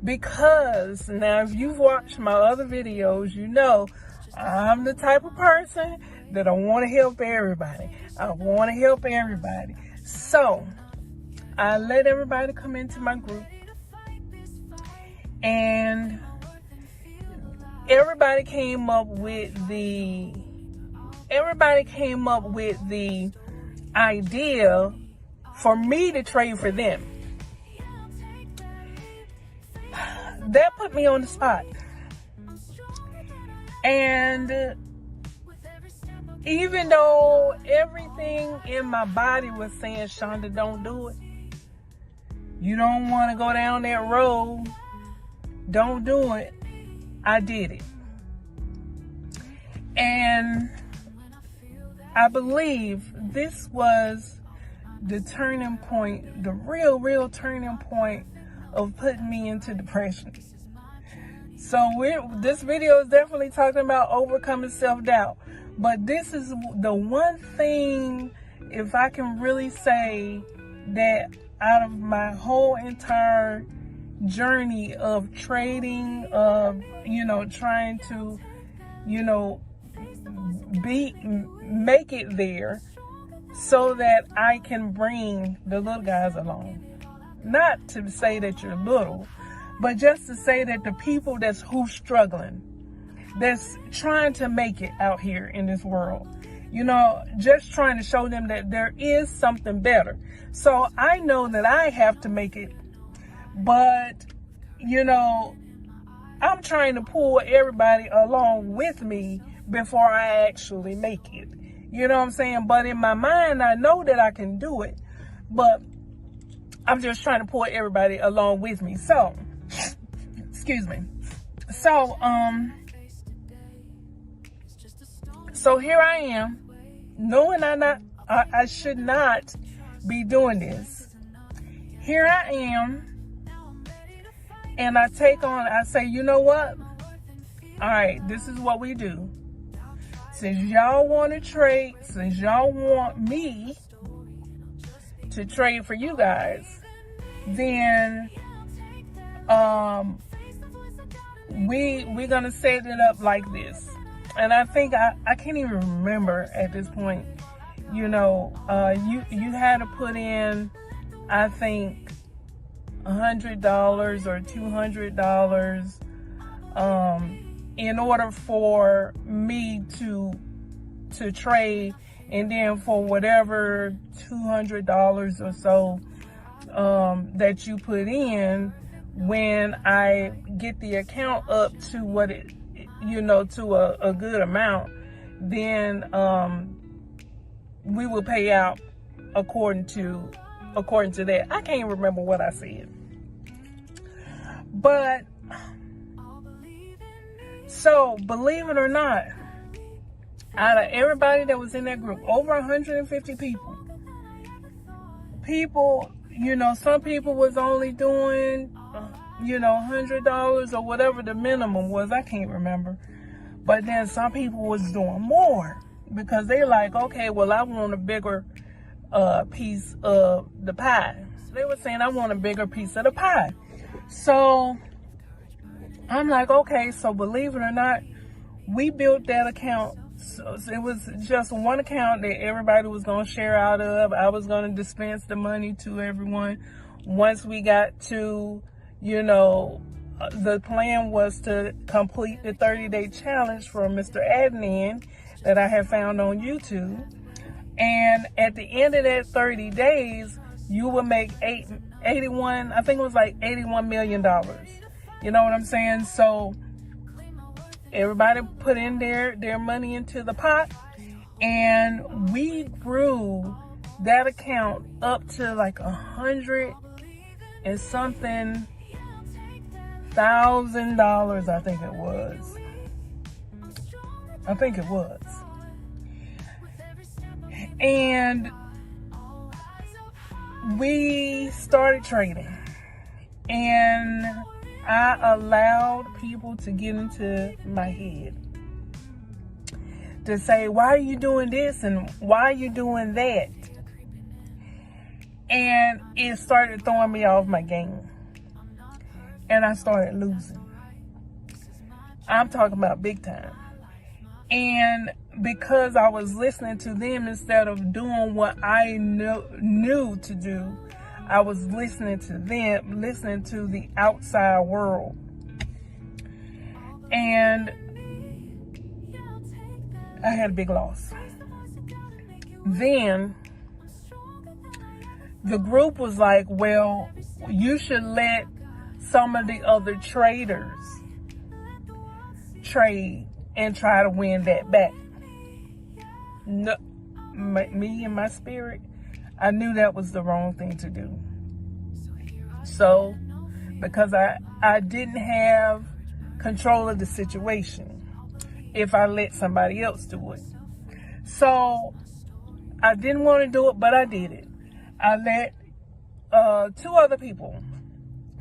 Because now, if you've watched my other videos, I'm the type of person that I want to help everybody. I want to help everybody. So I let everybody come into my group, and everybody came up with the idea for me to trade for them. That put me on the spot. And even though everything in my body was saying, Shonda, don't do it. You don't want to go down that road. Don't do it. I did it. And I believe this was the turning point, the real turning point of putting me into depression. So this video is definitely talking about overcoming self-doubt. But this is the one thing, if I can really say, that out of my whole entire journey of trading, of, trying to, make it there so that I can bring the little guys along. Not to say that you're little, but just to say that the people who's struggling, that's trying to make it out here in this world, just trying to show them that there is something better. So I know that I have to make it, but I'm trying to pull everybody along with me before I actually make it. You know what I'm saying? But in my mind, I know that I can do it, but I'm just trying to pull everybody along with me. So, excuse me. So, so here I am, knowing I should not be doing this. Here I am, and I say, you know what? All right, this is what we do. Since y'all want to trade, since y'all want me to trade for you guys, then we're gonna set it up like this. And I think I can't even remember at this point. You had to put in, I think, $100 or $200 in order for me to trade, and then for whatever $200 or so that you put in, when I get the account up to what it, to a good amount, then we will pay out according to that. I can't remember what I said, but so believe it or not, out of everybody that was in that group, over 150 people, some people was only doing, $100 or whatever the minimum was. I can't remember. But then some people was doing more, because they like, okay, well, I want a bigger piece of the pie. So they were saying, I want a bigger piece of the pie. So I'm like, okay, so believe it or not, we built that account. So it was just one account that everybody was going to share out of. I was going to dispense the money to everyone. Once we got to, the plan was to complete the 30-day challenge from Mr. Adnan that I had found on YouTube. And at the end of that 30 days, you would make $81 million. You know what I'm saying? So everybody put in their money into the pot, and we grew that account up to like $100 and something $1,000, I think it was. I think it was. And we started trading. And I allowed people to get into my head. To say, why are you doing this and why are you doing that? And it started throwing me off my game. And I started losing. I'm talking about big time. And because I was listening to them instead of doing what I knew to do, I was listening to them, listening to the outside world. And I had a big loss. Then the group was like, well, you should let some of the other traders trade and try to win that back. No, me and my spirit, I knew that was the wrong thing to do. So, because I didn't have control of the situation if I let somebody else do it. So, I didn't want to do it, but I did it. I let 2 other people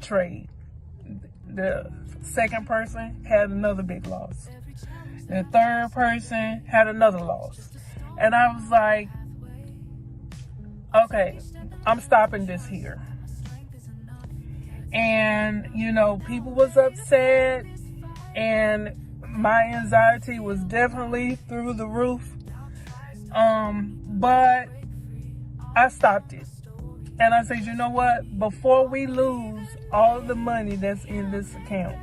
trade. The second person had another big loss. The third person had another loss. And I was like, okay, I'm stopping this here. And, people was upset, and my anxiety was definitely through the roof. But I stopped it. And I said, you know what? Before we lose all the money that's in this account,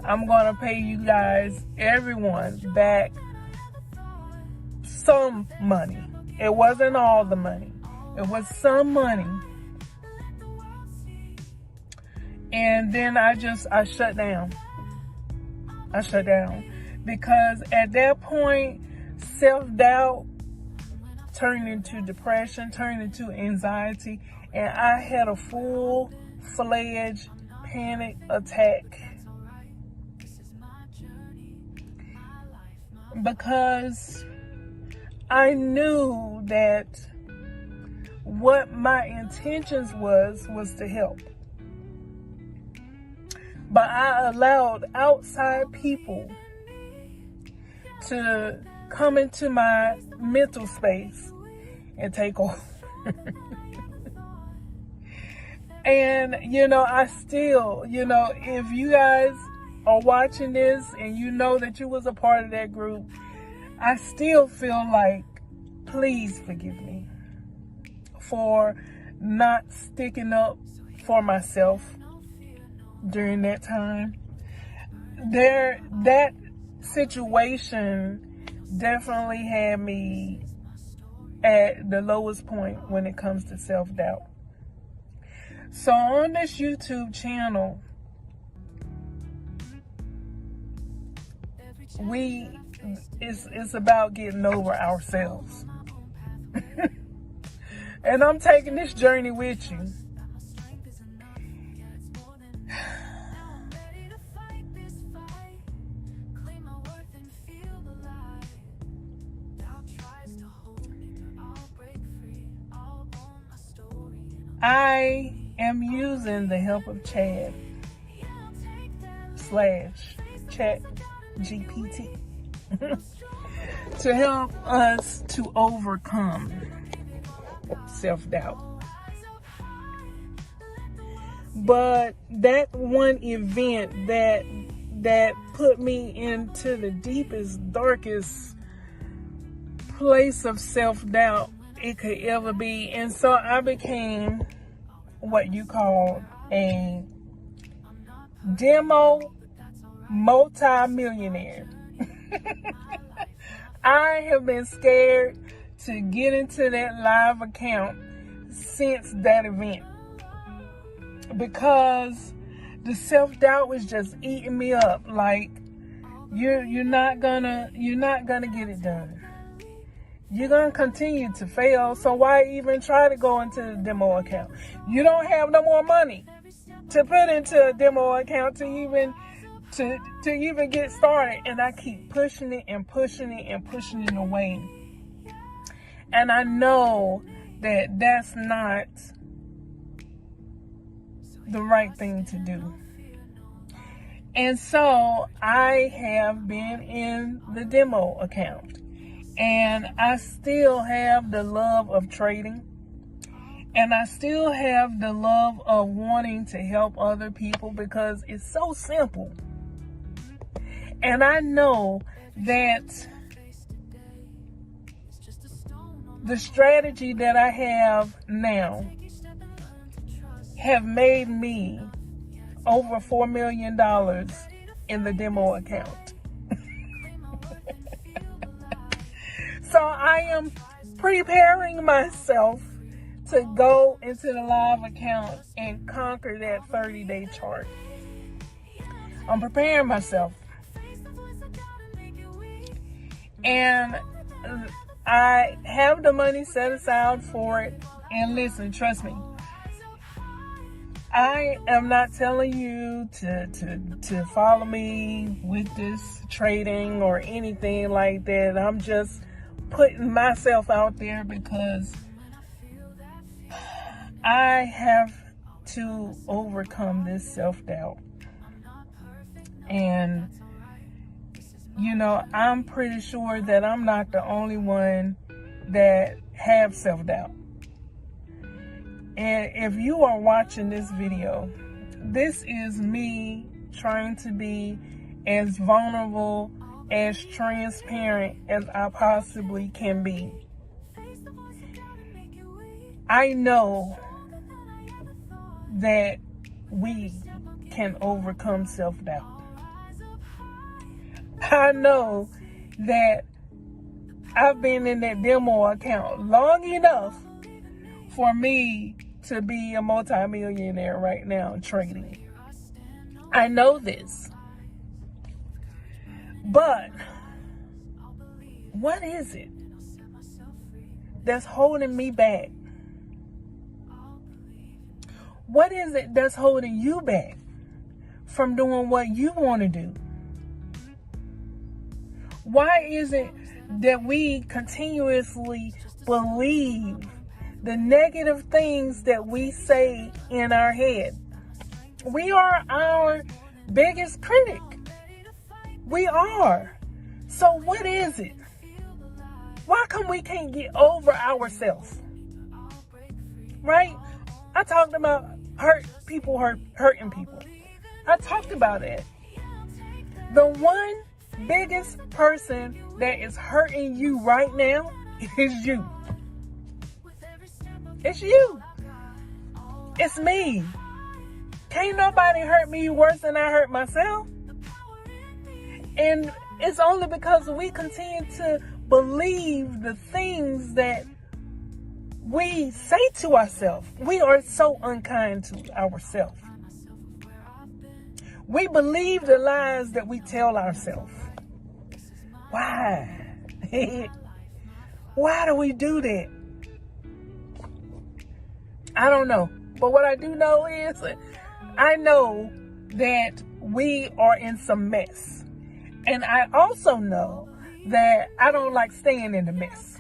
I'm going to pay you guys, everyone, back some money. It wasn't all the money. It was some money. And then I shut down. I shut down. Because at that point, self-doubt turned into depression, turned into anxiety, and I had a full-fledged panic attack. Because I knew that what my intentions was to help. But I allowed outside people to come into my mental space and take over. And, I still, if you guys are watching this and you know that you was a part of that group, I still feel like, please forgive me for not sticking up for myself during that time. That situation definitely had me at the lowest point when it comes to self-doubt. So on this YouTube channel, it's about getting over ourselves. And I'm taking this journey with you. I am using the help of Chat GPT to help us to overcome self-doubt. But that one event that put me into the deepest, darkest place of self-doubt it could ever be. And so I became what you call a demo multi-millionaire. I have been scared to get into that live account since that event, because the self-doubt was just eating me up. Like, you're not gonna get it done. You're going to continue to fail, so why even try to go into the demo account? You don't have no more money to put into a demo account to even to even get started, and I keep pushing it and pushing it and pushing it away. And I know that that's not the right thing to do. And so I have been in the demo account, and I still have the love of trading, and I still have the love of wanting to help other people because it's so simple. And I know that the strategy that I have now have made me over $4 million in the demo account. So I am preparing myself to go into the live account and conquer that 30-day chart. I'm preparing myself. And I have the money set aside for it. And listen, trust me, I am not telling you to follow me with this trading or anything like that. I'm just putting myself out there because I have to overcome this self-doubt. And you know, I'm pretty sure that I'm not the only one that have self-doubt. And if you are watching this video, this is me trying to be as vulnerable, as transparent as I possibly can be. I know that we can overcome self-doubt. I know that I've been in that demo account long enough for me to be a multimillionaire right now trading. I know this. But what is it that's holding me back? What is it that's holding you back from doing what you want to do? Why is it that we continuously believe the negative things that we say in our head? We are our biggest critic. We are. So what is it? Why come we can't get over ourselves? Right? I talked about hurting people. I talked about it. The one biggest person that is hurting you right now is you. It's you. It's me. Can't nobody hurt me worse than I hurt myself. And it's only because we continue to believe the things that we say to ourselves. We are so unkind to ourselves. We believe the lies that we tell ourselves. Why? Why do we do that? I don't know. But what I do know is I know that we are in some mess. And I also know that I don't like staying in the mess.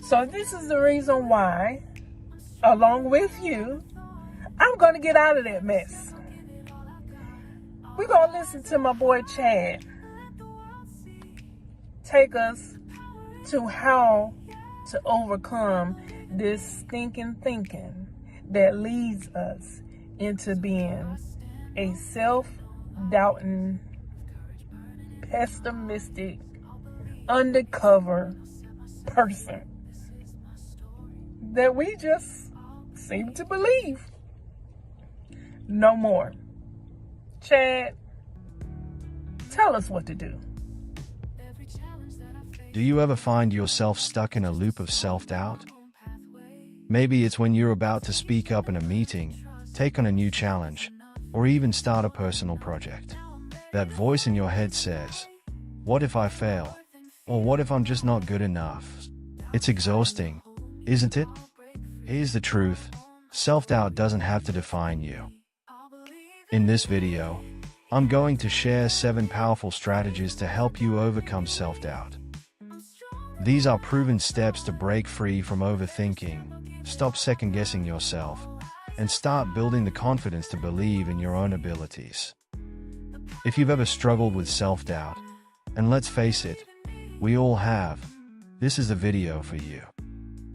So this is the reason why, along with you, I'm going to get out of that mess. We're going to listen to my boy Chad take us to how to overcome this stinking thinking that leads us into being a self-doubting, pessimistic, undercover person that we just seem to believe no more. Chad, tell us what to do. Do you ever find yourself stuck in a loop of self-doubt? Maybe it's when you're about to speak up in a meeting, take on a new challenge, or even start a personal project. That voice in your head says, "What if I fail?" Or "What if I'm just not good enough?" It's exhausting, isn't it? Here's the truth. Self-doubt doesn't have to define you. In this video, I'm going to share 7 powerful strategies to help you overcome self-doubt. These are proven steps to break free from overthinking, stop second-guessing yourself, and start building the confidence to believe in your own abilities. If you've ever struggled with self-doubt, and let's face it, we all have, this is the video for you.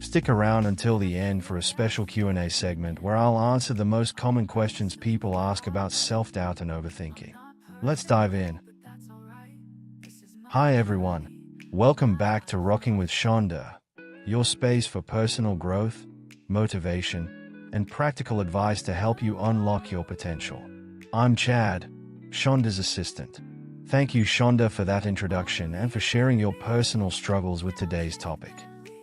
Stick around until the end for a special Q&A segment where I'll answer the most common questions people ask about self-doubt and overthinking. Let's dive in. Hi everyone. Welcome back to Rocking with Shonda, your space for personal growth, motivation, and practical advice to help you unlock your potential. I'm Chad, Shonda's assistant. Thank you, Shonda, for that introduction and for sharing your personal struggles with today's topic.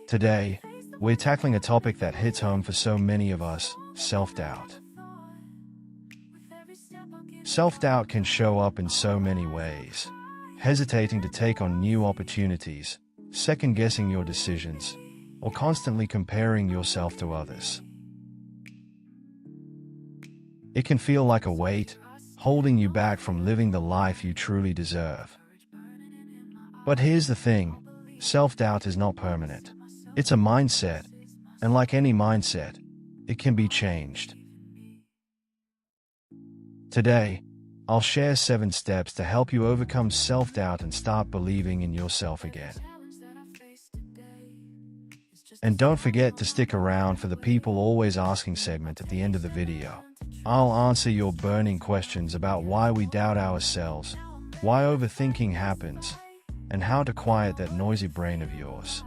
Today, we're tackling a topic that hits home for so many of us, self-doubt. Self-doubt can show up in so many ways. Hesitating to take on new opportunities, second-guessing your decisions, or constantly comparing yourself to others. It can feel like a weight, holding you back from living the life you truly deserve. But here's the thing, self-doubt is not permanent. It's a mindset, and like any mindset, it can be changed. Today, I'll share 7 steps to help you overcome self-doubt and start believing in yourself again. And don't forget to stick around for the people always asking segment at the end of the video. I'll answer your burning questions about why we doubt ourselves, why overthinking happens, and how to quiet that noisy brain of yours.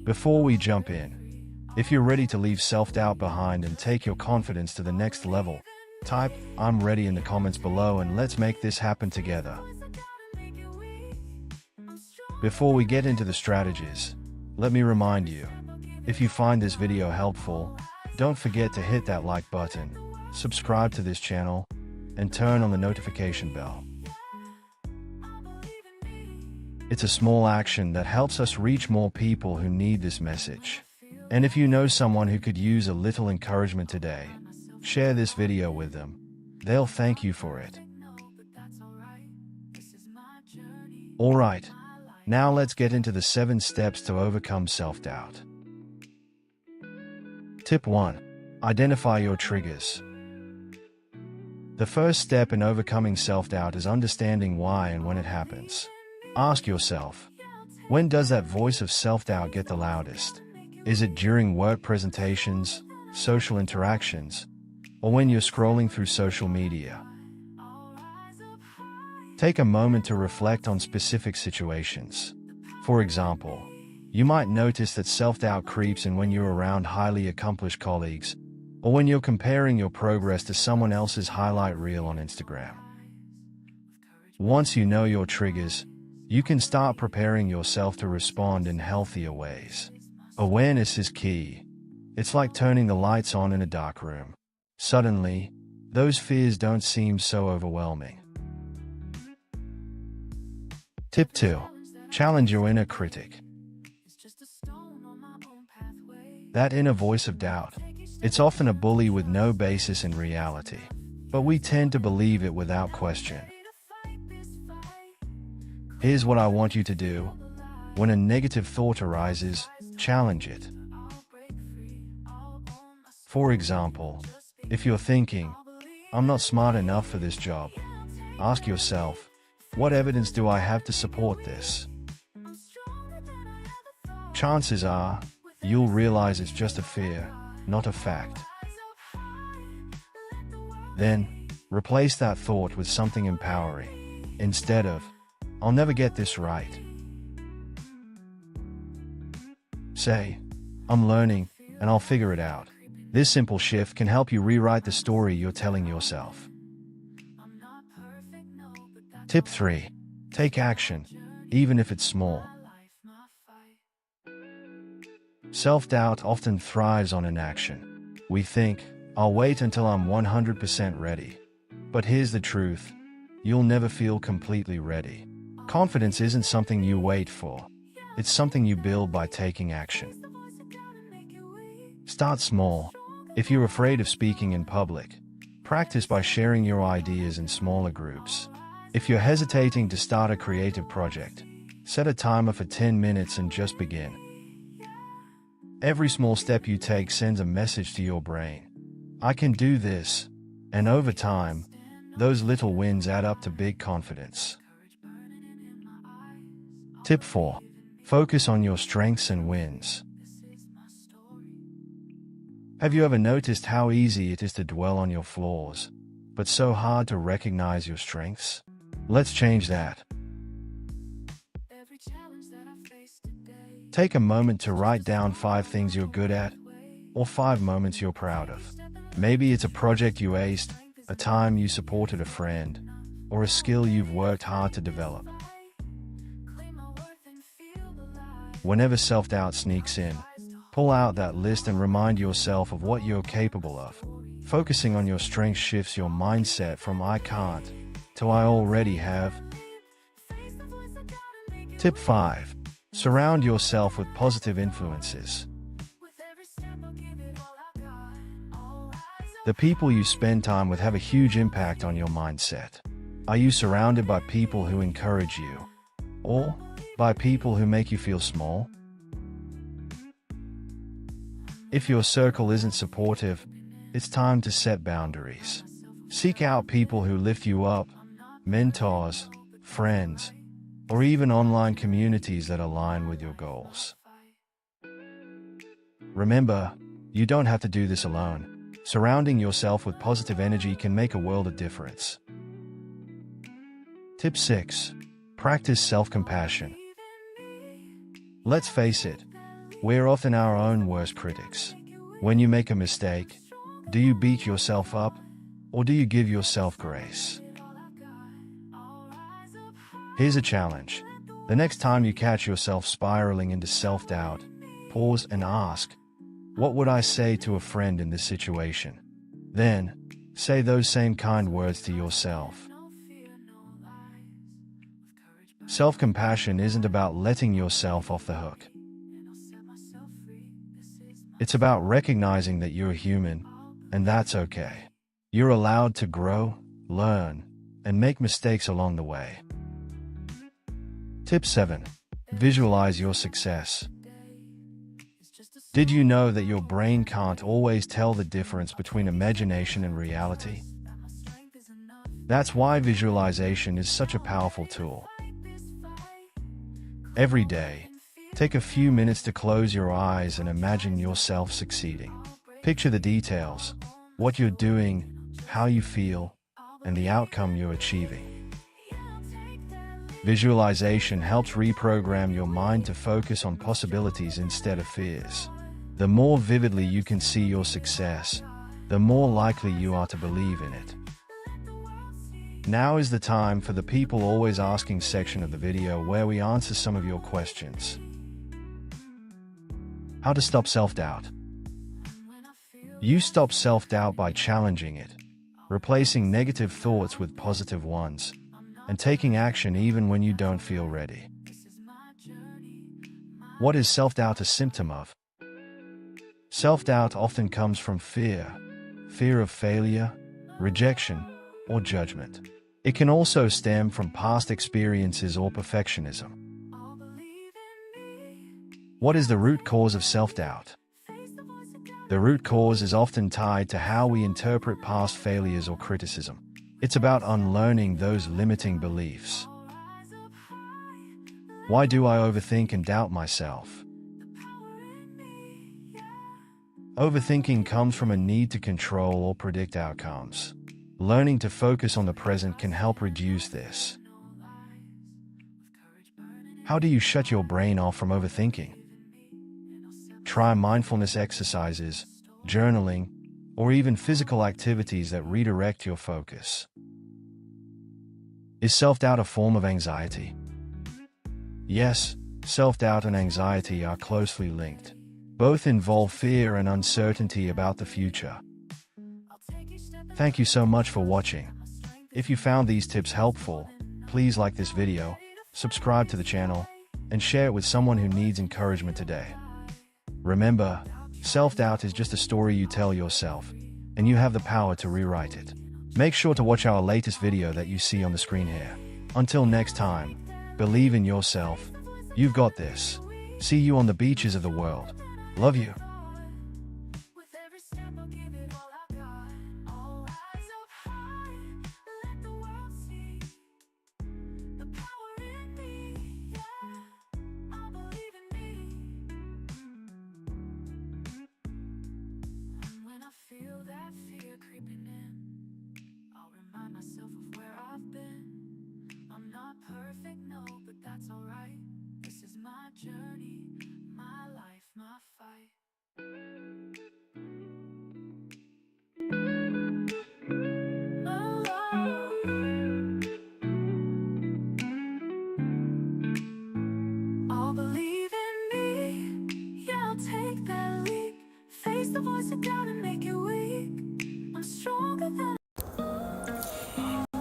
Before we jump in, if you're ready to leave self-doubt behind and take your confidence to the next level, type "I'm ready" in the comments below and let's make this happen together. Before we get into the strategies, let me remind you, if you find this video helpful, don't forget to hit that like button, subscribe to this channel, and turn on the notification bell. It's a small action that helps us reach more people who need this message. And if you know someone who could use a little encouragement today, share this video with them. They'll thank you for it. Alright, now let's get into the 7 steps to overcome self-doubt. Tip 1. Identify your triggers. The first step in overcoming self-doubt is understanding why and when it happens. Ask yourself, when does that voice of self-doubt get the loudest? Is it during work presentations, social interactions, or when you're scrolling through social media? Take a moment to reflect on specific situations. For example, you might notice that self-doubt creeps in when you're around highly accomplished colleagues, or when you're comparing your progress to someone else's highlight reel on Instagram. Once you know your triggers, you can start preparing yourself to respond in healthier ways. Awareness is key. It's like turning the lights on in a dark room. Suddenly, those fears don't seem so overwhelming. Tip 2. Challenge your inner critic. That inner voice of doubt. It's often a bully with no basis in reality, but we tend to believe it without question. Here's what I want you to do. When a negative thought arises, challenge it. For example, if you're thinking, "I'm not smart enough for this job," ask yourself, what evidence do I have to support this? Chances are, you'll realize it's just a fear, not a fact. Then, replace that thought with something empowering. Instead of, "I'll never get this right," say, "I'm learning, and I'll figure it out." This simple shift can help you rewrite the story you're telling yourself. Tip 3. Take action, even if it's small. Self-doubt often thrives on inaction. We think, "I'll wait until I'm 100% ready." But here's the truth. You'll never feel completely ready. Confidence isn't something you wait for. It's something you build by taking action. Start small. If you're afraid of speaking in public, Practice by sharing your ideas in smaller groups. If you're hesitating to start a creative project, set a timer for 10 minutes and just begin. Every small step you take sends a message to your brain. I can do this. And over time, those little wins add up to big confidence. Tip 4. Focus on your strengths and wins. Have you ever noticed how easy it is to dwell on your flaws, but so hard to recognize your strengths? Let's change that. Take a moment to write down 5 things you're good at, or 5 moments you're proud of. Maybe it's a project you aced, a time you supported a friend, or a skill you've worked hard to develop. Whenever self-doubt sneaks in, pull out that list and remind yourself of what you're capable of. Focusing on your strengths shifts your mindset from I can't to I already have. Tip 5. Surround yourself with positive influences. The people you spend time with have a huge impact on your mindset. Are you surrounded by people who encourage you? Or by people who make you feel small? If your circle isn't supportive, it's time to set boundaries. Seek out people who lift you up, mentors, friends, or even online communities that align with your goals. Remember, you don't have to do this alone. Surrounding yourself with positive energy can make a world of difference. Tip 6. Practice self-compassion. Let's face it, we're often our own worst critics. When you make a mistake, do you beat yourself up, or do you give yourself grace? Here's a challenge. The next time you catch yourself spiraling into self-doubt, pause and ask, what would I say to a friend in this situation? Then, say those same kind words to yourself. Self-compassion isn't about letting yourself off the hook. It's about recognizing that you're human, and that's okay. You're allowed to grow, learn, and make mistakes along the way. Tip 7. Visualize your success. Did you know that your brain can't always tell the difference between imagination and reality? That's why visualization is such a powerful tool. Every day, take a few minutes to close your eyes and imagine yourself succeeding. Picture the details, what you're doing, how you feel, and the outcome you're achieving. Visualization helps reprogram your mind to focus on possibilities instead of fears. The more vividly you can see your success, the more likely you are to believe in it. Now is the time for the people always asking section of the video where we answer some of your questions. How to stop self-doubt. You stop self-doubt by challenging it, replacing negative thoughts with positive ones, and taking action even when you don't feel ready. What is self-doubt a symptom of? Self-doubt often comes from fear of failure, rejection, or judgment. It can also stem from past experiences or perfectionism. What is the root cause of self-doubt? The root cause is often tied to how we interpret past failures or criticism. It's about unlearning those limiting beliefs. Why do I overthink and doubt myself? Overthinking comes from a need to control or predict outcomes. Learning to focus on the present can help reduce this. How do you shut your brain off from overthinking? Try mindfulness exercises, journaling, or even physical activities that redirect your focus. Is self-doubt a form of anxiety? Yes, self-doubt and anxiety are closely linked. Both involve fear and uncertainty about the future. Thank you so much for watching. If you found these tips helpful, please like this video, subscribe to the channel, and share it with someone who needs encouragement today. Remember, self-doubt is just a story you tell yourself. and you have the power to rewrite it. Make sure to watch our latest video that you see on the screen here. Until next time, believe in yourself. You've got this. See you on the beaches of the world. Love you. With every step I'll give it all I got. I'll rise up high, let the world see the power in me. Yeah, I believe in me. And when I feel that fear creeping in, I'll remind myself of where I've been. I'm not perfect, no, but that's alright. This is my journey, my life, my fight. I'll believe in me. Yeah, I'll take that leap. Face the voice of doubt and make it weak. I'm stronger than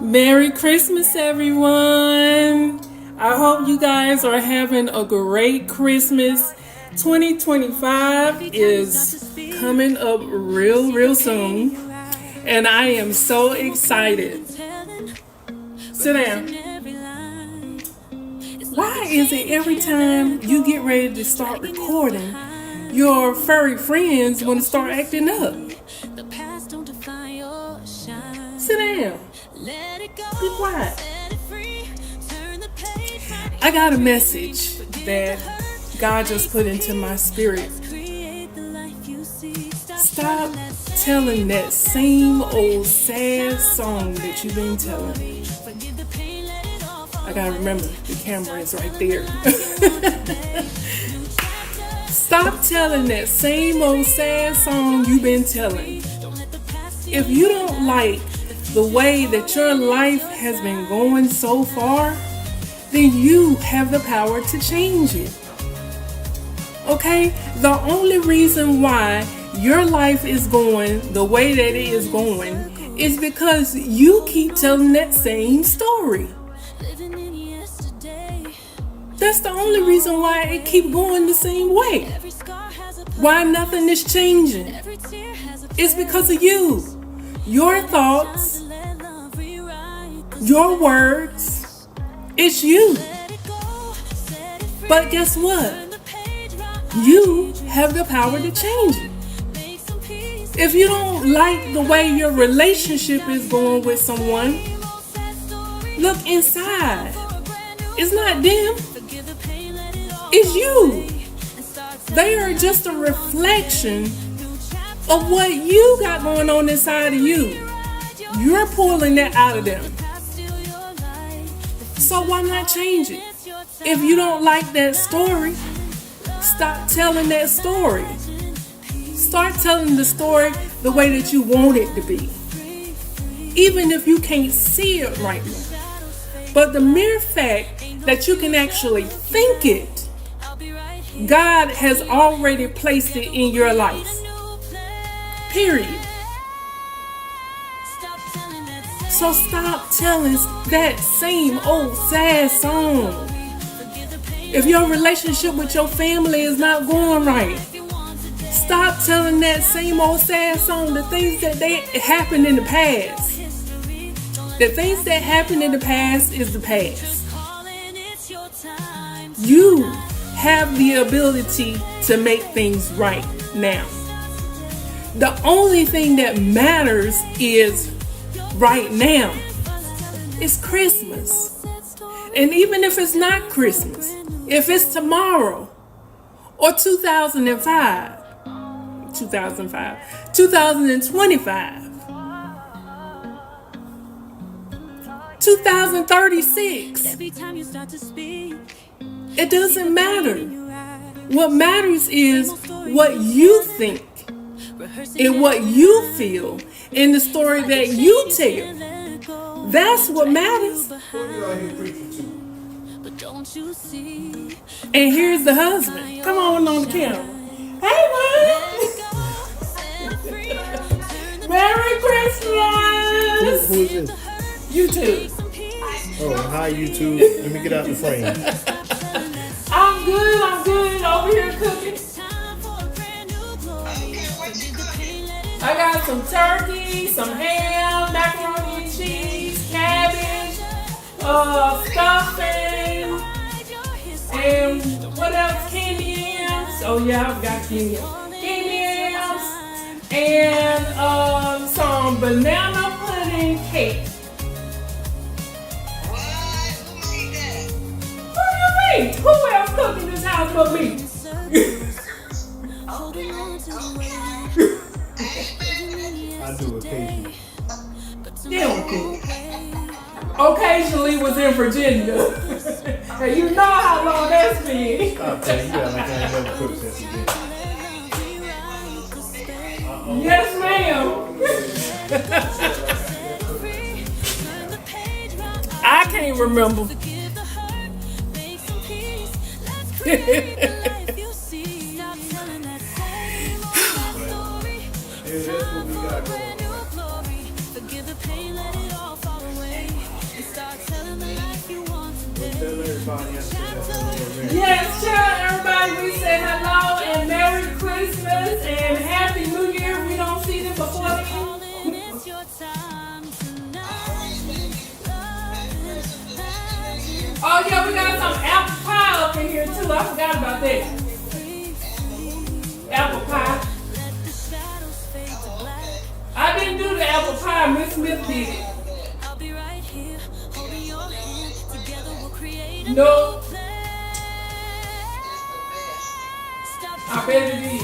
Merry Christmas, everyone. I hope you guys are having a great Christmas. 2025 is coming up real soon, and I am so excited. Sit down. Why is it every time you get ready to start recording, your furry friends want to start acting up? the past don't define your shine. Sit down. Let it go. Be quiet. Set it free. Turn the page. I got a message that God just put into my spirit. Create the life you see. Stop telling that same old sad song that you've been telling. Forgive the pain, let it all fall. I gotta remember, the camera is right there. Stop telling that same old sad song you've been telling. Don't let the past If you don't like the way that your life has been going so far, then you have the power to change it. Okay? The only reason why your life is going the way that it is going is because you keep telling that same story. living in yesterday. That's the only reason why it keep going the same way. Every scar has a Why nothing is changing. every tear has a It's because of you. Your thoughts, let love rewrite. your words. It's you. Let it go. Set it free. But guess what? Turn the page, write You have the power to change it. make some peace. If you don't like the way your relationship is going with someone, look inside. It's not them, Forgive the pain, let it all it's you. and start They are just a reflection of what you got going on inside of you. You're pulling that out of them. So why not change it? If you don't like that story, stop telling that story. Start telling the story the way that you want it to be. Even if you can't see it right now. But the mere fact that you can actually think it, God has already placed it in your life. Period. So stop telling that same old sad song. If your relationship with your family is not going right, stop telling that same old sad song. The things that happened in the past. The things that happened in the past is the past. You have the ability to make things right now. The only thing that matters is right now. It's Christmas. And even if it's not Christmas, if it's tomorrow or 2025, 2025, 2036, Every time you start to speak, it doesn't matter. What matters is what you think and what you feel in the story that you tell. That's what matters. but don't you see? And here's the husband. Come on the camera. Hey, man. Merry Christmas. Who is this? You too. Oh, hi YouTube. Let me get out the frame. I'm good. Over here cooking. I got some turkey, some ham, macaroni and cheese, cabbage, stuffing, and what else? Candy yams. Oh yeah, I've got candy yams, and some banana pudding cake. Who do you mean? Who else cooked in this house but me? I do occasionally. They don't cook. Occasionally was in Virginia. And you know how long that's been. Stop that. You got like I ain't never cooked since you did. Yes, ma'am. I can't remember. Yeah, that's what we got going on. Tell everybody after that. Yes, tell everybody we say hello and Merry Christmas and Happy New Year. We don't see them before then. Oh yeah, we got some apple pie up in here too. I forgot about that. Apple pie. I didn't do the apple pie. Miss Smith did it. No. I bet it is.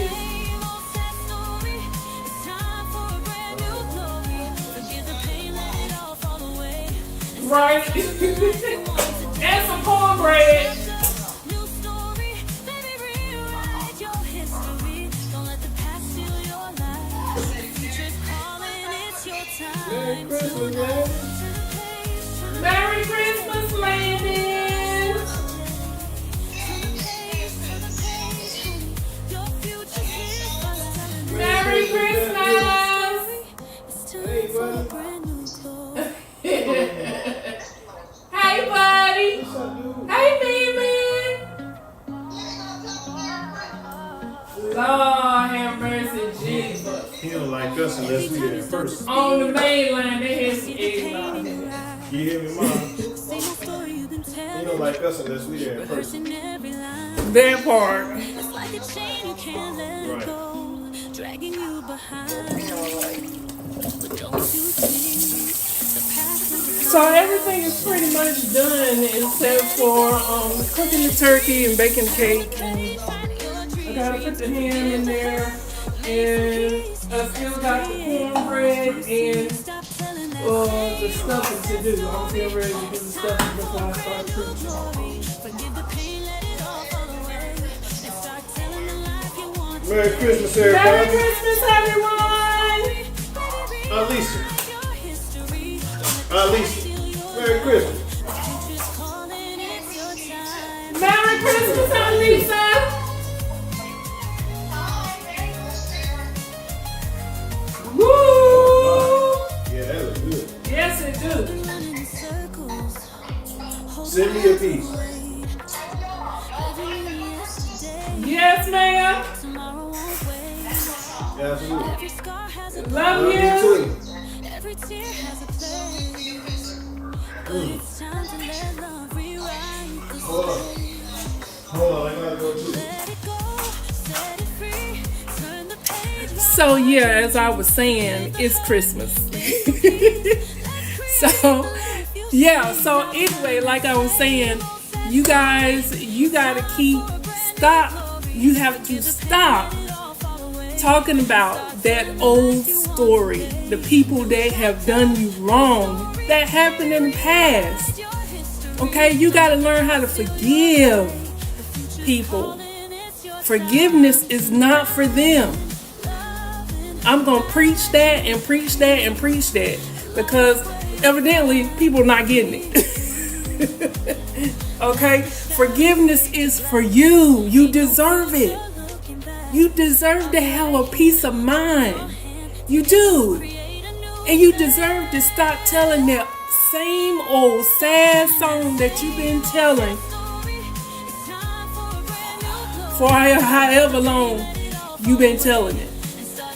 Right. And some cornbread. Merry Christmas, man. Merry Christmas, Landon. Merry Christmas. Hey, buddy. Hey, buddy. Hey, baby. Lord have mercy, Jesus. He don't like us unless we there in person. On the main line, they had some eggnog. You hear me, Mom? He don't like us unless we there in person. That part. Right. So everything is pretty much done except for cooking the turkey and baking the cake. And I gotta put the ham in there, and I still got the cornbread and the stuffing to do. I'm still ready to do the stuffing before I start preaching. Merry Christmas, Merry everybody. Christmas, everyone! Lisa. Lisa. Merry Christmas. Merry Christmas, Lisa! Woo! Yeah, that looks good. Yes, it do. Send me a piece. Yes, ma'am. Absolutely. Love Love you. you too. Hold on. Hold on, I gotta go too. So yeah, as I was saying, it's Christmas. So yeah, so anyway, like I was saying, you guys, you have to stop talking about that old story, the people that have done you wrong, that happened in the past. Okay, you got to learn how to forgive people. Forgiveness is not for them. I'm going to preach that and preach that and preach that because evidently people are not getting it. Okay, forgiveness is for you. You deserve it. You deserve to have a peace of mind. You do. And you deserve to stop telling that same old sad song that you've been telling for however long you've been telling it.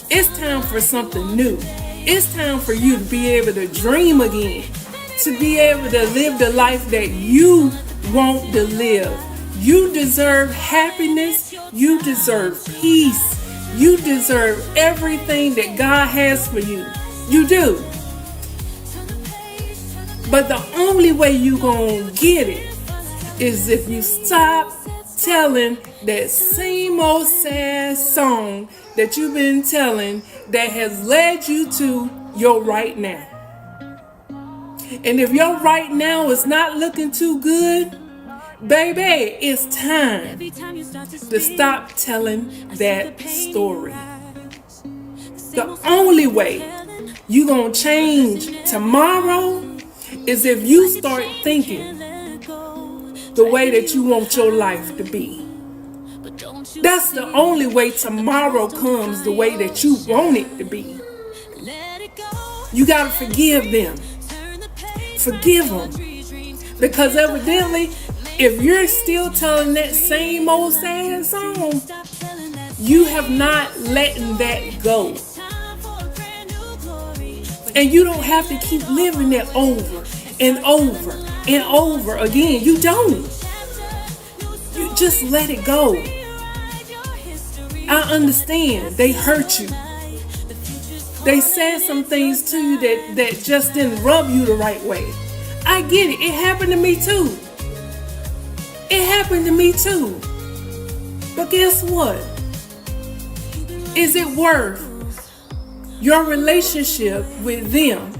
It's time for something new. It's time for you to be able to dream again, to be able to live the life that you want to live. You deserve happiness. You deserve peace. You deserve everything that God has for you. You do. But the only way you gonna get it is if you stop telling that same old sad song that you've been telling that has led you to your right now. And if your right now is not looking too good, baby, it's time to stop telling that story. The only way you gonna change tomorrow is if you start thinking the way that you want your life to be. That's the only way tomorrow comes the way that you want it to be. You gotta forgive them. Forgive them. Because evidently, if you're still telling that same old sad song, you have not letting that go. And you don't have to keep living it over and over and over again. You don't. You just let it go. I understand they hurt you. They said some things to you that just didn't rub you the right way. I get it. It happened to me too. It happened to me too. But guess what? Is it worth your relationship with them?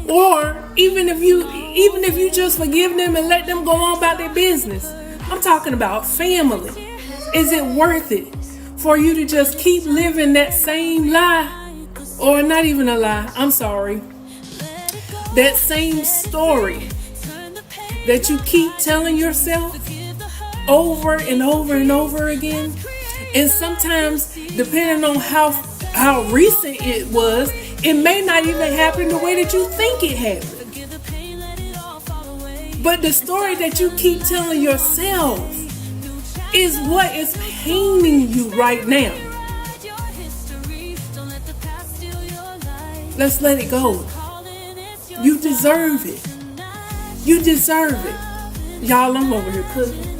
Or even if you just forgive them and let them go on about their business. I'm talking about family. Is it worth it for you to just keep living that same lie? Or not even a lie, I'm sorry. That same story that you keep telling yourself over and over and over again. And sometimes, depending on how recent it was, it may not even happen the way that you think it happened. But the story that you keep telling yourself is what is paining you right now. Let's let it go. You deserve it. You deserve it. Y'all, I'm over here cooking.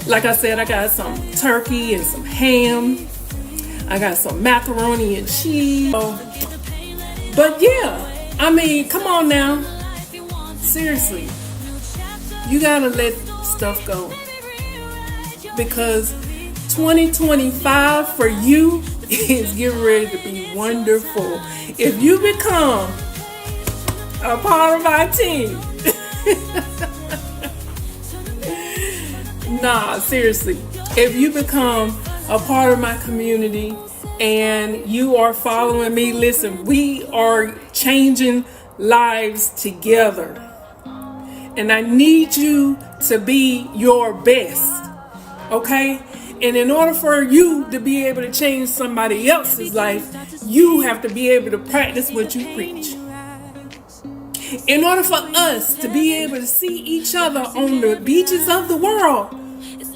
Like I said, I got some turkey and some ham. I got some macaroni and cheese. But yeah, I mean, come on now. Seriously. You gotta let stuff go. Because 2025 for you is getting ready to be wonderful. If you become a part of our team. Nah, seriously. If you become a part of my community and you are following me, listen, we are changing lives together. And I need you to be your best. Okay? And in order for you to be able to change somebody else's life, you have to be able to practice what you preach. In order for us to be able to see each other on the beaches of the world,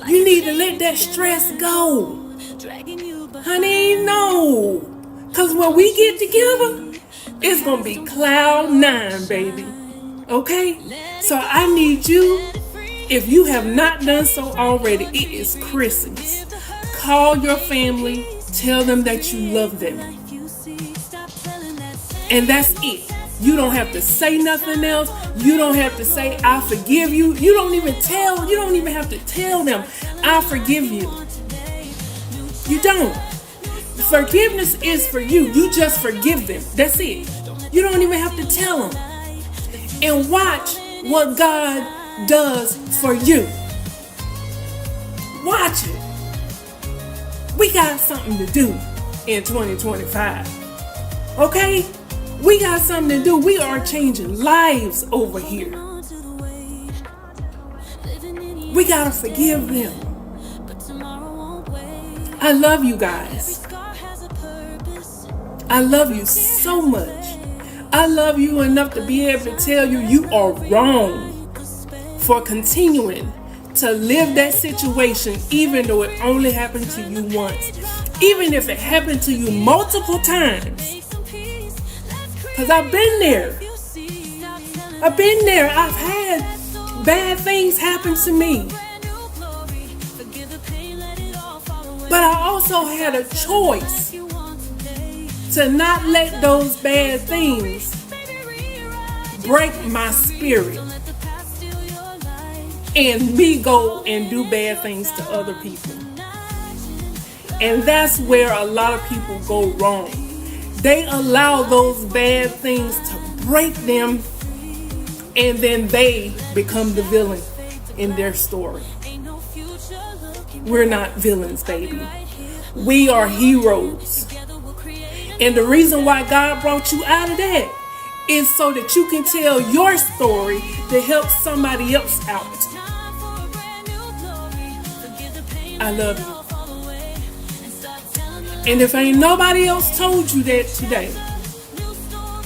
you need to let that stress go. Honey, no. Because when we get together, it's going to be cloud 9, baby. Okay? So I need you, if you have not done so already, it is Christmas. Call your family, tell them that you love them. And that's it. You don't have to say nothing else. You don't have to say, I forgive you. You don't even have to tell them, I forgive you. You don't. Forgiveness is for you. You just forgive them. That's it. You don't even have to tell them. And watch what God does for you. Watch it. We got something to do in 2025. Okay? We got something to do. We are changing lives over here. We gotta forgive them. I love you guys. I love you so much. I love you enough to be able to tell you you are wrong for continuing to live that situation, even though it only happened to you once. Even if it happened to you multiple times. Because I've been there. I've been there. I've had bad things happen to me. But I also had a choice to not let those bad things break my spirit and me go and do bad things to other people. And that's where a lot of people go wrong. They allow those bad things to break them, and then they become the villain in their story. We're not villains, baby. We are heroes. And the reason why God brought you out of that is so that you can tell your story to help somebody else out. I love you. And if ain't nobody else told you that today,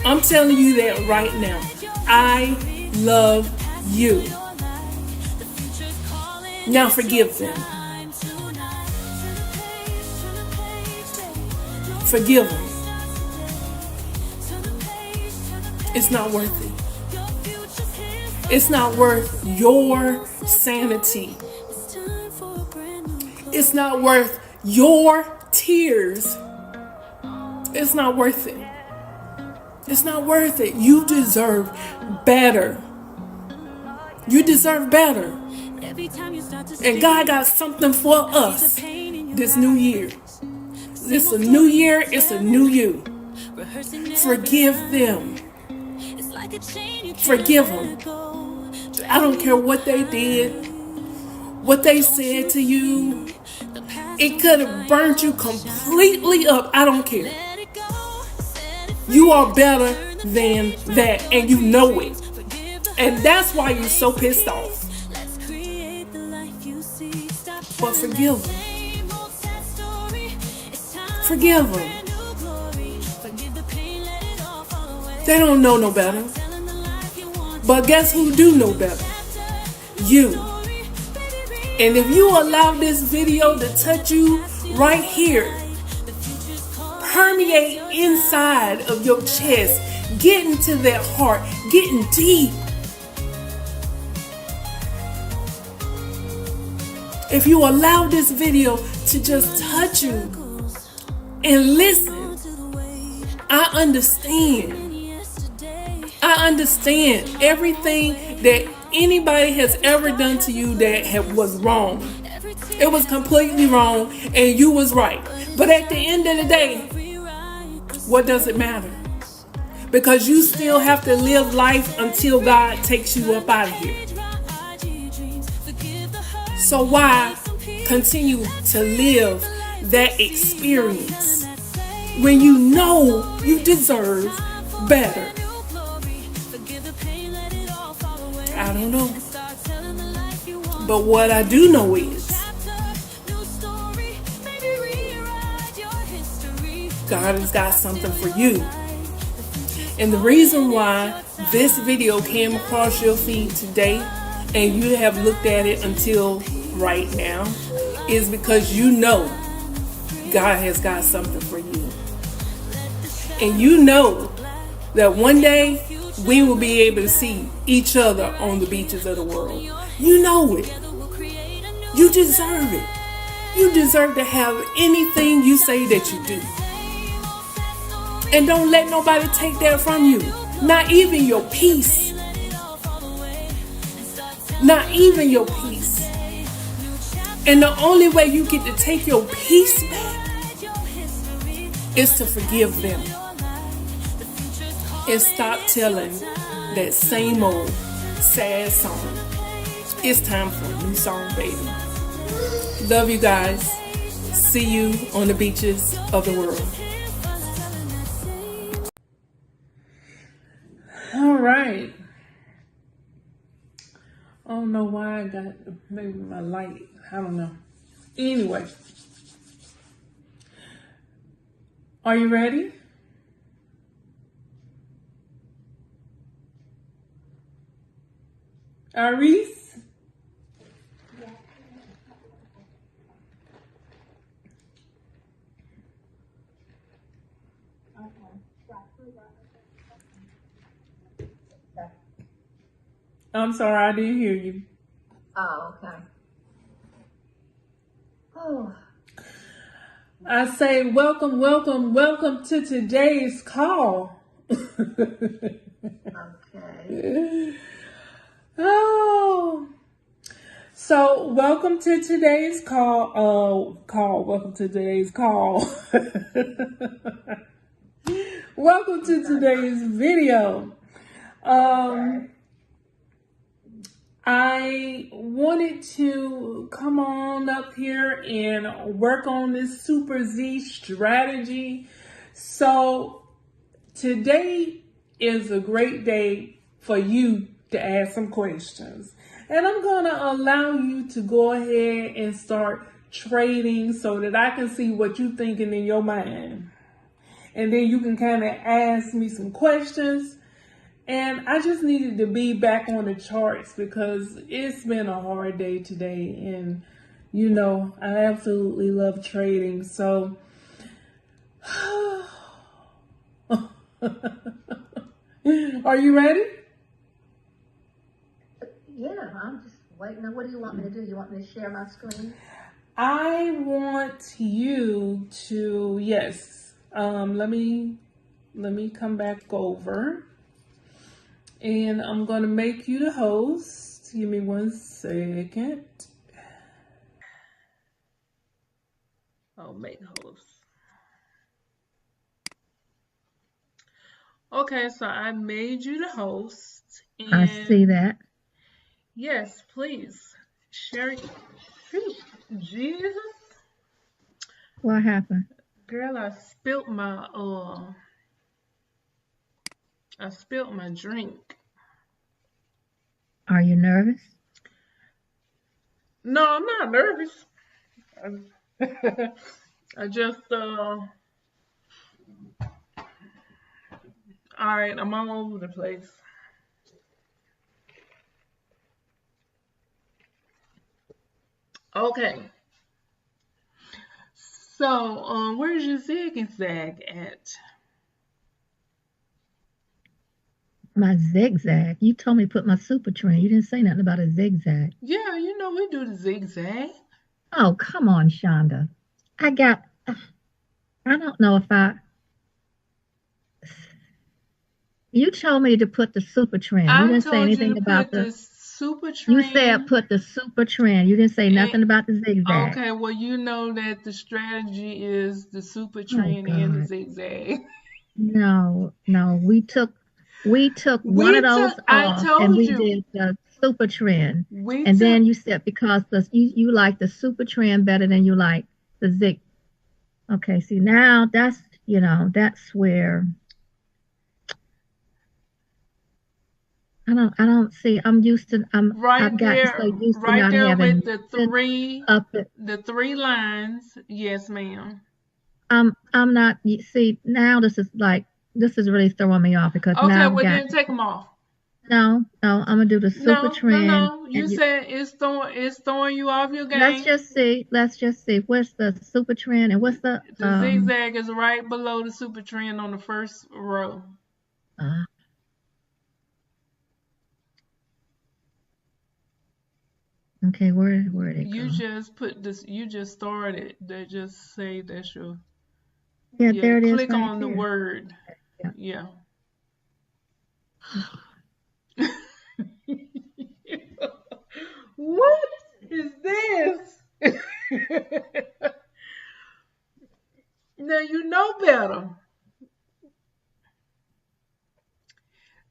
I'm telling you that right now. I love you. Now forgive them. Forgive them. It's not worth it. It's not worth your sanity. It's not worth your tears. It's not worth it. It's not worth it. You deserve better. You deserve better. And God got something for us this new year. It's a new year. It's a new you. Forgive them. Forgive them. I don't care what they did, what they said to you. It could have burnt you completely up. I don't care. You are better than that, and you know it. And that's why you're so pissed off. But forgive them. Forgive them. They don't know no better. But guess who do know better? You. And if you allow this video to touch you right here, permeate inside of your chest, get into that heart, getting deep. If you allow this video to just touch you and listen, I understand. I understand everything that anybody has ever done to you that was wrong. It was completely wrong and you was right. But at the end of the day, what does it matter? Because you still have to live life until God takes you up out of here. So why continue to live that experience when you know you deserve better? I don't know. But what I do know is God has got something for you. And the reason why this video came across your feed today and you have looked at it until right now is because you know God has got something for you. And you know that one day we will be able to see each other on the beaches of the world. You know it. You deserve it. You deserve to have anything you say that you do. And don't let nobody take that from you. Not even your peace. Not even your peace. And the only way you get to take your peace back is to forgive them. And stop telling that same old sad song. It's time for a new song, baby. Love you guys. See you on the beaches of the world. All right. I don't know why I got maybe my light. I don't know. Anyway. Are you ready? Aris? Yes. I'm sorry, I didn't hear you. Oh, okay. Oh. I say welcome, welcome, welcome to today's call. Okay. Oh. So welcome to today's call. Welcome to today's call. Welcome to today's video. I wanted to come on up here and work on this Super Z strategy. So today is a great day for you to ask some questions. And I'm going to allow you to go ahead and start trading so that I can see what you're thinking in your mind. And then you can kind of ask me some questions. And I just needed to be back on the charts because it's been a hard day today. And, you know, I absolutely love trading. So, are you ready? Yeah, I'm just waiting. Now, what do you want me to do? You want me to share my screen? I want you to, yes. Let me come back over. And I'm going to make you the host. Give me 1 second. I'll make host. Okay, so I made you the host. And I see that. yes, please. Share. Shoot, Jesus. What happened? Girl, I spilt my drink. Are you nervous? No, I'm not nervous. I just all right, I'm all over the place. Okay. So, where's your zig and zag at? My zigzag. You told me to put my super trend. You didn't say nothing about a zigzag. Yeah, you know we do the zigzag. Oh, come on, Shonda. I don't know if you told me to put the super trend. You I didn't say told you anything to about put the super you trend. said put the super trend. You didn't say nothing about the zigzag. Okay, well, you know that the strategy is the super Oh, trend and the God. zigzag. No, we took one of those I off and told we you. did the super trend. We And took, then you said because you like the super trend better than you like the zig. Okay, see now that's where I don't see. I've gotten so used to right not there having with the three up it. the 3 lines. Yes, ma'am. I'm not. You see now this is really throwing me off because Okay, now well then take them off. No, I'm gonna do the super trend. No. You said it's throwing you off your game. Let's just see. What's the super trend and what's the zigzag is right below the super trend on the first row. Okay, where did it go? You just put this. You just started. They just say that's your. Yeah, there it is. Click right on the there. word. Yeah. What is this? Now you know better.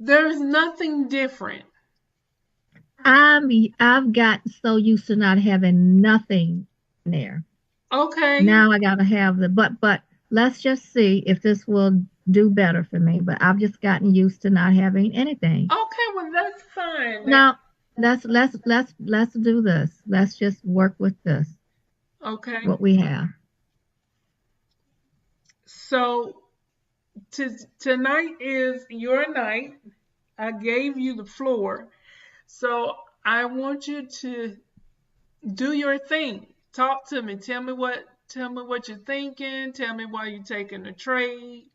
There's nothing different. I've gotten so used to not having nothing there. Okay. Now I gotta have but let's just see if this will do better for me. But I've just gotten used to not having anything. Okay, well that's fine. Now let's do this. Let's just work with this. Okay. What we have. So tonight is your night. I gave you the floor. So I want you to do your thing. Talk to me. Tell me what you're thinking. Tell me why you're taking the trade.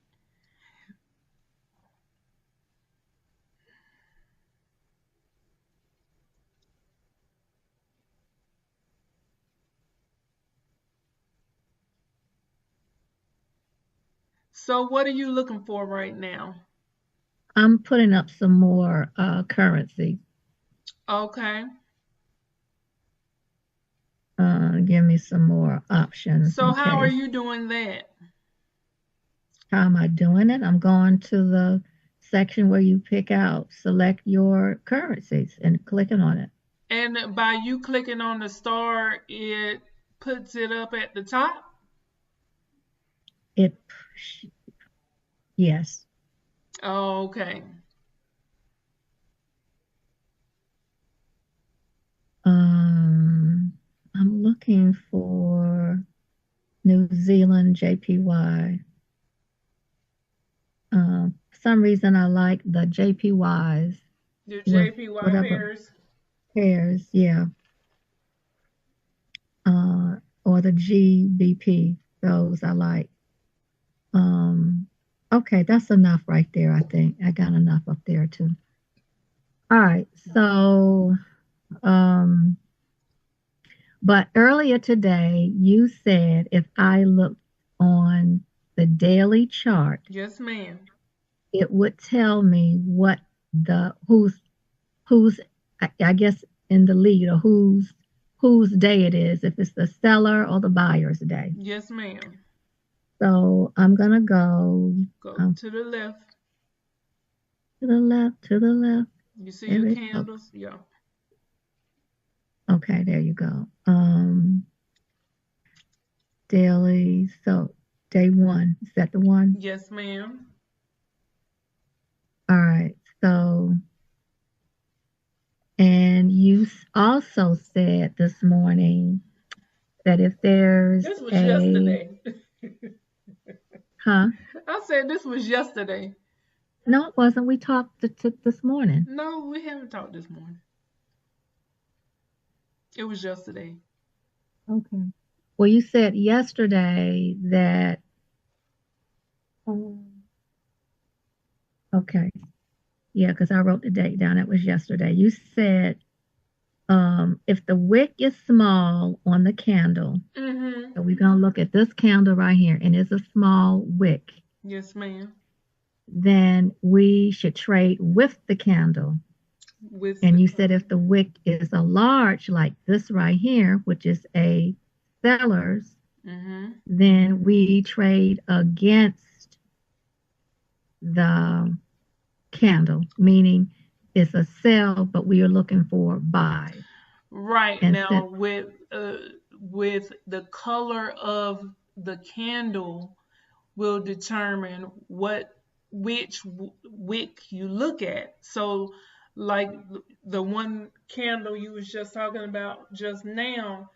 So what are you looking for right now? I'm putting up some more currency. Okay. Give me some more options So in how are case. you doing that? How am I doing it? I'm going to the section where you pick out, select your currencies and clicking on it. And by you clicking on the star, it puts it up at the top? It, yes. Oh, okay. I'm looking for New Zealand JPY. For some reason I like the JPYs Your with JPY whatever pairs? pairs, yeah. Or the GBP, those I like. Okay, that's enough right there, I think. I got enough up there too. All right, so but earlier today you said if I looked on the daily chart, Yes, ma'am. it would tell me what the who's I guess in the lead, or whose day it is, if it's the seller or the buyer's day. Yes, ma'am. So I'm gonna go Go to the left. to the left, to the left. You see your candles? Yeah. Okay, there you go. Daily. So day one, is that the one? Yes, ma'am. All right. So, and you also said this morning that if there's This was yesterday. Huh? I said this was yesterday. No, it wasn't. We talked this morning. No, we haven't talked this morning. It was yesterday. Okay. Well, you said yesterday that. Okay. Yeah, because I wrote the date down. It was yesterday. You said if the wick is small on the candle, so we're going to look at this candle right here, and it's a small wick, Yes, ma'am. then we should trade with the candle. And you said if the wick is a large, like this right here, which is a seller's, then we trade against the candle, meaning it's a sell, but we are looking for buy. Right. And now with the color of the candle will determine which wick you look at. So like the one candle you was just talking about just now,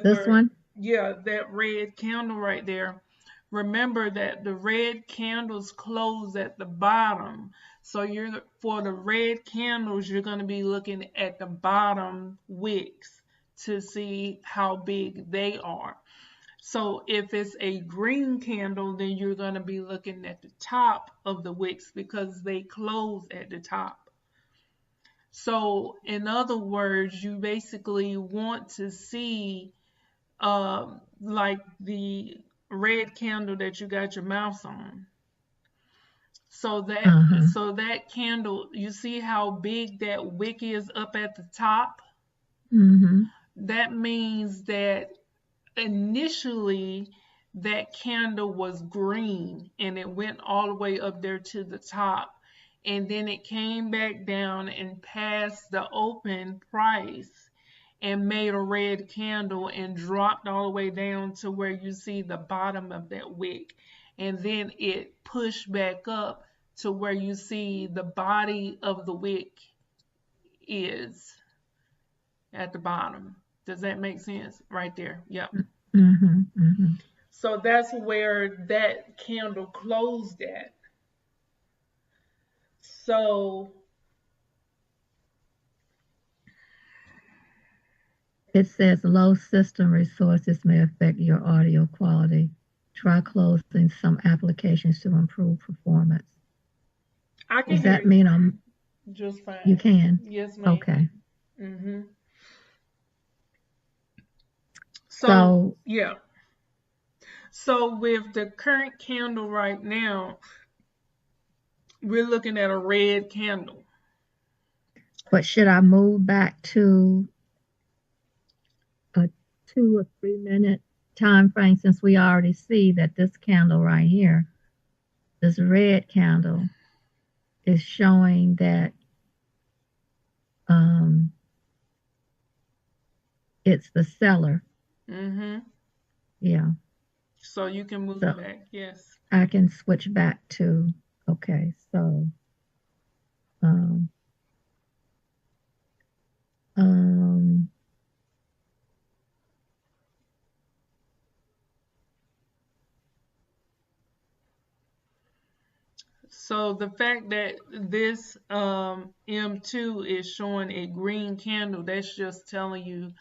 this one? Yeah, that red candle right there. Remember that the red candles close at the bottom. So for the red candles, you're going to be looking at the bottom wicks to see how big they are. So if it's a green candle, then you're going to be looking at the top of the wicks because they close at the top. So in other words, you basically want to see like the red candle that you got your mouse on. So that candle, you see how big that wick is up at the top? That means that initially that candle was green and it went all the way up there to the top, and then it came back down and passed the open price and made a red candle and dropped all the way down to where you see the bottom of that wick, and then it pushed back up to where you see the body of the wick is at the bottom. Does that make sense? Right there. Yep. So that's where that candle closed at. So it says low system resources may affect your audio quality. Try closing some applications to improve performance. I can Does that mean I'm just fine? You can? Yes, ma'am. Okay. So yeah. So with the current candle right now, we're looking at a red candle. But should I move back to a 2 or 3 minute time frame, since we already see that this candle right here, this red candle, is showing that it's the seller. Mm-hmm. Yeah. So you can move back, yes. I can switch back to, okay, so so the fact that this M2 is showing a green candle, that's just telling you,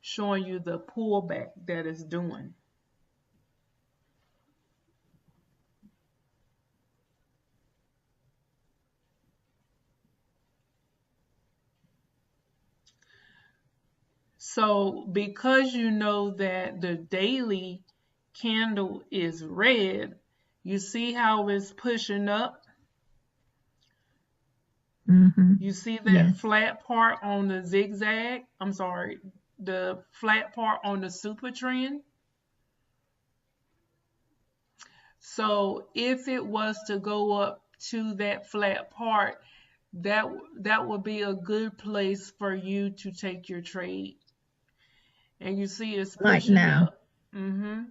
showing you the pullback that it's doing. So because you know that the daily candle is red, you see how it's pushing up? mm-hmm. You see that Yes. flat part on the zigzag? I'm sorry, the flat part on the super trend? So if it was to go up to that flat part, that would be a good place for you to take your trade. And you see it's pushing up. Mm-hmm.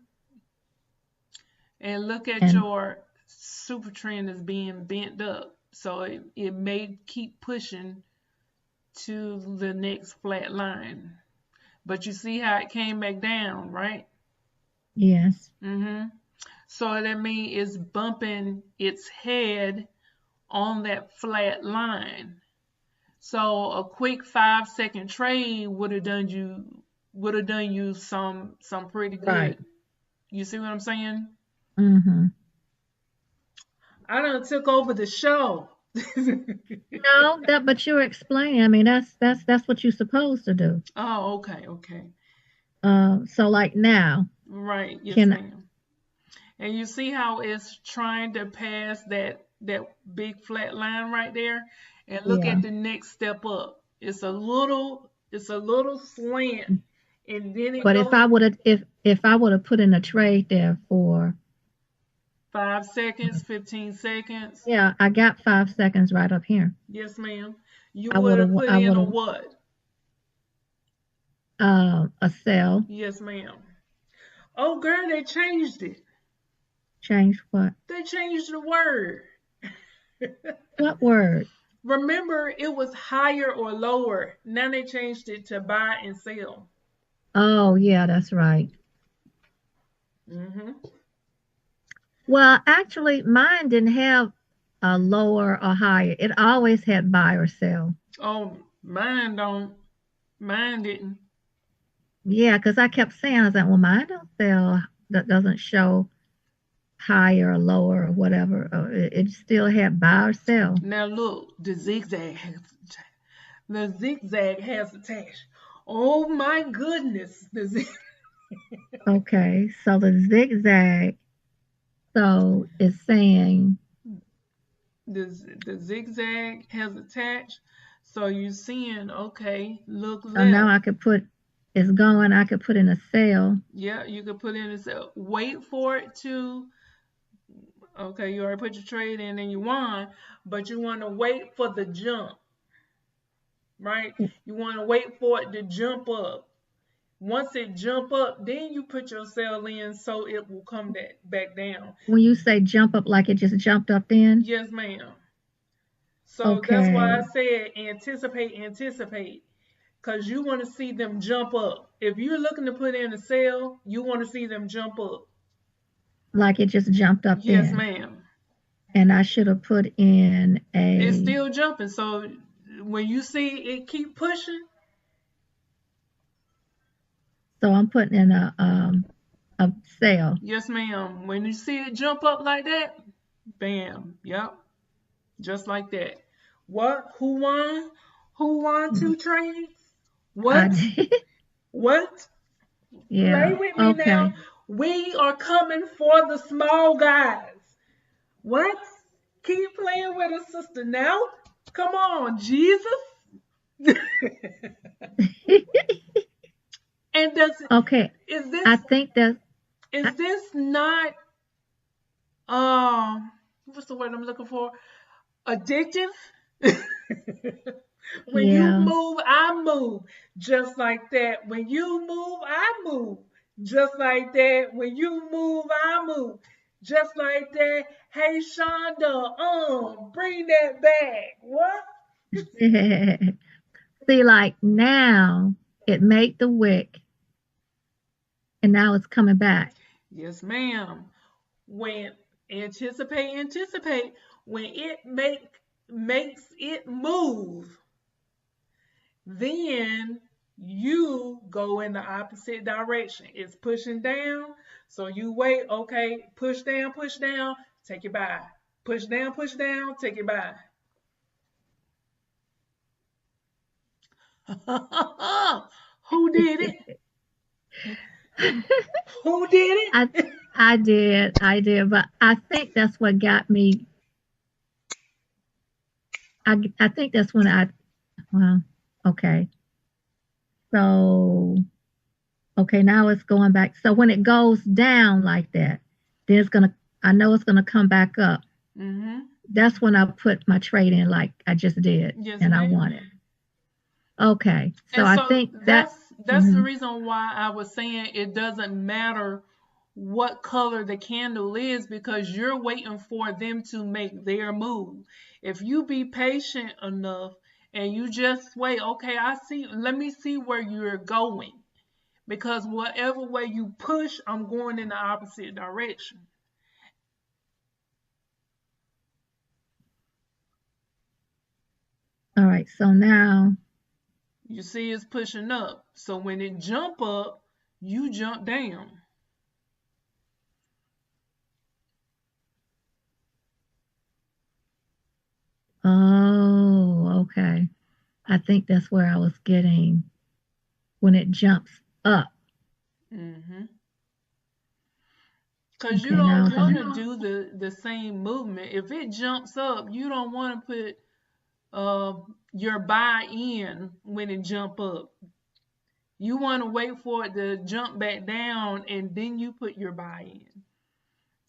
And look at your super trend is being bent up. So it may keep pushing to the next flat line. But you see how it came back down, right? Yes. Mm-hmm. So that means it's bumping its head on that flat line. So a quick 5-second trade would have done you some pretty good. Right. You see what I'm saying? Mm-hmm. I done took over the show. No, but you're explaining. I mean, that's what you're supposed to do. Oh, okay. So like now. Right. Yes, ma'am. And you see how it's trying to pass that big flat line right there, and look at the next step up. It's a little slant, and then it but goes. If I would have put in a trade there for 5 seconds, 15 seconds. Yeah, I got 5 seconds right up here. Yes, ma'am. You would have put in a what? A sell. Yes, ma'am. Oh, girl, they changed it. Changed what? They changed the word. What word? Remember, it was higher or lower. Now they changed it to buy and sell. Oh, yeah, that's right. Mm-hmm. Well, actually, mine didn't have a lower or higher. It always had buy or sell. Oh, mine don't. Mine didn't. Yeah, because I kept saying, I was like, well, mine don't sell. That doesn't show higher or lower or whatever. It still had buy or sell. Now look, the zigzag has attached. Oh my goodness, Okay, so the zigzag, so it's saying the zigzag has attached. So you're seeing, okay, look left. So now I could put, it's going, I could put in a sell. Yeah, you could put in a sell. Wait for it to, okay, you already put your trade in and you won, but you want to wait for the jump, right? You want to wait for it to jump up. Once it jump up, then you put your sell in so it will come back down. When you say jump up, like it just jumped up then? Yes, ma'am. So that's why I said anticipate. Because you want to see them jump up. If you're looking to put in a sell, you want to see them jump up. Like it just jumped up Yes, then? ma'am. And I should have put in a... It's still jumping. So when you see it keep pushing... So I'm putting in a sale. Yes, ma'am. When you see it jump up like that, bam. Yep. Just like that. What? Who won? Who won 2 trades? What? What? Yeah. Play with me now. We are coming for the small guys. What? Keep playing with us, sister. Now, come on, Jesus. And Okay, is I this think that is this not what's the word I'm looking for? Addictive? When you yeah. move, I move. Just like that. When you move, I move. Just like that. When you move, I move. Just like that. Hey Shonda, bring that back. What? See, like now it made the wick, and now it's coming back. Yes, ma'am. When anticipate, when it makes it move, then you go in the opposite direction. It's pushing down, so you wait. Okay, push down, take it by. Push down, take it by. Who did it? Who did I it? I did, but I think that's what got me. I think that's when well, okay. So okay, now it's going back. So when it goes down like that, then I know it's gonna come back up. Mm-hmm. That's when I put my trade in like I just did, Yes, and I ma'am. won it. Okay, so And I so think that's the mhm. reason why I was saying it doesn't matter what color the candle is, because you're waiting for them to make their move. If you be patient enough and you just wait, okay, let me see where you're going. Because whatever way you push, I'm going in the opposite direction. All right, so now, You see it's pushing up. So when it jump up, you jump down. oh, okay. I think that's where I was getting when it jumps up. Mm-hmm. Because you Okay, now don't it's want to gonna. do the same movement. If it jumps up, you don't want to put uh, your buy in when it jump up. You want to wait for it to jump back down and then you put your buy in.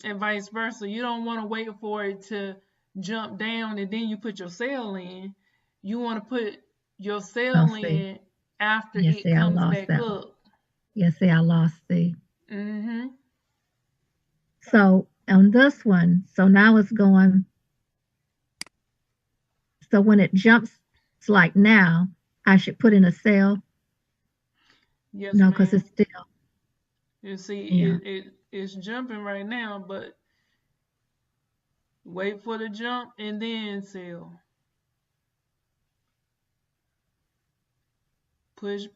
And vice versa. You don't want to wait for it to jump down and then you put your sell in. You want to put your Oh, sell see. in after Yeah, it see, I comes lost back that one. up. Yeah, see, I lost the. Mm-hmm. So on this one, so now it's going. So when it jumps, it's like now, I should put in a sale. Yes, No, because ma'am. it's still. You see, Yeah. it's jumping right now, but wait for the jump and then sell. Push,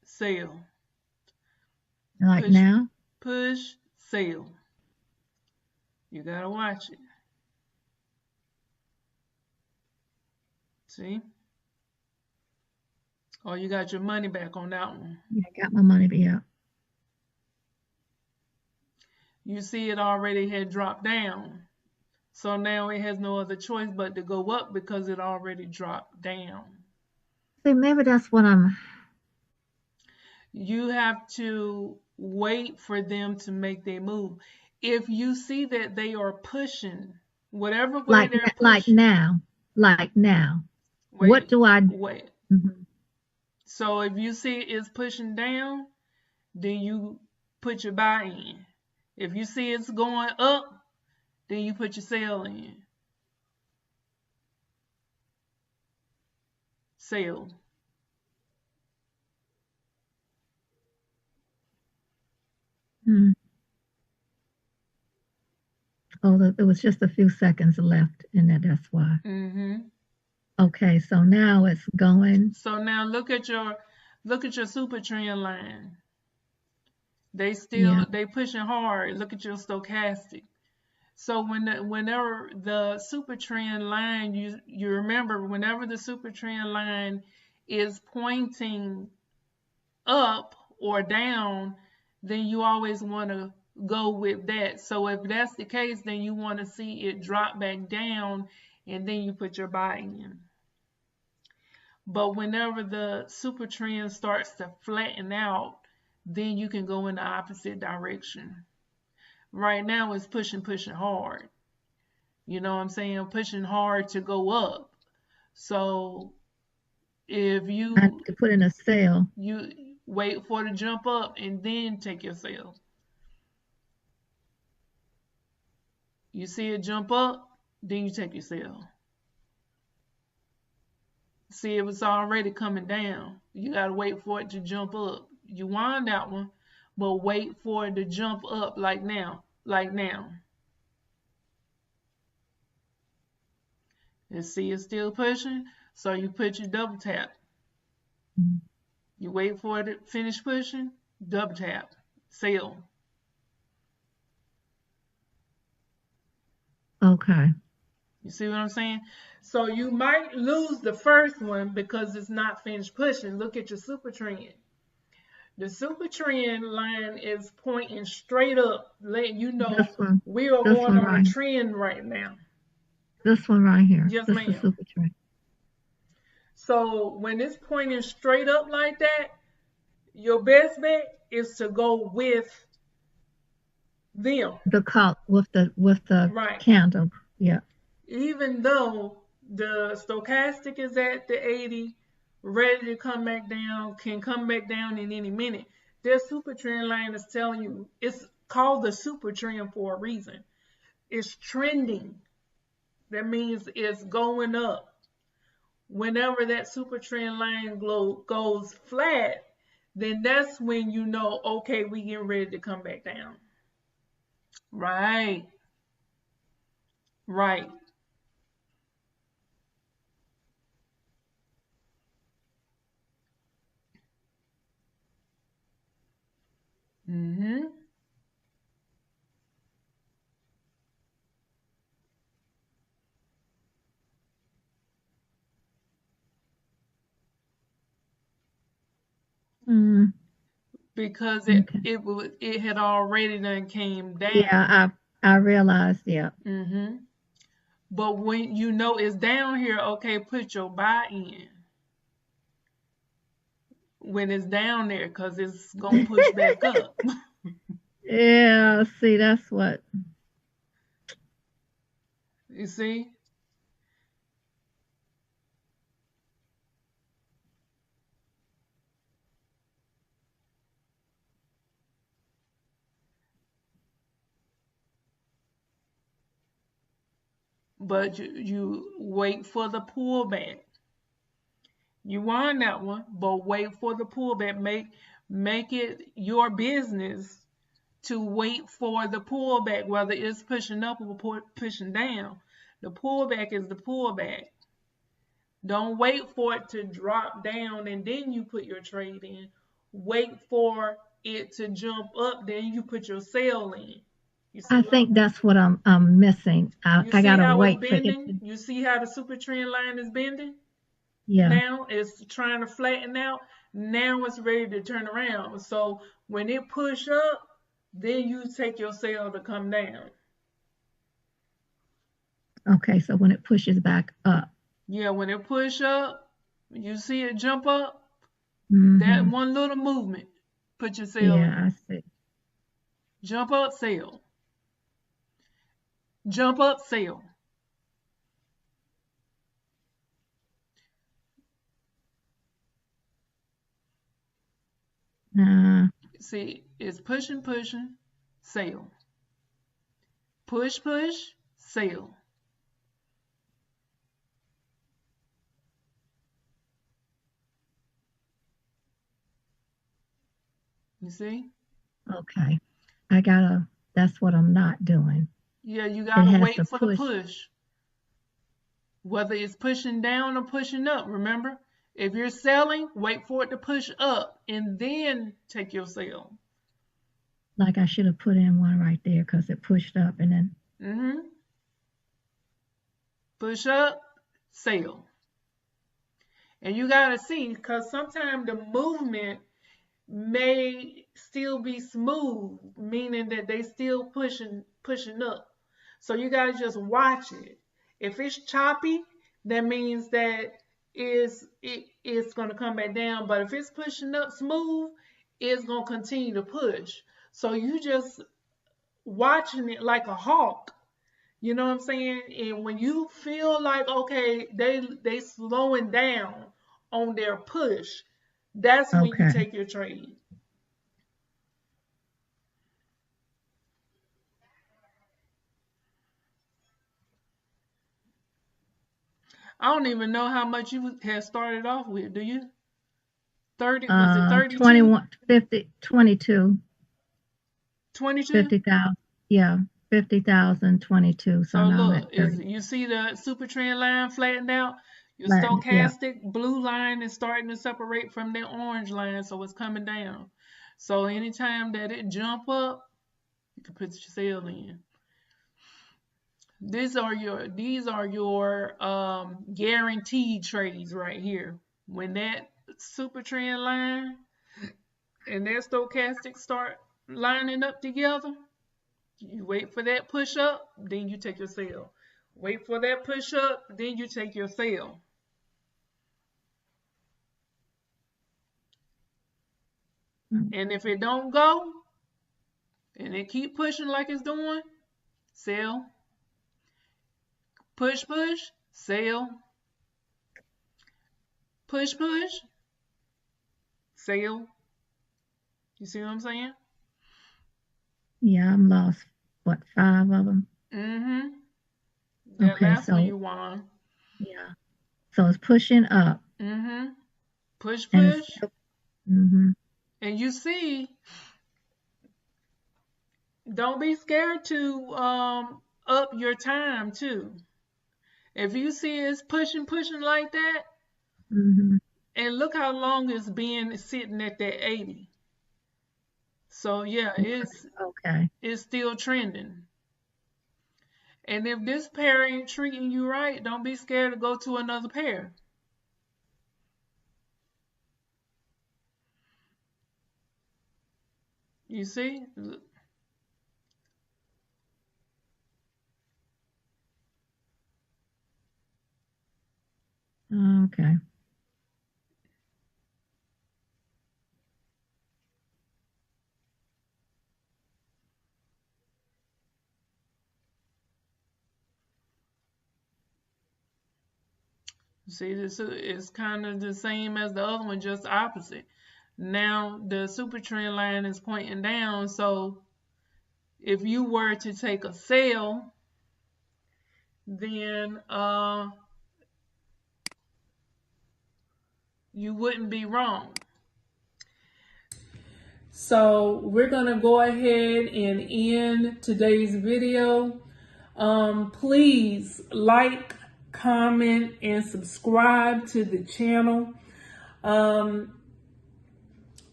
sell. Like Push, now. push, sell. You gotta watch it. See? Oh, you got your money back on that one. Yeah, I got my money. Yeah. You see it already had dropped down. So now it has no other choice but to go up because it already dropped down. See, maybe that's what I'm. You have to wait for them to make their move. If you see that they are pushing, whatever way they're Like pushing, now. What wait, do I? wait. Mhm. So if you see it's pushing down, then you put your buy in. If you see it's going up, then you put your sell in. Sell. Mm. Oh, it was just a few seconds left in that. That's why. Mm-hmm. Okay, so now it's going. So now look at your super trend line. Yeah. They pushing hard. Look at your stochastic. So whenever the super trend line, you remember whenever the super trend line is pointing up or down, then you always want to go with that. So if that's the case, then you want to see it drop back down, and then you put your buy in. But whenever the super trend starts to flatten out, then you can go in the opposite direction. Right now it's pushing hard. You know what I'm saying? Pushing hard to go up. So if you I have to put in a sale. you wait for it to jump up and then take your sale. You see it jump up, then you take your sale. See, it was already coming down. You gotta wait for it to jump up. You wind that one, but wait for it to jump up like now. And see it's still pushing, so you put your double tap. You wait for it to finish pushing, double tap, sell. Okay. You see what I'm saying? So you might lose the first one because it's not finished pushing. Look at your super trend. The super trend line is pointing straight up, letting you know we are going on a trend right now. This one right here. Yes, this ma'am. is super trend. So when it's pointing straight up like that, your best bet is to go with them. With the right. candle. Yeah. Even though the stochastic is at the 80, ready to come back down, can come back down in any minute. Their super trend line is telling you it's called the super trend for a reason. It's trending. That means it's going up. Whenever that super trend line goes flat, then that's when you know, okay, we getting ready to come back down. Right. Right. Mm-hmm. Because it had already done came down. Yeah, I realized, yeah. Mm-hmm. But when you know it's down here, okay, put your buy in when it's down there, because it's gonna push back up. Yeah, see, that's what. You see? But you wait for the pullback. You won that one, but wait for the pullback. Make it your business to wait for the pullback, whether it's pushing up or pushing down. The pullback is the pullback. Don't wait for it to drop down and then you put your trade in. Wait for it to jump up, then you put your sale in. I think that's what I'm missing. I gotta wait for it. You see how the super trend line is bending? Yeah. Now it's trying to flatten out. Now it's ready to turn around. So when it push up, then you take your sale to come down. Okay, so when it pushes back up. Yeah, when it push up, you see it jump up. That one little movement, put your sale in. Yeah, I see. Jump up, sell. Jump up, sell. See, it's pushing, sell. Push, sell. You see? Okay. That's what I'm not doing. Yeah, you gotta wait for the push. Whether it's pushing down or pushing up, remember? If you're selling, wait for it to push up and then take your sale. Like I should have put in one right there because it pushed up and then. Push up, sell. And you gotta see, because sometimes the movement may still be smooth, meaning that they still pushing up. So you gotta just watch it. If it's choppy, that means that it's gonna come back down. But if it's pushing up smooth, it's gonna continue to push. So you just watching it like a hawk. You know what I'm saying? And when you feel like, okay, they slowing down on their push, that's when you Okay. take your trade. I don't even know how much you had started off with. Do you? 30, was it 32? 21, 50, 22, 22? 50,000. Yeah, 50,000, 22. So So now I'm look, at 30. you see the super trend line flattened out? Your Latin, yeah. stochastic blue line is starting to separate from that orange line, so it's coming down. So anytime that it jump up, you can put your sale in. These are your guaranteed trades right here. When that super trend line and that stochastic start lining up together, you wait for that push up, then you take your sale. Wait for that push up, then you take your sale. And if it don't go, and it keep pushing like it's doing, sell. Push, sell. Push, sell. You see what I'm saying? Yeah, I'm lost. What, 5 of them? Mm-hmm. That Okay, last one so you won. yeah, so it's pushing up, Mm-hmm. Push, and it's push. mm-hmm. And you see, don't be scared to up your time too. If you see it's pushing like that, Mm-hmm. and look how long it's been sitting at that 80. So yeah, Okay. it's still trending. And if this pair ain't treating you right, don't be scared to go to another pair. You see? Okay. See, this is kind of the same as the other one, just opposite. Now the super trend line is pointing down, so if you were to take a sale, then you wouldn't be wrong. So we're gonna go ahead and end today's video. Please like, comment, and subscribe to the channel.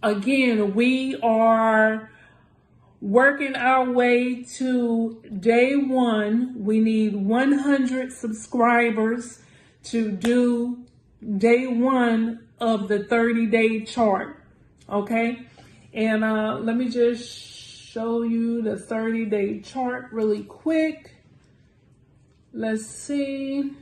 Again, we are working our way to day 1. We need 100 subscribers to do day 1 of the 30-day chart. Okay? And let me just show you the 30-day chart really quick. Let's see.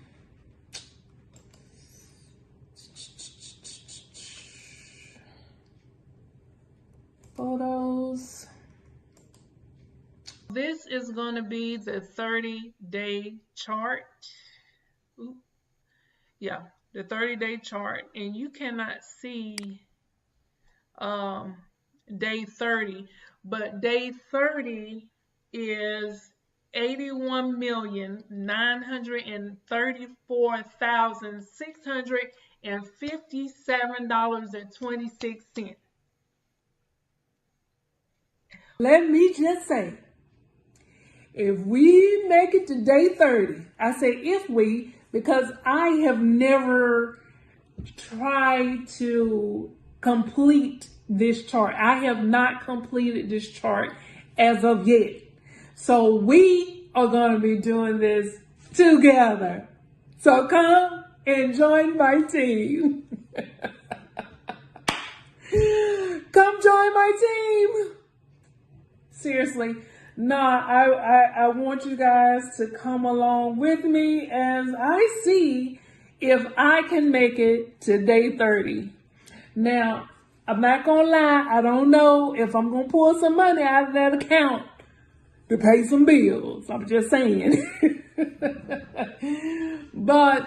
Photos. This is going to be the 30-day chart. Ooh. Yeah, the 30-day chart. And you cannot see day 30, but day 30 is $81,934,657.26. Let me just say, if we make it to day 30, I say if we, because I have never tried to complete this chart. I have not completed this chart as of yet. So we are going to be doing this together. So come and join my team. Come join my team. Seriously. Nah, I want you guys to come along with me as I see if I can make it to day 30. Now, I'm not gonna lie, I don't know if I'm gonna pull some money out of that account to pay some bills. I'm just saying. But,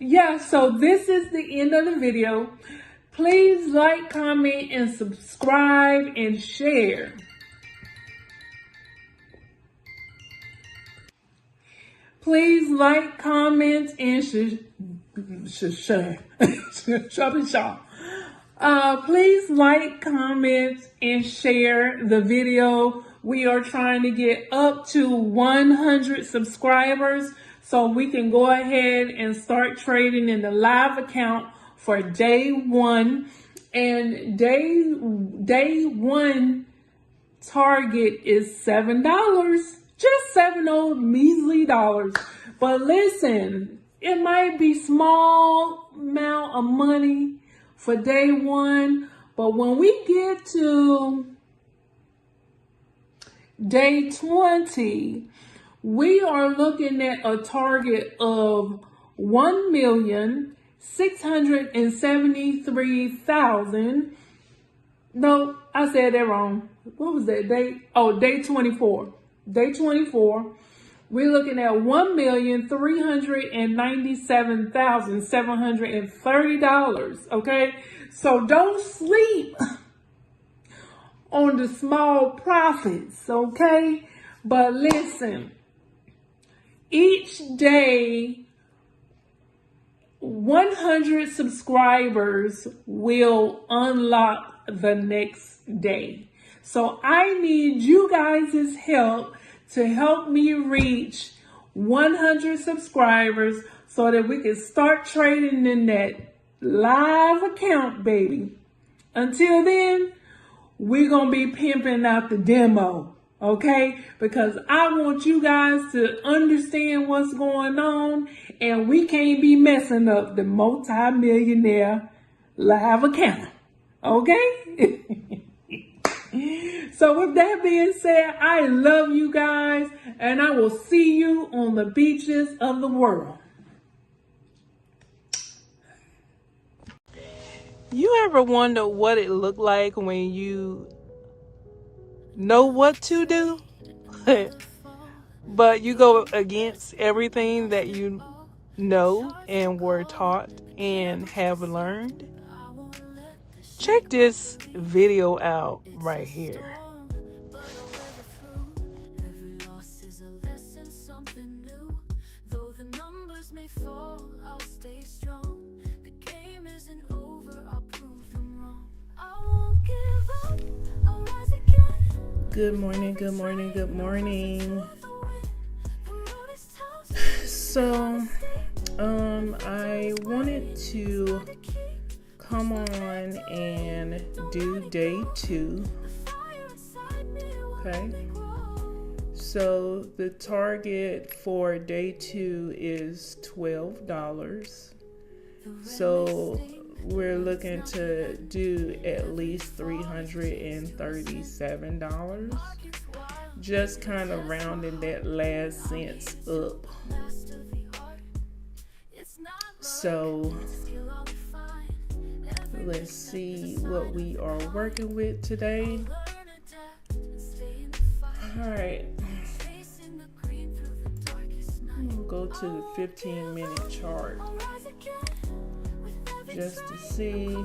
yeah, so this is the end of the video. Please like, comment, and subscribe and share. Please like, comment, and share. Please like, comment, and share the video. We are trying to get up to 100 subscribers so we can go ahead and start trading in the live account for day 1. And day 1 target is $7. Just $7 old measly dollars. But listen, it might be small amount of money for day 1. But when we get to day 20, we are looking at a target of 1,673,000. No, I said that wrong. What was that date? Oh, day 24. Day 24, we're looking at $1,397,730. Okay, so don't sleep on the small profits. Okay, but listen, each day 100 subscribers will unlock the next day. So I need you guys' help to help me reach 100 subscribers so that we can start trading in that live account, baby. Until then, we're going to be pimping out the demo, okay? Because I want you guys to understand what's going on, and we can't be messing up the multi-millionaire live account, okay? So with that being said, I love you guys, and I will see you on the beaches of the world. You ever wonder what it looked like when you know what to do, but you go against everything that you know and were taught and have learned? Check this video out right here. Good morning, good morning, good morning. So, I wanted to come on and do day 2. Okay. So the target for day 2 is $12. So we're looking to do at least $337. Just kind of rounding that last cents up. So let's see what we are working with today. All right. We'll go to the 15-minute chart just to see.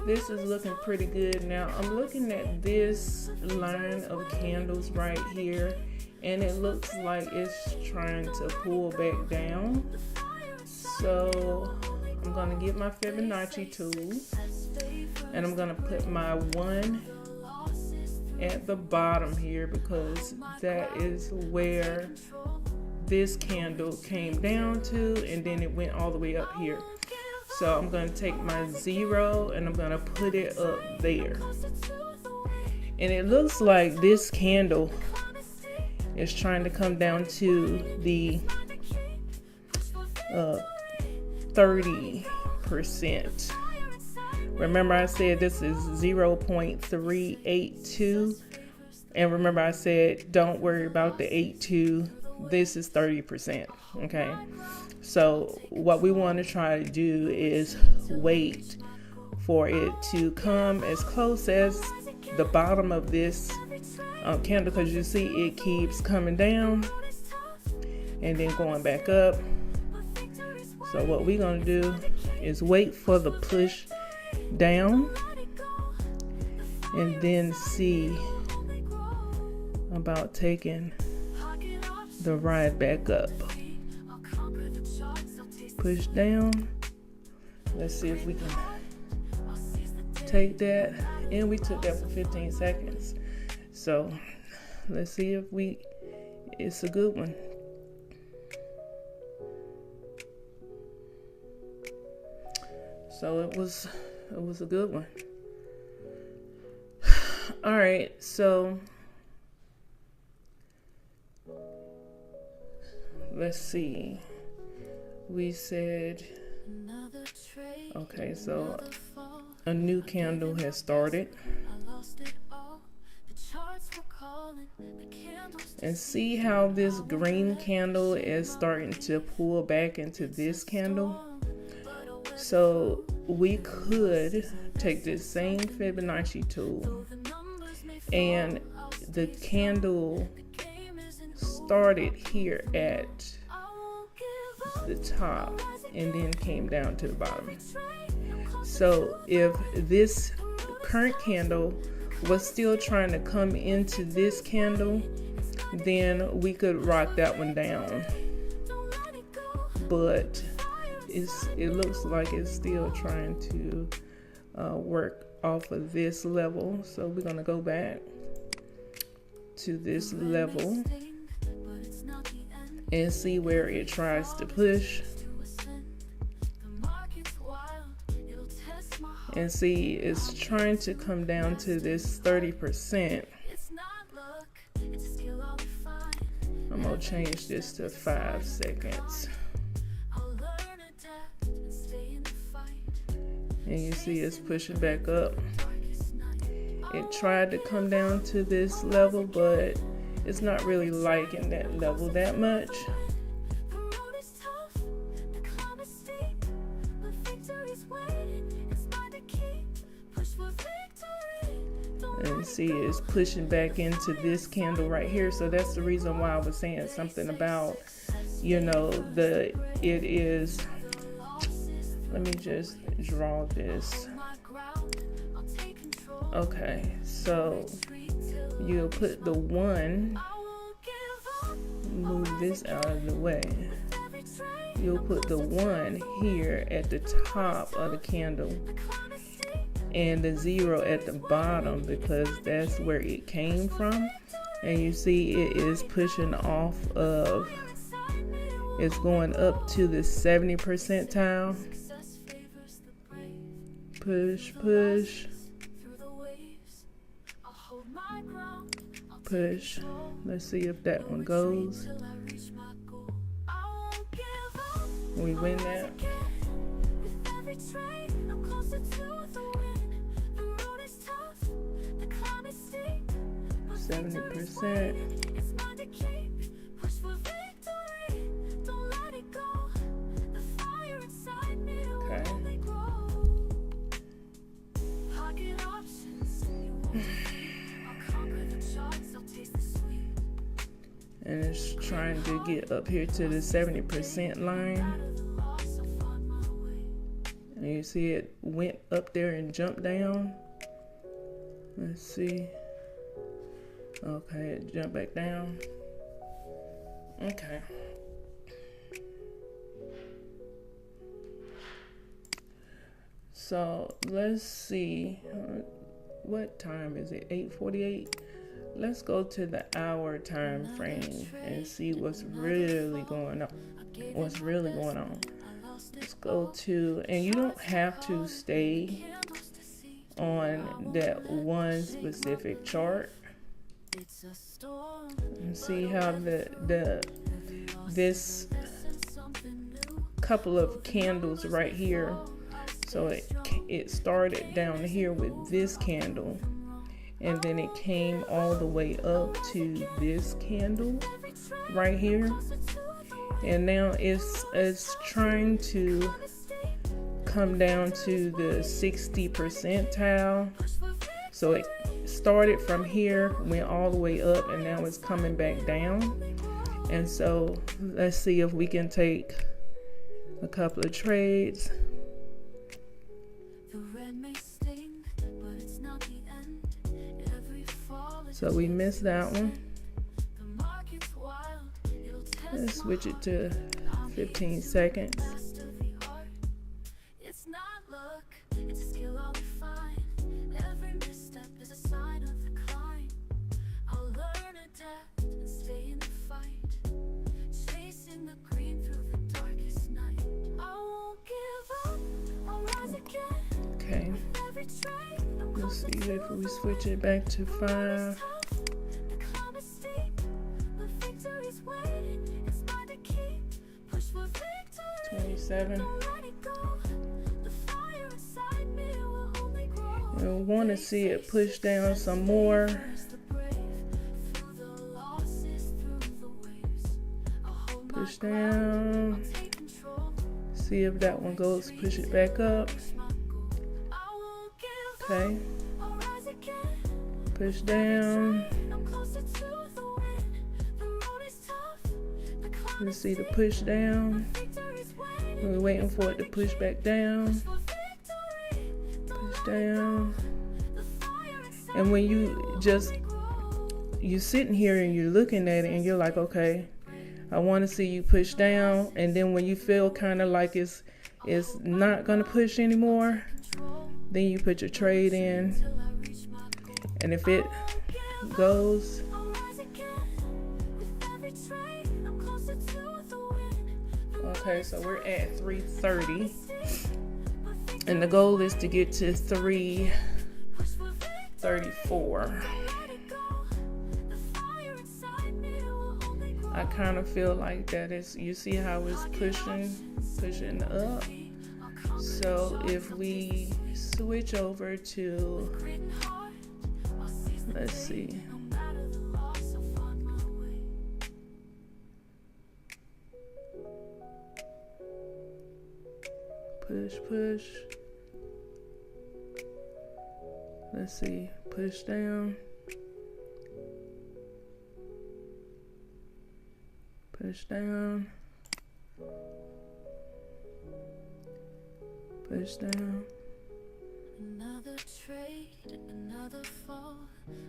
This is looking pretty good. Now I'm looking at this line of candles right here, and it looks like it's trying to pull back down. So I'm going to get my Fibonacci tool, and I'm going to put my 1 at the bottom here, because that is where this candle came down to, and then it went all the way up here. So I'm going to take my 0 and I'm going to put it up there. And it looks like this candle is trying to come down to the 30%. Remember I said this is 0.382. And remember I said don't worry about the 82. This is 30%. Okay. So what we want to try to do is wait for it to come as close as the bottom of this candle, because you see it keeps coming down and then going back up. So what we're going to do is wait for the push down and then see about taking the ride back up. Push down. Let's see if we can take that. And we took that for 15 seconds. So let's see if it's a good one. So it was a good one. All right, so let's see. We said, okay, so a new candle has started. And see how this green candle is starting to pull back into this candle? So we could take this same Fibonacci tool, and the candle started here at the top and then came down to the bottom. So if this current candle was still trying to come into this candle, then we could rock that one down. But it looks like it's still trying to work off of this level. So we're going to go back to this level and see where it tries to push. And see, it's trying to come down to this 30%. I'm going to change this to 5 seconds. And you see it's pushing back up. It tried to come down to this level, but it's not really liking that level that much. And see, it's pushing back into this candle right here. So that's the reason why I was saying something about, it is. Let me just draw this. Okay, so you'll put the 1, move this out of the way. You'll put the 1 here at the top of the candle and the 0 at the bottom, because that's where it came from. And you see it is pushing off of, it's going up to the 70 percentile. Push, push, push. Let's see if that one goes. We win that. 70%. Okay. And it's trying to get up here to the 70% line. And you see it went up there and jumped down. Let's see. Okay, it jumped back down. Okay. So let's see. What time is it? 8:48. Let's go to the hour time frame and see what's really going on. What's really going on? Let's go to, and you don't have to stay on that one specific chart. And see how this couple of candles right here. So it started down here with this candle, and then it came all the way up to this candle right here, and now it's trying to come down to the 60 percentile. So it started from here, went all the way up, and now it's coming back down. And so let's see if we can take a couple of trades. So we missed that one. Let's switch it to 15 seconds. Okay. Let's see if we switch it back to 5. 27. We want to see it push down some more. Push down. See if that one goes. Push it back up. Okay. Push down. Let's see the push down. We're waiting for it to push back down. Push down. And when you sitting here and you're looking at it and you're like, okay, I want to see you push down. And then when you feel kind of like it's not going to push anymore, then you put your trade in. And if it goes, okay, so we're at 330, and the goal is to get to 334. I kind of feel like that is, you see how it's pushing up. So if we switch over to, let's see, push. Let's see, push down. Push down. Push down. Another trade, another fall.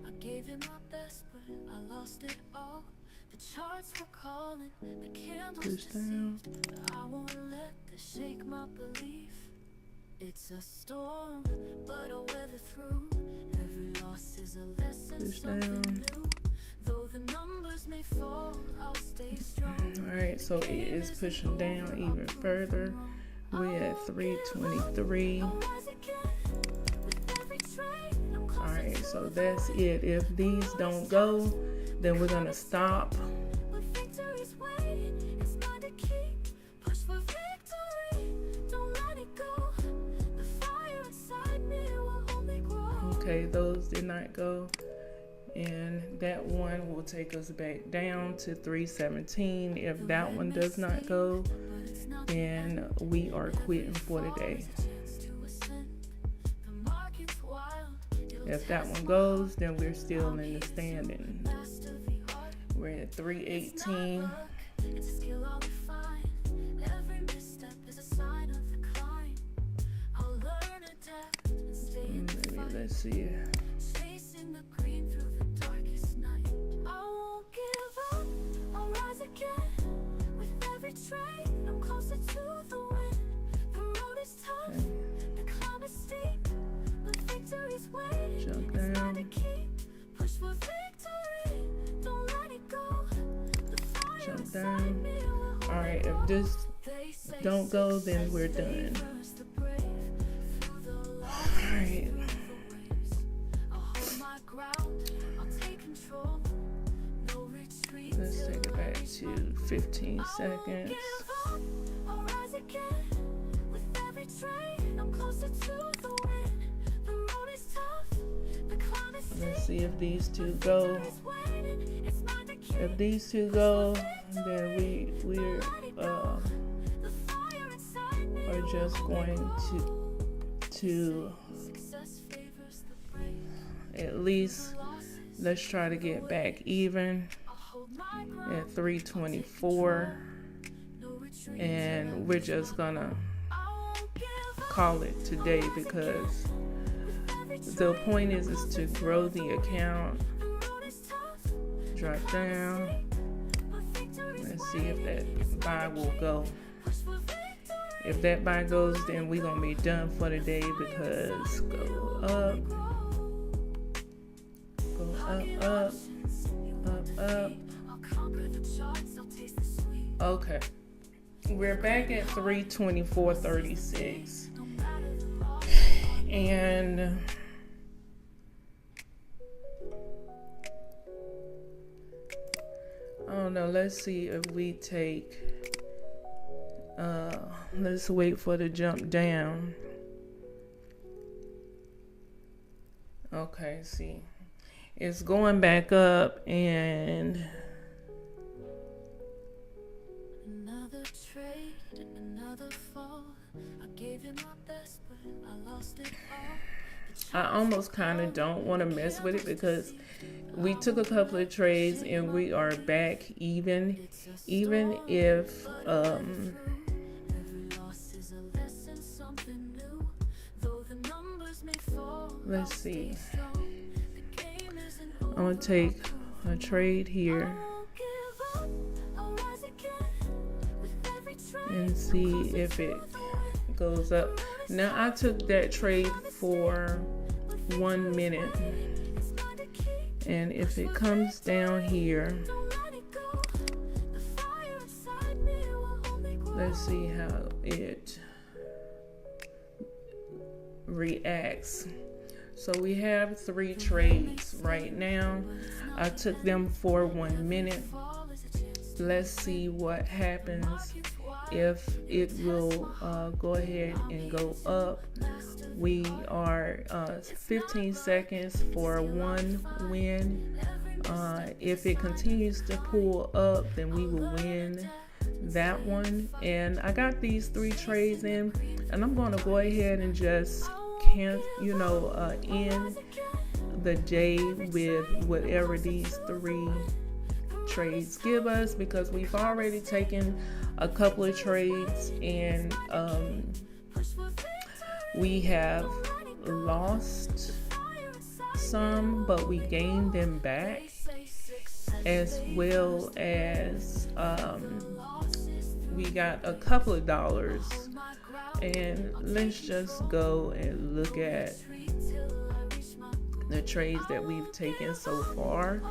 I gave it my best, but I lost it all. The charts were calling, the candles deceived. I won't let this shake my belief. It's a storm, but I'll weather through. Every loss is a lesson, something new. Though the numbers may fall, I'll stay strong. Alright, so it is pushing down even further. We're at 323. Alright, so that's it. If these don't go, then we're gonna stop. Okay, those did not go, and that one will take us back down to 317. If that one does not go, then we are quitting for the day. If that one goes, then we're still in the standing. We're at 318. Maybe let's see. Jump down. Jump down. Alright, if this don't go, then we're done. Alright. Let's take it back to 15 seconds. Let's see if these two go. If these two go, then we're are just going to at least, let's try to get back even at 324, and we're just gonna call it today, because the point is to grow the account. Drop down. Let's see if that buy will go. If that buy goes, then we're gonna be done for the day, because go up, up. Okay, we're back at 324.36, and I don't know. Let's see if we take. Let's wait for the jump down. Okay, see, it's going back up, and another trade, another fall. I gave you my best, but I lost it all. I almost kind of don't want to mess with it, because we took a couple of trades and we are back even if let's see, I'm gonna take a trade here and see if it goes up. Now, I took that trade for 1 minute, and if it comes down here, let's see how it reacts. So we have 3 trades right now. I took them for 1 minute. Let's see what happens, if it will go ahead and go up. We are 15 seconds for 1 win. If it continues to pull up, then we will win that one. And I got these 3 trades in, and I'm going to go ahead and just end the day with whatever these 3 trades give us, because we've already taken a couple of trades, and we have lost some, but we gained them back, as well as we got a couple of dollars. And let's just go and look at the trades that we've taken so far.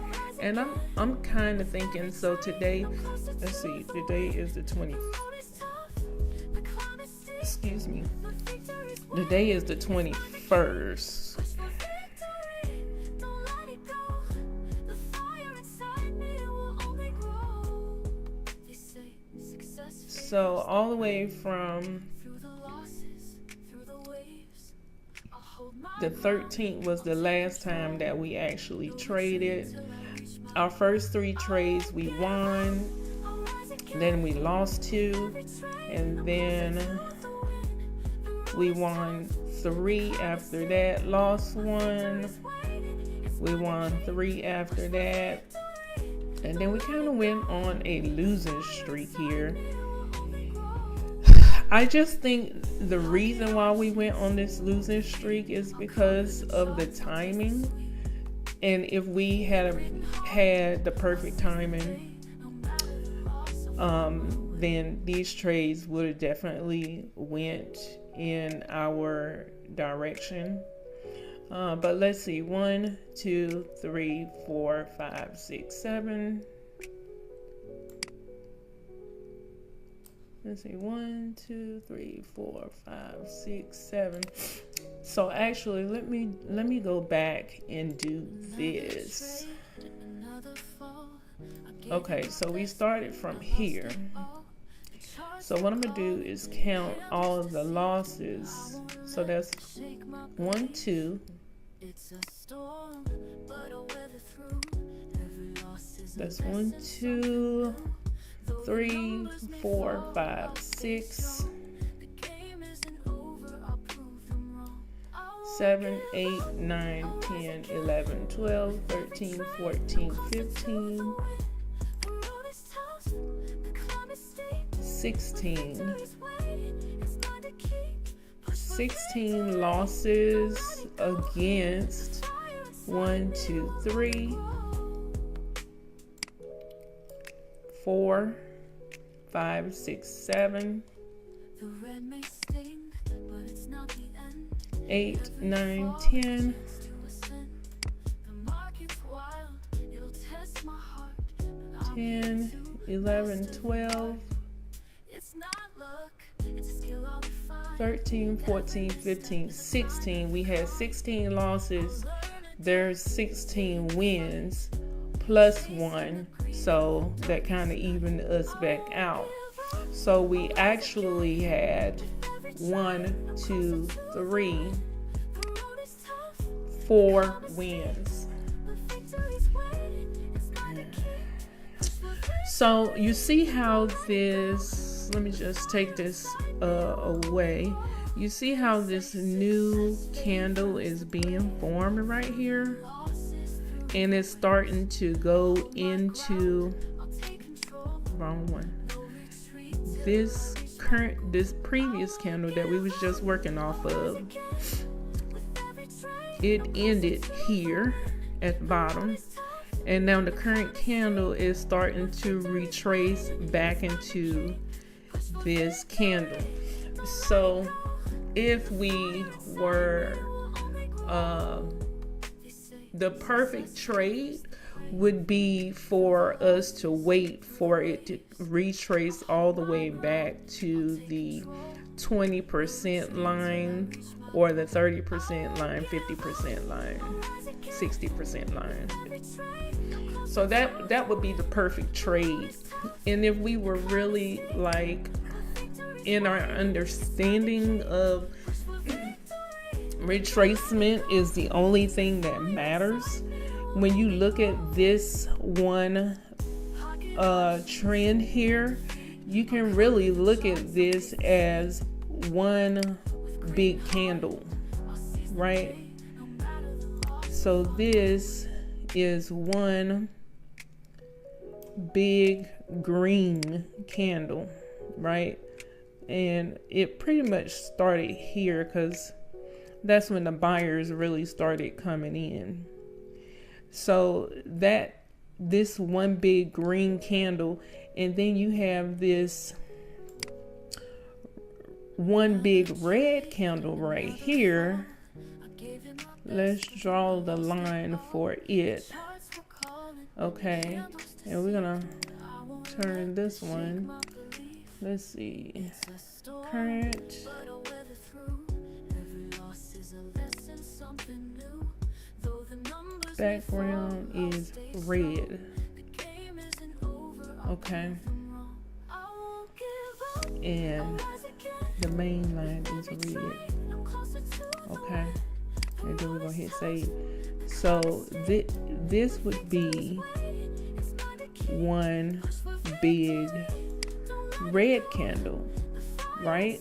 And I'm kind of thinking, so today, let's see, today is the 20th. Excuse me. Today is the 21st. So all the way from the 13th was the last time that we actually traded. Our first 3 trades we won, then we lost 2, and then we won 3 after that, lost 1, we won 3 after that, and then we kind of went on a losing streak here. I just think the reason why we went on this losing streak is because of the timing. And if we had had the perfect timing, then these trades would have definitely went in our direction. But let's see, 1, 2, 3, 4, 5, 6, 7. Let's see, 1, 2, 3, 4, 5, 6, 7. So actually, let me go back and do this. Okay, so we started from here. So what I'm gonna do is count all of the losses. So that's 1, 2, That's 1, 2, 3, 4, 5, 6, 7, 8, 9, 10, 11, 12, 13, 14, 15, 16. 16 losses against 1, 2, 3, 4, 5, 6, 7, 8, 9, 10, 10, 11, 12, 13, 14, 15, 16. We had 16 losses. There's 16 wins plus 1. So that kind of evened us back out. So we actually had 1, 2, 3, 4 wins. So you see how this, let me just take this away. You see how this new candle is being formed right here? And it's starting to go into, wrong one. This previous candle that we was just working off of, it ended here at the bottom. And now the current candle is starting to retrace back into this candle. So if we were, the perfect trade would be for us to wait for it to retrace all the way back to the 20% line or the 30% line, 50% line, 60% line. So that would be the perfect trade. And if we were really like in our understanding of retracement is the only thing that matters, when you look at this one trend here, you can really look at this as one big candle, right? So this is one big green candle, right? And it pretty much started here because that's when the buyers really started coming in. So this one big green candle, and then you have this one big red candle right here. Let's draw the line for it. Okay, and we're gonna turn this one. Let's see, current. Background is red. Okay. And the main line is red. Okay. And then we're going to hit save. So this would be one big red candle, right?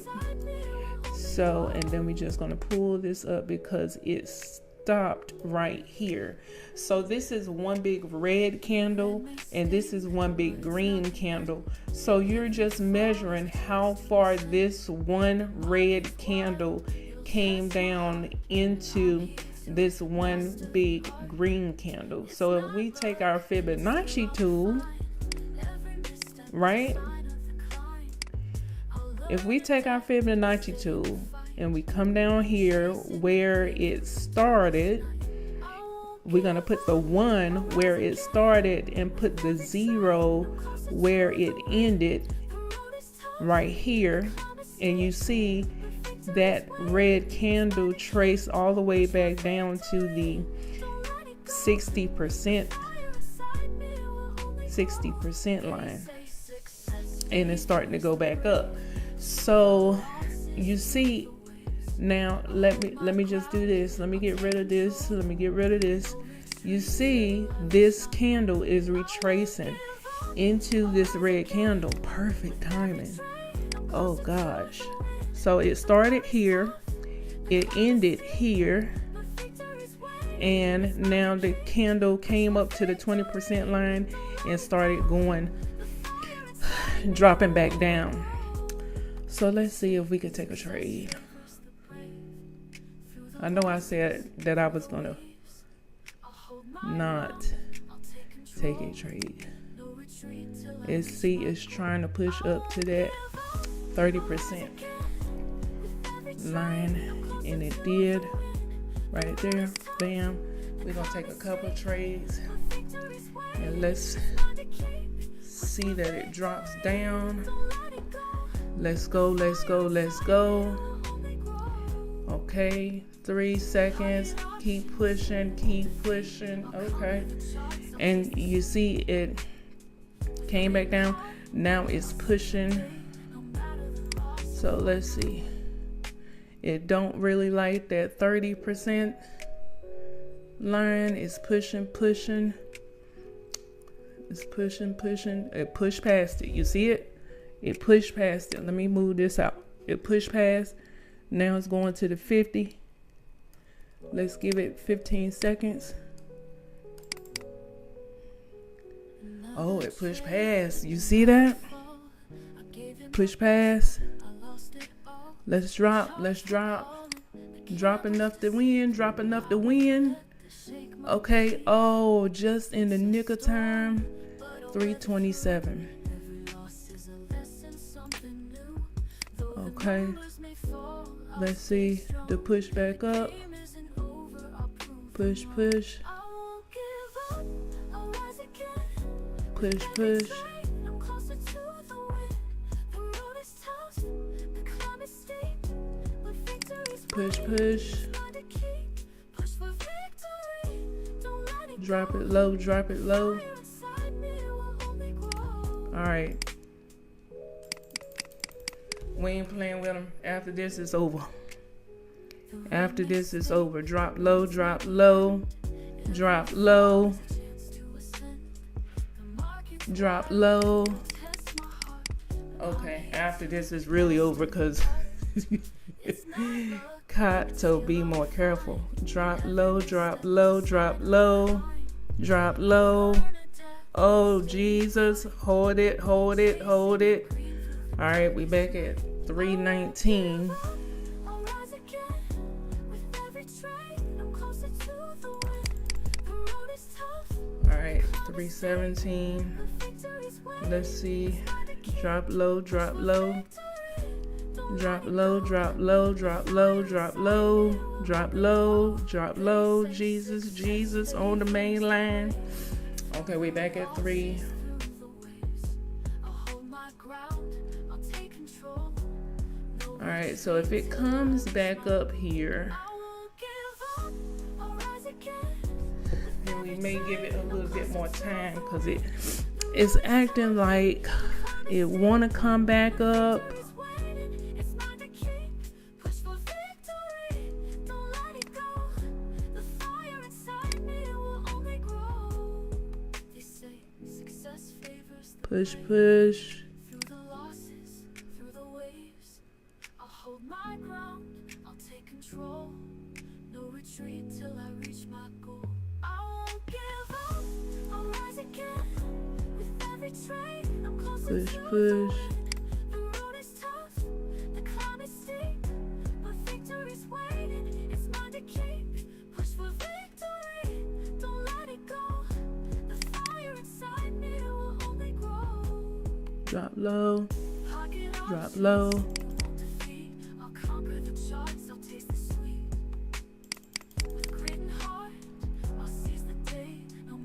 So, and then we're just going to pull this up because it's stopped right here. So this is one big red candle and this is one big green candle. So you're just measuring how far this one red candle came down into this one big green candle. So if we take our Fibonacci tool, right? If we take our Fibonacci tool and we come down here where it started, we're going to put the 1 where it started and put the 0 where it ended right here. And you see that red candle trace all the way back down to the 60% line. And it's starting to go back up. So you see Now let me just do this. Let me get rid of this. Let me get rid of this. You see, this candle is retracing into this red candle. Perfect timing. Oh gosh. So it started here, it ended here, and now the candle came up to the 20% line and started going, dropping back down. So let's see if we could take a trade. I know I said that I was gonna not take a trade. It's trying to push up to that 30% line, and it did right there. Bam. We're gonna take a couple of trades, and let's see that it drops down. Let's go, let's go, let's go. Okay, 3 seconds. Keep pushing, keep pushing. Okay, and you see it came back down. Now it's pushing. So let's see. It don't really like that 30% line. It's pushing, pushing. It's pushing, pushing. It pushed past it. You see it? It pushed past it. Let me move this out. It pushed past. Now it's going to the 50. Let's give it 15 seconds. Oh, it pushed past. You see that? Push past. Let's drop. Let's drop. Drop enough to win. Drop enough to win. Okay. Oh, just in the nick of time. 327. Okay. Let's see the push back up. Push, push. Push, push. Push, push. Drop it low, drop it low. Alright. We ain't playing with them. After this, it's over. After this, it's over. Drop low, drop low. Drop low. Drop low. Okay, after this is really over because got to be more careful. Drop low, drop low, drop low, drop low. Oh, Jesus. Hold it, hold it, hold it. All right, we back at 319. All right, 317. Let's see. Drop low, drop low. Drop low, drop low, drop low, drop low, drop low, drop low. Jesus, Jesus on the main line. Okay, we back at 3. All right, so if it comes back up here, then we may give it a little bit more time because it's acting like it want to come back up. Push, push. Push, push. Drop low, drop low.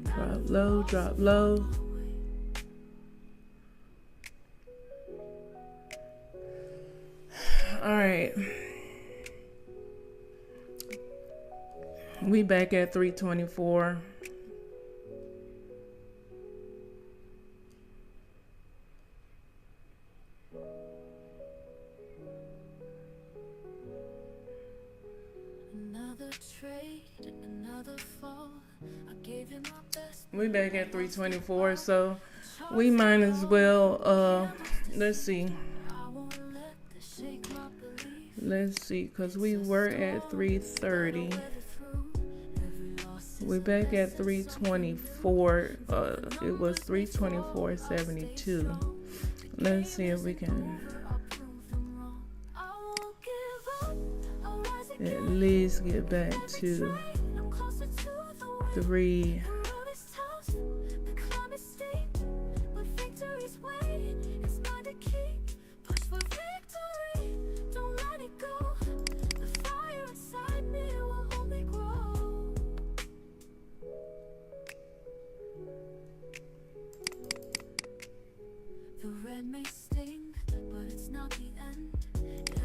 Drop low, drop low. All right. We back at 324. We back at 324, so we might as well, let's see, because we were at 330. We're back at 324. It was 324.72. Let's see if we can at least get back to 3. May sting, but it's not the end.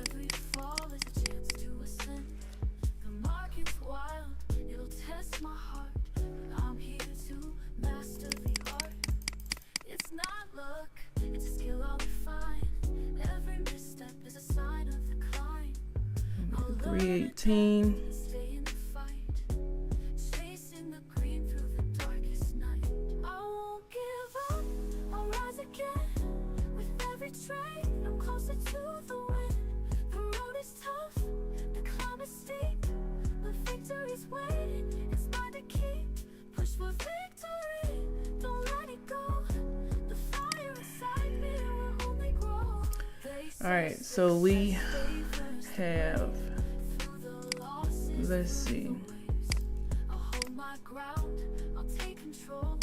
Every fall is a chance to ascend. The market's wild, it'll test my heart. But I'm here to master the art. It's not luck, it's a skill I'll refine. Every misstep is a sign of decline. 318. Stay in the fight, chasing the green through the darkest night. I won't give up, I'll rise again. Train, I'm closer to the win. The road is tough, the climb is steep, but victory's waiting. It's mine to keep. Push for victory, don't let it go. The fire inside me will only grow. All right, so we have, let's see. I'll hold my ground, I'll take control.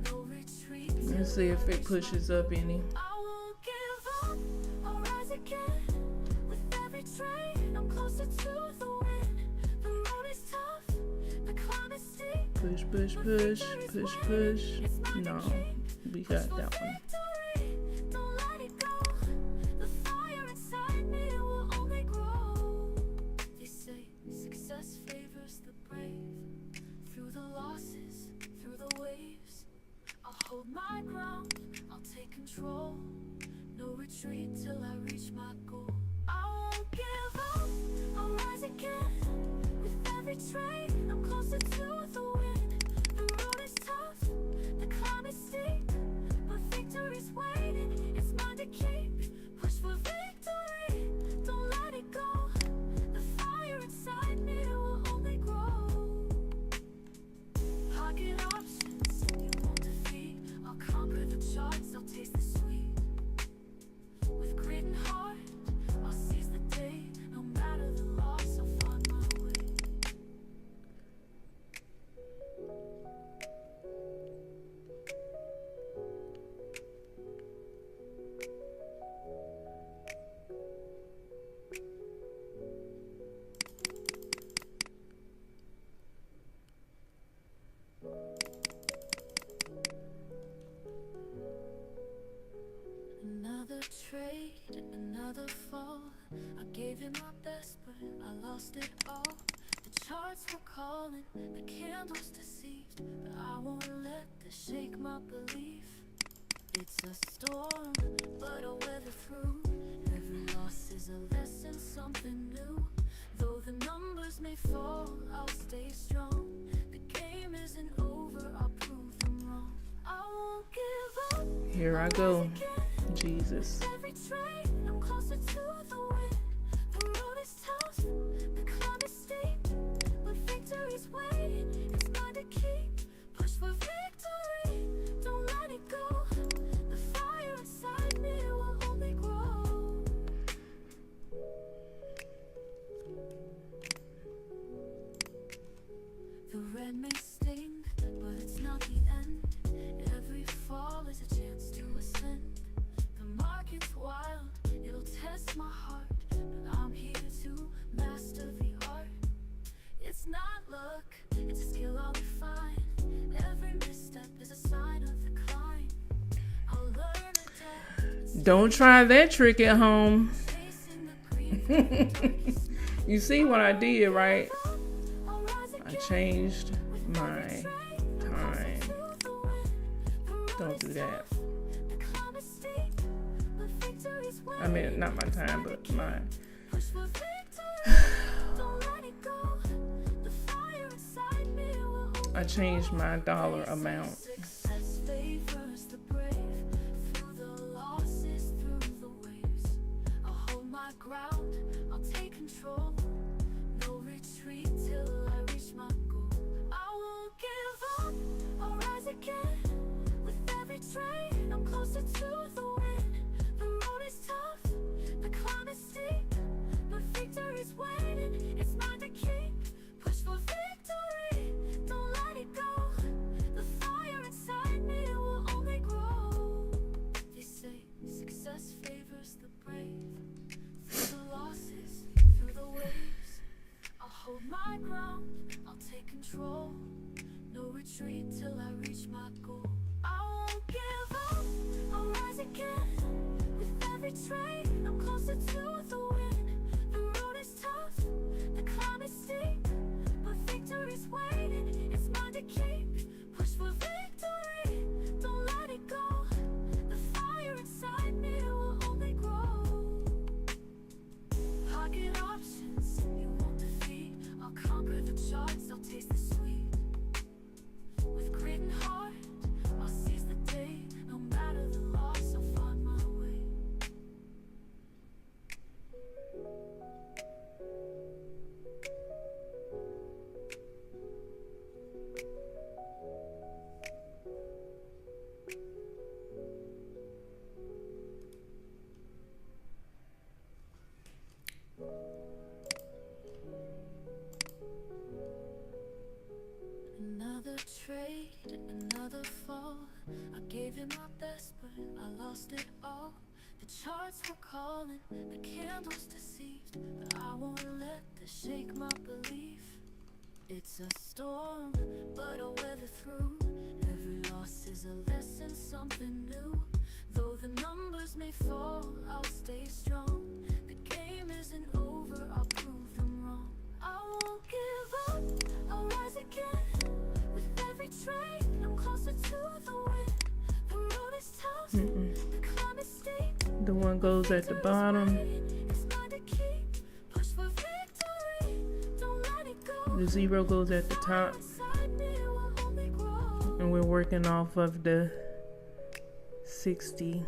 No retreat. Let's see if it pushes up any. Again. With every train, I'm closer to the win. The road is tough, the climb is steep. Push, push, push, push, push. No, we got that one. Don't let it go. The fire inside me will only grow. They say success favors the brave. Through the losses, through the waves, I'll hold my ground, I'll take control. No retreat till I reach my goal. I won't give up, I'll rise again. With every train, I'm closer to the win. The road is tough, the climb is steep, but victory's waiting, it's mine to keep. Push for victory, don't let it go. The fire inside me will only grow. Pocket options, you won't defeat. I'll conquer the charts, I'll taste the sweet. With grit and heart, I'll seize the day. No matter the loss, I'll find my way. Another trade, another fall. I gave it my best, but I lost it all. The charts were calling, the candles deceived, but I won't let this shake my belief. It's a storm, but I'll weather through. Every loss is a lesson, something new. Though the numbers may fall, I'll stay strong. The game isn't over, I'll prove them wrong. I won't give up. Here I go. Jesus. Every train, I'm closer to the win. The road is tough, the climb is steep, but victory's waiting, it's mine to keep. Push for victory, don't let it go. The fire inside me will only grow. The red may sting, but it's not the end. Every fall is a chance to ascend. Market's wild, it'll test my heart, but I'm here to master the art. It's not luck, it's a skill I'll refine. Every misstep is a sign of decline. I'll learn adapt. Don't try that trick at home. You see what I did, right? I changed my time. Don't do that. I mean, not my time, but my I changed my dollar amount. Success favors the brave. Through the losses, through the waves, I'll hold my ground, I'll take control. No retreat till I reach my goal. I won't give up, I'll rise again. With every train, I'm closer to the win. The road is tough, the climb is steep, but victory's waiting, it's mine to keep. Push for victory, don't let it go. The fire inside me will only grow. They say success favors the brave. Through the losses, through the waves, I'll hold my ground, I'll take control. No retreat till I reach my goal. I won't give up, I'll rise again. With every train, I'm closer to the win. The road is tough, the climb is steep, but victory's waiting, it's mine to keep. Push for victory, don't let it go. The fire inside me will only grow. Pocket options, you won't defeat. I'll conquer the charts, I'll taste the sweet. With grit and heart, I'll seize the day. No matter the loss, I'll find my way. Another trade, another fall. I gave it my best, but I lost it all. The charts were calling, the candles deceived, but I won't let this shake my belief. It's a storm, but I'll weather through. Every loss is a lesson, something new. Though the numbers may fall, I'll stay strong. The game isn't over, I'll prove them wrong. I won't give up, I'll rise again. With every train, I'm closer to the win. The road is tough, the climb is steep. The one goes at the bottom. It's mine to keep. Push for victory, don't let it go. The zero goes at the top. Inside me will only grow. And we're working off of the 60.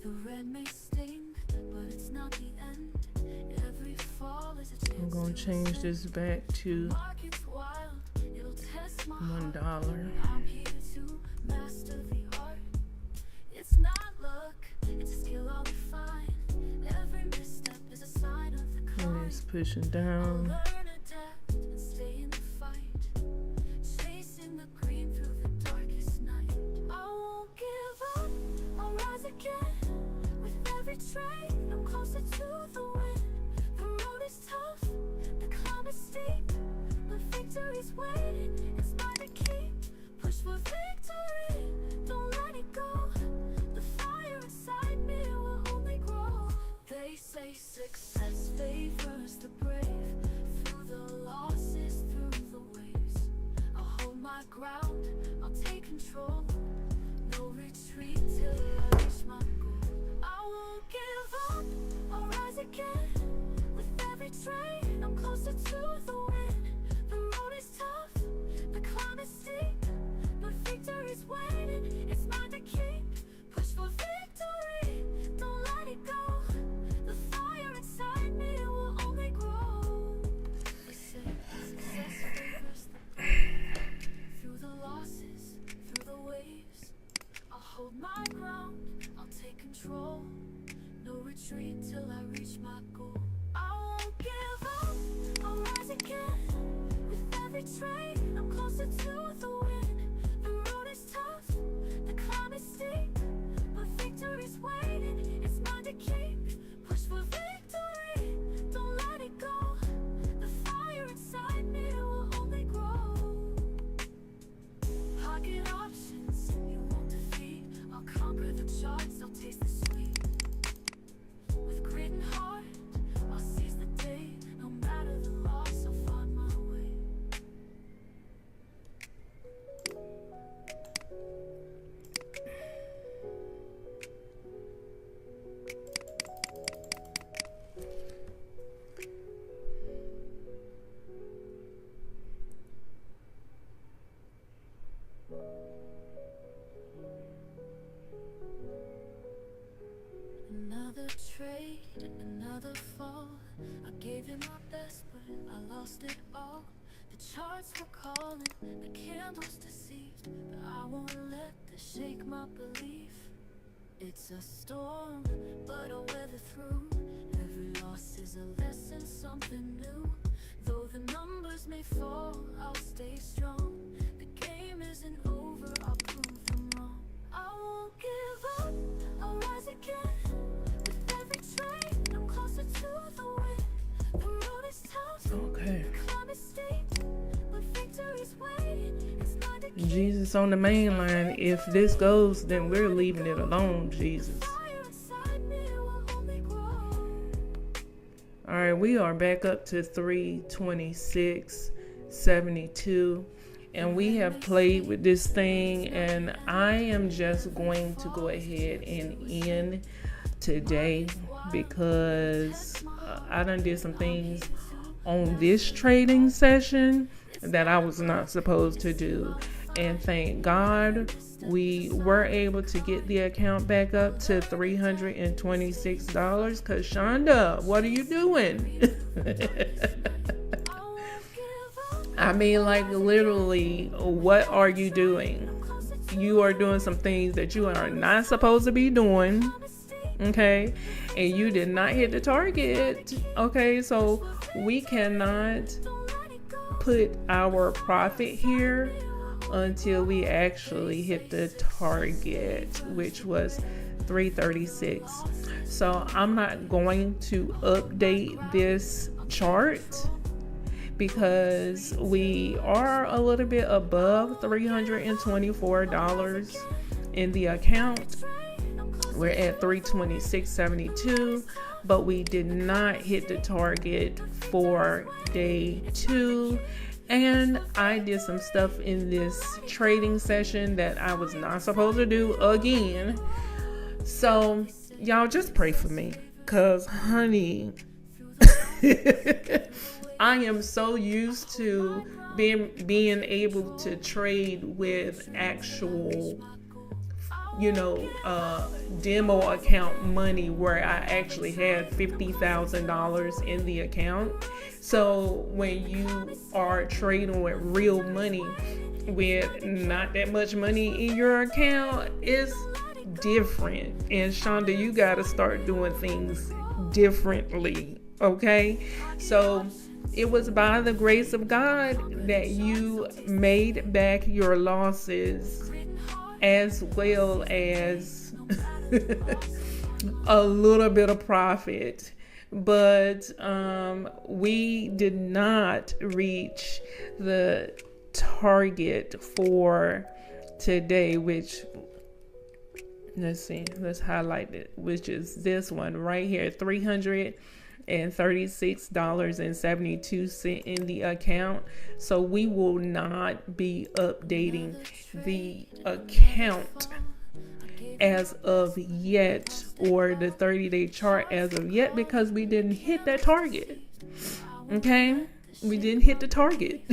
The red may sting, but it's not the end. Every fall is a chance. I'm gonna change this back to Market's wild, it'll test my $1. heart. I'm here to master the art. It's not luck, it's a skill I'll refine. Every misstep is a sign of the And climb. it's pushing I'll down. learn, adapt, and stay in the fight. Chasing the green through the darkest night. I won't give up, I'll rise again. With every train, I'm closer to the win. The road is tough, the climb is steep, but victory's waiting, it's mine to keep. Push for victory, don't let it go. The fire inside me will only grow. They say success favors the brave. Through the losses, through the waves, I'll hold my ground, I'll take control. No retreat till I reach my goal. I won't give up, I'll rise again. With every train, I'm closer to the win. The road is tough, the climb is steep, but victory's waiting, it's mine to keep. Push for victory, don't let it go. The fire inside me will only grow. They say success favors the brave. Through the losses, through the waves, I'll hold my ground, I'll take control. No retreat till I reach my goal. I won't give up, I'll rise again. With every train, I'm closer to the win. The road is tough, the climb is steep, but victory's waiting, it's mine to keep. Push for victory, don't let it go. The fire inside me will only grow. Pocket options, you won't defeat. I'll conquer the charts, I'll taste the sweet. With grit and heart, I'll seize the day. No matter the loss, I'll find my way. trade, another fall. I gave it my best, but I lost it all. The charts were calling, the candles deceived, but I won't let this shake my belief. It's a storm, but I'll weather through. Every loss is a lesson, something new. Though the numbers may fall, I'll stay strong. The game isn't over, I'll prove them wrong. I won't give up, I'll rise again. With every trade, I'm closer to the win. The road is tough, Okay. the climb is steep, but victory's waiting. It's not a Jesus on the main line. If this goes, then we're leaving it alone, Jesus. fire inside me will only grow. All right, we are back up to 326.72, and we have played with this thing, and I am just going to go ahead and end today because I done did some things on this trading session that I was not supposed to do. And thank God we were able to get the account back up to $326. Cause Shonda, what are you doing? I mean, like literally, what are you doing? You are doing some things that you are not supposed to be doing. Okay, and you did not hit the target. Okay, so we cannot put our profit here until we actually hit the target, which was 336. So I'm not going to update this chart because we are a little bit above $324 in the account. We're at 326.72, but we did not hit the target for day 2. And I did some stuff in this trading session that I was not supposed to do again. So y'all just pray for me, cause honey, I am so used to being able to trade with actual, demo account money where I actually had $50,000 in the account. So when you are trading with real money with not that much money in your account, it's different. And Shonda, you got to start doing things differently. Okay. So it was by the grace of God that you made back your losses, as well as a little bit of profit. But we did not reach the target for today, which, let's highlight it, which is this one right here, $336.72 in the account. So we will not be updating the account as of yet, or the 30-day chart as of yet, because we didn't hit that target. Okay, we didn't hit the target.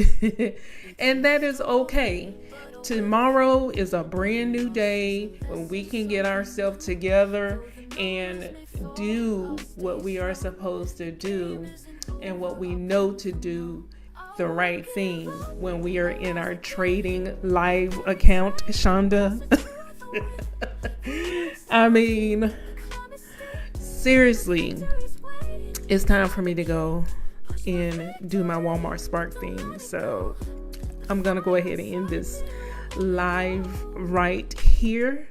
And that is okay. Tomorrow is a brand new day when we can get ourselves together and do what we are supposed to do and what we know to do, the right thing, when we are in our trading live account, Shonda. I mean, seriously, it's time for me to go and do my Walmart Spark thing. So I'm gonna go ahead and end this live right here.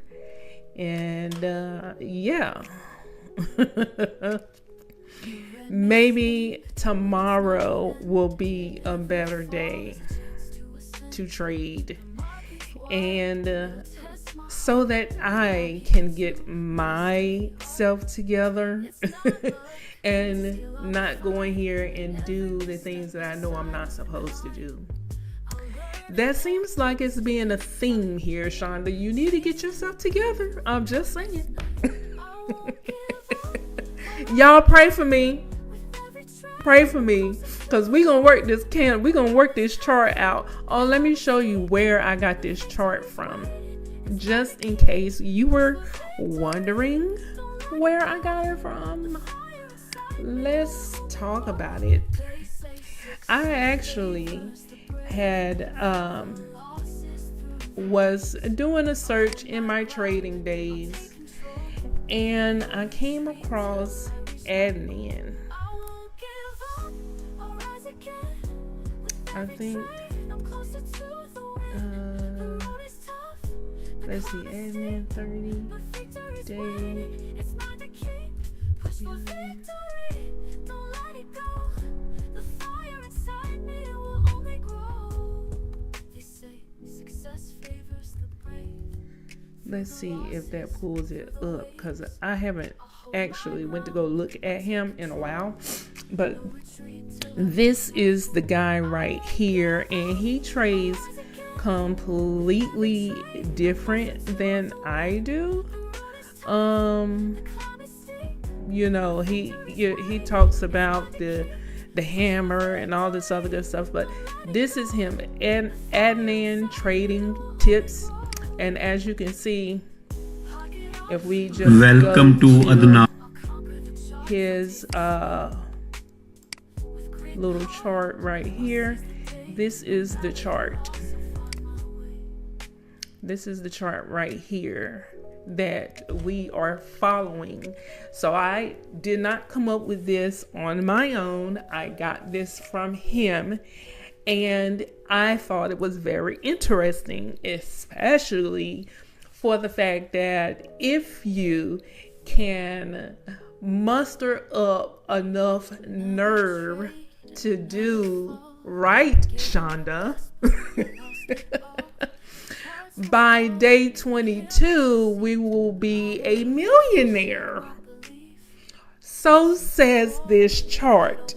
And yeah. Maybe tomorrow will be a better day to trade, and so that I can get myself together and not go in here and do the things that I know I'm not supposed to do. That seems like it's being a theme here, Shonda. You need to get yourself together. I'm just saying. Y'all pray for me. Pray for me, because we're going to work this chart out. Oh, let me show you where I got this chart from, just in case you were wondering where I got it from? Let's talk about it. I actually had was doing a search in my trading days, and I came across admin. I think let's see, admin 30 day. Let's see if that pulls it up, because I haven't actually went to go look at him in a while. But this is the guy right here, and he trades completely different than I do. You know, he talks about the hammer and all this other good stuff, but this is him, and Adnan Trading Tips. And as you can see, if we just welcome to Adnan, his little chart right here, this is the chart. This is the chart right here that we are following. So I did not come up with this on my own. I got this from him, and I thought it was very interesting, especially for the fact that if you can muster up enough nerve to do right, Shonda, by day 22, we will be a millionaire. So says this chart.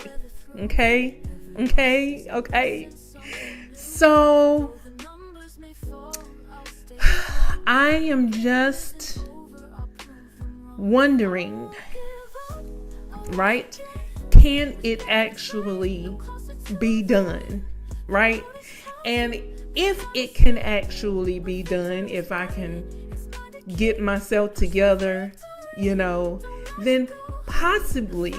Okay? So I am just wondering, right? Can it actually be done, right? And if it can actually be done, if I can get myself together, you know, then possibly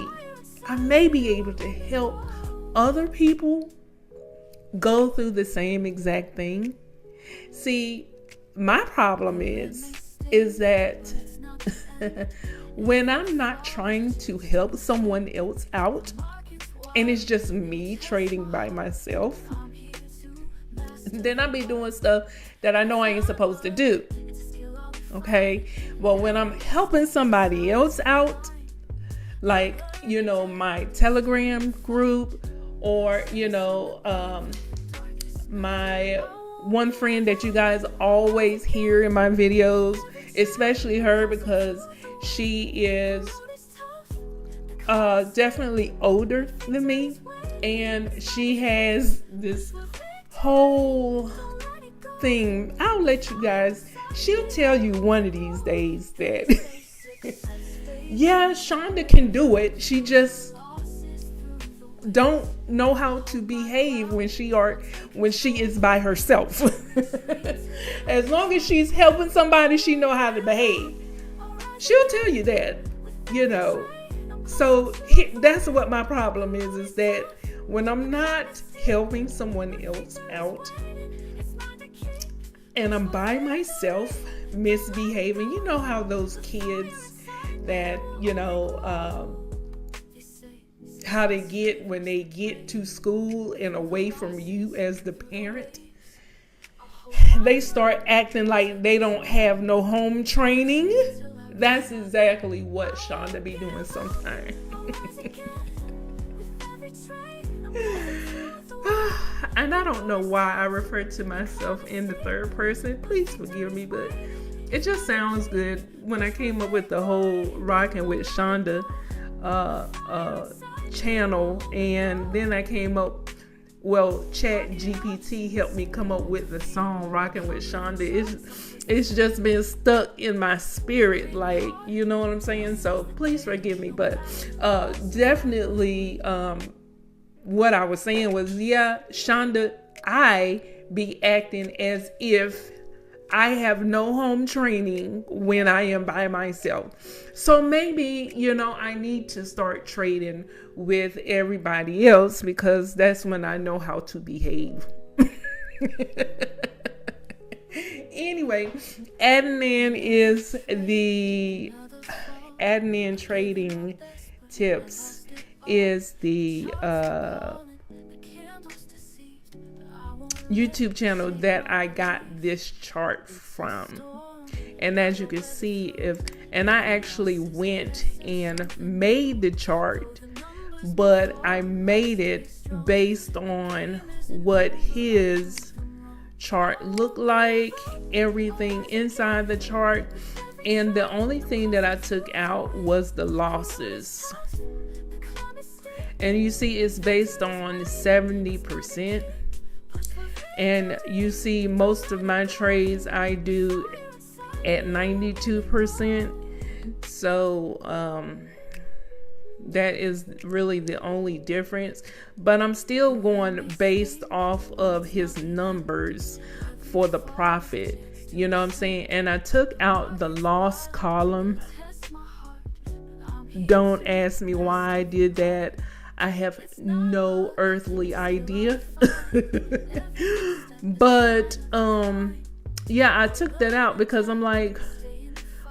I may be able to help other people go through the same exact thing. See, my problem is that when I'm not trying to help someone else out, and it's just me trading by myself, then I be doing stuff that I know I ain't supposed to do. Okay? Well, when I'm helping somebody else out, like, you know, my Telegram group, or, you know, my one friend that you guys always hear in my videos, especially her, because she is definitely older than me, and she has this whole thing. I'll let you guys, she'll tell you one of these days that yeah, Shonda can do it. She just don't know how to behave when she is by herself. As long as she's helping somebody, she know how to behave. She'll tell you that, you know. So that's what my problem is that when I'm not helping someone else out and I'm by myself misbehaving, you know how those kids that, you know, how they get when they get to school and away from you as the parent, they start acting like they don't have no home training. That's exactly what Shonda be doing sometimes. And I don't know why I refer to myself in the third person. Please forgive me, but it just sounds good. When I came up with the whole Rockin with Shonda channel, and then I came up, well, Chat GPT helped me come up with the song Rockin with Shonda. It's just been stuck in my spirit, like, you know what I'm saying? So please forgive me, but definitely what I was saying was, yeah, Shonda, I be acting as if I have no home training when I am by myself. So maybe, I need to start trading with everybody else, because that's when I know how to behave. Anyway, admin trading tips is the YouTube channel that I got this chart from. And as you can see, I actually went and made the chart, but I made it based on what his chart looked like, everything inside the chart, and the only thing that I took out was the losses. And you see it's based on 70%. And you see most of my trades I do at 92%. So that is really the only difference. But I'm still going based off of his numbers for the profit. You know what I'm saying? And I took out the loss column. Don't ask me why I did that. I have no earthly idea. But yeah, I took that out because I'm like,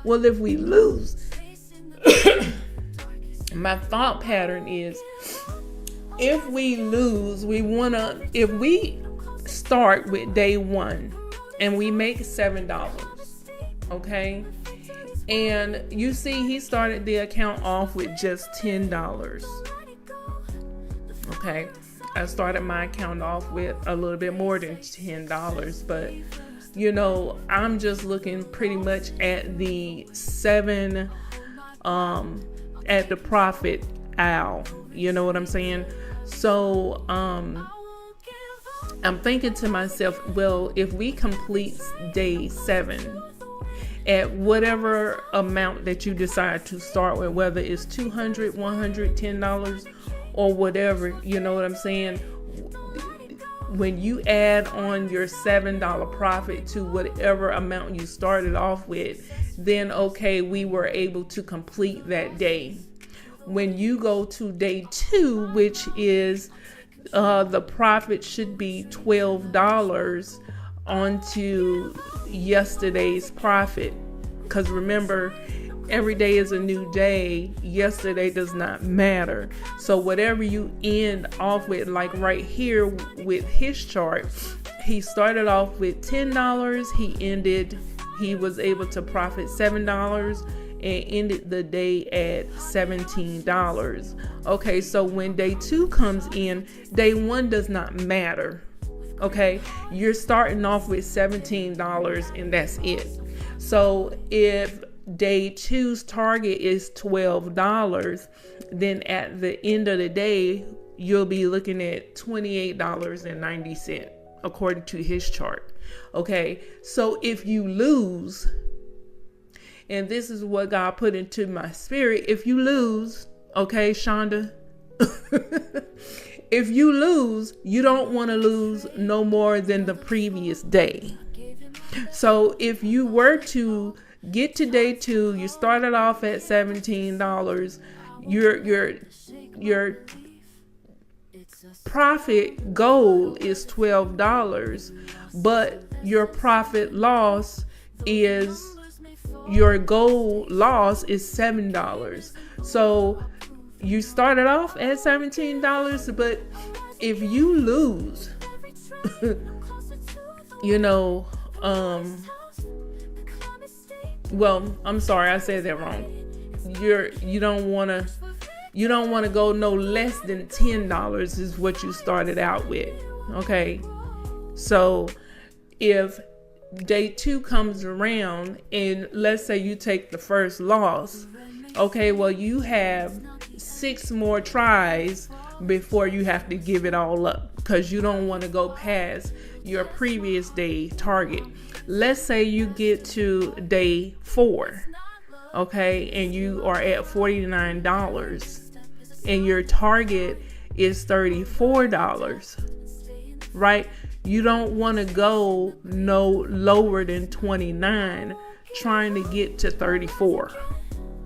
well, if we lose, my thought pattern is, if we lose, if we start with day one and we make $7, okay? And you see, he started the account off with just $10. Okay, I started my account off with a little bit more than $10, but I'm just looking pretty much at the at the profit owl. You know what I'm saying? So I'm thinking to myself, well, if we complete day 7 at whatever amount that you decide to start with, whether it's $200, $100, $10, or whatever, you know what I'm saying? When you add on your $7 profit to whatever amount you started off with, then okay, we were able to complete that day. When you go to day 2, which is the profit should be $12 onto yesterday's profit. Because remember, every day is a new day. Yesterday does not matter. So whatever you end off with, like right here with his chart, he started off with $10. He was able to profit $7 and ended the day at $17. Okay, so when day 2 comes in, day 1 does not matter. Okay, you're starting off with $17 and that's it. So if day 2's target is $12, then at the end of the day, you'll be looking at $28.90 according to his chart. Okay, so if you lose, and this is what God put into my spirit, if you lose, okay, Shonda, if you lose, you don't want to lose no more than the previous day. So if you were to get to day 2, you started off at $17, your profit goal is $12, but your profit loss is, your goal loss is $7. So you started off at $17, but if you lose, well, I'm sorry, I said that wrong. You don't want to go no less than $10 is what you started out with. Okay, so if day 2 comes around and let's say you take the first loss, okay, well, you have 6 more tries before you have to give it all up, because you don't want to go past your previous day target. Let's say you get to day 4, okay, and you are at $49 and your target is $34, right? You don't want to go no lower than 29 trying to get to 34.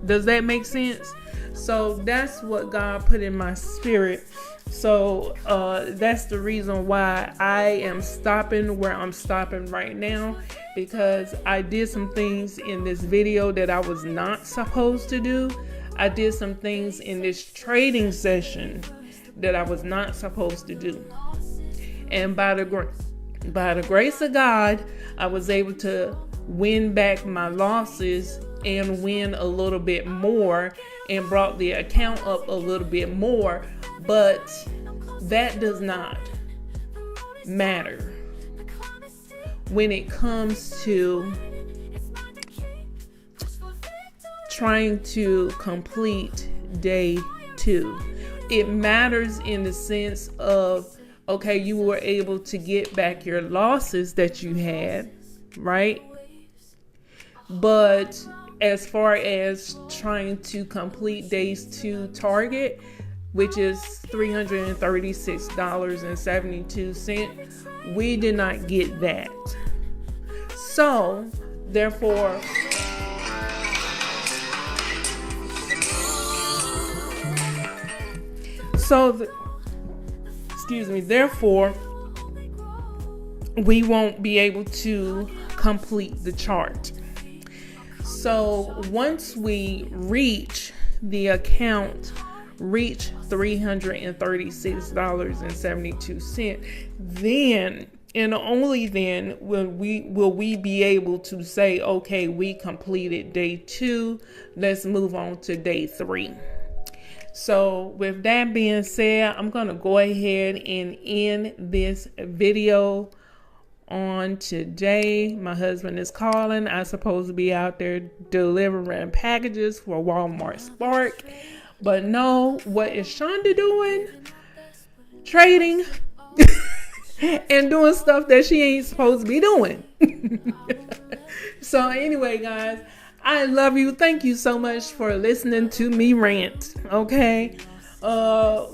Does that make sense? So that's what God put in my spirit. So that's the reason why I am stopping where I'm stopping right now, because I did some things in this video that I was not supposed to do. I did some things in this trading session that I was not supposed to do. And by the grace of God, I was able to win back my losses and win a little bit more and brought the account up a little bit more. But that does not matter when it comes to trying to complete day 2. It matters in the sense of, okay, you were able to get back your losses that you had, right? But as far as trying to complete days 2 target, which is $336.72, we did not get that. So, therefore, therefore, we won't be able to complete the chart. So once we reach the account, reach $336.72, then and only then will we be able to say, okay, we completed day 2. Let's move on to day 3. So with that being said, I'm going to go ahead and end this video on today. My husband is calling. I'm supposed to be out there delivering packages for Walmart Spark. But no, what is Shonda doing? Trading and doing stuff that she ain't supposed to be doing. So anyway, guys, I love you. Thank you so much for listening to me rant. Okay.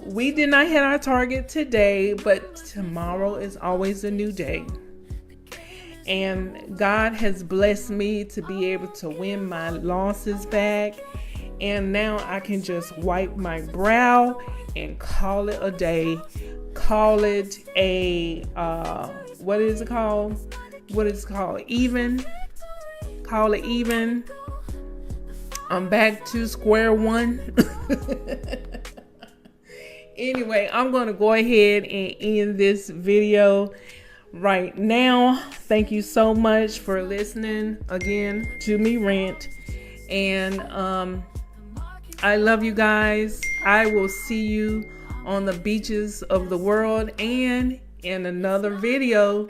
We did not hit our target today, but tomorrow is always a new day. And God has blessed me to be able to win my losses back. And now I can just wipe my brow and call it a day. Call it a, what is it called? Even. Call it even. I'm back to square one. Anyway, I'm going to go ahead and end this video right now. Thank you so much for listening again to me rant. And I love you guys. I will see you on the beaches of the world and in another video.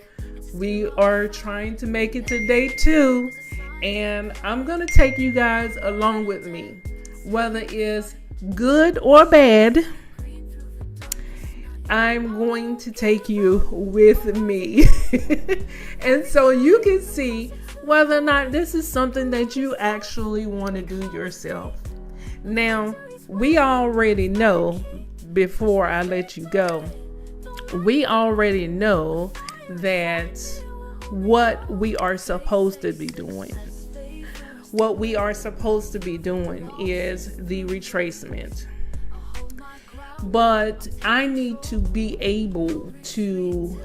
We are trying to make it to day 2. And I'm going to take you guys along with me, whether it's good or bad. I'm going to take you with me. And so you can see whether or not this is something that you actually want to do yourself. Now, we already know, before I let you go, we already know that what we are supposed to be doing. What we are supposed to be doing is the retracement. But I need to be able to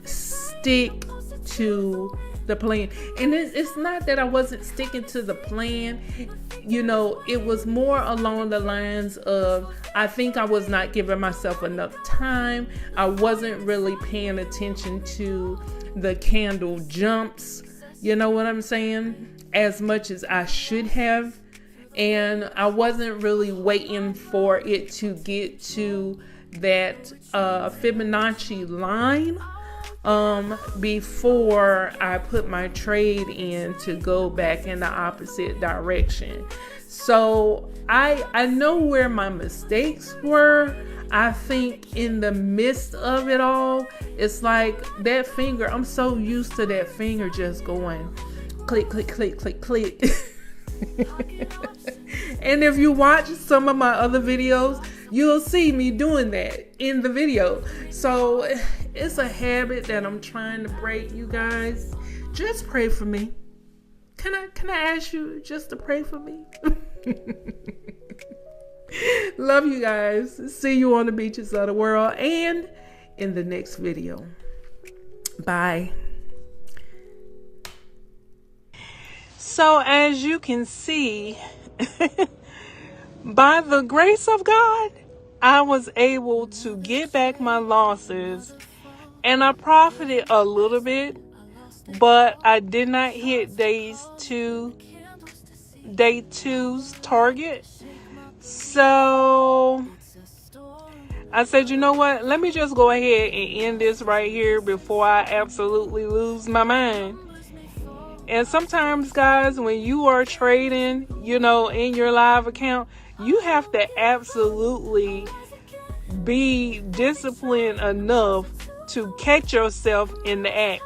stick to the plan. And it's not that I wasn't sticking to the plan. You know, it was more along the lines of, I think I was not giving myself enough time. I wasn't really paying attention to the candle jumps. You know what I'm saying? As much as I should have. And I wasn't really waiting for it to get to that Fibonacci line before I put my trade in to go back in the opposite direction. So I know where my mistakes were. I think in the midst of it all, it's like that finger, I'm so used to that finger just going click, click, click, click, click. And if you watch some of my other videos, you'll see me doing that in the video. So it's a habit that I'm trying to break, you guys. Just pray for me. Can I ask you just to pray for me? Love you guys. See you on the beaches of the world and in the next video. Bye. So as you can see, by the grace of God, I was able to get back my losses, and I profited a little bit, but I did not hit day two's target. So I said, you know what? Let me just go ahead and end this right here before I absolutely lose my mind. And sometimes, guys, when you are trading, you know, in your live account, you have to absolutely be disciplined enough to catch yourself in the act.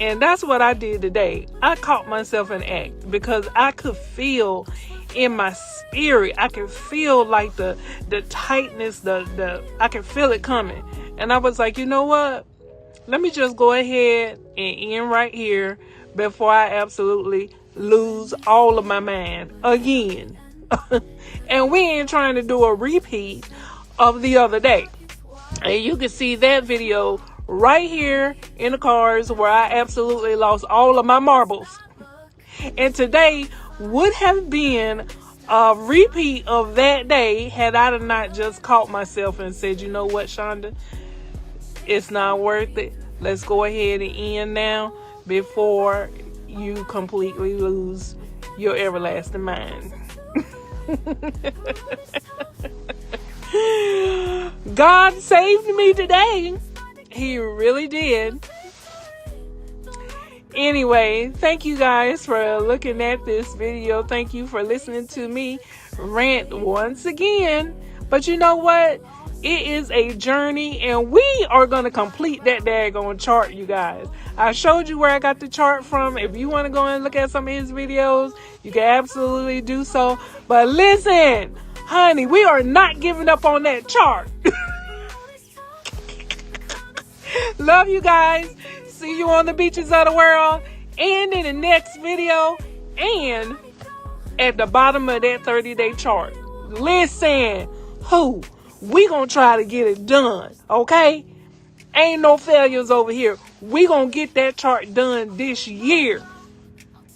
And that's what I did today. I caught myself in the act because I could feel in my spirit, I could feel like the tightness, I could feel it coming. And I was like, you know what? Let me just go ahead and end right here before I absolutely lose all of my mind again. And we ain't trying to do a repeat of the other day. And you can see that video right here in the cards where I absolutely lost all of my marbles. And today would have been a repeat of that day had I not just caught myself and said, you know what, Shonda, it's not worth it. Let's go ahead and end now before you completely lose your everlasting mind. God saved me today. He really did. Anyway, thank you guys for looking at this video. Thank you for listening to me rant once again. But you know what? It is a journey, and we are going to complete that daggone chart, you guys. I showed you where I got the chart from. If you want to go and look at some of his videos, you can absolutely do so. But listen, honey, we are not giving up on that chart. Love you guys. See you on the beaches of the world and in the next video and at the bottom of that 30-day chart. Listen, we gonna try to get it done, okay? Ain't no failures over here. We gonna get that chart done this year.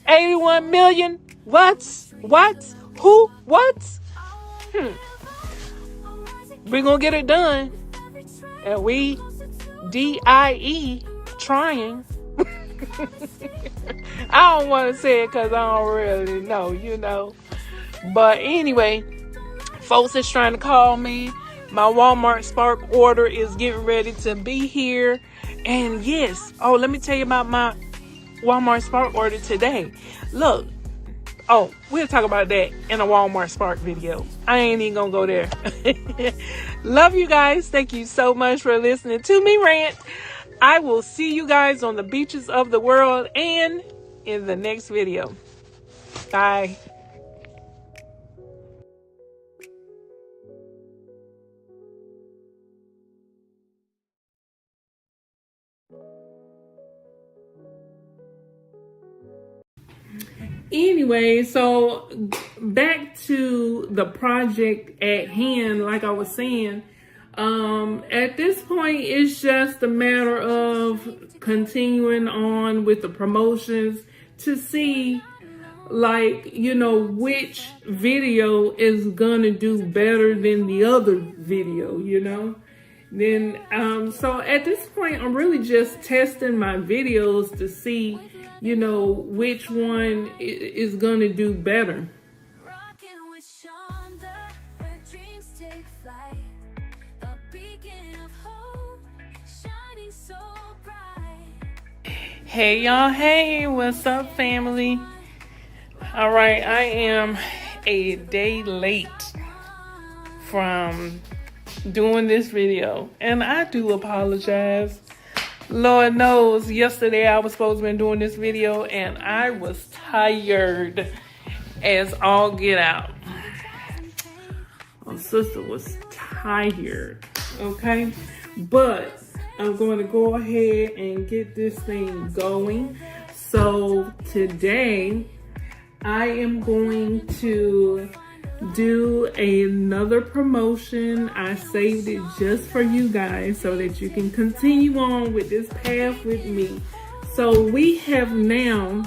81 million? What? Who? What? We gonna get it done. And we DIE trying. I don't want to say it because I don't really know, you know. But anyway, folks is trying to call me. My Walmart Spark order is getting ready to be here. And yes, let me tell you about my Walmart Spark order today. Look, we'll talk about that in a Walmart Spark video. I ain't even gonna go there. Love you guys. Thank you so much for listening to me rant. I will see you guys on the beaches of the world and in the next video. Bye. Anyway, so back to the project at hand, like I was saying, at this point, it's just a matter of continuing on with the promotions to see, like, you know, which video is gonna do better than the other video, you know. Then, so at this point, I'm really just testing my videos to see, you know, which one is gonna do better. Rockin' with Shonda, where dreams take flight. A beacon of hope, shining so bright. Hey y'all, hey, what's up family? All right, I am a day late from doing this video, and I do apologize. Lord knows, yesterday I was supposed to be doing this video, and I was tired as all get out. My sister was tired, okay? But I'm going to go ahead and get this thing going. So today I am going to do another promotion. I saved it just for you guys so that you can continue on with this path with me. So we have now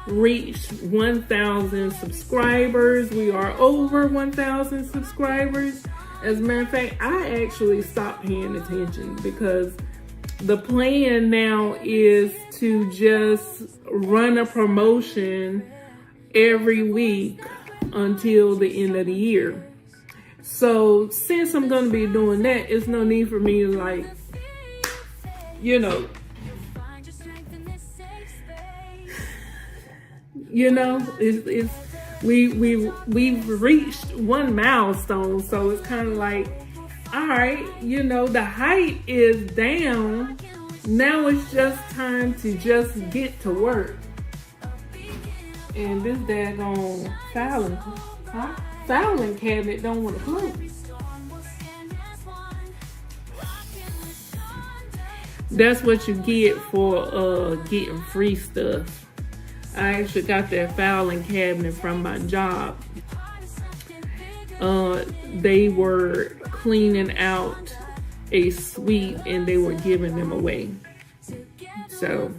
reached 1,000 subscribers. We are over 1,000 subscribers. As a matter of fact, I actually stopped paying attention because the plan now is to just run a promotion every week until the end of the year. So since I'm going to be doing that, it's no need for me to, like, we've reached one milestone, so it's kind of like, all right, the height is down. Now it's just time to just get to work. And this daggone filing cabinet don't want to close. That's what you get for getting free stuff. I actually got that filing cabinet from my job. They were cleaning out a suite and they were giving them away. So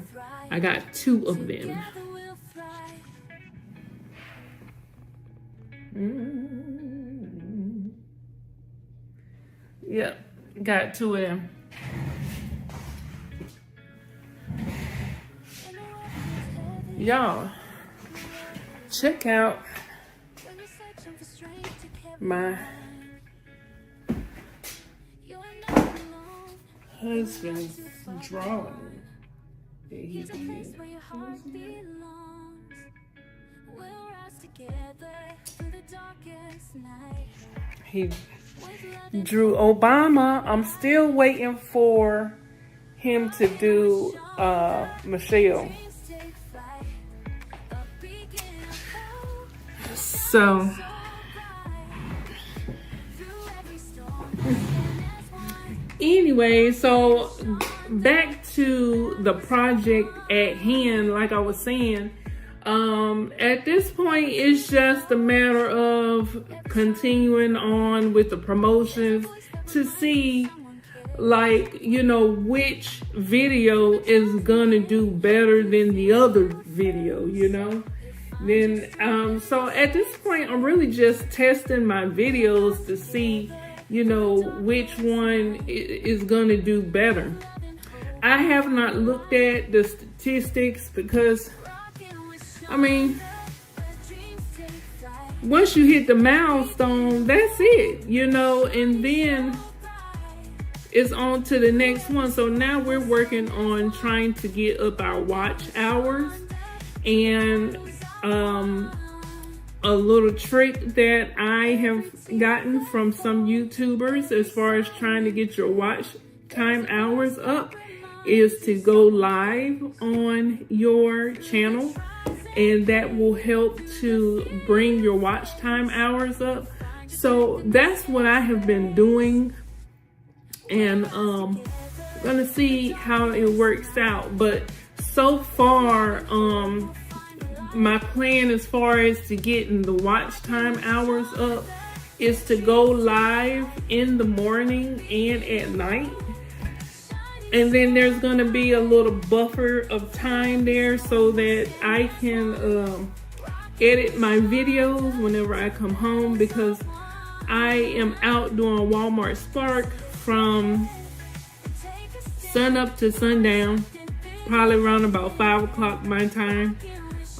I got 2 of them. Yep, got 2 of them. Y'all, check out my husband's drawing that he did. He drew Obama. I'm still waiting for him to do Michelle. So anyway, so back to the project at hand, like I was saying, at this point, it's just a matter of continuing on with the promotions to see, like, which video is gonna do better than the other video, Then, so at this point, I'm really just testing my videos to see, which one is gonna do better. I have not looked at the statistics because, once you hit the milestone, that's it, and then it's on to the next one. So now we're working on trying to get up our watch hours, and a little trick that I have gotten from some YouTubers as far as trying to get your watch time hours up is to go live on your channel, and that will help to bring your watch time hours up. So that's what I have been doing, and gonna see how it works out. But so far, my plan as far as to getting the watch time hours up is to go live in the morning and at night. And then there's going to be a little buffer of time there so that I can edit my videos whenever I come home, because I am out doing Walmart Spark from sun up to sundown, probably around about 5 o'clock my time.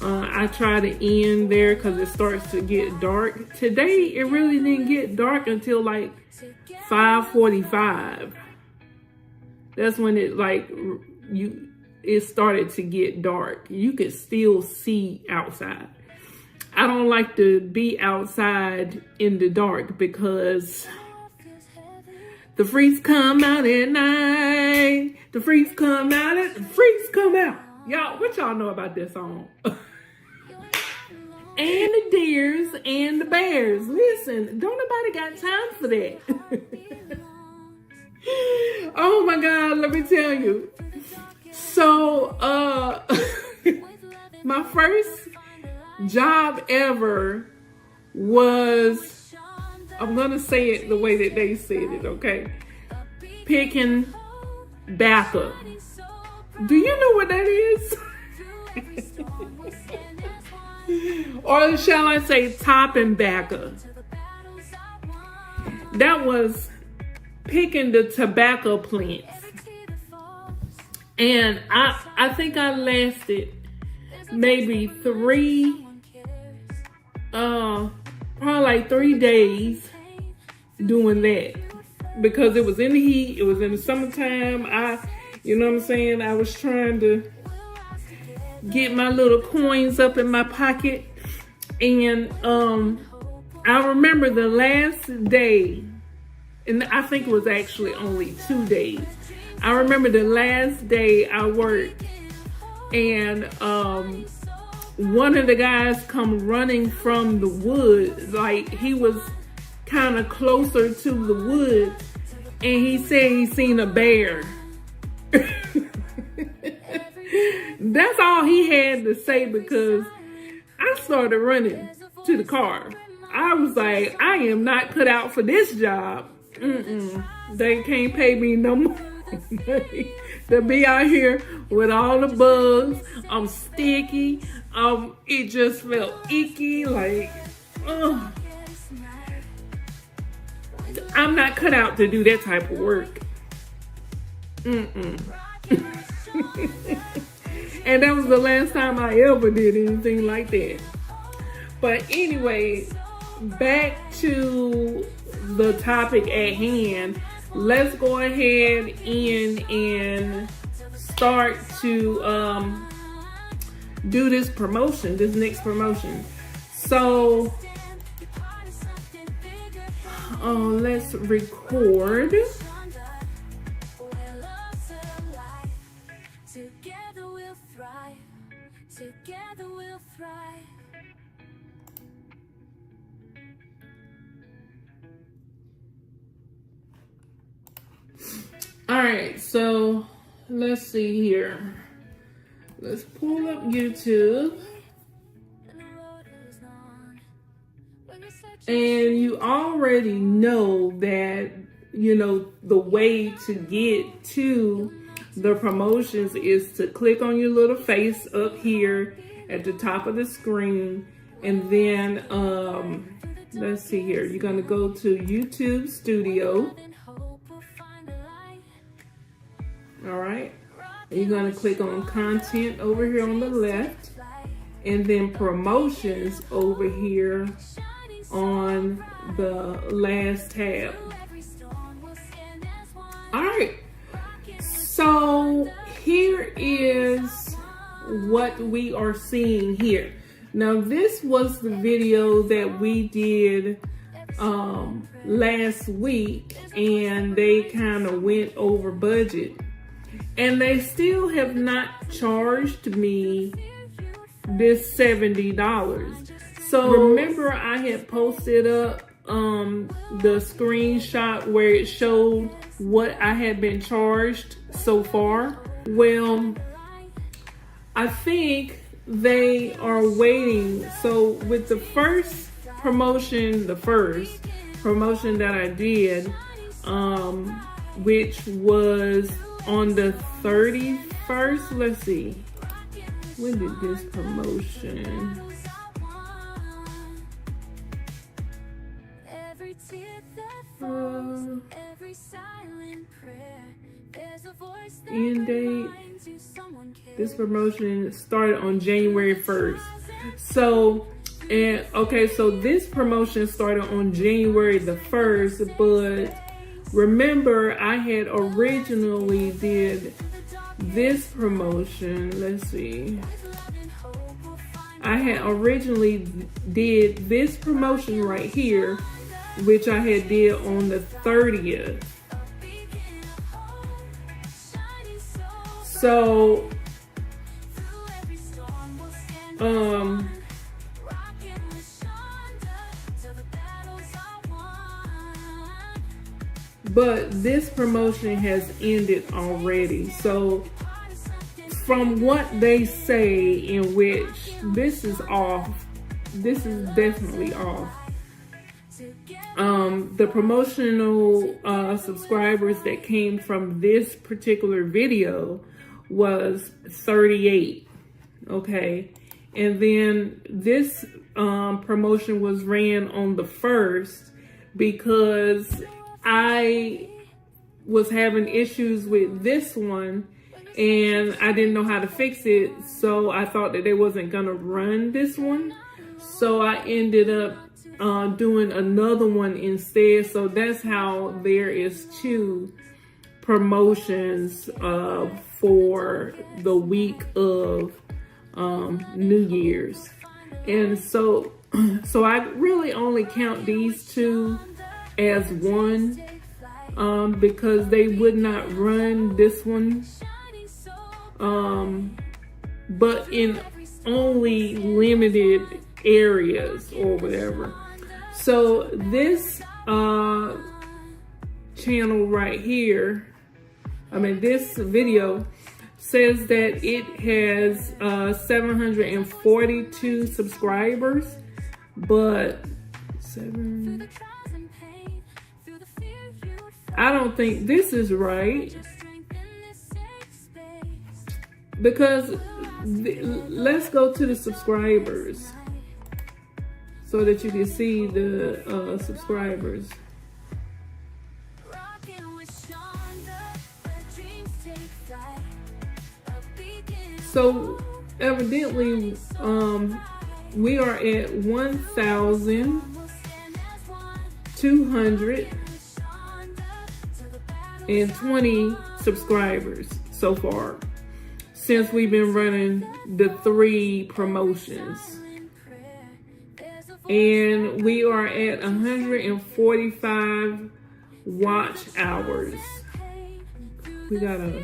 I try to end there because it starts to get dark. Today, it really didn't get dark until like 5:45. That's when it started to get dark. You could still see outside. I don't like to be outside in the dark because the freaks come out at night. The freaks come out. Y'all, what y'all know about this song? and the deers and the bears. Listen, don't nobody got time for that. Oh my God, let me tell you. So, my first job ever was, I'm gonna say it the way that they said it, okay? Picking backer. Do you know what that is? Or shall I say topping backer? That was picking the tobacco plants. And I think I lasted maybe probably like 3 days doing that, because it was in the heat, it was in the summertime. You know what I'm saying? I was trying to get my little coins up in my pocket. And I remember the last day, and I think it was actually only 2 days. I remember the last day I worked, and one of the guys come running from the woods, like he was kind of closer to the woods, and he said he seen a bear. That's all he had to say, because I started running to the car. I was like, I am not cut out for this job. They can't pay me no more to be out here with all the bugs. I'm sticky. It just felt icky. Like, I'm not cut out to do that type of work. And that was the last time I ever did anything like that. But anyway, back to the topic at hand. Let's go ahead and start to do this promotion, this next promotion. So let's record. Together we'll thrive. Together we'll thrive. All right, so let's see here. Let's pull up YouTube. And you already know that, you know, the way to get to the promotions is to click on your little face up here at the top of the screen. And then, let's see here. You're going to go to YouTube Studio. All right. You're going to click on content over here on the left, and then promotions over here on the last tab. All right. So here is what we are seeing here. Now, this was the video that we did last week, and they kind of went over budget. And they still have not charged me this $70. So remember, I had posted up the screenshot where it showed what I had been charged so far. Well, I think they are waiting. So with the first promotion that I did, which was on the 31st, let's see, when did this promotion? End date. This promotion started on January 1st. So, and okay, so this promotion started on January the 1st, but remember, I had originally did this promotion. Let's see. I had originally did this promotion right here, which I had did on the 30th. So, but this promotion has ended already. So from what they say, in which this is off, this is definitely off. The promotional subscribers that came from this particular video was 38. Okay, and then this promotion was ran on the 1st because I was having issues with this one and I didn't know how to fix it, so I thought that they wasn't gonna run this one, so I ended up doing another one instead. So that's how there is 2 promotions for the week of New Year's. And so I really only count these 2 as one, because they would not run this one, but in only limited areas or whatever. So this channel right here, this video says that it has 742 subscribers, but I don't think this is right, because let's go to the subscribers so that you can see the subscribers. So evidently we are at 1,220 subscribers so far since we've been running the 3 promotions. And we are at 145 watch hours. We got a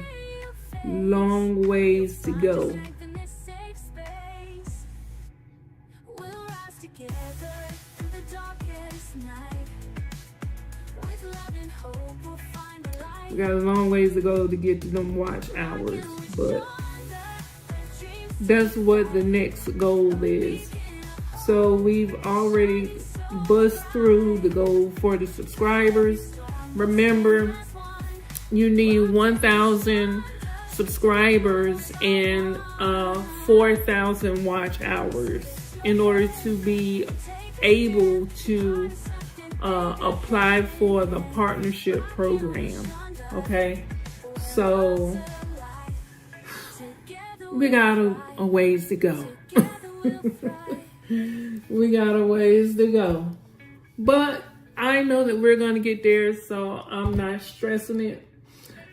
long ways to go. We got a long ways to go to get to them watch hours, but that's what the next goal is. So we've already bust through the goal for the subscribers. Remember, you need 1,000 subscribers and 4,000 watch hours in order to be able to apply for the partnership program. Okay, so we got a ways to go. We got a ways to go, but I know that we're going to get there, so I'm not stressing it.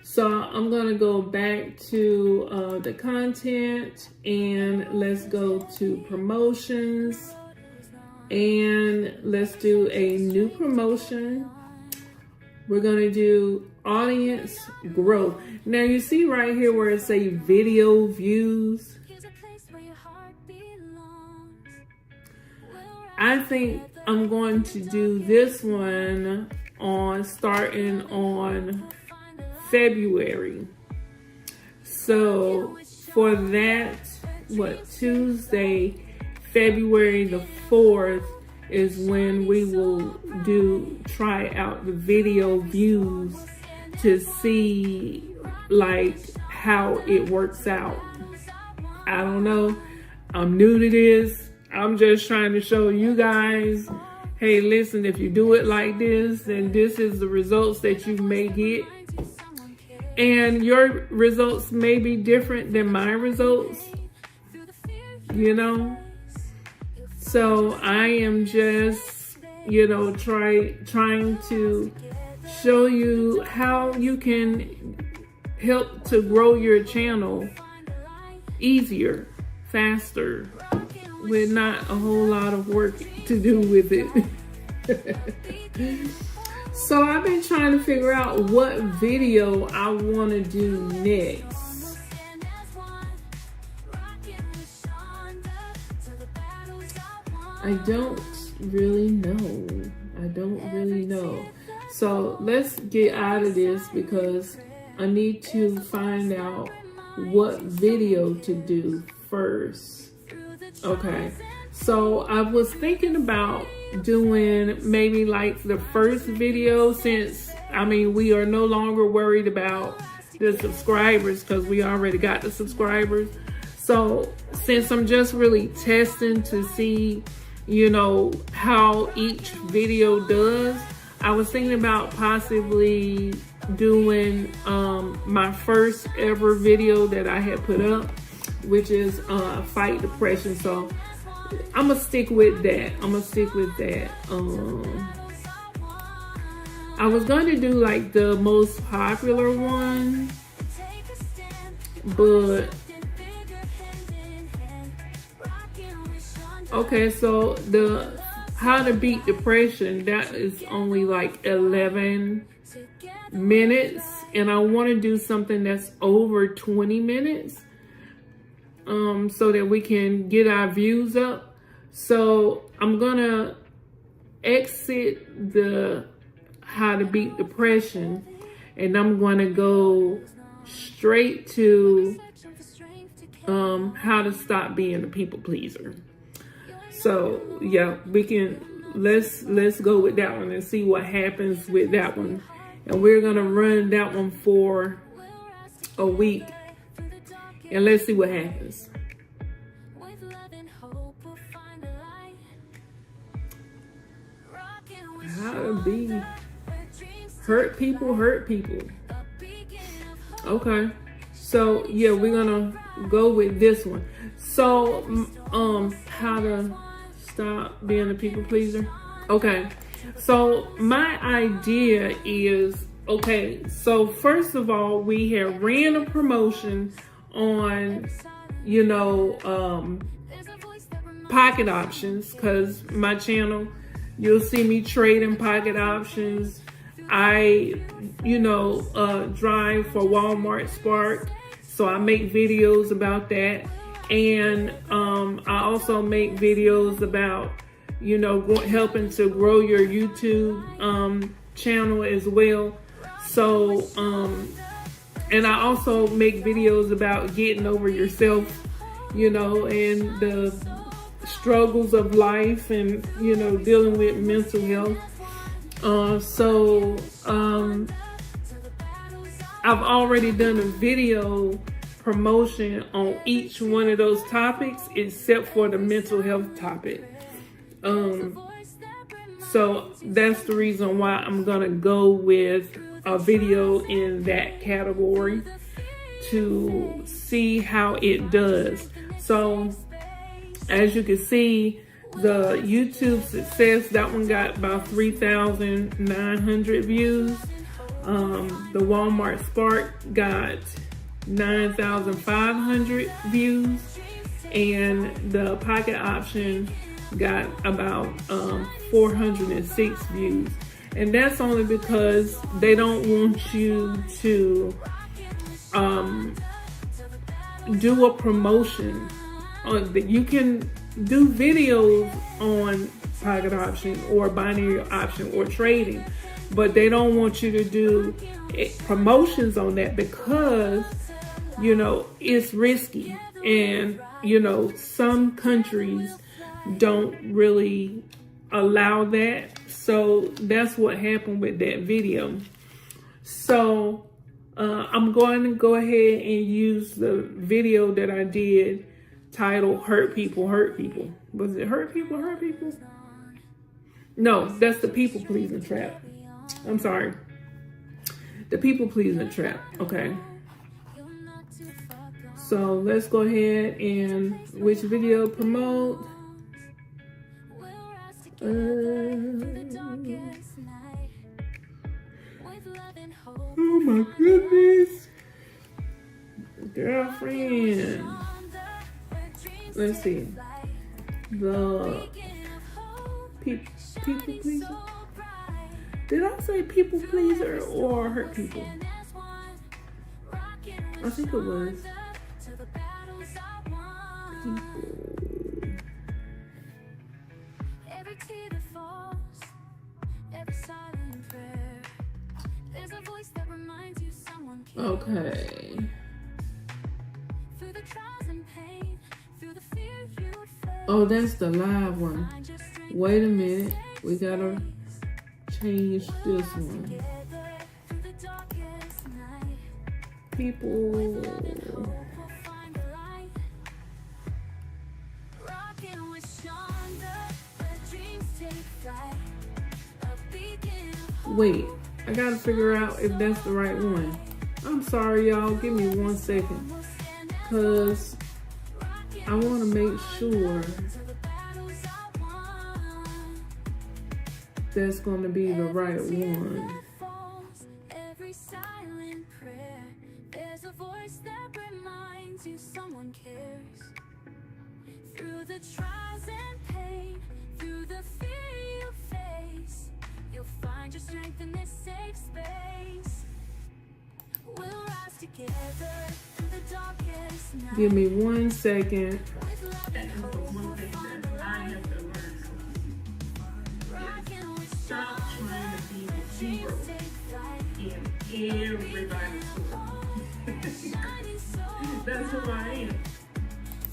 So I'm going to go back to the content, and let's go to promotions, and let's do a new promotion. We're going to do audience growth. Now you see right here where it says video views. I think I'm going to do this one starting on February. So for that, Tuesday, February the 4th is when we will try out the video views to see like how it works out. I don't know. I'm new to this. I'm just trying to show you guys, hey, listen, if you do it like this, then this is the results that you may get. And your results may be different than my results, you know? So I am just, trying to show you how you can help to grow your channel easier, faster, with not a whole lot of work to do with it. So I've been trying to figure out what video I want to do next. I don't really know. So let's get out of this because I need to find out what video to do first. Okay, so I was thinking about doing maybe like the first video, since we are no longer worried about the subscribers because we already got the subscribers. So since I'm just really testing to see, how each video does, I was thinking about possibly doing my first ever video that I had put up, which is fight depression. So I'm gonna stick with that. I was going to do like the most popular one, but okay, so the how to beat depression, that is only like 11 minutes, and I want to do something that's over 20 minutes so that we can get our views up. So I'm gonna exit the how to beat depression, and I'm gonna go straight to how to stop being a people pleaser. So yeah, let's go with that one and see what happens with that one. And we're gonna run that one for a week, and let's see what happens. How to be hurt people. Okay, so yeah, we're gonna go with this one. So how to stop being a people pleaser. Okay, so my idea is, okay, so first of all, we have ran a promotion on pocket options, because my channel, you'll see me trading pocket options. I drive for Walmart Spark, so I make videos about that. And I also make videos about, helping to grow your YouTube channel as well. So, and I also make videos about getting over yourself, and the struggles of life, and, dealing with mental health. I've already done a video promotion on each one of those topics except for the mental health topic. So that's the reason why I'm gonna go with a video in that category to see how it does. So as you can see, the YouTube success, that one got about 3,900 views. The Walmart Spark got 9,500 views, and the pocket option got about 406 views. And that's only because they don't want you to do a promotion. You can do videos on pocket option or binary option or trading, but they don't want you to do promotions on that because it's risky, and some countries don't really allow that. So that's what happened with that video. So I'm going to go ahead and use the video that I did titled Hurt People. Was it Hurt People? No, that's the people pleasing trap. I'm sorry. The people pleasing trap. Okay. So let's go ahead and which video promote? Oh my goodness. Girlfriend. Let's see. The people pleaser. Did I say people pleaser or hurt people? I think it was people. Every tear that falls, every silent prayer. There's a voice that reminds you someone cares. Okay. Through the trials and pain, through the fear you face. Oh, that's the live one. Find your strength Wait a in minute. mistakes. We gotta change this one. Together through the darkest night. People. Hope will find the light. Rockin' with Shonda, where dreams take flight. A beacon of hope. Wait, I gotta figure out if that's the right one. I'm sorry, y'all. Give me 1 second. Because I want to make sure that's going to be the right one. Every silent prayer, there's a voice that reminds you someone cares. Through the trials and pain, through the fear you face, you'll find your strength in this safe space. We'll rise together through the darkest night. Give me 1 second. With love and hope we'll find the light. Rockin' with Stop trying to be the hero dreams take flight. in everybody's Shining so That's who I am.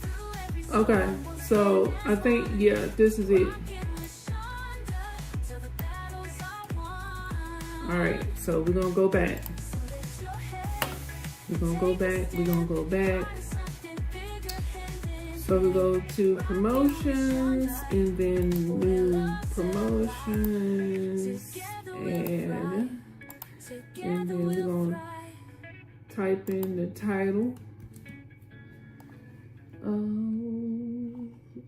through every Okay, so I think, yeah, this is it. Rockin' with Shonda, till the battles are won. Alright, so we're going to go back. So lift your head, We're going to go back. We're going to go back. something bigger hand in So we go to promotions and then new promotions. And then we're going to type in the title.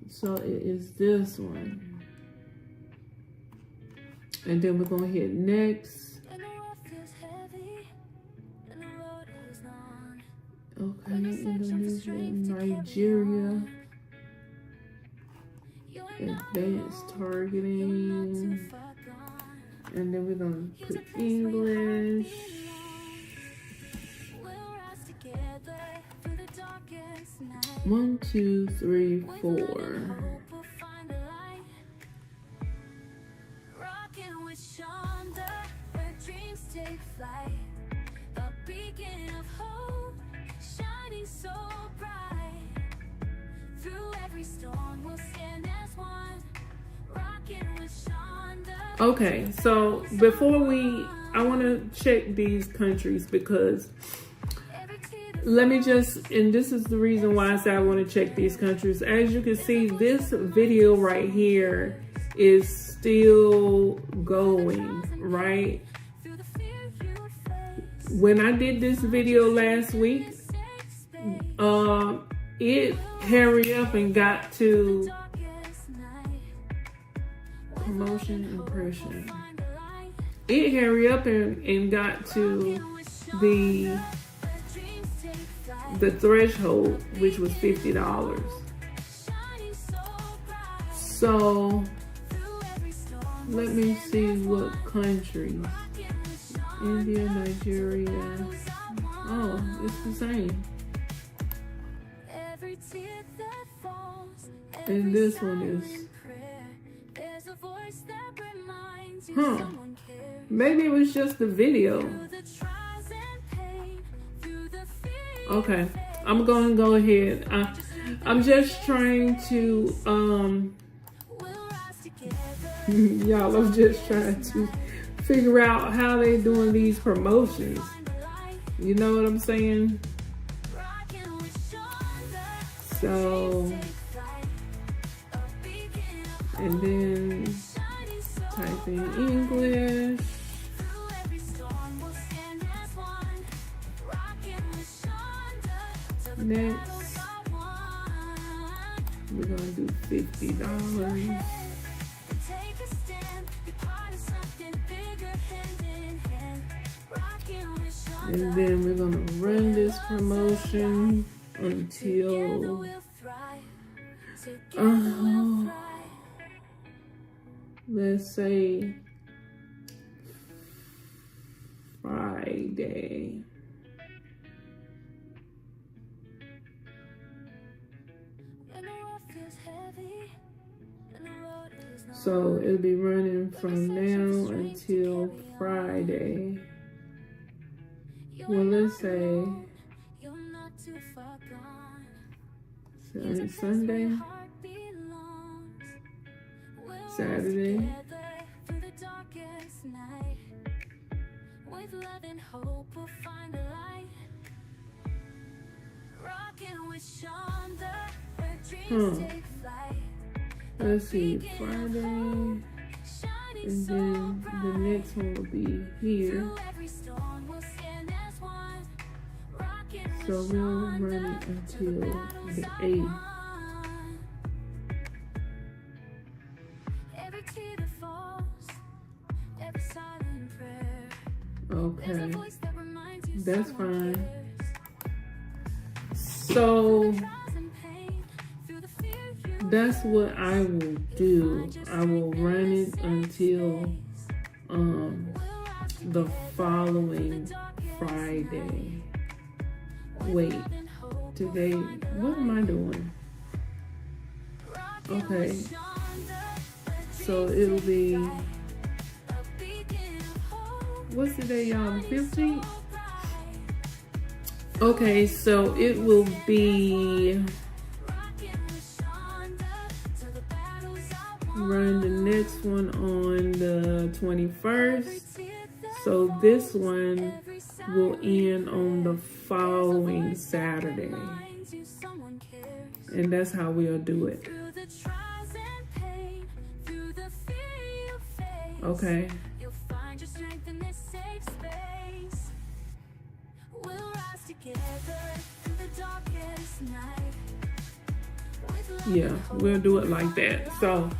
So it is this one. And then we're going to hit next. and the world feels heavy, and the road is long. Okay, Indonesia, Nigeria, advanced targeting. And then we're going to put English. We'll rise together through the darkest night. 1, 2, 3, 4. Hope we'll find the light. Rockin' with Shonda, where dreams take flight. A beacon of hope, shining so bright. Through every storm, we'll stand as one. Rockin' with Shonda. Okay, so before I want to check these countries because Every tear that let me just, and this is the reason why I say I want to check these countries. As you can see, this video right here is still going, right? through the fear you face. When I did this video last week, it hurried up and got to Darkest night. promotion impression. Find the light. It hurried up and got to the Dreams take flight. the threshold, which was $50. Shining so bright. So Through every storm. let me see what countries. Rockin' with Shonda. India, Nigeria. Oh, it's the same. Every tear that falls. And every this one is, silent prayer, there's a voice that reminds you Huh. someone cares. maybe it was just the video. Through the trials and pain, through the fear. Okay, I'm going to go ahead. I'm just trying to, We'll rise together. y'all, I'm just trying to figure out how they doing these promotions. Find the light. You know what I'm saying? Rockin' with Shonda. So, Take flight. A beacon of and then shining so type in English. through every storm, we'll stand as one. Rockin' with Shonda. Till the Next, battles are won. we're going to do $50. Take a stand, be part of something bigger, hand in hand. Rockin' with Shonda. And then we're going to run this promotion Together until we'll thrive. Together Oh. we'll thrive. let's say Friday. And the world feels heavy, and the road is long. So it'll be running from now until Friday. Well, let's say Sunday, Saturday, with love and hope we'll find a light. Rockin' with Shonda, where dreams take flight. let's see, Friday, and then the next one will be here. So we'll run it until the 8th. Okay, that's fine. So that's what I will do. I will run it until the following Friday. Wait, today, what am I doing? Okay, so it'll be, what's the day, y'all? The 15th? Okay, so it will be, run the next one on the 21st. So this one will end on the following Saturday. And that's how we'll do it. Okay. Yeah, we'll do it like that. So,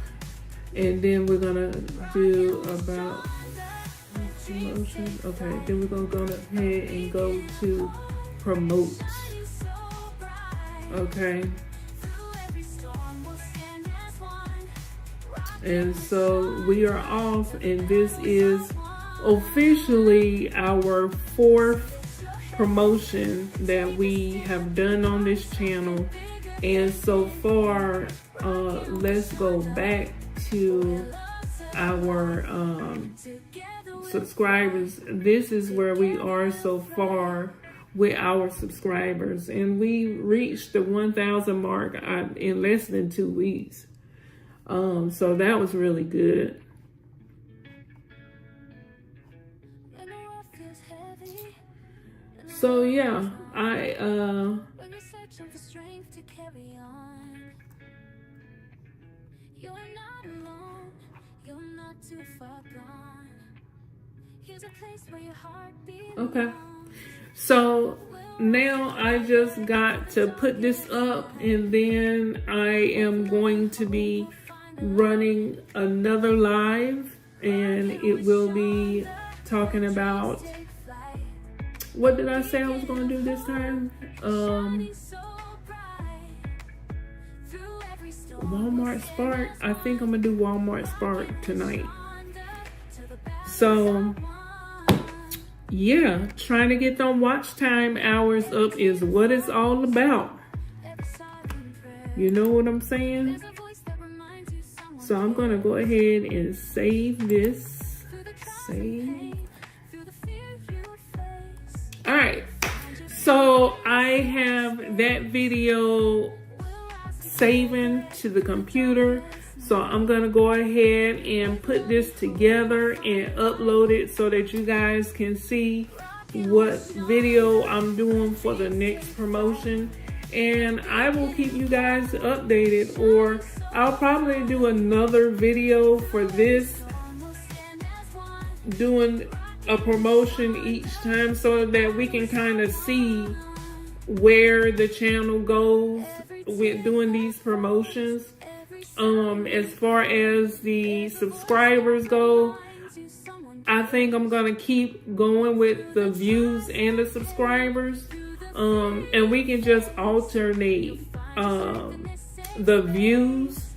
and then we're gonna do about promotion. Okay, then we're gonna go ahead and go to promote. Okay. And so we are off, and this is officially our 4th promotion that we have done on this channel. And so far, let's go back to our subscribers. This is where we are so far with our subscribers, and we reached the 1,000 mark in less than 2 weeks. So that was really good. So yeah, okay. So now I just got to put this up, and then I am going to be running another live, and it will be talking about, what did I say I was going to do this time? Walmart Spark. I think I'm going to do Walmart Spark tonight. So yeah, trying to get them watch time hours up is what it's all about. You know what I'm saying? So I'm going to go ahead and save this. Save. All right. So I have that video saving to the computer. So I'm going to go ahead and put this together and upload it so that you guys can see what video I'm doing for the next promotion. And I will keep you guys updated, or I'll probably do another video for this, doing a promotion each time so that we can kind of see where the channel goes with doing these promotions. As far as the subscribers go, I think I'm gonna keep going with the views and the subscribers, and we can just alternate the views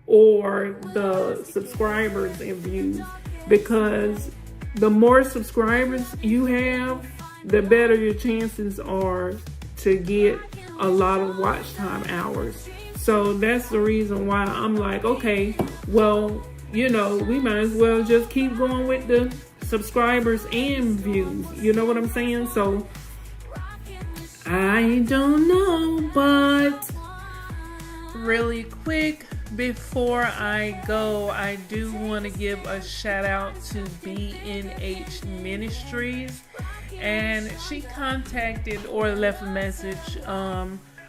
or the subscribers and views, because the more subscribers you have, the better your chances are to get a lot of watch time hours. So that's the reason why I'm like, okay, well, you know, we might as well just keep going with the subscribers and views. You know what I'm saying? So I don't know, but really quick before I go, I do want to give a shout out to B&H Ministries, and she contacted or left a message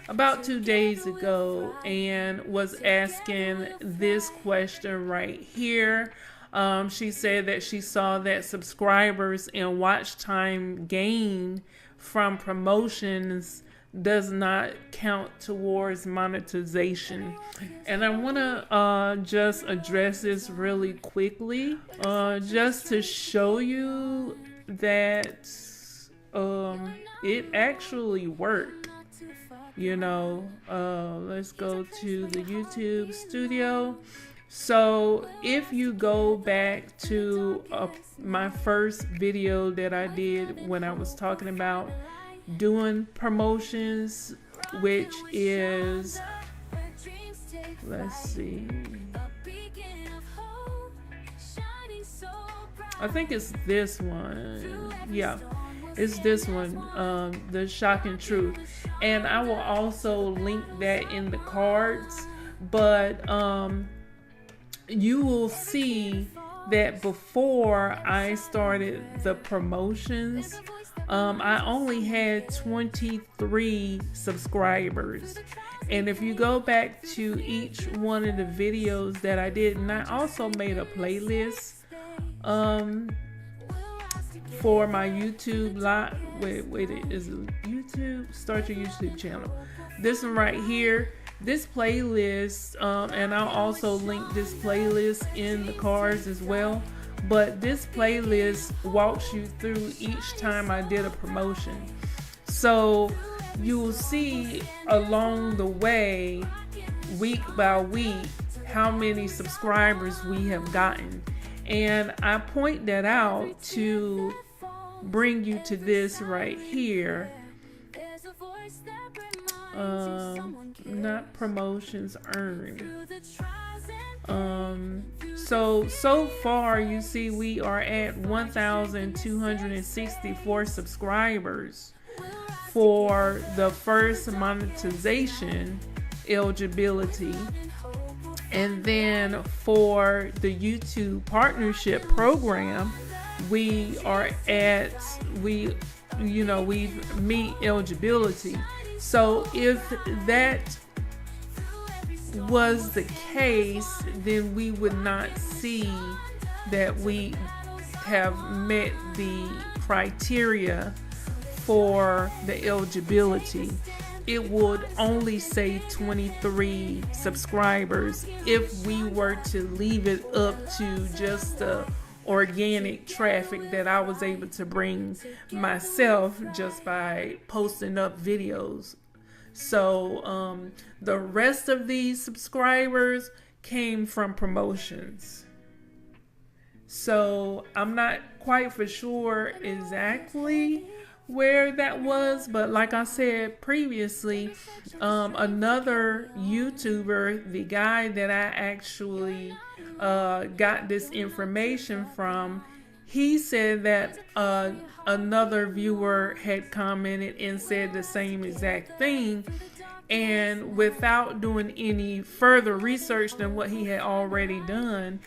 about 2 days ago and was asking this question right here. She said that she saw that subscribers and watch time gain from promotions does not count towards monetization. And I want to just address this really quickly, just to show you that it actually worked. You know, let's go to the YouTube studio. So if you go back to my first video that I did when I was talking about doing promotions, which is, let's see, I think it's this one. Yeah, it's this one, the shocking truth. And I will also link that in the cards, but you will see that before I started the promotions, I only had 23 subscribers. And if you go back to each one of the videos that I did, and I also made a playlist for my YouTube live. Wait, is it YouTube? Start your YouTube channel. This one right here. This playlist, and I'll also link this playlist in the cards as well. But this playlist walks you through each time I did a promotion. So you'll see along the way, week by week, how many subscribers we have gotten. And I point that out to bring you to this right here. Not promotions earned. So far you see we are at 1,264 subscribers for the first monetization eligibility. And then for the YouTube partnership program, we are at, we meet eligibility. So if that was the case, then we would not see that we have met the criteria for the eligibility. It would only say 23 subscribers if we were to leave it up to just the organic traffic that I was able to bring myself just by posting up videos. So the rest of these subscribers came from promotions. So I'm not quite for sure exactly where that was, but like I said previously, another YouTuber, the guy that I actually got this information from, he said that another viewer had commented and said the same exact thing, and without doing any further research than what he had already done,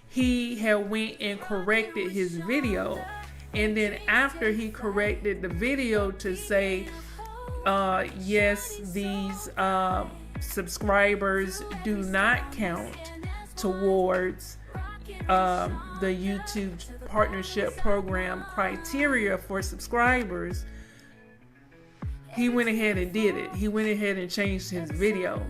he had went and corrected his video. And then after he corrected the video to say, yes, these subscribers do not count towards the YouTube partnership program criteria for subscribers, he went ahead and did it. He went ahead and changed his video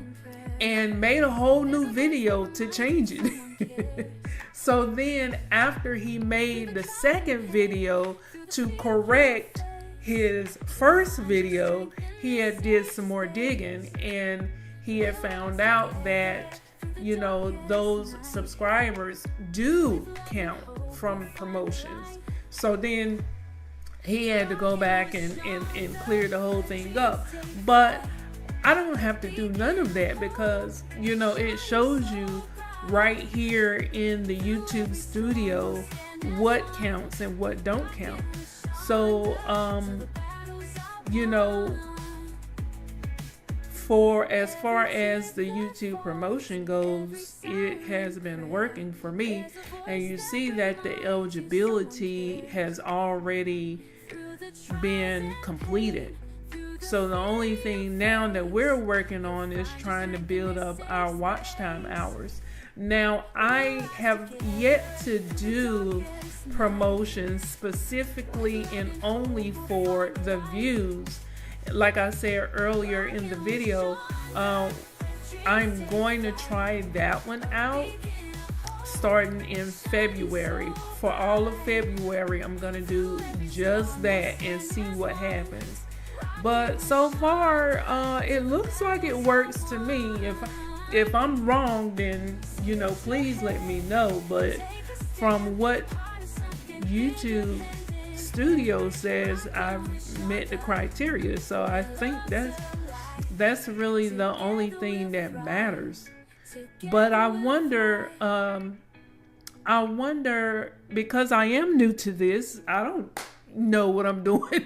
and made a whole new video to change it. So then after he made the second video to correct his first video, he had did some more digging, and he had found out that, you know, those subscribers do count from promotions. So then he had to go back and clear the whole thing up. But I don't have to do none of that because, you know, it shows you right here in the YouTube studio what counts and what don't count. So, you know, for as far as the YouTube promotion goes, it has been working for me. And you see that the eligibility has already been completed. So the only thing now that we're working on is trying to build up our watch time hours. Now, I have yet to do promotions specifically and only for the views. Like I said earlier in the video, I'm going to try that one out starting in February. For all of February, I'm going to do just that and see what happens. But so far, it looks like it works to me. If I'm wrong, then, you know, please let me know. But from what YouTube Studio says, I've met the criteria. So I think that's really the only thing that matters. But I wonder, because I am new to this, I don't know what I'm doing.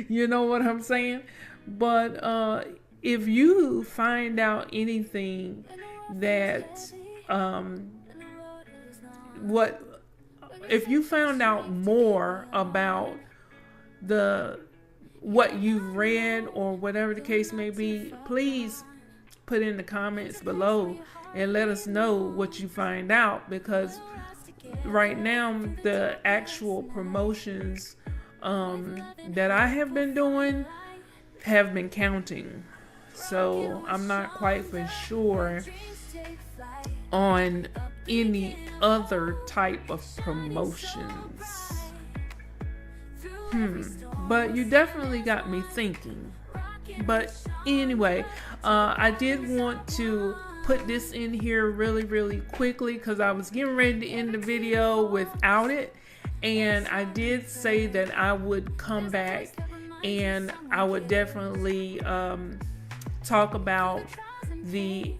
You know what I'm saying? But if you find out anything that if you found out more about what you've read or whatever the case may be, please put in the comments below and let us know what you find out, because right now the actual promotions that I have been doing have been counting. So I'm not quite for sure on any other type of promotions. But you definitely got me thinking. But anyway, I did want to put this in here really quickly because I was getting ready to end the video without it. And I did say that I would come back and I would definitely talk about the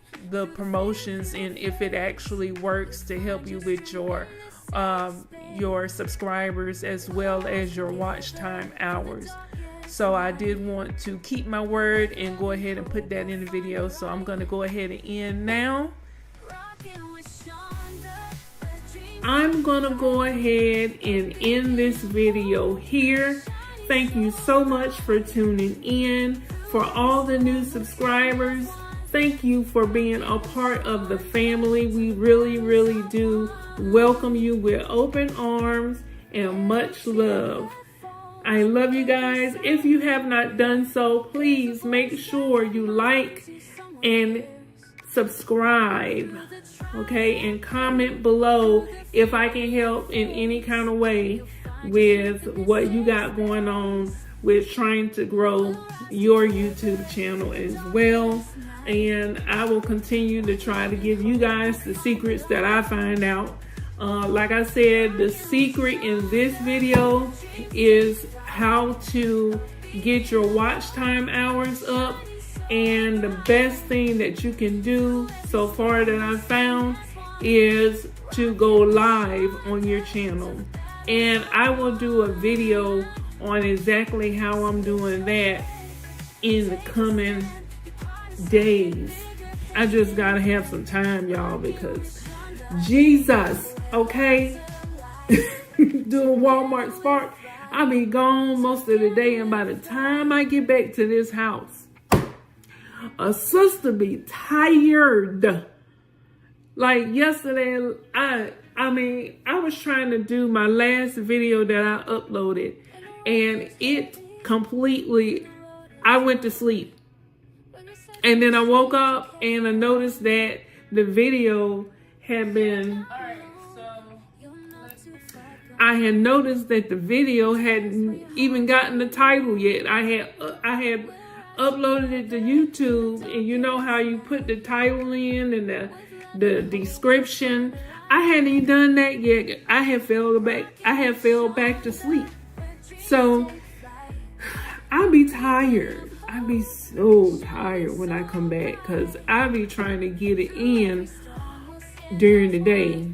promotions and if it actually works to help you with your subscribers as well as your watch time hours. So I did want to keep my word and go ahead and put that in the video. So I'm going to go ahead and end now. I'm going to go ahead and end this video here. Thank you so much for tuning in. For all the new subscribers, thank you for being a part of the family. We really do welcome you with open arms and much love. I love you guys. If you have not done so, please make sure you like and subscribe, okay? And comment below if I can help in any kind of way with what you got going on with trying to grow your YouTube channel as well. And I will continue to try to give you guys the secrets that I find out. Like I said, the secret in this video is how to get your watch time hours up. And the best thing that you can do so far that I've found is to go live on your channel. And I will do a video on exactly how I'm doing that in the coming days. I just gotta have some time, y'all, because Jesus, okay? Doing Walmart Spark, I'll be gone most of the day, and by the time I get back to this house, a sister be tired. Like yesterday, I mean, I was trying to do my last video that I uploaded, and it completely, I went to sleep. And then I woke up and I noticed that the video had been, I had noticed that the video hadn't even gotten the title yet. I had uploaded it to YouTube, and you know how you put the title in and the description. I hadn't even done that yet. I had fell back to sleep. So I'll be tired. I'll be so tired when I come back because I'll be trying to get it in during the day.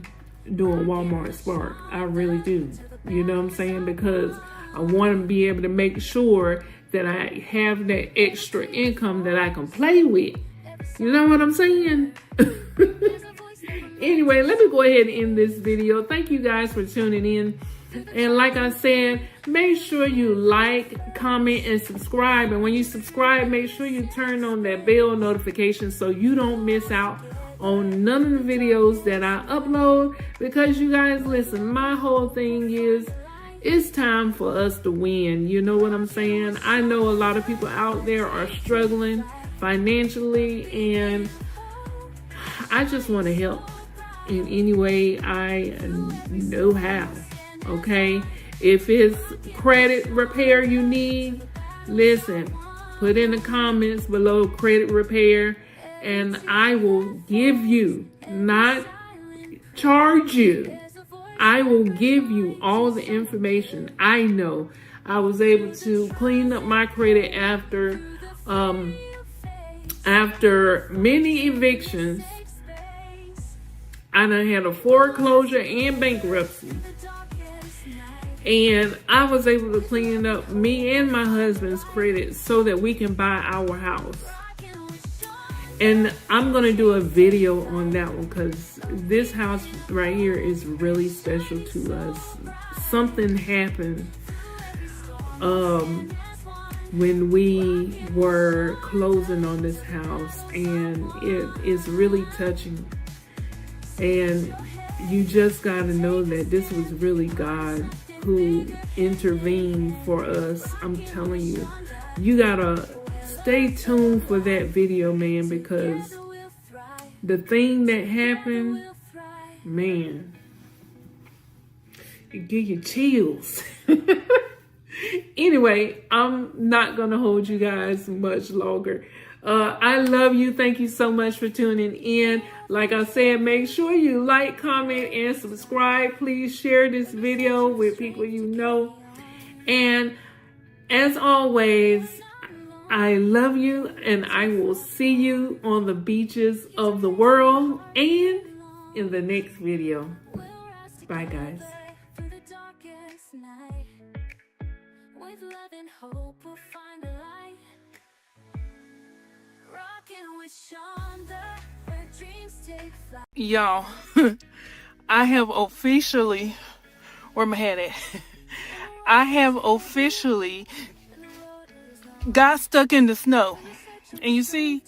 doing Walmart Spark. I really do. You know what I'm saying? Because I want to be able to make sure that I have that extra income that I can play with. You know what I'm saying? Anyway, let me go ahead and end this video. Thank you guys for tuning in. And like I said, make sure you like, comment, and subscribe. And when you subscribe, make sure you turn on that bell notification so you don't miss out on none of the videos that I upload. Because you guys, listen, my whole thing is, it's time for us to win. You know what I'm saying? I know a lot of people out there are struggling financially, and I just want to help in any way I know how. Okay? If it's credit repair you need, listen, put in the comments below credit repair, and I will give you, not charge you, I will give you all the information I know. I was able to clean up my credit after many evictions. I done had a foreclosure and bankruptcy. And I was able to clean up me and my husband's credit so that we can buy our house. And I'm going to do a video on that one because this house right here is really special to us. Something happened when we were closing on this house, and it is really touching. And you just got to know that this was really God who intervened for us. I'm telling you, you got to stay tuned for that video, man, because the thing that happened, man, it give you chills. Anyway, I'm not going to hold you guys much longer. I love you. Thank you so much for tuning in. Like I said, make sure you like, comment, and subscribe. Please share this video with people you know. And as always, I love you, and I will see you on the beaches of the world and in the next video. Bye, guys. With love and hope, we'll find the light. Rockin' with Shonda, where dreams take flight. Y'all, I have officially, where my head at? I have officially got stuck in the snow. And you see,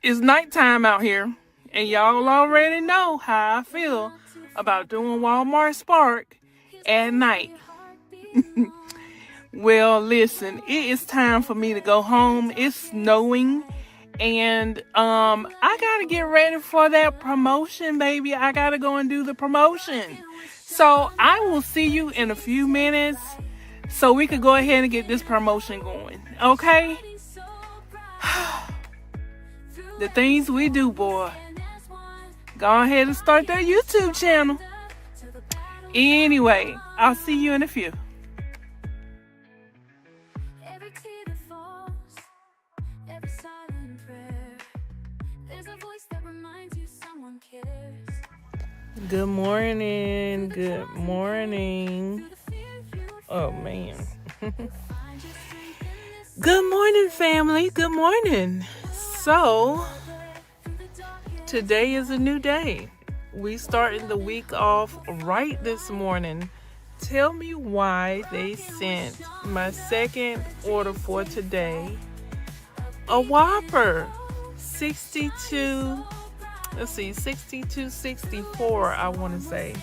it's nighttime out here, and y'all already know how I feel about doing Walmart Spark at night. Well, listen, it is time for me to go home. It's snowing, and I gotta get ready for that promotion, baby. I gotta go and do the promotion. So I will see you in a few minutes so we could go ahead and get this promotion going, okay? The things we do, boy. Go ahead and start that YouTube channel. Anyway, I'll see you in a few. Good morning. Good morning. Oh, man. Good morning, family. Good morning. So, today is a new day. We started the week off right this morning. Tell me why they sent my second order for today a Whopper 6264, I want to say.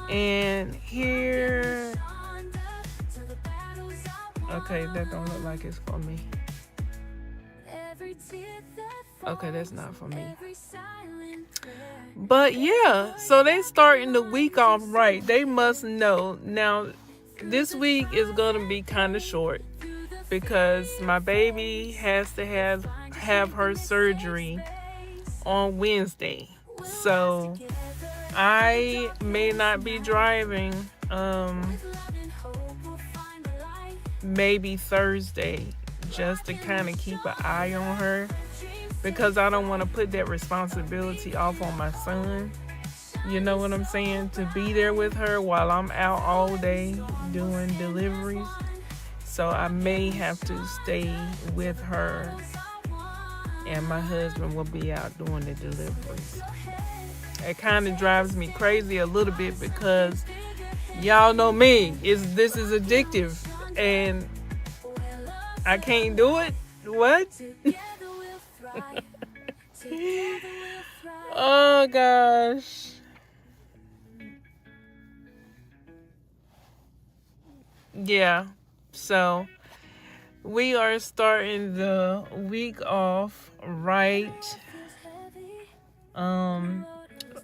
And here, okay, that don't look like it's for me. Okay, that's not for me. But yeah, so they starting the week off right. They must know. Now, this week is going to be kind of short because my baby has to have her surgery on Wednesday. So I may not be driving maybe Thursday, just to kind of keep an eye on her, because I don't want to put that responsibility off on my son. You know what I'm saying? To be there with her while I'm out all day doing deliveries. So I may have to stay with her, and my husband will be out doing the deliveries. It kind of drives me crazy a little bit because y'all know me. This is addictive, and I can't do it. What? Oh gosh. Yeah. So we are starting the week off right.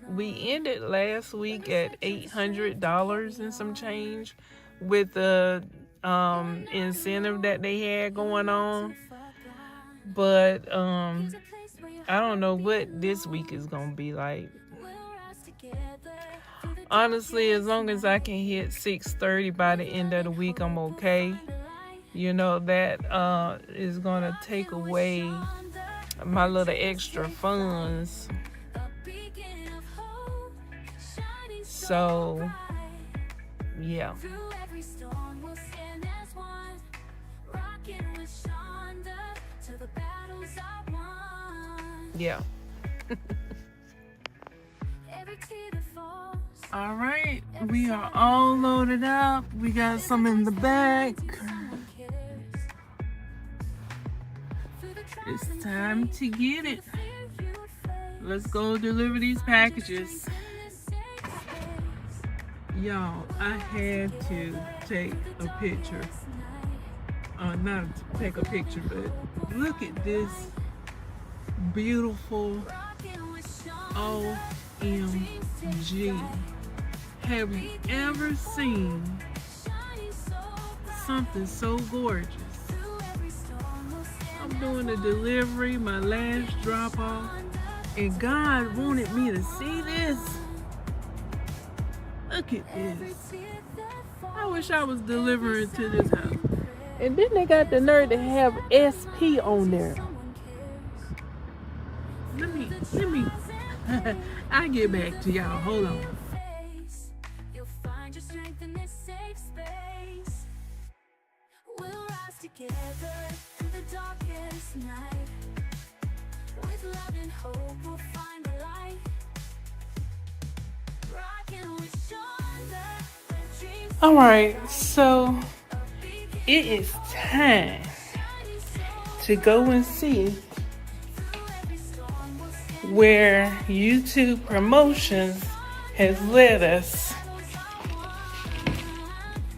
We ended last week at $800 and some change with the incentive that they had going on. But I don't know what this week is gonna be like. Honestly, as long as I can hit 630 by the end of the week, I'm okay. You know, that is gonna take away my little extra funds. So yeah. Yeah. All right, we are all loaded up. We got some in the back. It's time to get it. Let's go deliver these packages. Y'all, I had to take a picture. Not take a picture, but look at this beautiful OMG. Have you ever seen something so gorgeous? I'm doing a delivery, my last drop off, and God wanted me to see this. Look at this. I wish I was delivering to this house. And then they got the nerve to have SP on there. Let me I'll get back to y'all. Hold on. You'll find your strength in this safe space. We'll rise together through the darkest night. With love and hope, we'll find the light. Rockin' with Shonda. All right, so it is time to go and see where YouTube promotions has led us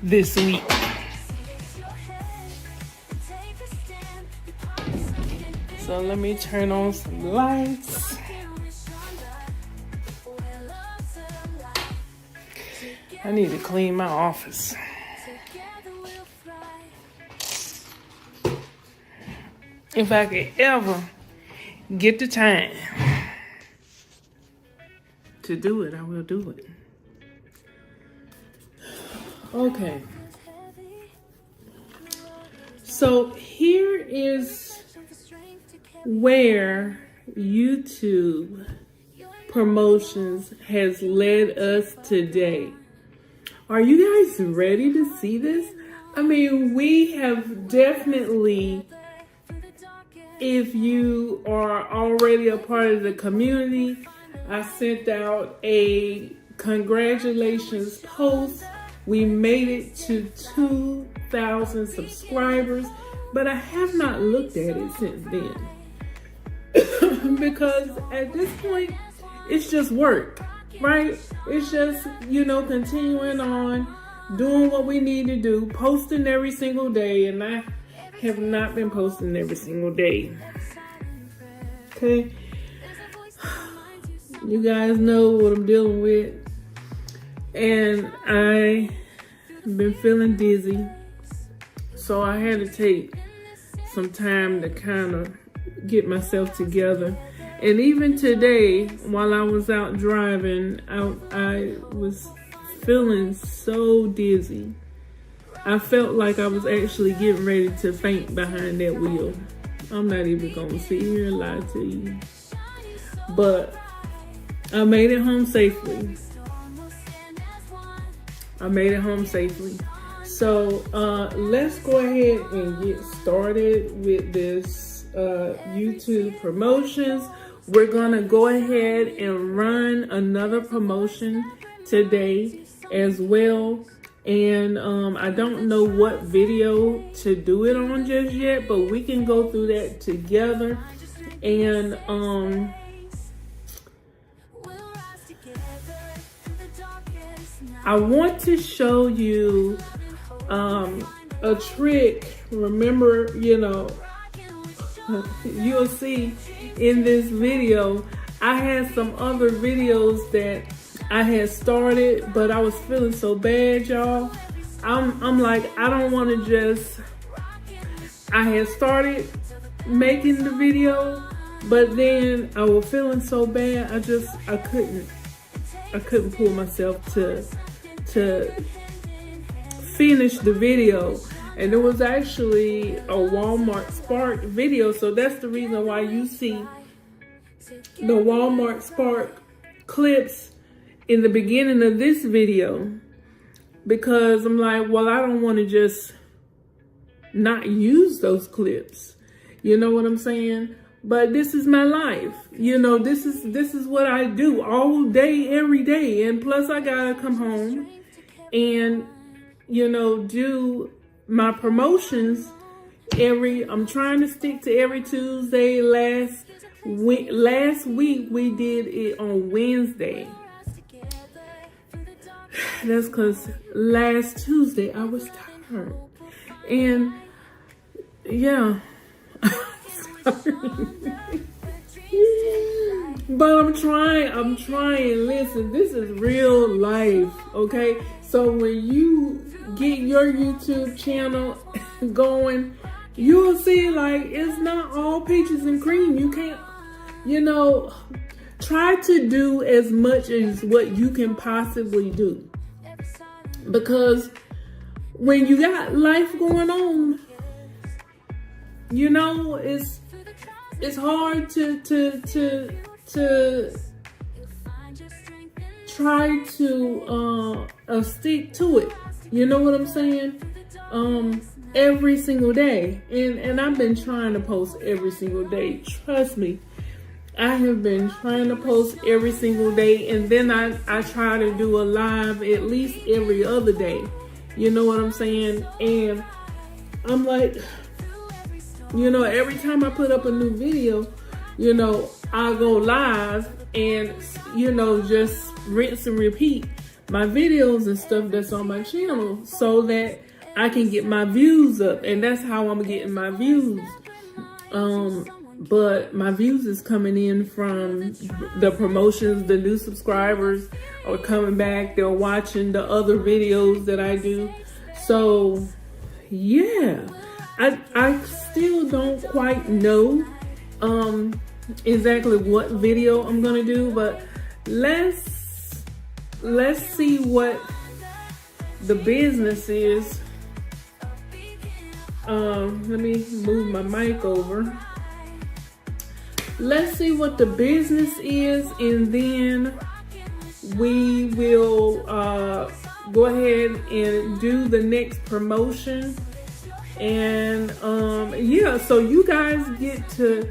this week. So let me turn on some lights. I need to clean my office. If I could ever get the time to do it, I will do it. Okay. So here is where YouTube promotions has led us today. Are you guys ready to see this? I mean, we have definitely, if you are already a part of the community, I sent out a congratulations post. We made it to 2,000 subscribers, but I have not looked at it since then. Because at this point, it's just work, right? It's just, continuing on, doing what we need to do, posting every single day, and I have not been posting every single day. Okay? You guys know what I'm dealing with. And I've been feeling dizzy. So I had to take some time to kind of get myself together. And even today, while I was out driving, I was feeling so dizzy. I felt like I was actually getting ready to faint behind that wheel. I'm not even going to sit here and lie to you. But I made it home safely. I made it home safely. So let's go ahead and get started with this YouTube promotions. We're gonna go ahead and run another promotion today as well. And I don't know what video to do it on just yet, but we can go through that together. And I want to show you a trick. Remember, you'll see in this video, I had some other videos that I had started, but I was feeling so bad, y'all. I'm like, I don't want to just, I had started making the video, but then I was feeling so bad, I couldn't pull myself to finish the video. And it was actually a Walmart Spark video, so that's the reason why you see the Walmart Spark clips in the beginning of this video, because I'm like, well, I don't want to just not use those clips. You know what I'm saying? But this is my life. This is what I do all day, every day. And plus I gotta come home and, do my promotions I'm trying to stick to every Tuesday. Last week we did it on Wednesday. That's because last Tuesday I was tired. And yeah. But I'm trying. Listen, this is real life, okay? So when you get your YouTube channel going, you'll see like it's not all peaches and cream. You can't, try to do as much as what you can possibly do. Because when you got life going on, it's hard to try to stick to it. You know what I'm saying? Every single day. And I've been trying to post every single day. Trust me. I have been trying to post every single day, and then I try to do a live at least every other day. You know what I'm saying? And I'm like, every time I put up a new video, I'll go live and, just rinse and repeat my videos and stuff that's on my channel so that I can get my views up. And that's how I'm getting my views. But my views is coming in from the promotions. The new subscribers are coming back. They're watching the other videos that I do. So, yeah. I still don't quite know exactly what video I'm gonna do, but let's see what the business is. Let me move my mic over. Let's see what the business is, and then we will go ahead and do the next promotion. And yeah, so you guys get to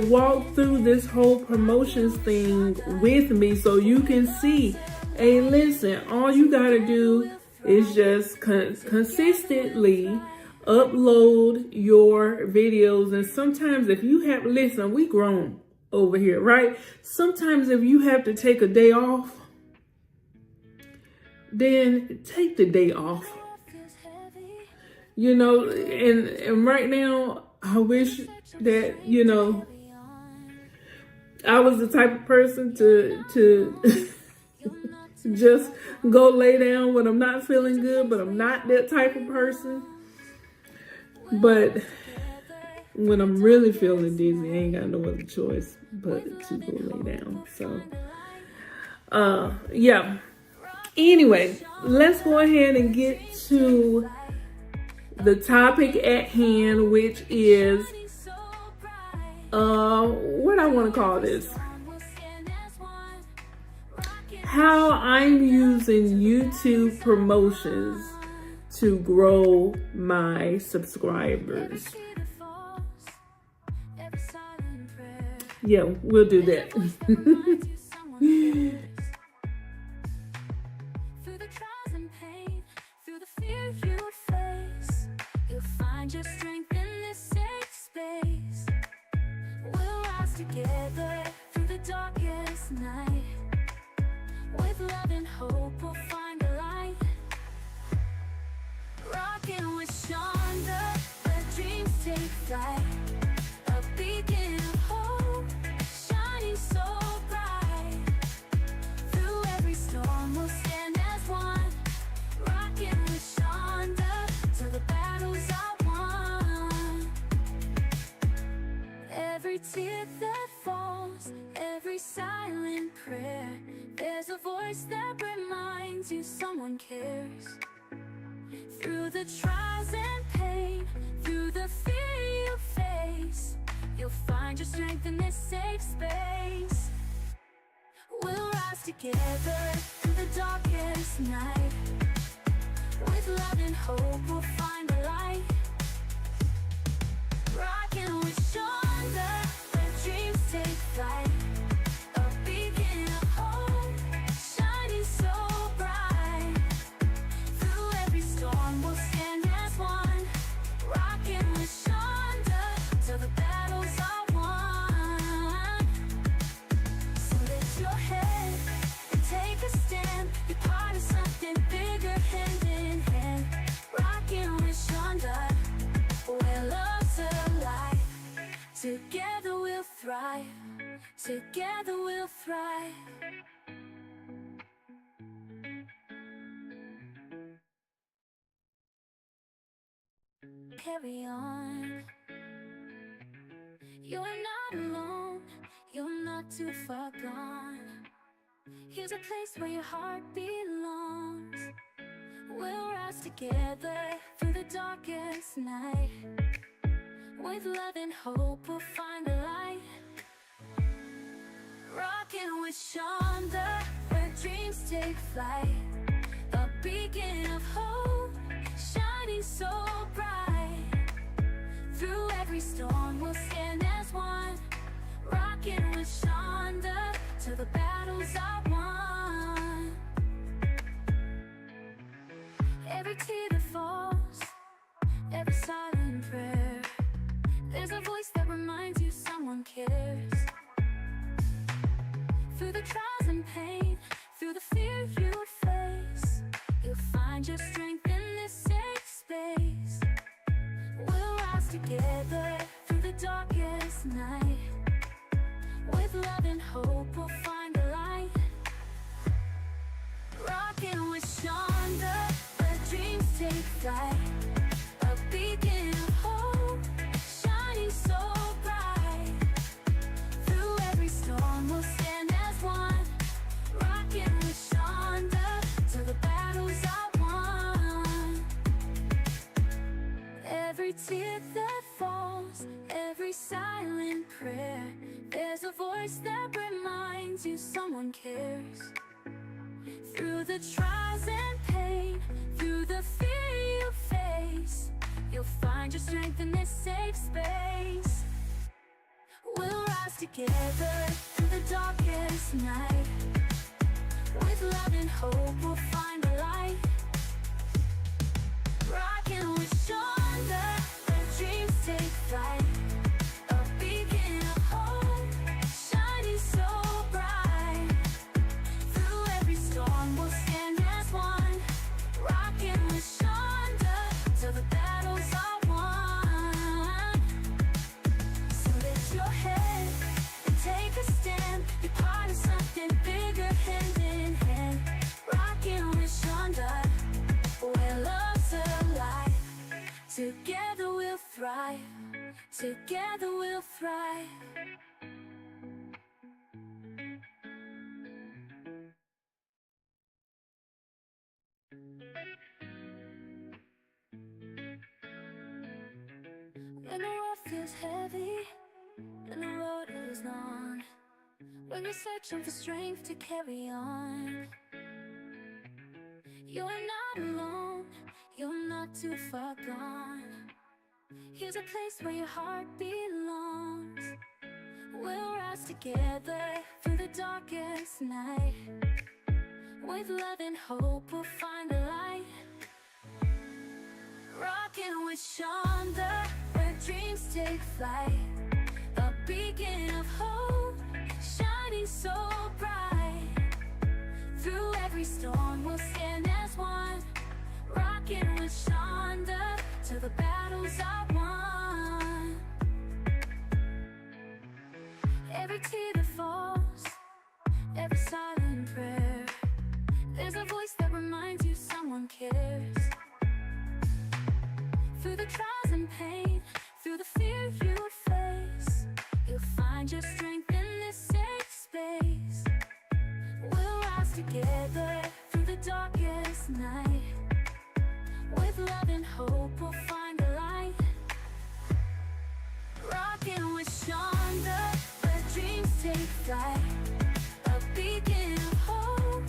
walk through this whole promotions thing with me, so you can see, hey, listen, all you gotta do is just consistently upload your videos. And sometimes if you have, listen, we grown over here, right? Sometimes if you have to take a day off, then take the day off. And right now, I wish that, I was the type of person to just go lay down when I'm not feeling good, but I'm not that type of person. But when I'm really feeling dizzy, I ain't got no other choice but to go lay down. So, yeah. Anyway, let's go ahead and get to the topic at hand, which is, what I want to call this. how I'm using YouTube promotions to grow my subscribers. Yeah, we'll do that. Through the trials and pain, through the fear you face, you'll find your strength in this safe space. We'll rise together through the darkest night. With love and hope, we'll find a light. Rockin' with Shonda, where dreams take flight. A beacon of hope, shining so bright. Through every storm, we'll stand as one. Rockin' with Shonda, till the battles are won. Every tear that falls, every silent prayer, there's a voice that reminds you someone cares. Through the trials and pain, through the fear you face, you'll find your strength in this safe space. We'll rise together through the darkest night. With love and hope, we'll find a light. Rockin' with Shonda, where dreams take flight. A beacon of hope, shining so bright. Through every storm, we'll stand as one. Rockin' with Shonda, till the battles are won. So lift your head and take a stand. Be part of something bigger, hand in hand. Rockin' with Shonda, where love's alive. Together we'll thrive. Together we'll thrive. Carry on. You're not alone. You're not too far gone. Here's a place where your heart belongs. We'll rise together through the darkest night. With love and hope, we'll find a light. Rockin' with Shonda, where dreams take flight. A beacon of hope, shining so bright. Through every storm, we'll stand as one. Rockin' with Shonda, till the battles are won. Every tear that falls, every silent prayer, there's a voice that reminds you someone cares. Through the trials and pain, through the fear you face, you'll find your strength in this safe space. We'll rise together through the darkest night. With love and hope, we'll find a light. Rockin' with Shonda, where dreams take flight. A beacon of hope, shining so bright. Through every storm, we'll stand as one. Rockin' with Shonda, till the battles are won. Every tear that falls, every silent prayer, there's a voice that reminds you someone cares. Through the trials and pain, through the fear you face, you'll find your strength in this safe space. We'll rise together through the darkest night. With love and hope, we'll find a light. Rockin' with Shonda, where dreams take flight. A beacon of hope, shining so bright. Through every storm, we'll stand as one. Rockin' with Shonda, till the battles are won. So lift your head and take a stand. Be part of something bigger, hand in hand. Rockin' with Shonda, where love's alive. Together we'll thrive. Together we'll thrive. When the world feels heavy and the road is long, when you're searching for strength to carry on. You're not alone, you're not too far gone. Here's a place where your heart belongs. We'll rise together through the darkest night. With love and hope we'll find the light. Rockin' with Shonda, where dreams take flight. A beacon of hope, shining so bright. Through every storm we'll stand as one. Rockin' with Shonda, till the battles are won. Every tear that falls, every silent prayer, there's a voice that reminds you someone cares. Through the trials and pain, through the fear you face, you'll find your strength in this safe space. We'll rise together through the darkest night. With love and hope we'll find the light. Rockin' with Shonda, where dreams take flight. A beacon of hope,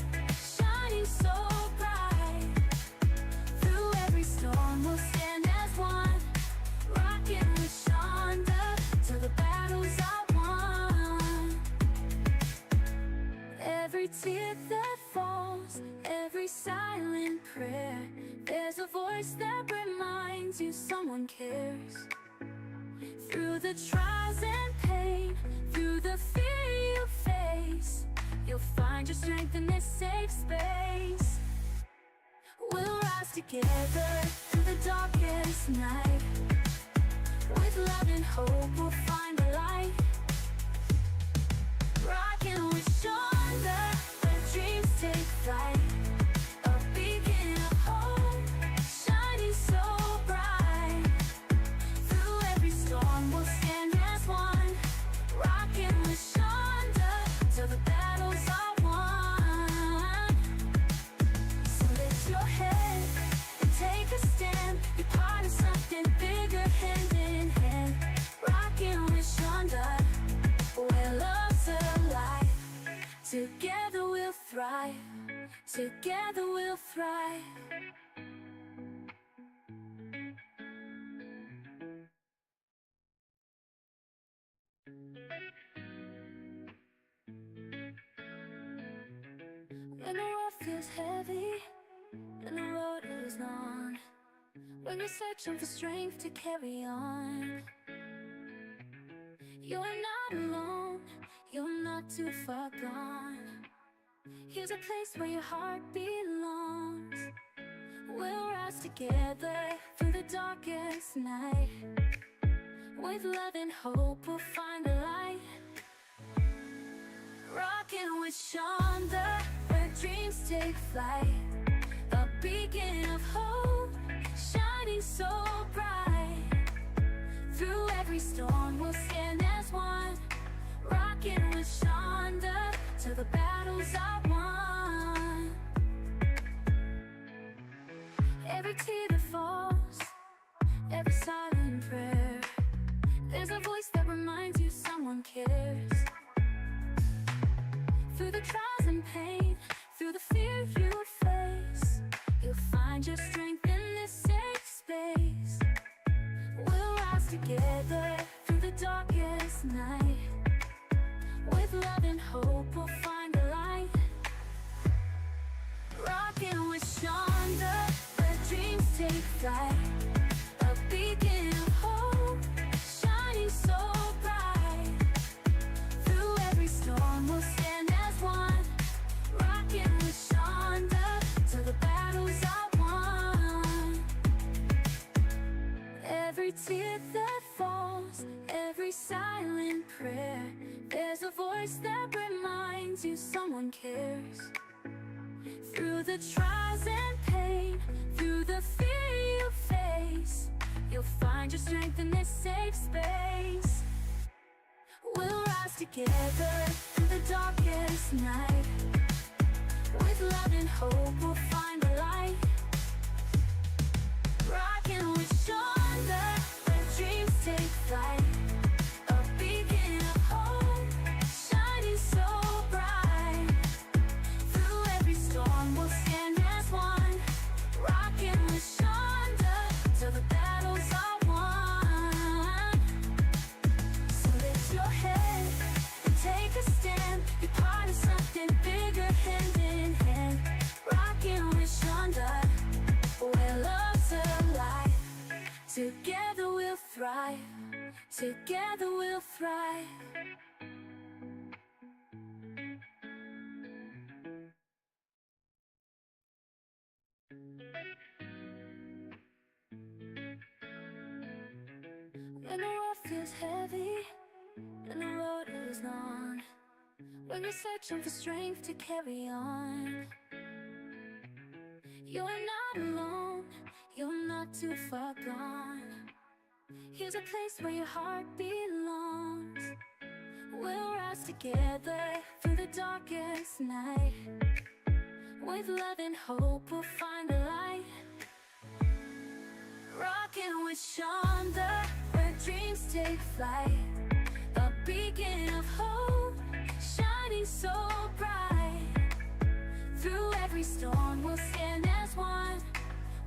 shining so bright. Through every storm we'll stand as one. Rockin' with Shonda, till the battles are won. Every tear that falls, every silent prayer, there's a voice that reminds you someone cares. Through the trials and pain, through the fear you face, you'll find your strength in this safe space. We'll rise together through the darkest night. With love and hope we'll find the light. Rockin' with Shonda, where dreams take flight. A beacon of hope, shining so bright. Through every storm we'll stand as one. Rockin' with Shonda, till the battles are won. So lift your head and take a stand. You're part of something bigger, hand in hand. Rockin' with Shonda, where love's alive. Together we'll thrive. Together we'll thrive. When the world feels heavy and the road is long, when you're searching for strength to carry on, you're not alone, you're not too far gone. Here's a place where your heart belongs. We'll rise together through the darkest night. With love and hope we'll find the light. Rockin' with Shonda, where dreams take flight. A beacon of hope, shining so bright. Through every storm we'll stand as one. Rockin' with Shonda, till the battles are won. Every tear that falls, every silent prayer, there's a voice that reminds you someone cares. Through the trials and pain, through the fear you face, you'll find your strength in this safe space. We'll rise together through the darkest night. With love and hope we'll find the light. Rockin' with Shonda, where dreams take flight. A beacon of hope, shining so bright. Through every storm we'll stand as one. Rockin' with Shonda, till the battles are won. Every tear that falls, every silent prayer, there's a voice that reminds you someone cares. Through the trials and pain, through the fear you face, you'll find your strength in this safe space. We'll rise together through the darkest night. With love and hope we'll find the light. Rockin' with Shonda, where dreams take flight. A beacon of hope, shining so thrive. Together we'll thrive. When the world feels heavy and the road is long, when you're searching for strength to carry on, you're not alone, you're not too far gone. Here's a place where your heart belongs. We'll rise together through the darkest night. With love and hope we'll find the light. Rockin' with Shonda, where dreams take flight. A beacon of hope, shining so bright. Through every storm we'll stand as one.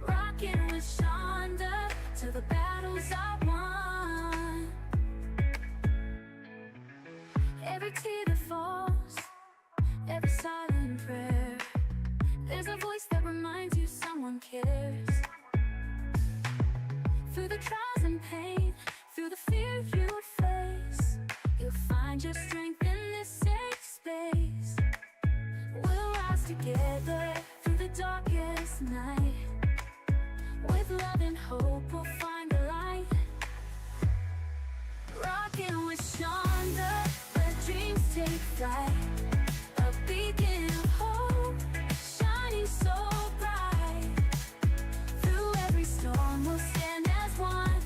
Rockin' with Shonda, till the battles are won. Every tear that falls, every silent prayer, there's a voice that reminds you someone cares. Through the trials and pain, through the fear you face, you'll find your strength in this safe space. We'll rise together through the darkest night. With love and hope we'll find the light. Rockin' with Shonda, where dreams take flight. A beacon of hope, shining so bright. Through every storm we'll stand as one.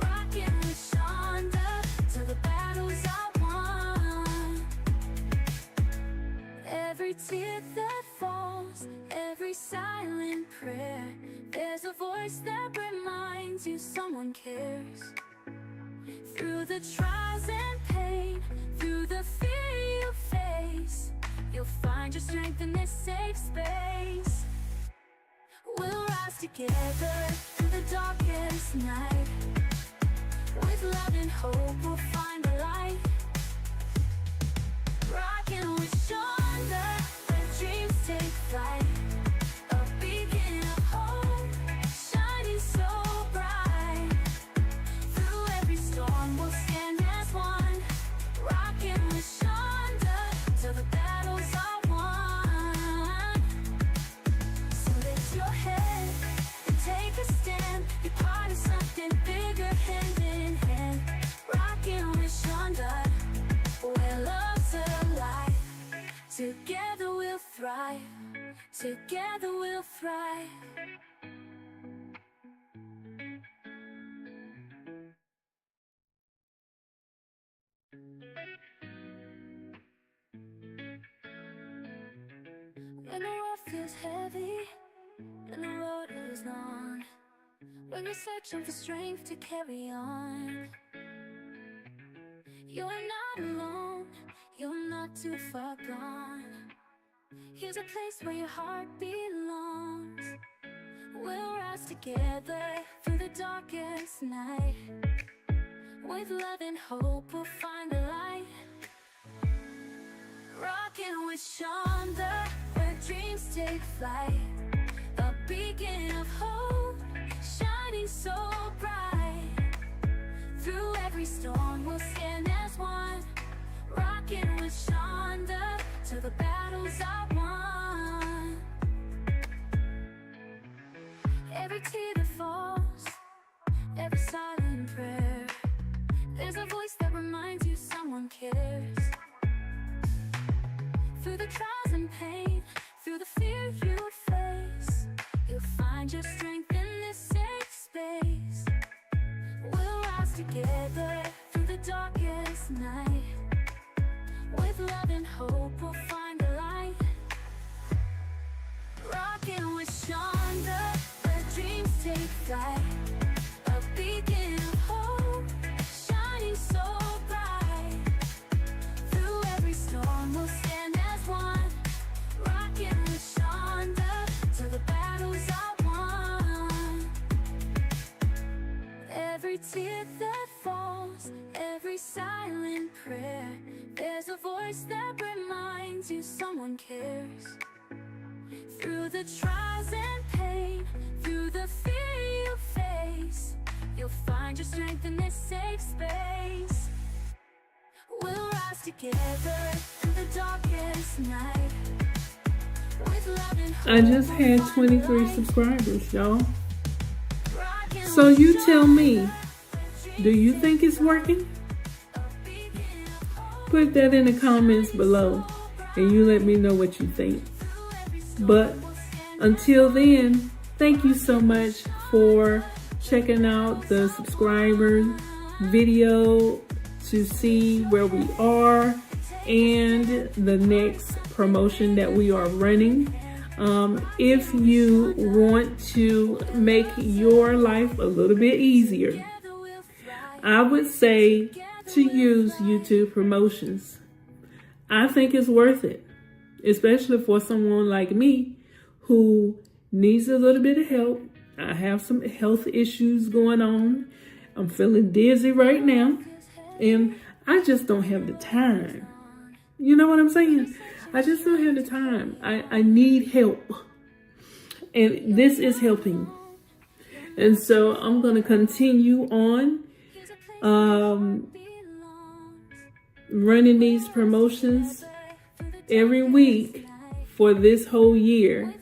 Rockin' with Shonda, till the battles are won. Every tear that falls, every silent prayer, there's a voice that reminds you someone cares. Through the trials and pain, through the fear you face, you'll find your strength in this safe space. We'll rise together through the darkest night. With love and hope we'll find the light. Rockin' with Shonda, where dreams take flight. A beacon of hope, shining so bright. Through every storm we'll stand as one. Rockin' with Shonda, till the battles are won. So lift your head and take a stand. You're part of something bigger, hand in hand. Rockin' with Shonda, where love's alive. Together we'll thrive. Together we'll thrive. When the world feels heavy and the road is long, when you're searching for strength to carry on, you're not alone, you're not too far gone. Here's a place where your heart belongs. We'll rise together through the darkest night. With love and hope we'll find the light. Rockin' with Shonda, where dreams take flight. A beacon of hope, shining so bright. Through every storm we'll stand as one. Rockin' with Shonda, till the battles are won. Every tear that falls, every silent prayer, there's a voice that reminds you someone cares. Through the trials and pain, through the fear you face, you'll find your strength in this safe space. We'll rise together through the darkest night. With love and hope we'll find the light. Rockin' with Shonda, where dreams take flight. A beacon of hope, shining so bright. Through every storm we'll stand as one. Rockin' with Shonda, till the battles are won. Every tear that falls, every silent prayer, there's a voice that reminds you someone cares. Through the trials and pain, through the fear you face, You'll find your strength in this safe space. We'll rise together through the darkest night. With love and hope. I just had 23 subscribers, y'all. So you tell me, do you think it's working? Put that in the comments below and you let me know what you think. But until then, thank you so much for checking out the subscriber video to see where we are and the next promotion that we are running. If you want to make your life a little bit easier, I would say to use YouTube promotions. I think it's worth it, especially for someone like me who needs a little bit of help. I have some health issues going on. I'm feeling dizzy right now, and I just don't have the time. You know what I'm saying? I just don't have the time. I need help, and this is helping. And so I'm going to continue on running these promotions every week for this whole year,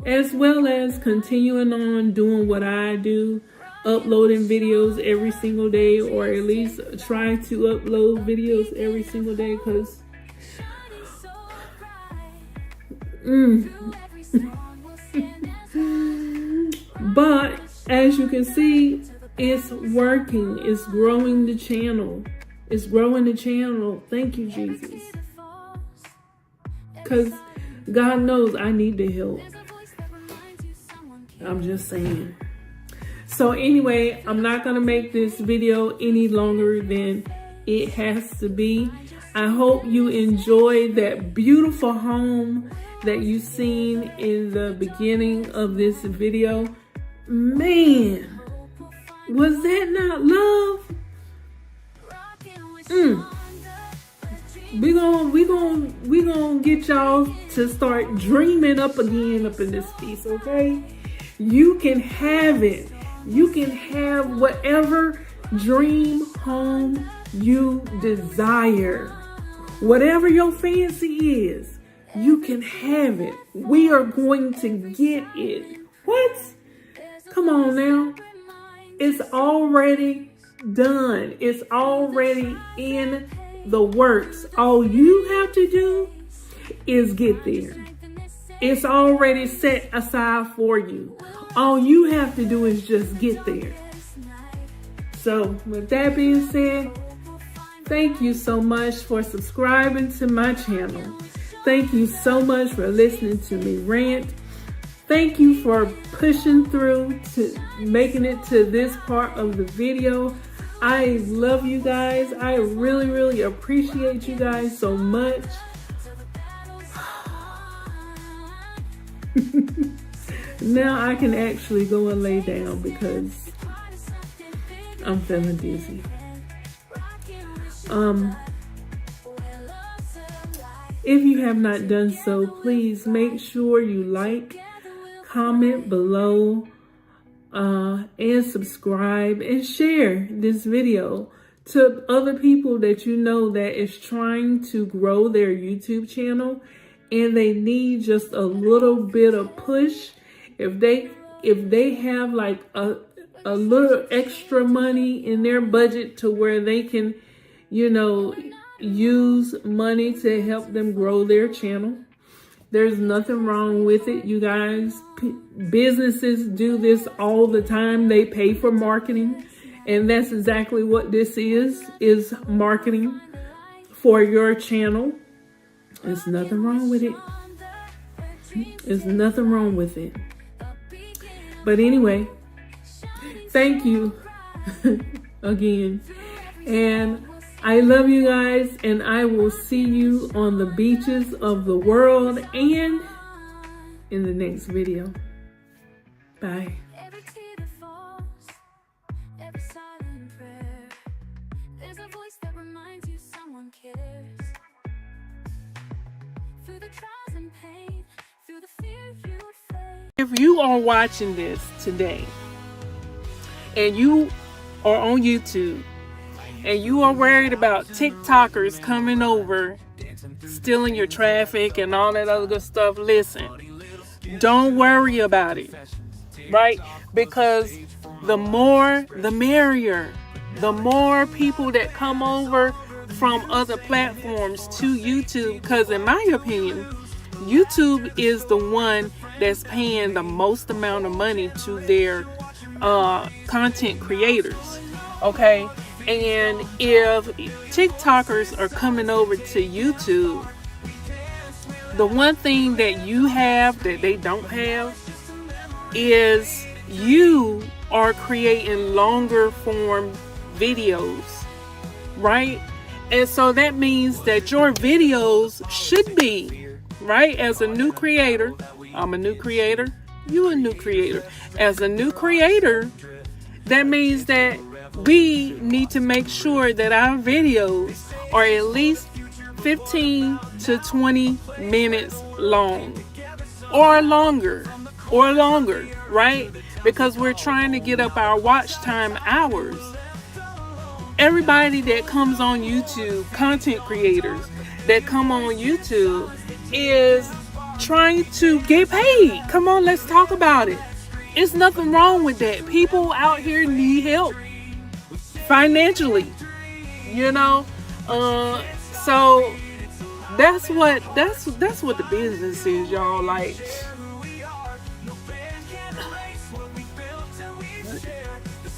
as well as continuing on doing what I do, uploading videos every single day, or at least try to upload videos every single day, because but as you can see, it's working. It's growing the channel. It's growing the channel. Thank you, Jesus. Because God knows I need the help. I'm just saying. So anyway, I'm not going to make this video any longer than it has to be. I hope you enjoyed that beautiful home that you seen in the beginning of this video. Man, was that not love? We gonna get y'all to start dreaming up again up in this piece, okay? You can have it. You can have whatever dream home you desire. Whatever your fancy is, you can have it. We are going to get it. What? Come on now. It's already done. It's already in the works. All you have to do is get there. It's already set aside for you. All you have to do is just get there. So with that being said, thank you so much for subscribing to my channel. Thank you so much for listening to me rant. Thank you for pushing through to making it to this part of the video. I love you guys. I really, really appreciate you guys so much. Now I can actually go and lay down because I'm feeling dizzy. If you have not done so, please make sure you like, comment below, and subscribe and share this video to other people that you know that is trying to grow their YouTube channel and they need just a little bit of push. If they have like a little extra money in their budget to where they can, you know, use money to help them grow their channel, there's nothing wrong with it, you guys. Businesses do this all the time. They pay for marketing, and that's exactly what this is marketing for your channel. There's nothing wrong with it. There's nothing wrong with it. But anyway, thank you again. And I love you guys, and I will see you on the beaches of the world and in the next video. Bye. Every tear that falls, every silent prayer, there's a voice that reminds you someone cares. Through the trials and pain, through the fear you face. If you are watching this today and you are on YouTube and you are worried about TikTokers coming over, stealing your traffic and all that other good stuff, listen, don't worry about it, right? Because the more, the merrier. The more people that come over from other platforms to YouTube, because in my opinion, YouTube is the one that's paying the most amount of money to their content creators, okay? And if TikTokers are coming over to YouTube, the one thing that you have that they don't have is you are creating longer form videos, right? And so that means that your videos should be, right, as a new creator, I'm a new creator, you a new creator. As a new creator, that means that we need to make sure that our videos are at least 15 to 20 minutes long or longer, right? Because we're trying to get up our watch time hours. Everybody that comes on YouTube, content creators that come on YouTube, is trying to get paid. Come on, let's talk about it. It's nothing wrong with that. People out here need help financially, you know. So that's what the business is, y'all. Like,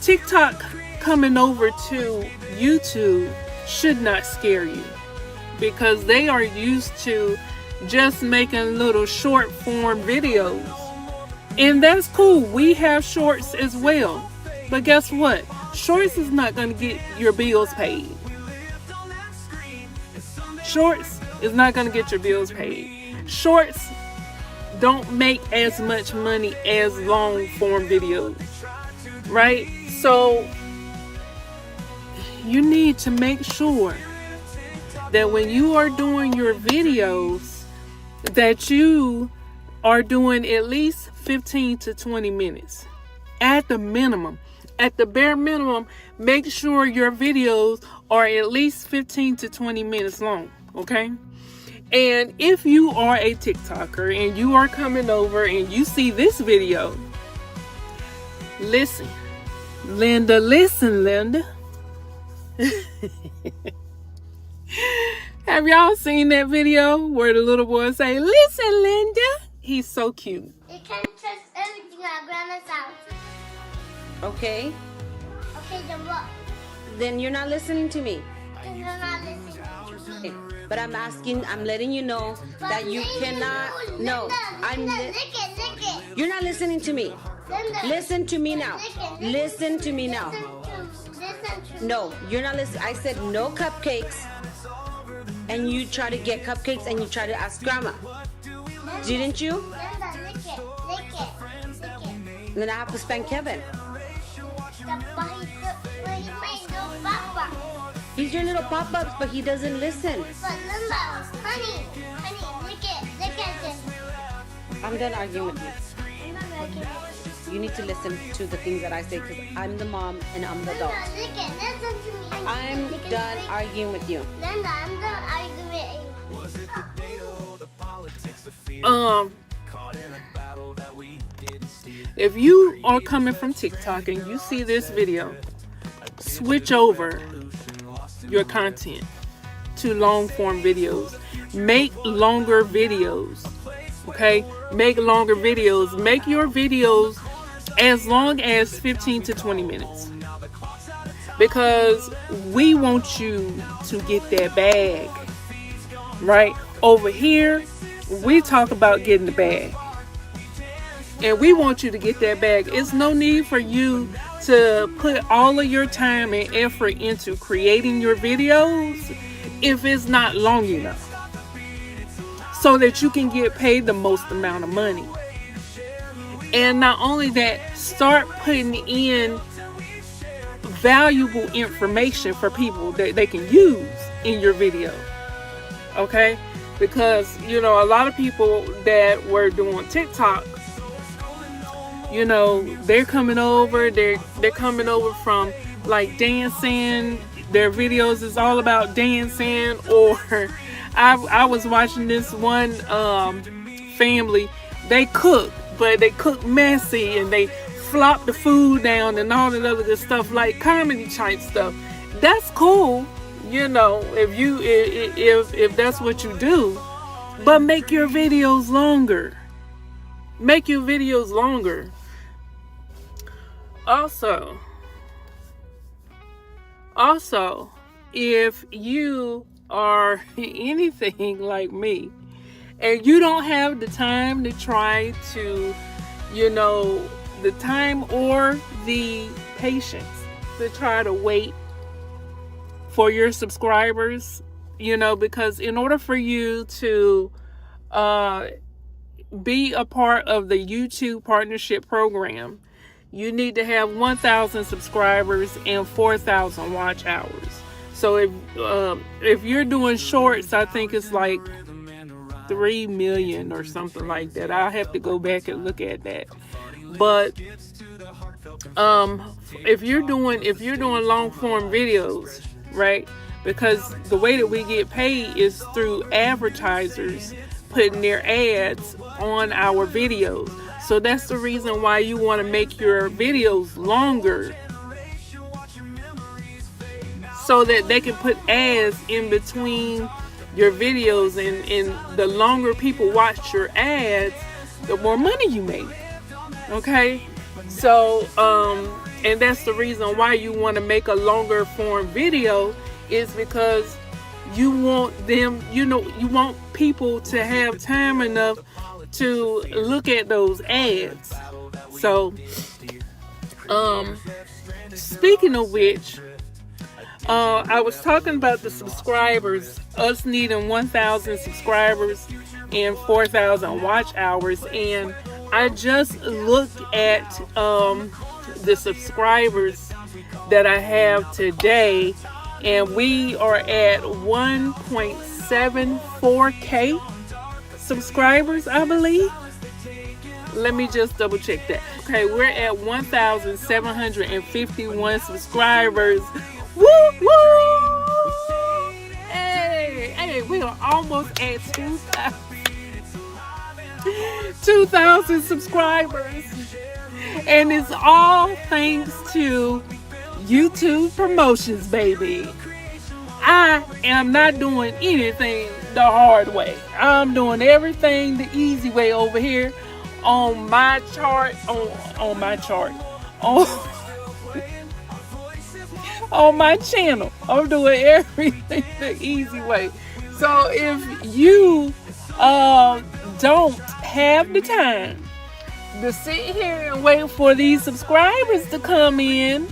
TikTok coming over to YouTube should not scare you, because they are used to just making little short form videos, and that's cool. We have shorts as well, but guess what? Shorts is not going to get your bills paid. Shorts is not going to get your bills paid. Shorts don't make as much money as long form videos, right? So you need to make sure that when you are doing your videos, that you are doing at least 15 to 20 minutes at the minimum. At the bare minimum, make sure your videos are at least 15 to 20 minutes long, okay? And if you are a TikToker and you are coming over and you see this video, listen, Linda. Have y'all seen that video where the little boy say, "Listen, Linda"? He's so cute. You can't trust everything at Grandma's house. Okay. Okay, then what? Then you're not listening to me. Then you're not listening to me. But I'm letting you know that you cannot. No, Lick it. You're not listening to me. Linda, Listen to me now. Listen to me now. Listen to No, you're not listening. I said no cupcakes. And you try to get cupcakes and you try to ask Grandma. Didn't you? Linda, lick it. Then I have to spank Kevin. He's your little pop-ups, but he doesn't listen. But Linda, honey, lick it. I'm done arguing with you. I'm not liking it. You need to listen to the things that I say because I'm the mom and I'm the adult. Linda, lick it. Listen to me. Honey. I'm done arguing with you. Linda, I'm done arguing with you. If you are coming from TikTok and you see this video, switch over your content to long form videos. Make longer videos, okay? Make longer videos. Make your videos as long as 15 to 20 minutes, because we want you to get that bag, right? Over here, we talk about getting the bag, and we want you to get that bag. It's no need for you to put all of your time and effort into creating your videos if it's not long enough, so that you can get paid the most amount of money. And not only that, start putting in valuable information for people that they can use in your video, okay? Because, you know, a lot of people that were doing TikTok, You know, they're coming over. They're coming over from like dancing. Their videos is all about dancing. Or I was watching this one family. They cook, but they cook messy and they flop the food down and all that other good stuff, like comedy type stuff. That's cool, you know, if that's what you do. But make your videos longer. Make your videos longer. Also, if you are anything like me and you don't have the time to try to, you know, the time or the patience to try to wait for your subscribers, you know, because in order for you to be a part of the YouTube partnership program, you need to have 1,000 subscribers and 4,000 watch hours. So if you're doing shorts, I think it's like 3 million or something like that. I'll have to go back and look at that. But if you're doing long form videos, right? Because the way that we get paid is through advertisers putting their ads on our videos. So that's the reason why you want to make your videos longer, so that they can put ads in between your videos, and the longer people watch your ads, the more money you make. Okay? So, and that's the reason why you want to make a longer form video, is because you want them, you know, you want people to have time enough to look at those ads. So, speaking of which, I was talking about the subscribers, us needing 1,000 subscribers and 4,000 watch hours, and I just looked at the subscribers that I have today, and we are at 1.74k subscribers, I believe. Let me just double check that. Okay, we're at 1,751 subscribers. Woo woo! Hey, we are almost at 2,000 subscribers, and it's all thanks to YouTube promotions, baby. I am not doing anything the hard way. I'm doing everything the easy way over here on my chart, on my chart, on my channel. I'm doing everything the easy way. So if you don't have the time to sit here and wait for these subscribers to come in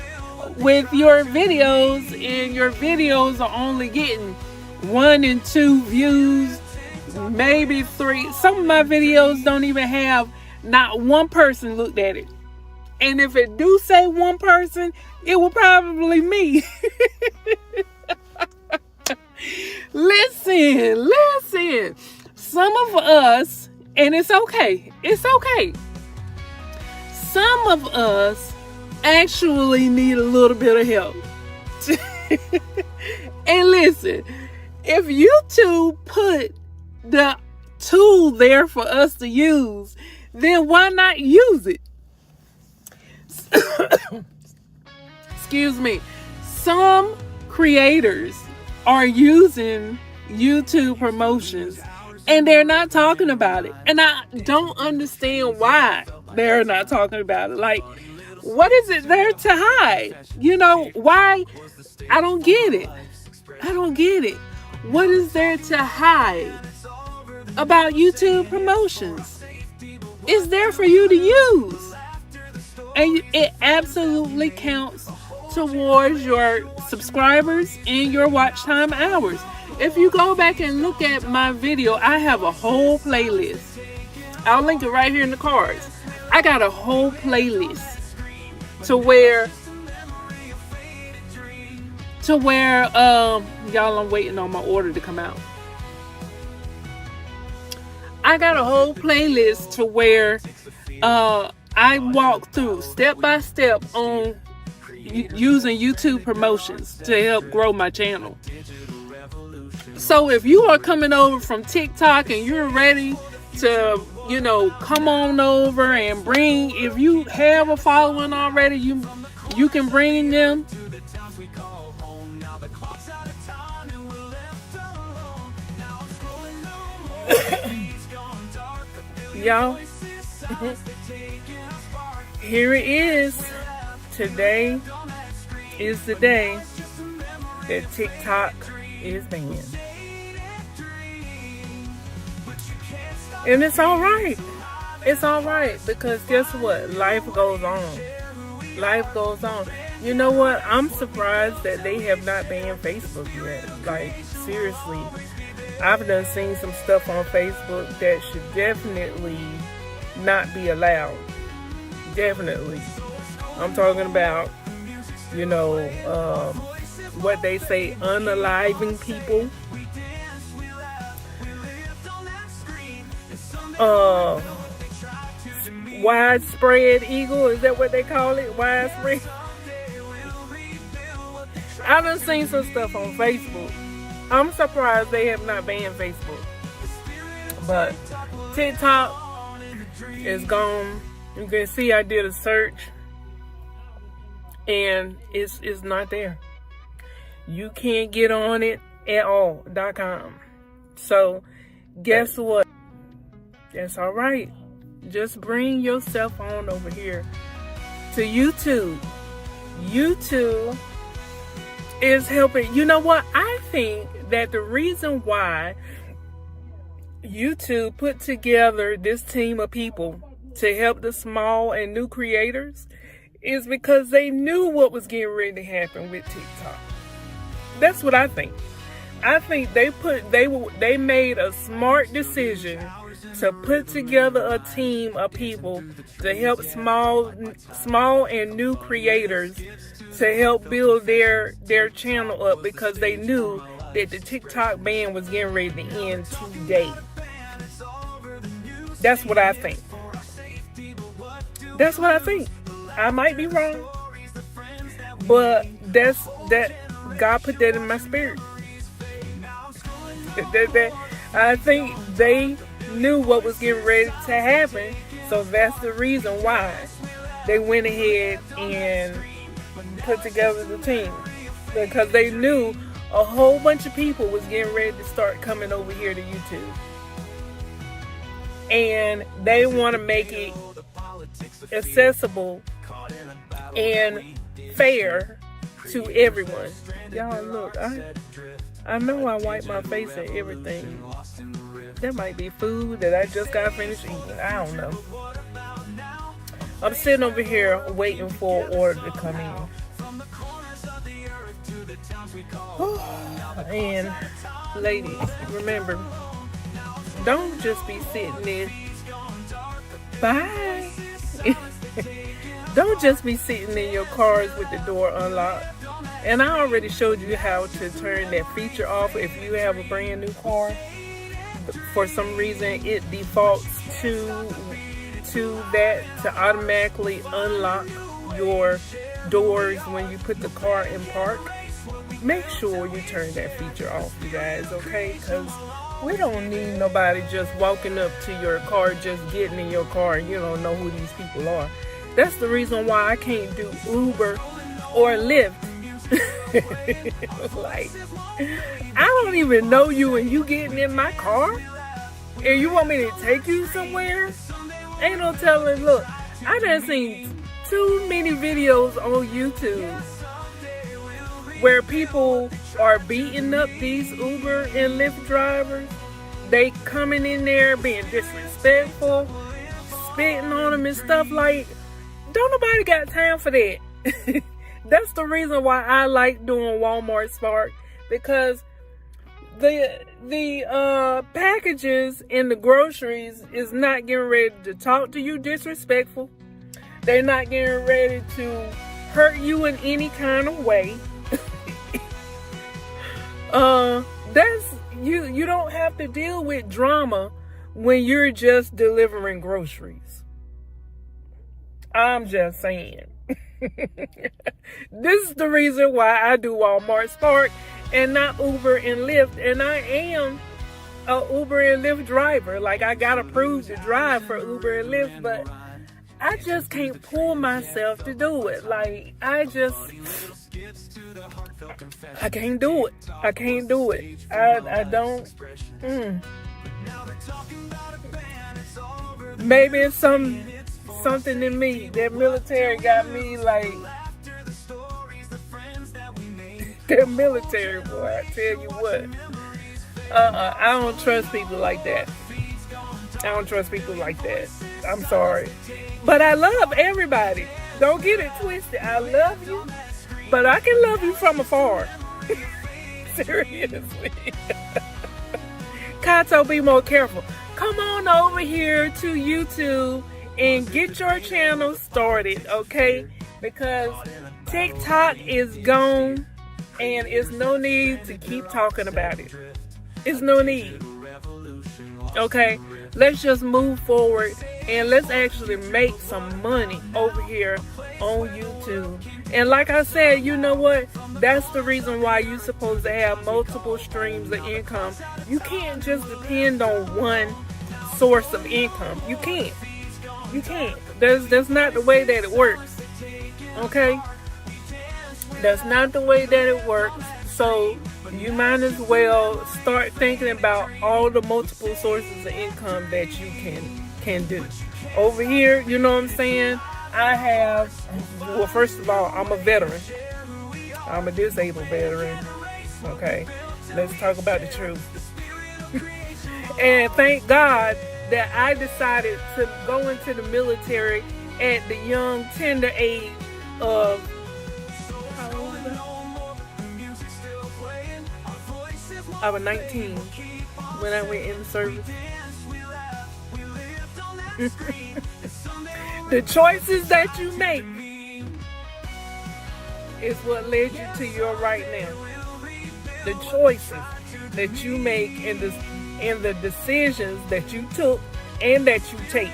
with your videos, and your videos are only getting 1 and 2 views, maybe 3. Some of my videos don't even have not one person looked at it. And if it do say one person, it will probably me. Listen. Some of us, and it's okay. Some of us actually need a little bit of help. And listen, if YouTube put the tool there for us to use, then why not use it? Excuse me. Some creators are using YouTube promotions and they're not talking about it. And I don't understand why they're not talking about it. Like, what is it there to hide? You know, why? I don't get it. What is there to hide about YouTube promotions? It's there for you to use. And it absolutely counts towards your subscribers and your watch time hours. If you go back and look at my video, I have a whole playlist. I'll link it right here in the cards. I got a whole playlist to where y'all, I'm waiting on my order to come out. I got a whole playlist to where I I walk through step by step on using YouTube promotions to help grow my channel. So if you are coming over from TikTok and you're ready to, come on over and if you have a following already, you can bring them. Y'all, here it is. Today is the day that TikTok is banned. And it's all right. It's all right, because guess what? Life goes on. Life goes on. You know what? I'm surprised that they have not banned Facebook yet. Like, seriously. I've done seen some stuff on Facebook that should definitely not be allowed. Definitely. I'm talking about, what they say, unaliving people. Widespread eagle, is that what they call it? Widespread. I done seen some stuff on Facebook. I'm surprised they have not banned Facebook. But TikTok is gone. You can see I did a search and it's not there. You can't get on it at all. .com. So guess what? That's all right. Just bring yourself on over here to YouTube. YouTube is helping. You know what? I think that the reason why YouTube put together this team of people to help the small and new creators is because they knew what was getting ready to happen with TikTok. That's what I think. I think they made a smart decision to put together a team of people to help small and new creators to help build their channel up, because they knew that the TikTok ban was getting ready to end today. That's what I think. That's what I think. I might be wrong, but that God put that in my spirit. I think they knew what was getting ready to happen, so that's the reason why they went ahead and put together the team, because they knew a whole bunch of people was getting ready to start coming over here to YouTube, and they want to make it accessible and fair to everyone. Y'all look, I know I wipe my face and everything. That might be food that I just got finished eating. I don't know. I'm sitting over here waiting for an order to come in. And ladies, remember, don't just be sitting there. Bye. Don't just be sitting in your cars with the door unlocked. And I already showed you how to turn that feature off if you have a brand new car. For some reason, it defaults to that, to automatically unlock your doors when you put the car in park. Make sure you turn that feature off, you guys, okay? Because we don't need nobody just walking up to your car, just getting in your car, and you don't know who these people are. That's the reason why I can't do Uber or Lyft. Like, I don't even know you and you getting in my car and you want me to take you somewhere? Ain't no telling. Look, I done seen too many videos on YouTube where people are beating up these Uber and Lyft drivers. They coming in there being disrespectful, spitting on them and stuff. Like, don't nobody got time for that. That's the reason why I like doing Walmart Spark, because the packages in the groceries is not getting ready to talk to you disrespectful. They're not getting ready to hurt you in any kind of way. You don't have to deal with drama when you're just delivering groceries. I'm just saying. This is the reason why I do Walmart Spark and not Uber and Lyft. And I am a Uber and Lyft driver. Like, I got approved to drive for Uber and Lyft, but I just can't pull myself to do it. Like, I can't do it. I can't do it. I don't. Maybe it's something in me. That military got me like. That military, boy, I tell you what. I don't trust people like that. I don't trust people like that. I'm sorry. But I love everybody. Don't get it twisted. I love you. But I can love you from afar. Seriously. Kato, be more careful. Come on over here to YouTube and get your channel started, okay? Because TikTok is gone and it's no need to keep talking about it. It's no need. Okay? Let's just move forward and let's actually make some money over here on YouTube. And like I said, you know what? That's the reason why you're supposed to have multiple streams of income. You can't just depend on one source of income. You can't. You can't. That's not the way that it works. Okay? That's not the way that it works. So you might as well start thinking about all the multiple sources of income that you can do. Over here, you know what I'm saying? I have, well, first of all, I'm a veteran. I'm a disabled veteran. Okay, let's talk about the truth. And thank God that I decided to go into the military at the young, tender age of, how old was I? I was 19 when I went in the service. The choices that you make is what led you to your right now. The choices that you make and the decisions that you took and that you take.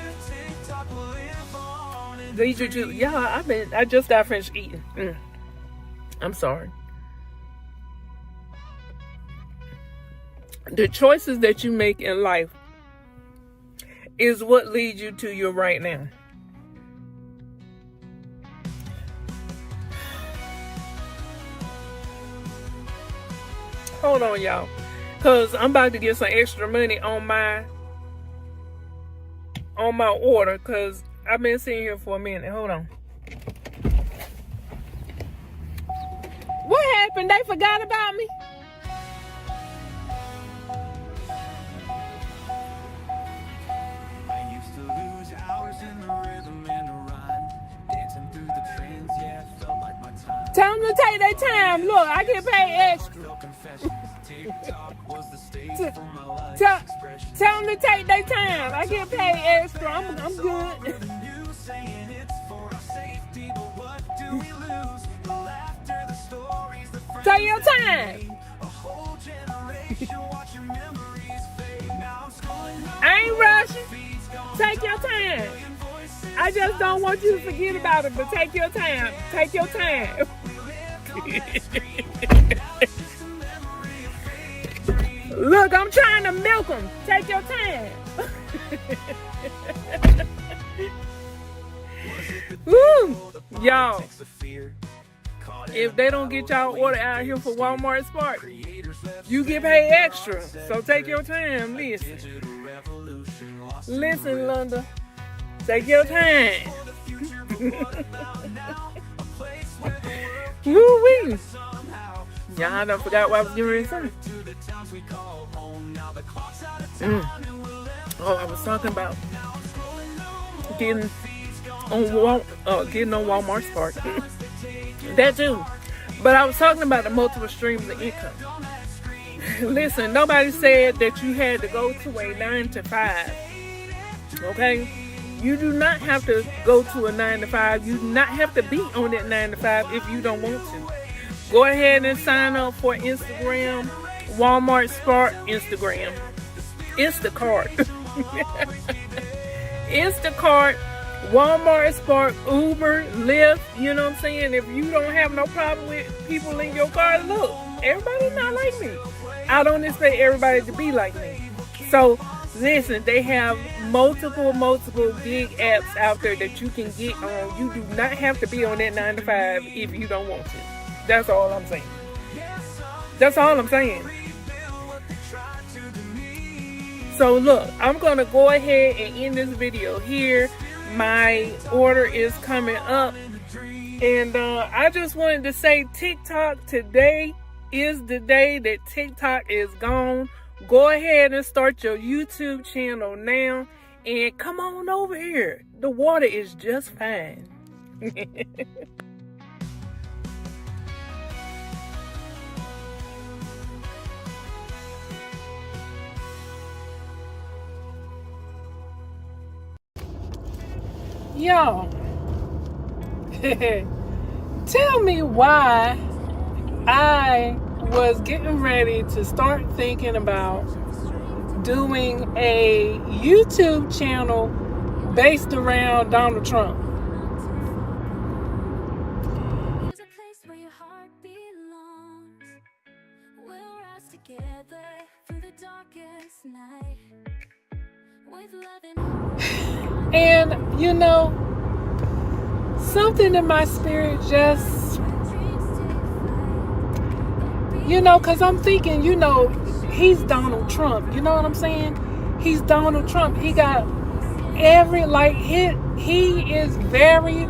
I just got finished eating. I'm sorry. The choices that you make in life is what leads you to your right now. Hold on, y'all, because I'm about to get some extra money on my order, because I've been sitting here for a minute. Hold on. What happened? They forgot about me? Tell them to take their time. Look, I get paid extra. Tell them to take their time. I get paid extra. I'm good. Take your time. I ain't rushing. Take your time. I just don't want you to forget about it, but take your time. Take your time. Look, I'm trying to milk them. Take your time. Woo! Y'all, if they don't get y'all order out here for Walmart Spark, you get paid extra. So take your time. Listen, Londa. Take your time. Woo-wee. Y'all done forgot what I was getting ready to say. Oh, I was talking about getting on Walmart Spark. That too. But I was talking about the multiple streams of income. Listen, nobody said that you had to go to a 9 to 5. Okay? You do not have to go to a 9 to 5. You do not have to be on that 9 to 5 if you don't want to. Go ahead and sign up for Instagram, Walmart Spark, Instagram, Instacart. Instacart Walmart, Spark, Uber, Lyft, you know what I'm saying? If you don't have no problem with people in your car, look, everybody's not like me. I don't expect everybody to be like me. So, listen, they have multiple gig apps out there that you can get on. You do not have to be on that 9 to 5 if you don't want to. That's all I'm saying. That's all I'm saying. So look, I'm going to go ahead and end this video here. My order is coming up. And I just wanted to say TikTok, today is the day that TikTok is gone. Go ahead and start your YouTube channel now. And come on over here. The water is just fine. Y'all, tell me why I was getting ready to start thinking about doing a YouTube channel based around Donald Trump. There's a place where your heart belongs. We'll rise together through the darkest night. With love and And, you know, something in my spirit just, you know, because I'm thinking, you know, he's Donald Trump. You know what I'm saying? He's Donald Trump. He got every, like, he is very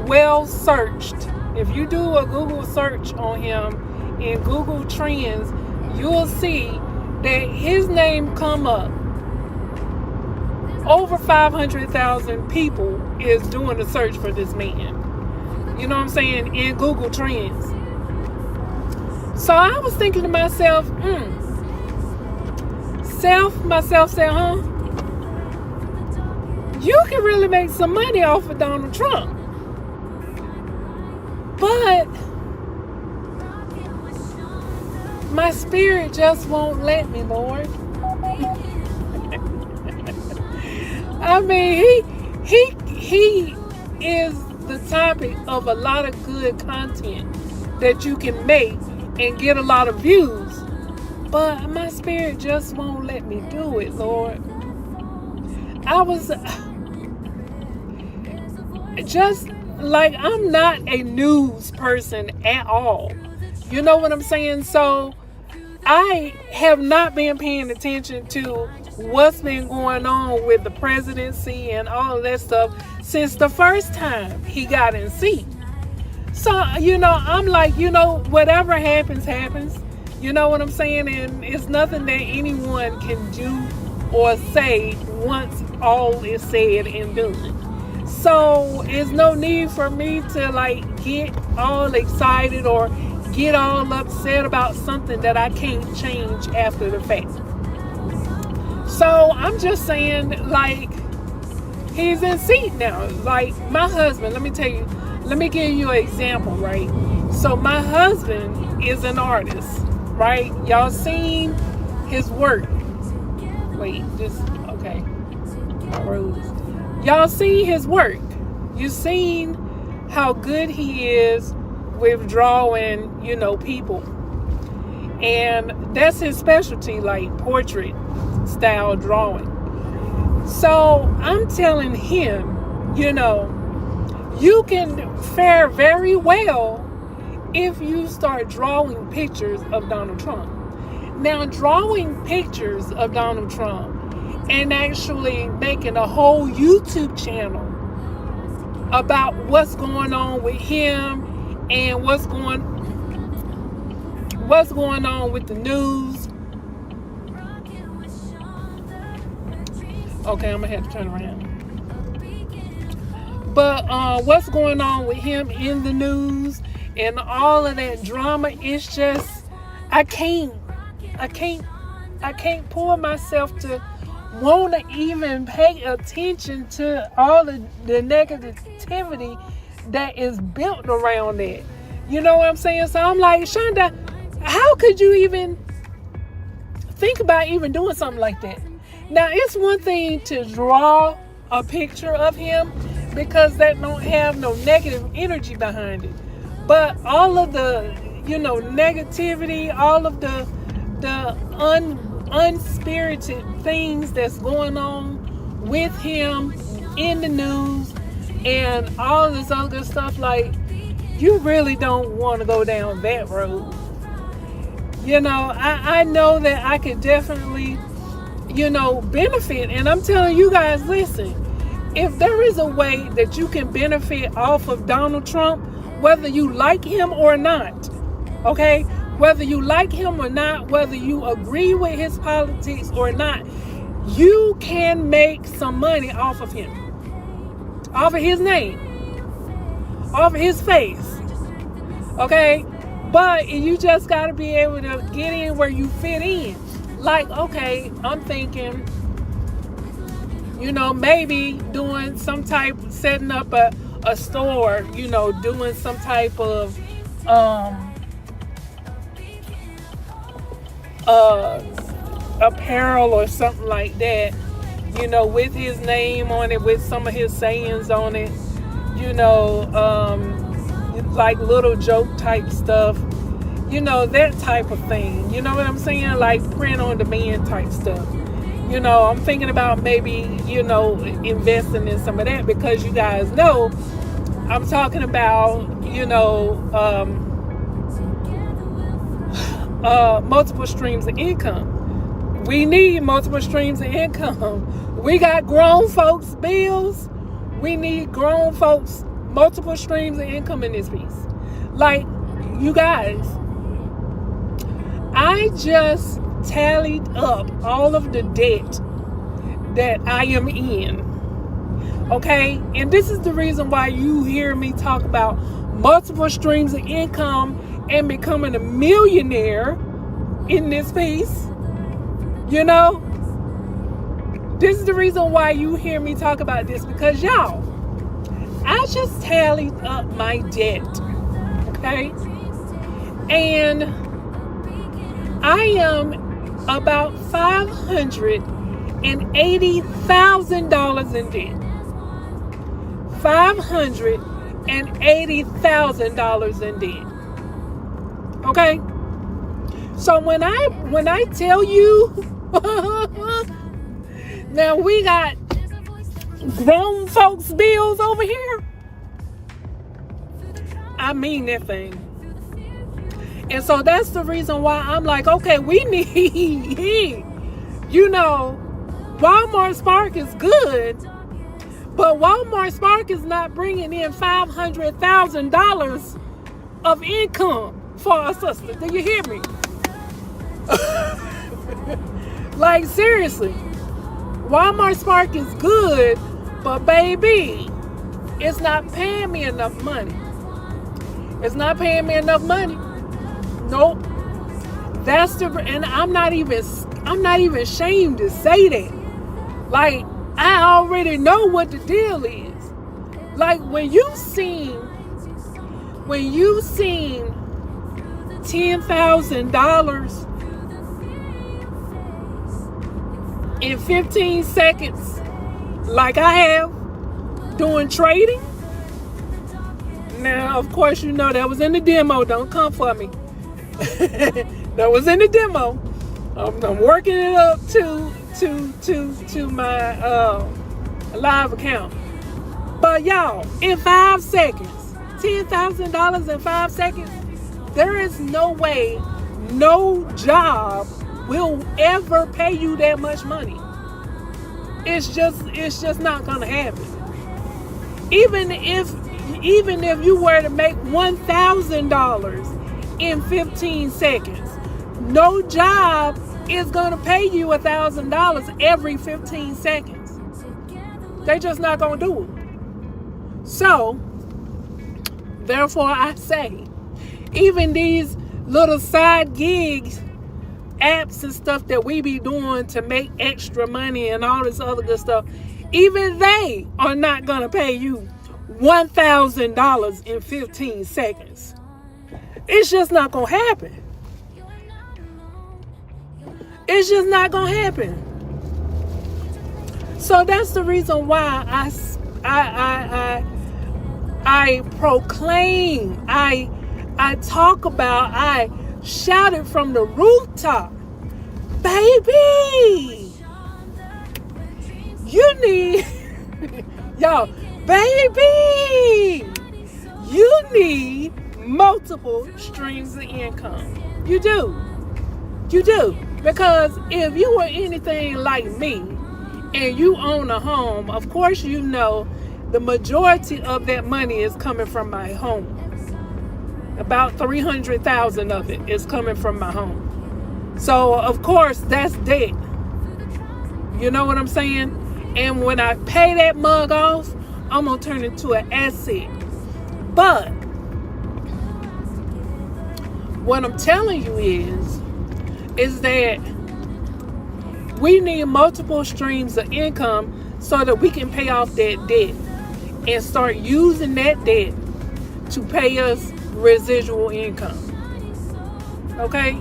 well searched. If you do a Google search on him in Google Trends, you'll see that his name come up. Over 500,000 people is doing a search for this man. You know what I'm saying? In Google Trends. So I was thinking to myself, myself said, you can really make some money off of Donald Trump. But my spirit just won't let me, Lord. I mean, he is the topic of a lot of good content that you can make and get a lot of views. But my spirit just won't let me do it, Lord. I was just like, I'm not a news person at all. You know what I'm saying? So I have not been paying attention to what's been going on with the presidency and all of that stuff since the first time he got in seat. So, you know, I'm like, you know, whatever happens, happens. You know what I'm saying? And it's nothing that anyone can do or say once all is said and done. So, there's no need for me to, like, get all excited or get all upset about something that I can't change after the fact. So I'm just saying, like, he's in seat now. Like, my husband, let me give you an example, right? So my husband is an artist, right? Y'all seen his work. Wait, okay. Y'all seen his work. You seen how good he is with drawing, you know, people. And that's his specialty, like portrait style drawing. So I'm telling him, you know, you can fare very well if you start drawing pictures of Donald Trump. Now, drawing pictures of Donald Trump and actually making a whole YouTube channel about what's going on with him and what's going on with the news. Okay, I'm gonna have to turn around. But what's going on with him in the news and all of that drama, it's just I can't pull myself to want to even pay attention to all of the negativity that is built around that. You know what I'm saying? So I'm like, Shonda, how could you even think about even doing something like that? Now, it's one thing to draw a picture of him, because that don't have no negative energy behind it. But all of the, negativity, all of the unspirited things that's going on with him in the news and all this other stuff, like, you really don't want to go down that road. I know that I could definitely, benefit. And I'm telling you guys, listen, if there is a way that you can benefit off of Donald Trump, whether you like him or not, okay? Whether you like him or not, whether you agree with his politics or not, you can make some money off of him. Off of his name. Off of his face. Okay? But you just got to be able to get in where you fit in. Like, okay, I'm thinking, maybe doing some type, setting up a store, doing some type of apparel or something like that, with his name on it, with some of his sayings on it, like little joke type stuff, that type of thing. You know what I'm saying? Like print on demand type stuff. I'm thinking about maybe, investing in some of that, because you guys know I'm talking about, multiple streams of income. We need multiple streams of income. We got grown folks' bills. We need grown folks' multiple streams of income in this piece. Like, you guys, I just tallied up all of the debt that I am in. Okay? And this is the reason why you hear me talk about multiple streams of income and becoming a millionaire in this piece. This is the reason why you hear me talk about this, because y'all, I just tallied up my debt. Okay? And I am about $580,000 in debt. $580,000 in debt. Okay? So when I tell you, now we got grown folks' bills over here, I mean that thing. And so that's the reason why I'm like, okay, we need, Walmart Spark is good, but Walmart Spark is not bringing in $500,000 of income for our sister. Do you hear me? Like, seriously, Walmart Spark is good, but baby, it's not paying me enough money. It's not paying me enough money. Nope. And I'm not even ashamed to say that. Like, I already know what the deal is. Like, when you seen $10,000 in 15 seconds, like I have, doing trading. Now, of course, that was in the demo. Don't come for me. That was in the demo. I'm working it up to my live account. But y'all, in 5 seconds, $10,000 in 5 seconds, there is no way, no job will ever pay you that much money. It's just not gonna happen. Even if you were to make $1,000 in 15 seconds, no job is gonna pay you $1,000 every 15 seconds. They just not gonna do it. So, therefore I say, even these little side gigs, apps and stuff that we be doing to make extra money and all this other good stuff, even they are not gonna pay you $1,000 in 15 seconds. It's just not gonna happen. It's just not gonna happen. So that's the reason why I proclaim, I talk about, I shout it from the rooftop. Baby, you need, y'all, baby, you need multiple streams of income. You do. You do. Because if you were anything like me and you own a home, of course you know the majority of that money is coming from my home. About 300,000 of it is coming from my home. So of course that's debt. You know what I'm saying? And when I pay that mug off, I'm gonna turn it into an asset. But what I'm telling you is that we need multiple streams of income so that we can pay off that debt and start using that debt to pay us residual income. Okay?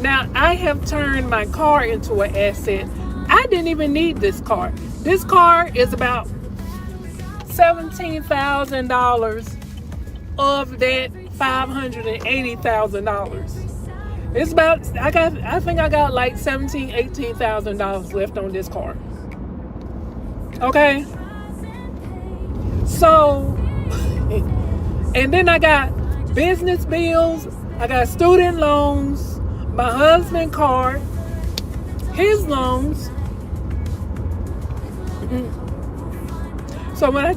Now, I have turned my car into an asset. I didn't even need this car. This car is about $17,000 of that $580,000. It's about, I think I got like $17,000, $18,000 left on this car. Okay? So, and then I got business bills, I got student loans, my husband's car, his loans. So when I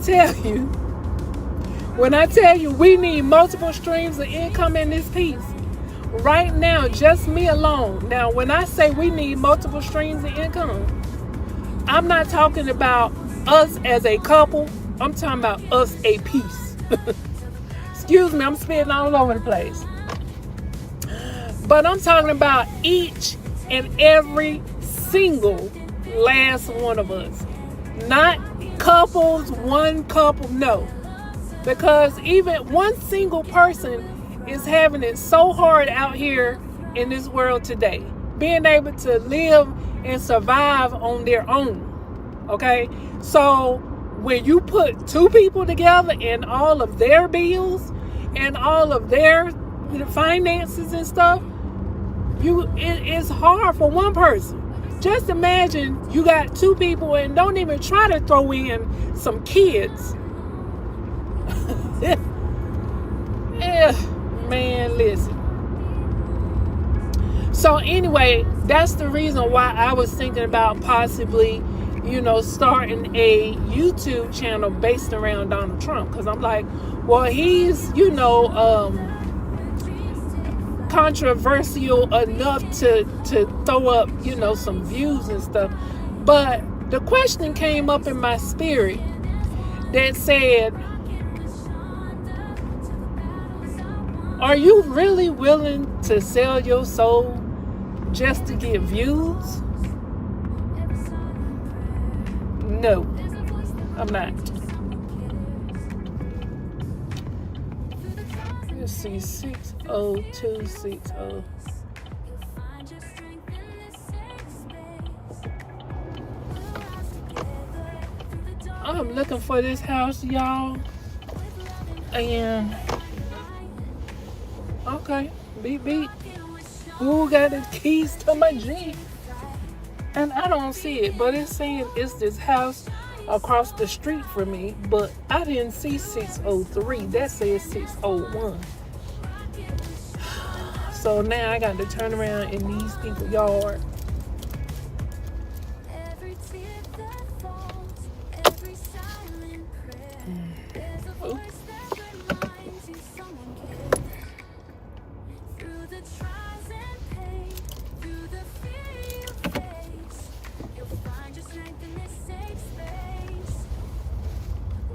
tell you we need multiple streams of income in this piece, right now, just me alone. Now, when I say we need multiple streams of income, I'm not talking about us as a couple. I'm talking about us a piece. Excuse me, I'm spitting all over the place. But I'm talking about each and every single last one of us. Not couples, one couple, no. Because even one single person is having it so hard out here in this world today. Being able to live and survive on their own. Okay? So when you put two people together and all of their bills and all of their finances and stuff, it's hard for one person. Just imagine you got two people and don't even try to throw in some kids. Yeah, man, listen. So anyway, that's the reason why I was thinking about possibly, starting a YouTube channel based around Donald Trump. Because I'm like, well, he's, controversial enough to throw up, some views and stuff. But the question came up in my spirit that said, are you really willing to sell your soul just to get views? No, I'm not. Let's see, 60260. I'm looking for this house, y'all. And okay, beep beep. Who got the keys to my Jeep? And I don't see it, but it's saying it's this house across the street from me, but I didn't see 603. That says 601. So now I got to turn around in these people's yard.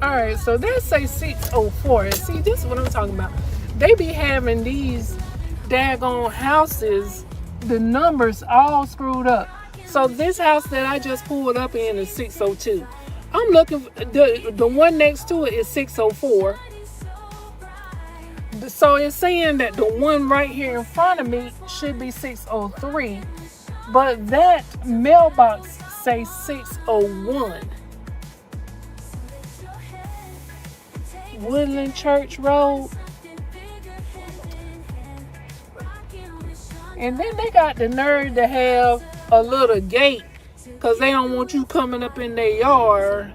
Alright, so that say 604. And see, this is what I'm talking about. They be having these daggone houses, the numbers all screwed up. So this house that I just pulled up in is 602. I'm looking for the one next to it is 604. So it's saying that the one right here in front of me should be 603. But that mailbox says 601. Woodland Church Road. And then they got the nerve to have a little gate because they don't want you coming up in their yard.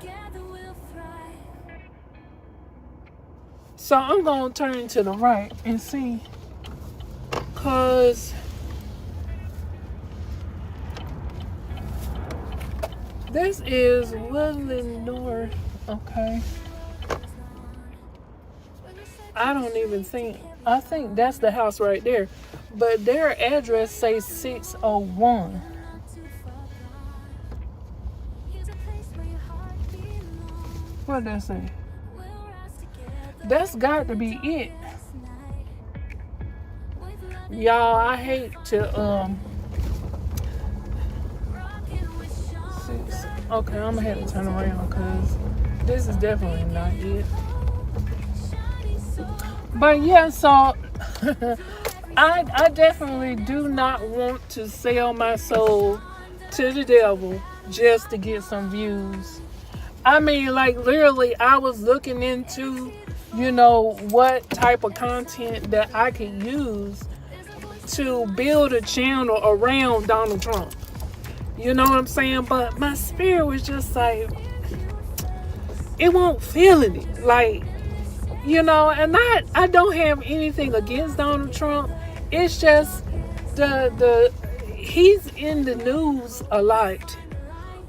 So I'm going to turn to the right and see. Because this is Woodland North. Okay. I think that's the house right there. But their address says 601. What did that say? That's got to be it. Y'all, I hate to okay, I'm gonna have to turn around because this is definitely not it. But yeah, so I definitely do not want to sell my soul to the devil just to get some views. I mean, like, literally, I was looking into, what type of content that I could use to build a channel around Donald Trump. You know what I'm saying? But my spirit was just like, it won't feeling it. Like, and I don't have anything against Donald Trump. It's just he's in the news a lot,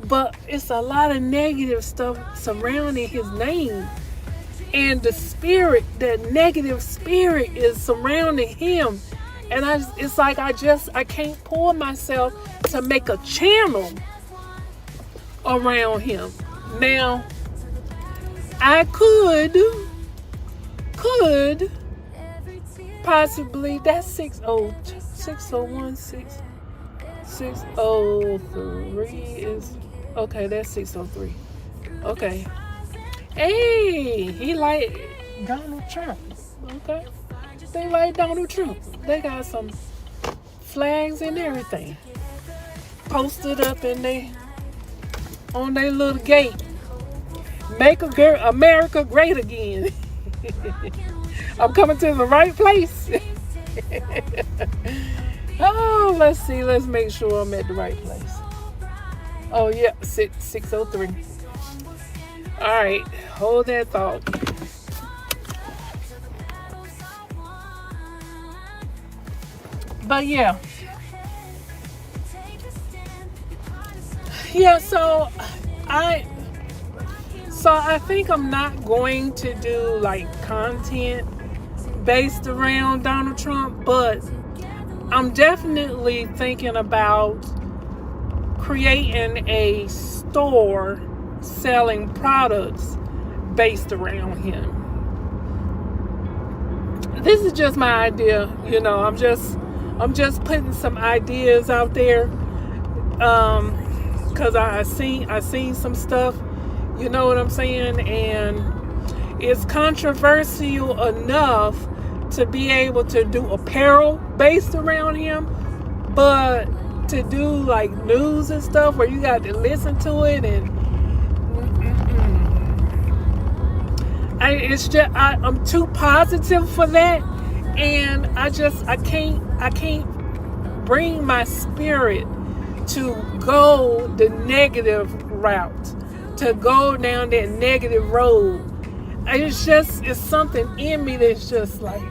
but it's a lot of negative stuff surrounding his name, and that negative spirit is surrounding him, and it's like I can't pull myself to make a channel around him. Now, I could possibly, that's 601, 603 is, okay, that's 603. Okay. Hey, he like Donald Trump. Okay. They like Donald Trump. They got some flags and everything posted up on their little gate. Make America great again. I'm coming to the right place. Oh, let's see. Let's make sure I'm at the right place. Oh, yeah. 603. All right. Hold that thought. But yeah. Yeah, so I think I'm not going to do like content based around Donald Trump, but I'm definitely thinking about creating a store selling products based around him. This is just my idea, I'm just putting some ideas out there, because I seen some stuff, you know what I'm saying, and it's controversial enough to be able to do apparel based around him, but to do like news and stuff where you got to listen to it, and I'm too positive for that, and I can't bring my spirit to go the negative route, to go down that negative road. It's something in me that's just like,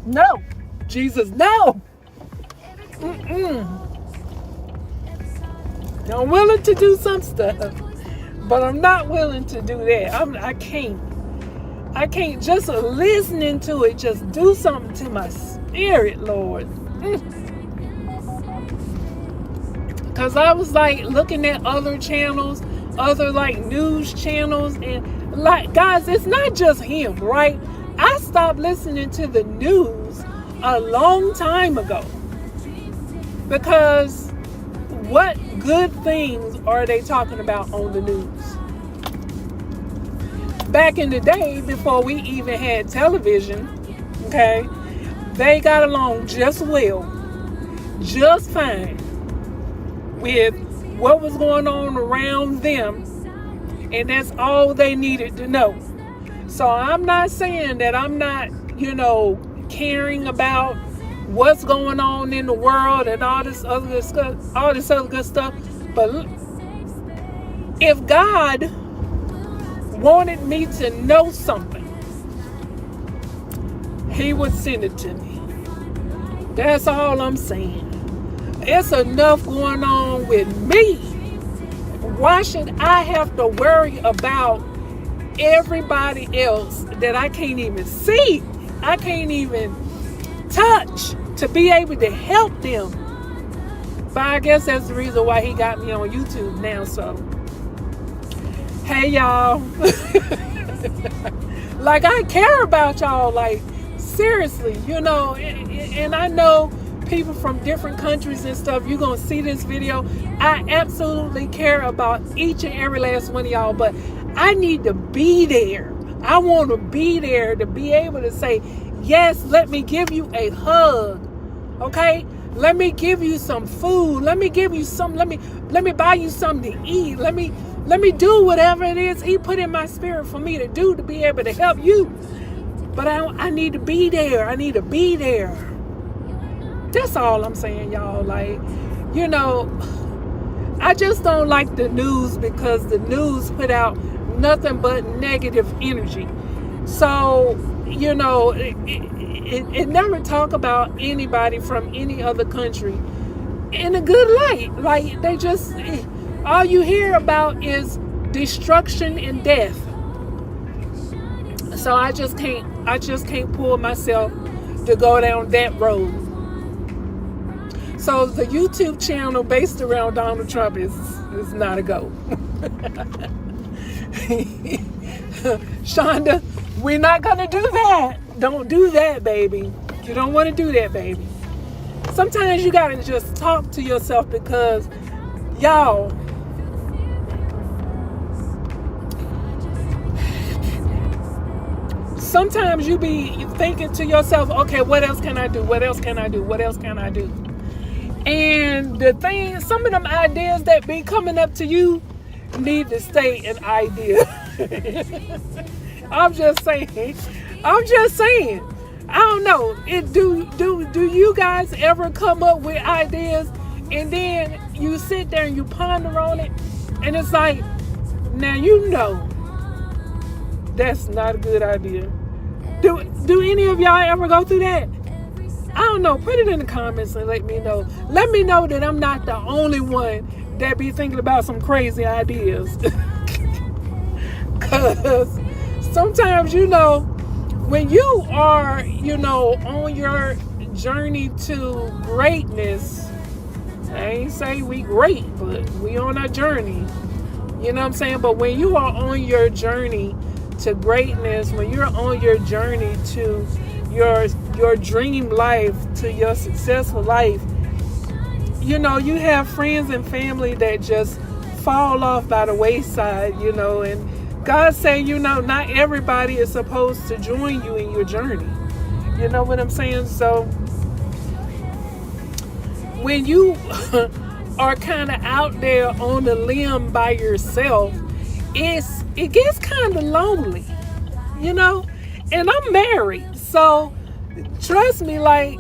no, Jesus, no. I'm willing to do some stuff, but I'm not willing to do that. I can't just listening to it, just do something to my spirit, Lord. Because I was like looking at other channels, other like news channels, and like, guys, it's not just him, right? I stopped listening to the news a long time ago, because what good things are they talking about on the news? Back in the day, before we even had television, okay, they got along just fine with what was going on around them And that's all they needed to know. So I'm not saying that I'm not, caring about what's going on in the world and all this other good stuff. But if God wanted me to know something, He would send it to me. That's all I'm saying. It's enough going on with me. Why should I have to worry about everybody else that I can't even see? I can't even touch to be able to help them. But I guess that's the reason why He got me on YouTube now. So, hey y'all. Like, I care about y'all, like, seriously, and I know people from different countries and stuff, you're gonna see this video. I absolutely care about each and every last one of y'all, but I need to be there. I want to be there to be able to say, yes, let me give you a hug, okay? Let me give you some food. Let me give you some, let me buy you something to eat. Let me do whatever it is He put in my spirit for me to do to be able to help you. But I need to be there. I need to be there. That's all I'm saying, y'all. Like, I just don't like the news because the news put out nothing but negative energy. So, it never talk about anybody from any other country in a good light. Like, they just, all you hear about is destruction and death. So I just can't pull myself to go down that road. So the YouTube channel based around Donald Trump is not a go. Shonda, we're not gonna do that. Don't do that, baby. You don't want to do that, baby. Sometimes you gotta just talk to yourself because, y'all, sometimes you be thinking to yourself, okay, what else can I do? What else can I do? What else can I do? And the thing, some of them ideas that be coming up to you need to stay an idea. I'm just saying. I don't know. Do you guys ever come up with ideas and then you sit there and you ponder on it and it's like, now that's not a good idea. Do any of y'all ever go through that? I don't know. Put it in the comments and let me know. Let me know that I'm not the only one that be thinking about some crazy ideas. Because sometimes, when you are, on your journey to greatness, I ain't say we great, but we on our journey. You know what I'm saying? But when you are on your journey to greatness, when you're on your journey to your dream life, to your successful life, you have friends and family that just fall off by the wayside, and God say, not everybody is supposed to join you in your journey. You know what I'm saying? So when you are kind of out there on a limb by yourself, it gets kind of lonely, and I'm married. So trust me, like,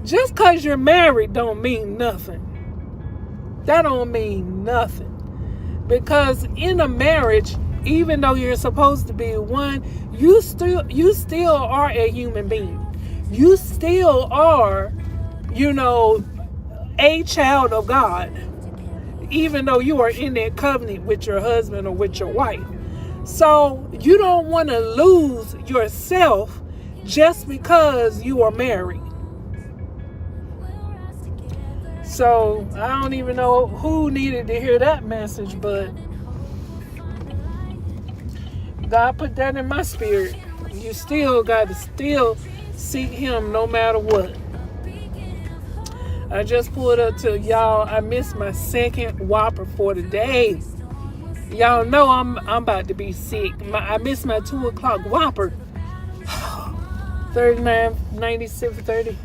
just because you're married don't mean nothing. That don't mean nothing. Because in a marriage, even though you're supposed to be one, you still are a human being. You still are, a child of God. Even though you are in that covenant with your husband or with your wife. So you don't want to lose yourself just because you are married. So I don't even know who needed to hear that message, but God put that in my spirit. You still got to seek Him no matter what. I just pulled up to y'all. I missed my second Whopper for the day. Y'all know I'm about to be sick. I missed my 2 o'clock Whopper. 39.96,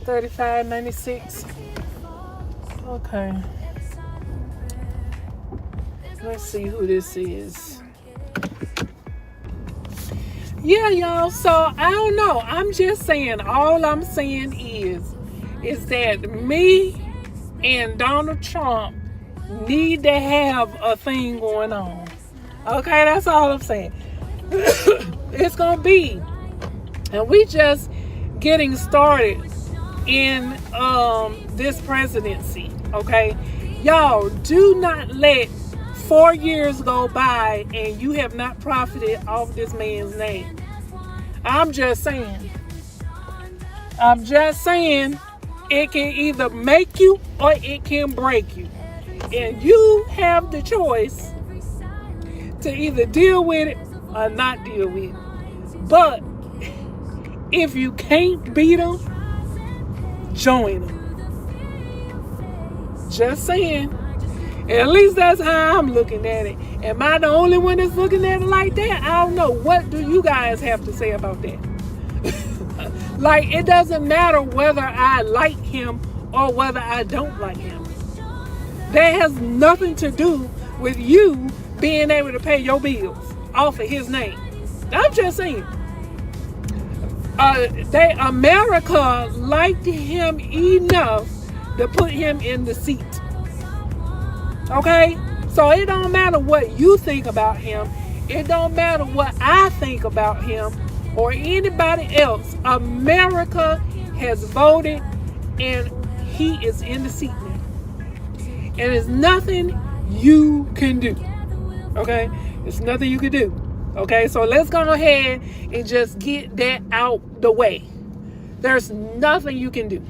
35.96. Okay. Let's see who this is. Yeah, y'all. So I don't know. I'm just saying. All I'm saying is that me and Donald Trump need to have a thing going on. Okay, that's all I'm saying. It's gonna be, and we just getting started in this presidency. Okay, y'all, do not let 4 years go by and you have not profited off this man's name. I'm just saying. It can either make you or it can break you. And you have the choice to either deal with it or not deal with it. But if you can't beat them, join them. Just saying. At least that's how I'm looking at it. Am I the only one that's looking at it like that? I don't know. What do you guys have to say about that? Like, it doesn't matter whether I like him or whether I don't like him. That has nothing to do with you being able to pay your bills off of his name. I'm just saying. America liked him enough to put him in the seat. Okay? So it don't matter what you think about him. It don't matter what I think about him or anybody else. America has voted and he is in the seat now. And there's nothing you can do. Okay? There's nothing you can do. Okay? So let's go ahead and just get that out the way. There's nothing you can do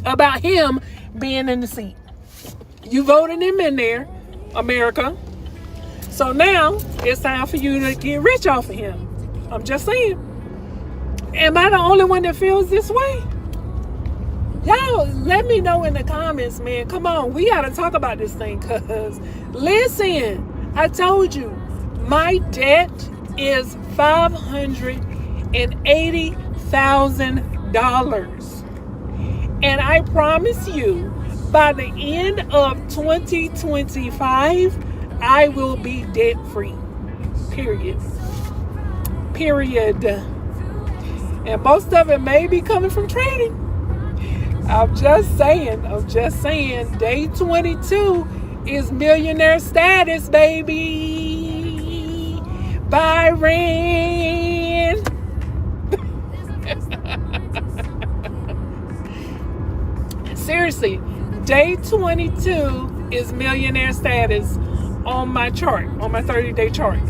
about him being in the seat. You voted him in there, America. So now it's time for you to get rich off of him. I'm just saying. Am I the only one that feels this way? Y'all, let me know in the comments, man. Come on, we got to talk about this thing. Because, listen, I told you, my debt is $580,000. And I promise you, by the end of 2025, I will be debt free. Period. And most of it may be coming from trading. I'm just saying. Day 22 is millionaire status, baby. Byron. Seriously. Day 22 is millionaire status on my chart, on my 30-day chart.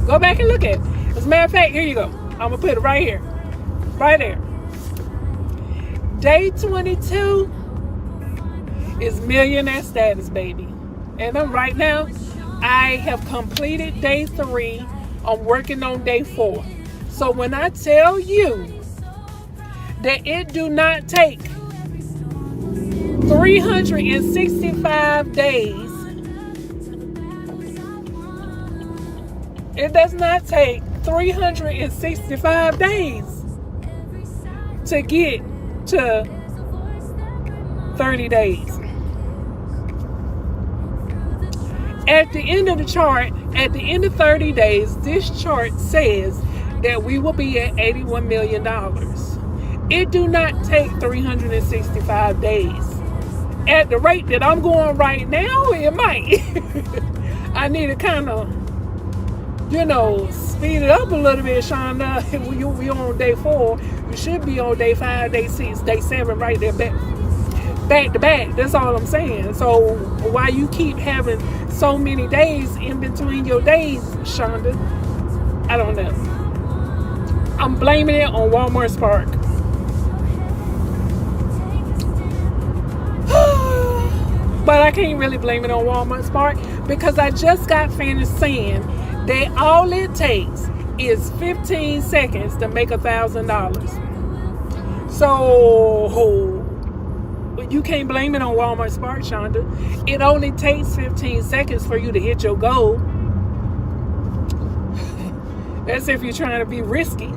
Go back and look at it. As a matter of fact, here you go. I'm going to put it right here. Right there. Day 22 is millionaire status, baby. And right now, I have completed day 3. I'm working on day 4. So when I tell you that it do not take 365 days. It does not take 365 days to get to 30 days. At the end of the chart, at the end of 30 days, this chart says that we will be at $81 million. It do not take 365 days. At the rate that I'm going right now, it might. I need to kind of, speed it up a little bit, Shonda. We on day 4. You should be on day 5, day 6, day 7, right there, back to back. That's all I'm saying. So why you keep having so many days in between your days, Shonda? I don't know. I'm blaming it on Walmart Spark. But I can't really blame it on Walmart Spark because I just got finished saying that all it takes is 15 seconds to make $1,000. So you can't blame it on Walmart Spark, Shonda. It only takes 15 seconds for you to hit your goal. That's if you're trying to be risky,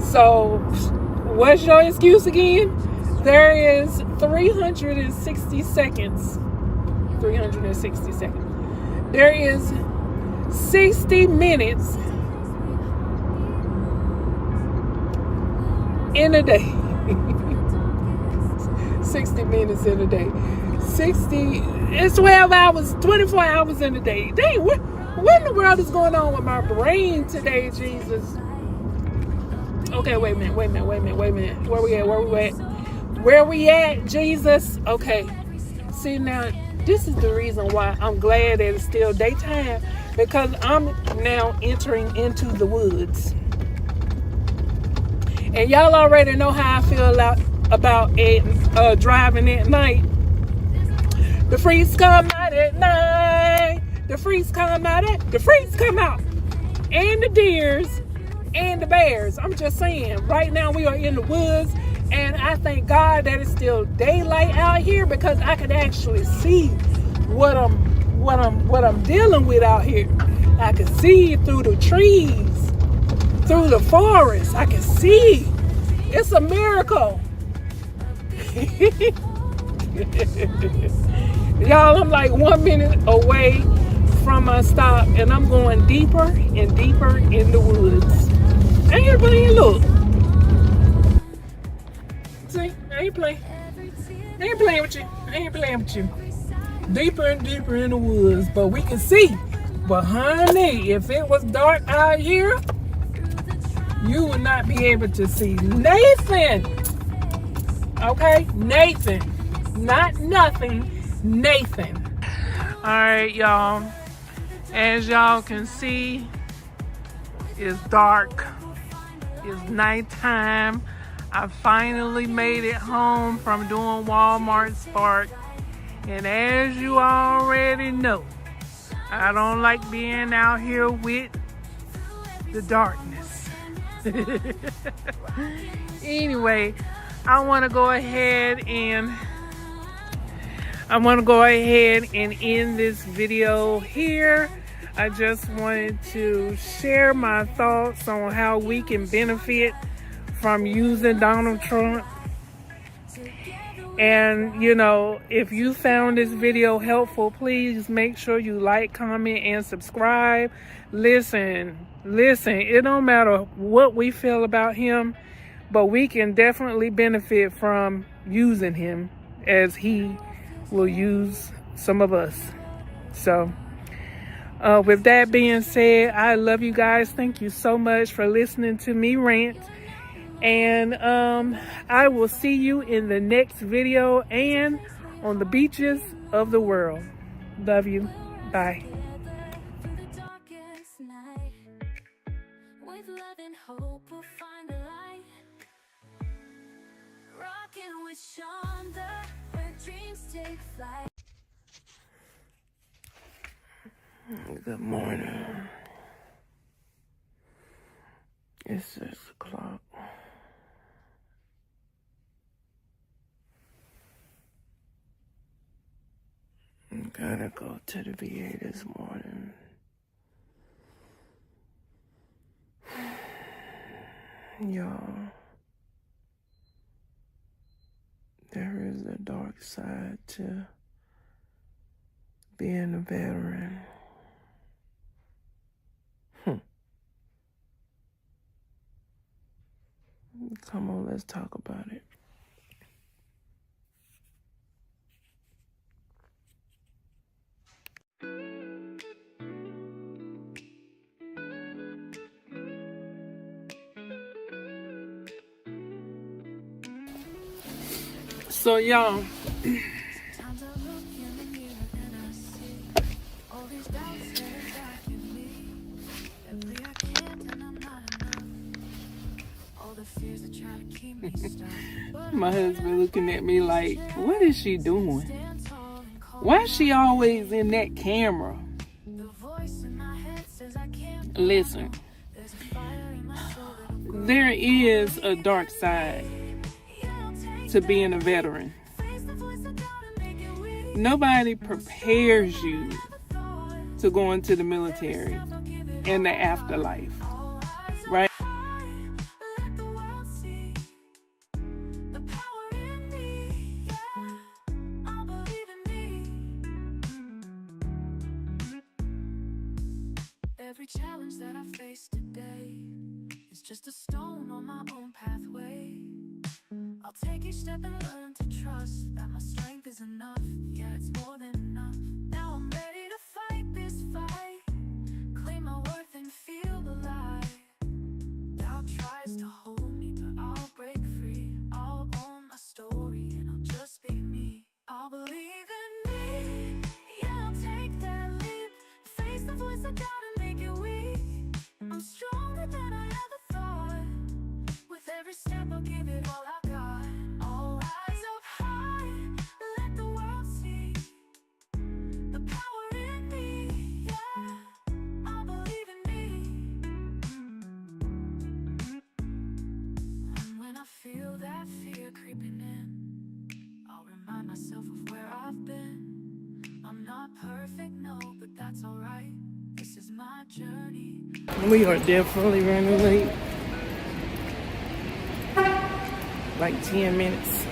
So what's your excuse again? There is 360 seconds. 360 seconds. There is 60 minutes in a day. 60 minutes in a day. It's 12 hours, 24 hours in a day. Dang, what in the world is going on with my brain today, Jesus? Okay, wait a minute. Where we at, Jesus? Okay. See, now, this is the reason why I'm glad that it's still daytime, because I'm now entering into the woods. And y'all already know how I feel about driving at night. The freaks come out at night. The freaks come out. And the deers and the bears. I'm just saying, right now we are in the woods, and I thank God that it's still daylight out here, because I can actually see what I'm dealing with out here. I can see through the trees, through the forest. I can see. It's a miracle. Y'all, I'm like 1 minute away from my stop, and I'm going deeper and deeper in the woods. I ain't playing, look. See, I ain't playing with you. Deeper and deeper in the woods, but we can see. But honey, if it was dark out here, you would not be able to see Nathan. Okay? Nathan. Not nothing. Nathan. Alright, y'all. As y'all can see, it's dark. It's nighttime. I finally made it home from doing Walmart Spark. And as you already know, I don't like being out here with the darkness. Anyway, I want to go ahead and end this video here. I just wanted to share my thoughts on how we can benefit from using Donald Trump. And, you know, if you found this video helpful, please make sure you like, comment, and subscribe. Listen, it don't matter what we feel about him, but we can definitely benefit from using him as he will use some of us. So, with that being said, I love you guys. Thank you so much for listening to me rant. And I will see you in the next video and on the beaches of the world. Love you. Bye. With love and hope we'll find the light. Rockin' with Shonda, where dreams take flight. Good morning. It's 6 o'clock. Gotta go to the VA this morning. Y'all, there is a dark side to being a veteran. Come on, let's talk about it. So y'all, my husband looking at me like, what is she doing? Why is she always in that camera? Listen, there is a dark side to being a veteran. Nobody prepares you to go into the military and the afterlife, right? Every challenge that I face today is just a stone on my own pathway. I'll take each step and learn to trust that my strength is enough. Yeah, it's more than enough. Now I'm ready to fight this fight, claim my worth and feel alive. Doubt tries to hold me, but I'll break free. I'll own my story and I'll just be me. I'll believe in me. Yeah, I'll take that leap. Face the voice I doubt and make it weak. I'm stronger than I ever thought. With every step I'll give it all I got. I'll rise up high, let the world see the power in me. Yeah, I believe in me. And when I feel that fear creeping in, I'll remind myself of where I've been. I'm not perfect, no, but that's alright. This is my journey. We are definitely running late. Like 10 minutes.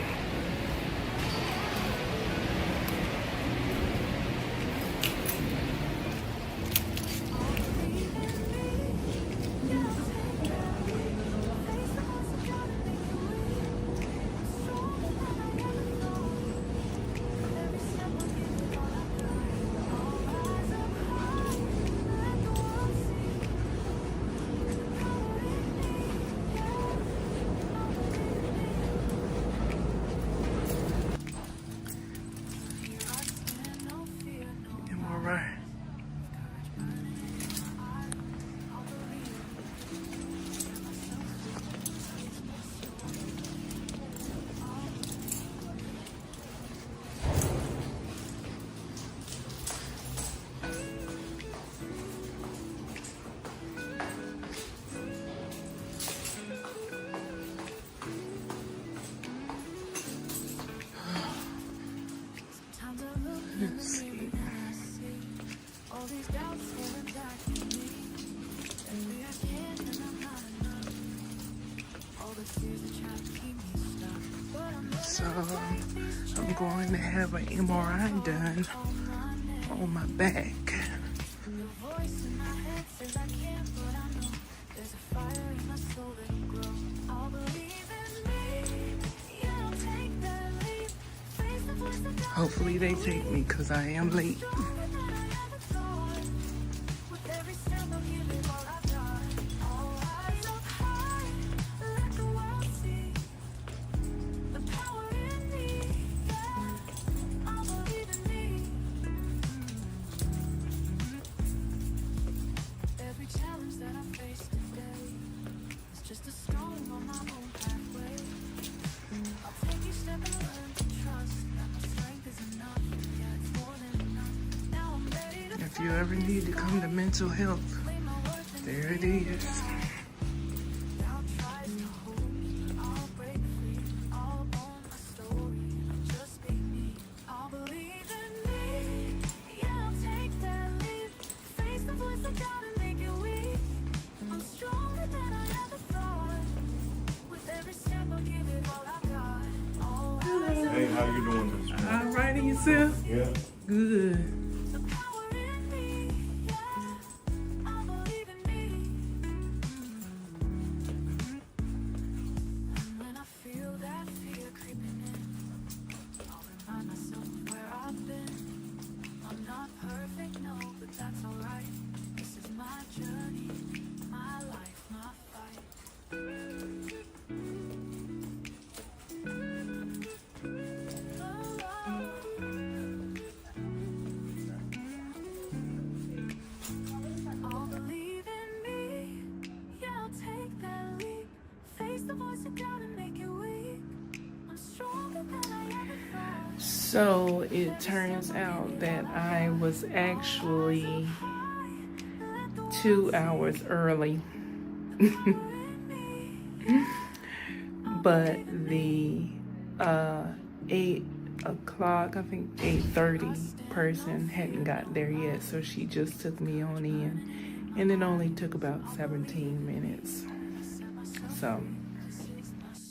I'm all right. Let's see. All these doubts holding back in me. Maybe I can't and I'm not enough. All the fears that try to keep me stuck. But I'm So I'm going to have an MRI done on my back. the voice in my head says I can't, but I know there's a fire in my soul that'll grow. I'll believe in me. Yeah, I'll take that leap. Face the voice that doubts. Hopefully they take me because I am late. With every step I'll give it all I got. I'll rise up high, let the world see the power in me. Yeah, I believe in me. Every challenge that I face today is just a stone on my own pathway. I'll take each step and learn to trust that my strength is enough. Yeah, it's more than enough. Now I'm ready to If you ever need to come to mental health, claim my worth and there it is. doubt tries to hold me, but I'll break free. I'll own my story and I'll just be me. I'll believe in me. Yeah, I'll take that leap. Face the voice I doubt and make it weak. I'm stronger than I ever thought. With every step I'll give it all I got. I'll rise up Hey, how you doing this morning? All right, and yourself? Yeah. Good. the power in me. Yeah, I believe in me. And when I feel that fear creeping in, I'll remind myself of where I've been. I'm not perfect, no, but that's alright. This is my journey, my life, my fight. I'll believe in me. Yeah, I'll take that leap. Face the voice of doubt and make it weak. I'm stronger than I ever thought. So it turns out that I was actually 2 hours early. But the 8 o'clock, I think 8:30 person hadn't got there yet, so she just took me on in, and it only took about 17 minutes. So,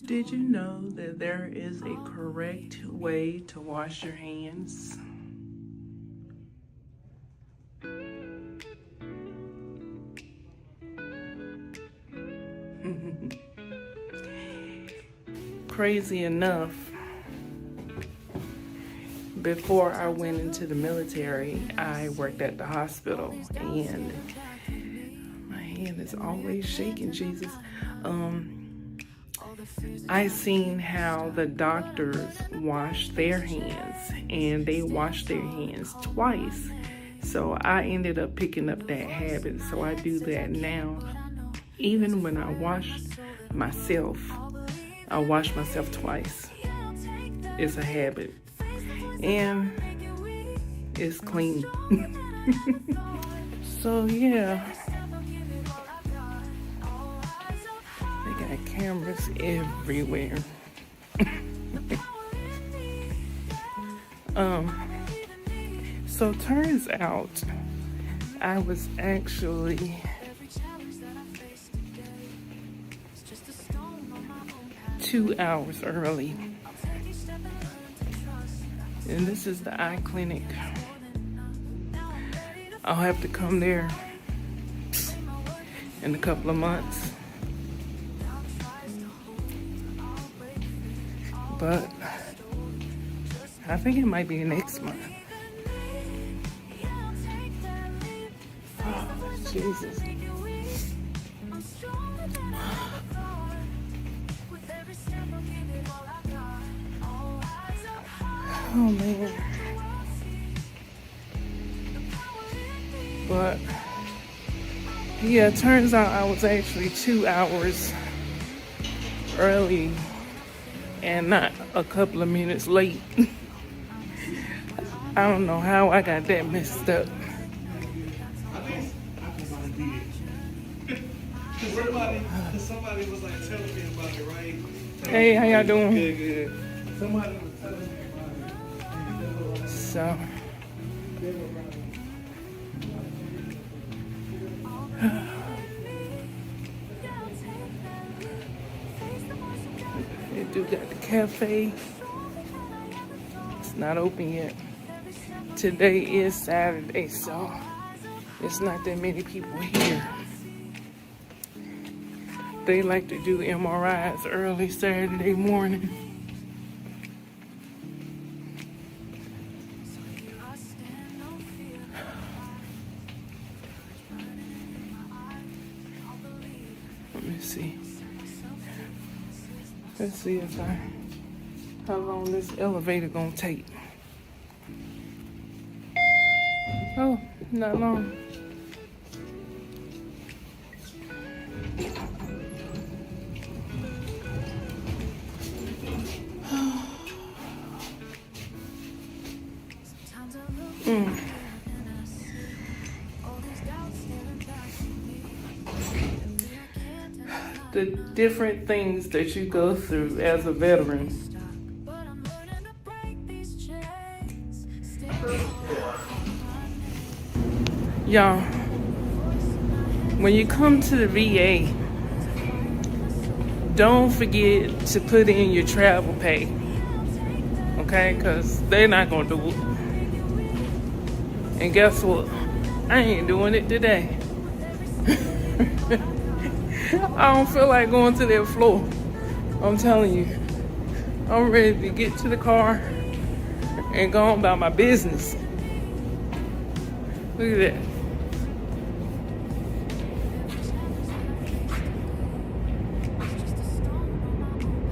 did you know that there is a correct way to wash your hands? crazy enough, before I went into the military, I worked at the hospital, and my hand is always shaking, Jesus. I seen how the doctors wash their hands, and they wash their hands twice. So I ended up picking up that habit. So I do that now. Even when I wash myself, I wash myself twice. It's a habit. And it's clean. So yeah. They got cameras everywhere. So turns out I was actually two hours early. And this is the eye clinic. I'll have to come there in a couple of months. But I think it might be next month. Oh, Jesus. Oh, man. But, yeah, it turns out I was actually 2 hours early and not a couple of minutes late. I don't know how I got that messed up. Somebody was like telling me about it, right? Hey, how y'all doing? Good. Somebody was telling me about it. So, they do got the cafe. It's not open yet. Today is Saturday, so it's not that many people here. They like to do MRIs early Saturday morning. Let me see. Let's see how long this elevator gonna take. Oh, not long. The different things that you go through as a veteran. Y'all, when you come to the VA, don't forget to put in your travel pay, okay? Because they're not going to do it. And guess what? I ain't doing it today. I don't feel like going to that floor. I'm telling you. I'm ready to get to the car and go on about my business. Look at that.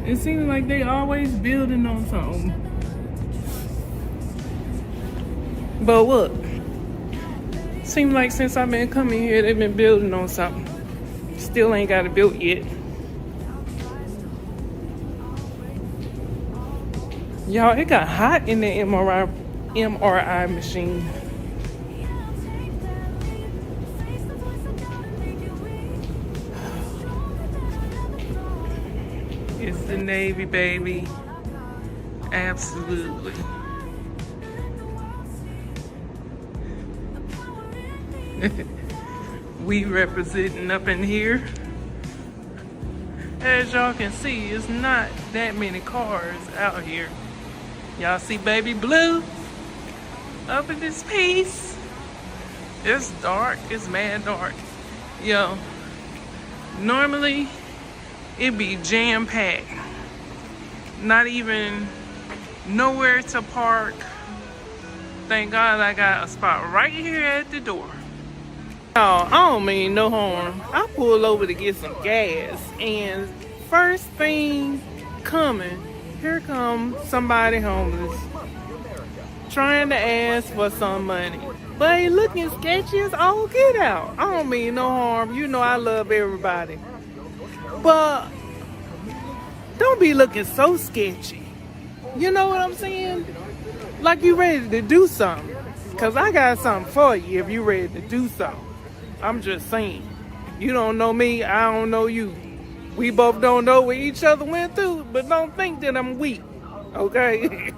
It seems like they always building on something. But what? Seems like since I've been coming here, they've been building on something. Still ain't got it built yet. Y'all, it got hot in the MRI machine. It's the Navy, baby. Absolutely. We representing up in here. As y'all can see, it's not that many cars out here. Y'all see baby blue up in this piece? It's dark, it's mad dark. Yo, normally it'd be jam-packed. Not even nowhere to park. Thank God I got a spot right here at the door. Oh, I don't mean no harm. I pulled over to get some gas, and first thing coming, here comes somebody homeless trying to ask for some money. But he looking sketchy as all get out. I don't mean no harm. You know I love everybody. But don't be looking so sketchy. You know what I'm saying? Like you ready to do something. Because I got something for you if you ready to do something. I'm just saying. You don't know me, I don't know you. We both don't know what each other went through, but don't think that I'm weak. Okay?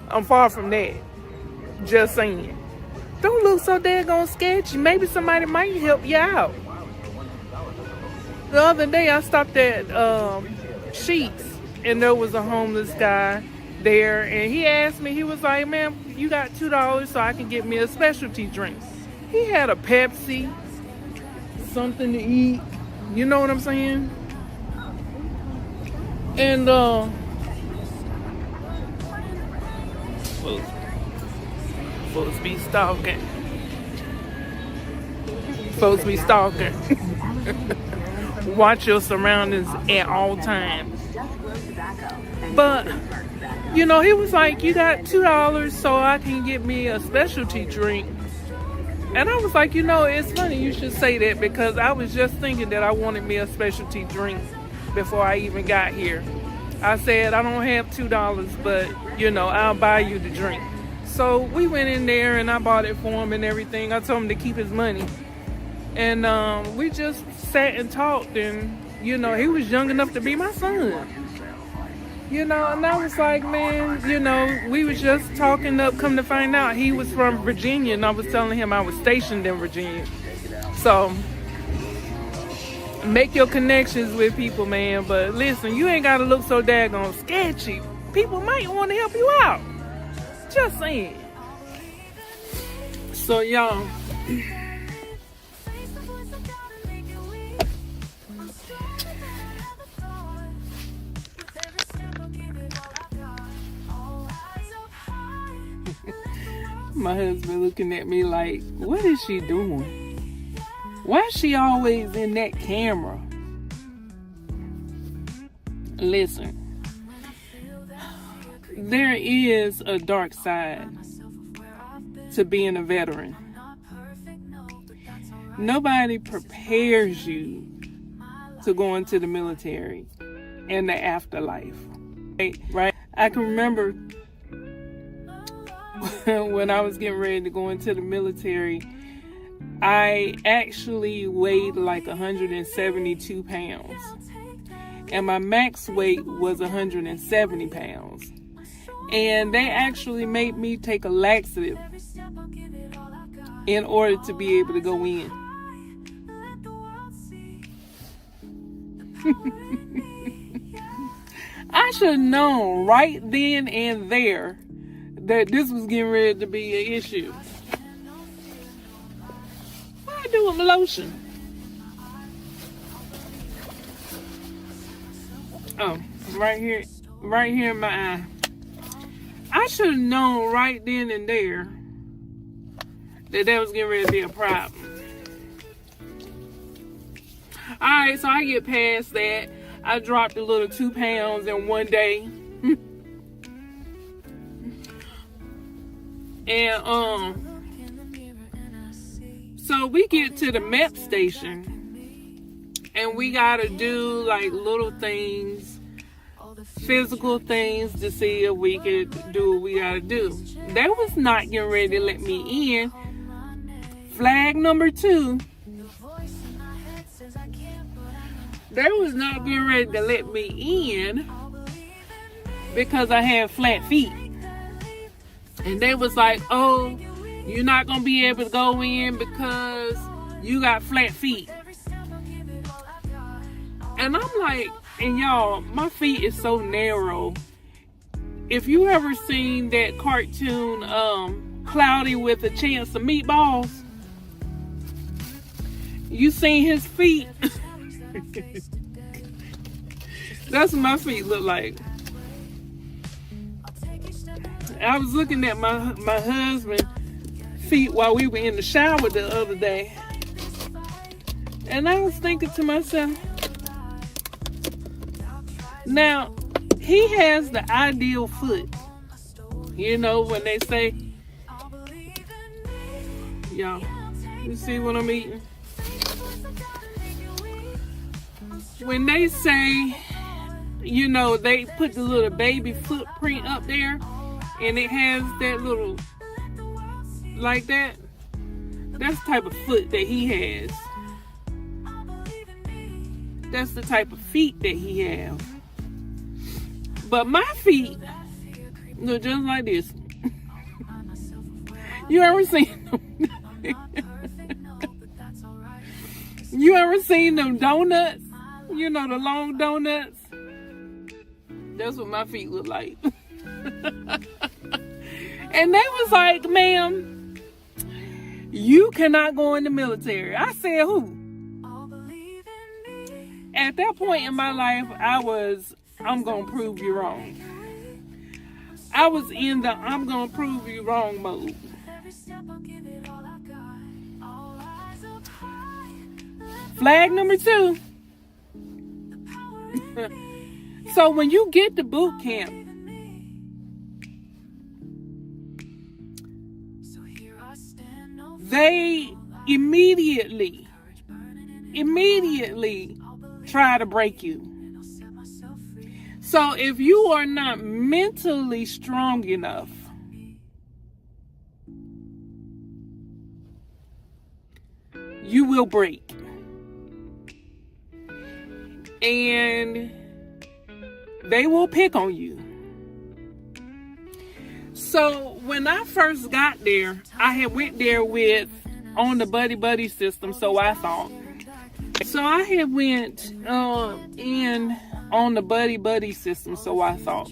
I'm far from that. Just saying. Don't look so daggone sketchy. Maybe somebody might help you out. The other day I stopped at Sheets, and there was a homeless guy there, and he asked me, he was like, "Ma'am, you got $2 so I can get me a specialty drink." He had a Pepsi, something to eat. You know what I'm saying? And folks be stalking. Folks be stalking. Watch your surroundings at all times. But you know, he was like, "You got $2 so I can get me a specialty drink." And I was like, you know, it's funny you should say that, because I was just thinking that I wanted me a specialty drink before I even got here. I said, I don't have $2, but, you know, I'll buy you the drink. So we went in there and I bought it for him and everything. I told him to keep his money. And we just sat and talked, and, you know, he was young enough to be my son. You know, and I was like, man, you know, we was just talking up, come to find out he was from Virginia, and I was telling him I was stationed in Virginia. So, make your connections with people, man, but listen, you ain't got to look so daggone sketchy. People might want to help you out. Just saying. So, y'all, my husband looking at me like, what is she doing? Why is she always in that camera? Listen, there is a dark side to being a veteran. Nobody prepares you to go into the military and the afterlife. Right? I can remember when I was getting ready to go into the military, I actually weighed like 172 pounds. And my max weight was 170 pounds. And they actually made me take a laxative in order to be able to go in. I should have known right then and there that this was getting ready to be an issue. What I do with my lotion? Oh, right here in my eye. I should have known right then and there that was getting ready to be a problem. Alright, so I get past that. I dropped a little 2 pounds in one day. And so we get to the MEP station, and we gotta do like little things, physical things, to see if we could do what we gotta do. They was not getting ready to let me in. Flag number 2. They was not getting ready to let me in because I had flat feet. And they was like, oh, you're not going to be able to go in because you got flat feet. And I'm like, and y'all, my feet is so narrow. If you ever seen that cartoon, Cloudy with a Chance of Meatballs, you seen his feet? That's what my feet look like. I was looking at my husband's feet while we were in the shower the other day. And I was thinking to myself, now, he has the ideal foot. You know, when they say, y'all, you see what I'm eating? When they say, you know, they put the little baby footprint up there, and it has that little, like that, that's the type of foot that he has. That's the type of feet that he has. But my feet look just like this. You ever seen them? You ever seen them donuts? You know, the long donuts? That's what my feet look like. And they was like, ma'am, you cannot go in the military. I said, who? At that point in my life, I'm gonna prove you wrong. I was in the I'm gonna prove you wrong mode. Flag number 2. So when you get to boot camp, they immediately try to break you. So if you are not mentally strong enough, you will break. And they will pick on you. So when I first got there, I had went there on the buddy system, so I thought. So I had went in on the buddy system, so I thought.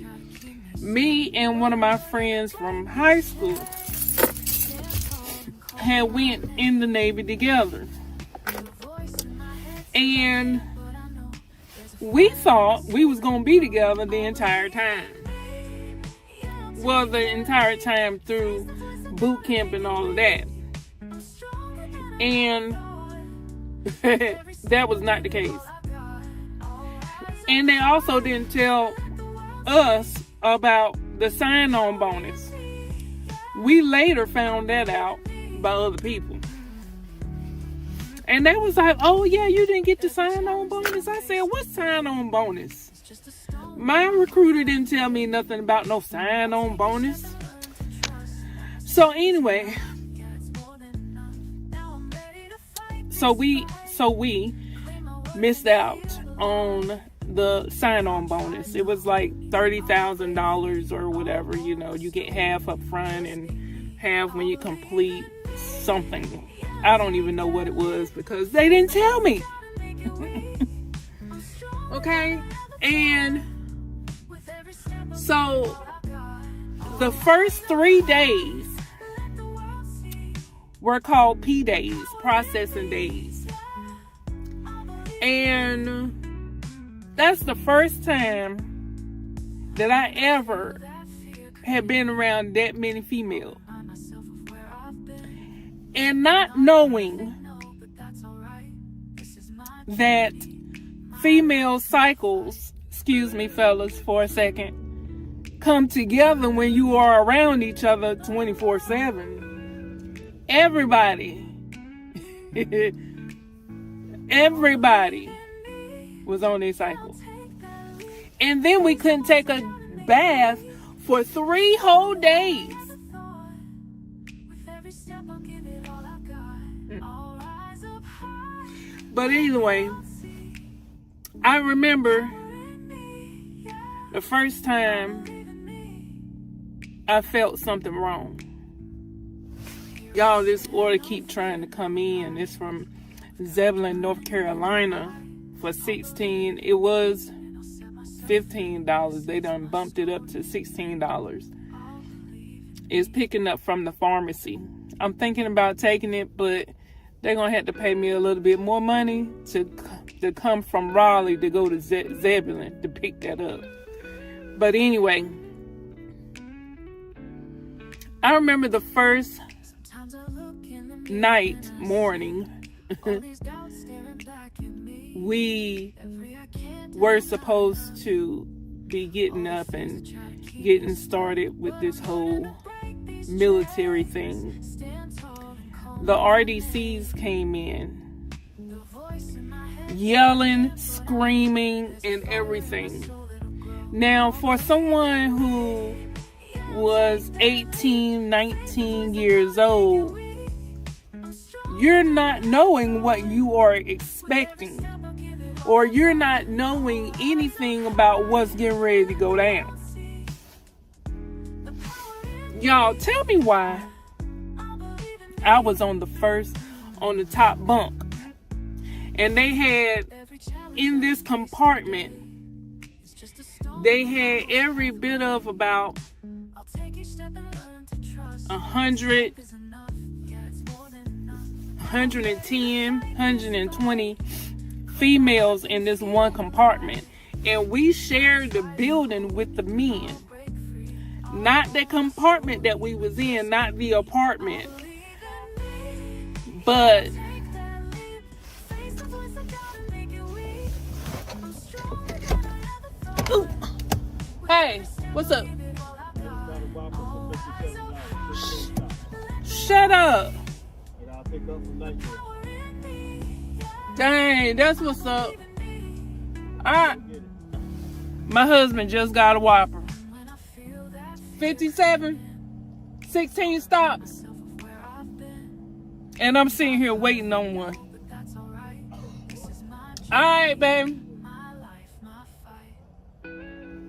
Me and one of my friends from high school had went in the Navy together. And we thought we was going to be together the entire time. Well, the entire time through boot camp and all of that. And that was not the case. And they also didn't tell us about the sign-on bonus. We later found that out by other people. And they was like, oh yeah, you didn't get the sign-on bonus? I said, what sign-on bonus? My recruiter didn't tell me nothing about no sign-on bonus. So anyway, so we missed out on the sign-on bonus. It was like $30,000 or whatever, you know. You get half up front and half when you complete something. I don't even know what it was because they didn't tell me. Okay? And so the first 3 days were called P days, processing days. And that's the first time that I ever had been around that many females. And not knowing that female cycles, excuse me fellas for a second, come together when you are around each other 24/7. Everybody was on their cycle. And then we couldn't take a bath for 3 whole days. But anyway, I remember the first time I felt something wrong. Y'all, this order keep trying to come in. It's from Zebulon, North Carolina for $16. It was $15. They done bumped it up to $16. It's picking up from the pharmacy. I'm thinking about taking it, but they're going to have to pay me a little bit more money to come from Raleigh to go to Zebulon to pick that up. But anyway, I remember the first morning, we were supposed to be getting up and getting started with this whole military thing. The RDCs came in, yelling, screaming, and everything. Now, for someone who was 18, 19 years old, you're not knowing what you are expecting, or you're not knowing anything about what's getting ready to go down. Y'all, tell me why I was on the top bunk, and they had, in this compartment, they had every bit of about 100, 110, 120 females in this one compartment, and we shared the building with the men. Not the compartment that we was in, not the apartment, but ooh. Hey, what's up? Shut up. Dang, that's what's up. Alright. My husband just got a Whopper. 57, 16 stops. And I'm sitting here waiting on one. Alright, baby.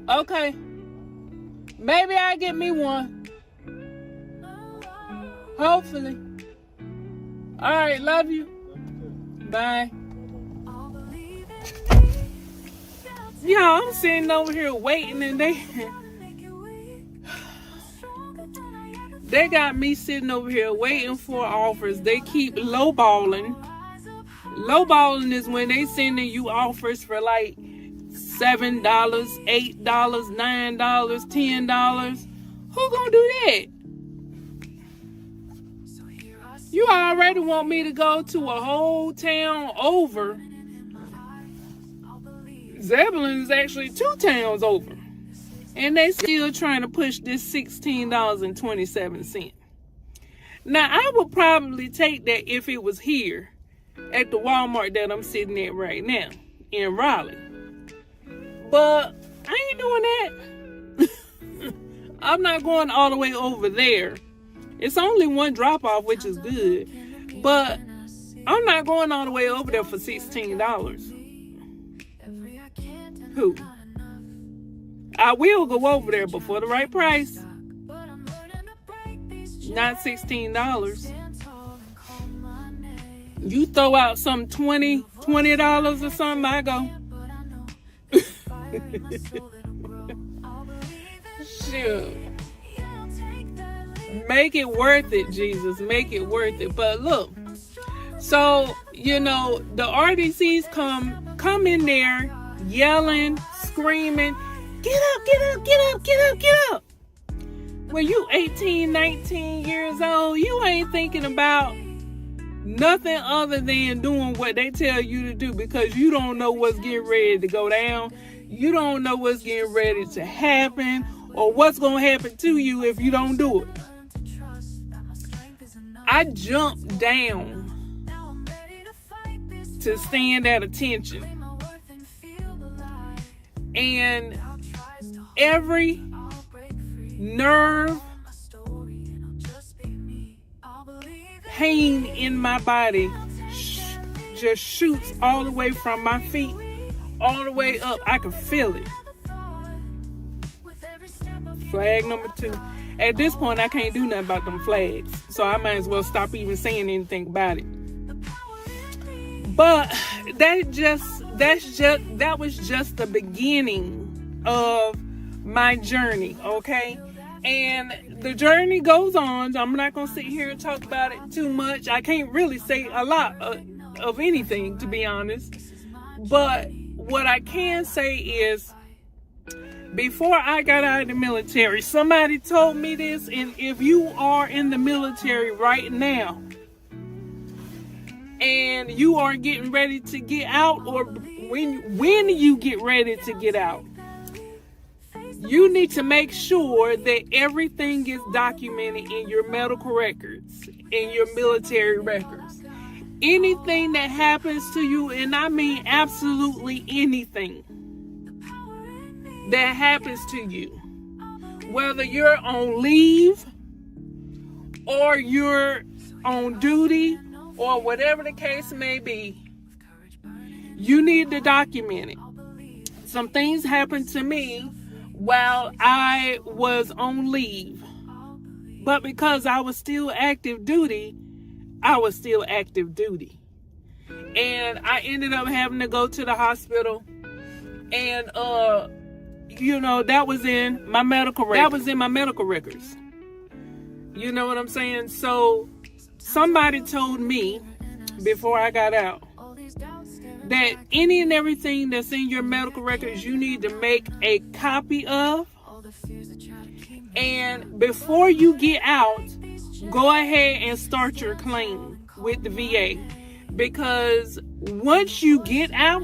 Okay. Maybe I get me one. Hopefully. Alright, love you. Bye. Yeah, I'm sitting over here waiting, and they got me sitting over here waiting for offers. They keep lowballing. Lowballing is when they sending you offers for like $7, $8, $9, $10. Who gonna do that? You already want me to go to a whole town over. Zebulon is actually 2 towns over. And they still trying to push this $16.27. Now, I would probably take that if it was here at the Walmart that I'm sitting at right now in Raleigh. But I ain't doing that. I'm not going all the way over there. It's only one drop off, which is good. But I'm not going all the way over there for $16. Who? I will go over there, but for the right price. Not $16. You throw out some $20 or something, I go. Shoot. Make it worth it, Jesus. Make it worth it. But look, so, the RDCs come in there yelling, screaming, get up, get up, get up, get up, get up. When you 18, 19 years old, you ain't thinking about nothing other than doing what they tell you to do, because you don't know what's getting ready to go down. You don't know what's getting ready to happen, or what's going to happen to you if you don't do it. I jumped down to stand at attention. And every nerve, pain in my body just shoots all the way from my feet all the way up. I can feel it. Flag number 2. At this point, I can't do nothing about them flags, so I might as well stop even saying anything about it. But that was just the beginning of my journey, okay? And the journey goes on. I'm not gonna sit here and talk about it too much. I can't really say a lot of anything, to be honest. But what I can say is Before I got out of the military, somebody told me this, and if you are in the military right now and you are getting ready to get out, or when you get ready to get out, you need to make sure that everything is documented in your medical records, in your military records. Anything that happens to you, and I mean absolutely anything that happens to you, whether you're on leave or you're on duty or whatever the case may be, you need to document it. Some things happened to me while I was on leave, but because I was still active duty, and I ended up having to go to the hospital, and that was in my medical records. You know what I'm saying? So somebody told me before I got out that any and everything that's in your medical records, you need to make a copy of. And before you get out, go ahead and start your claim with the VA. Because once you get out,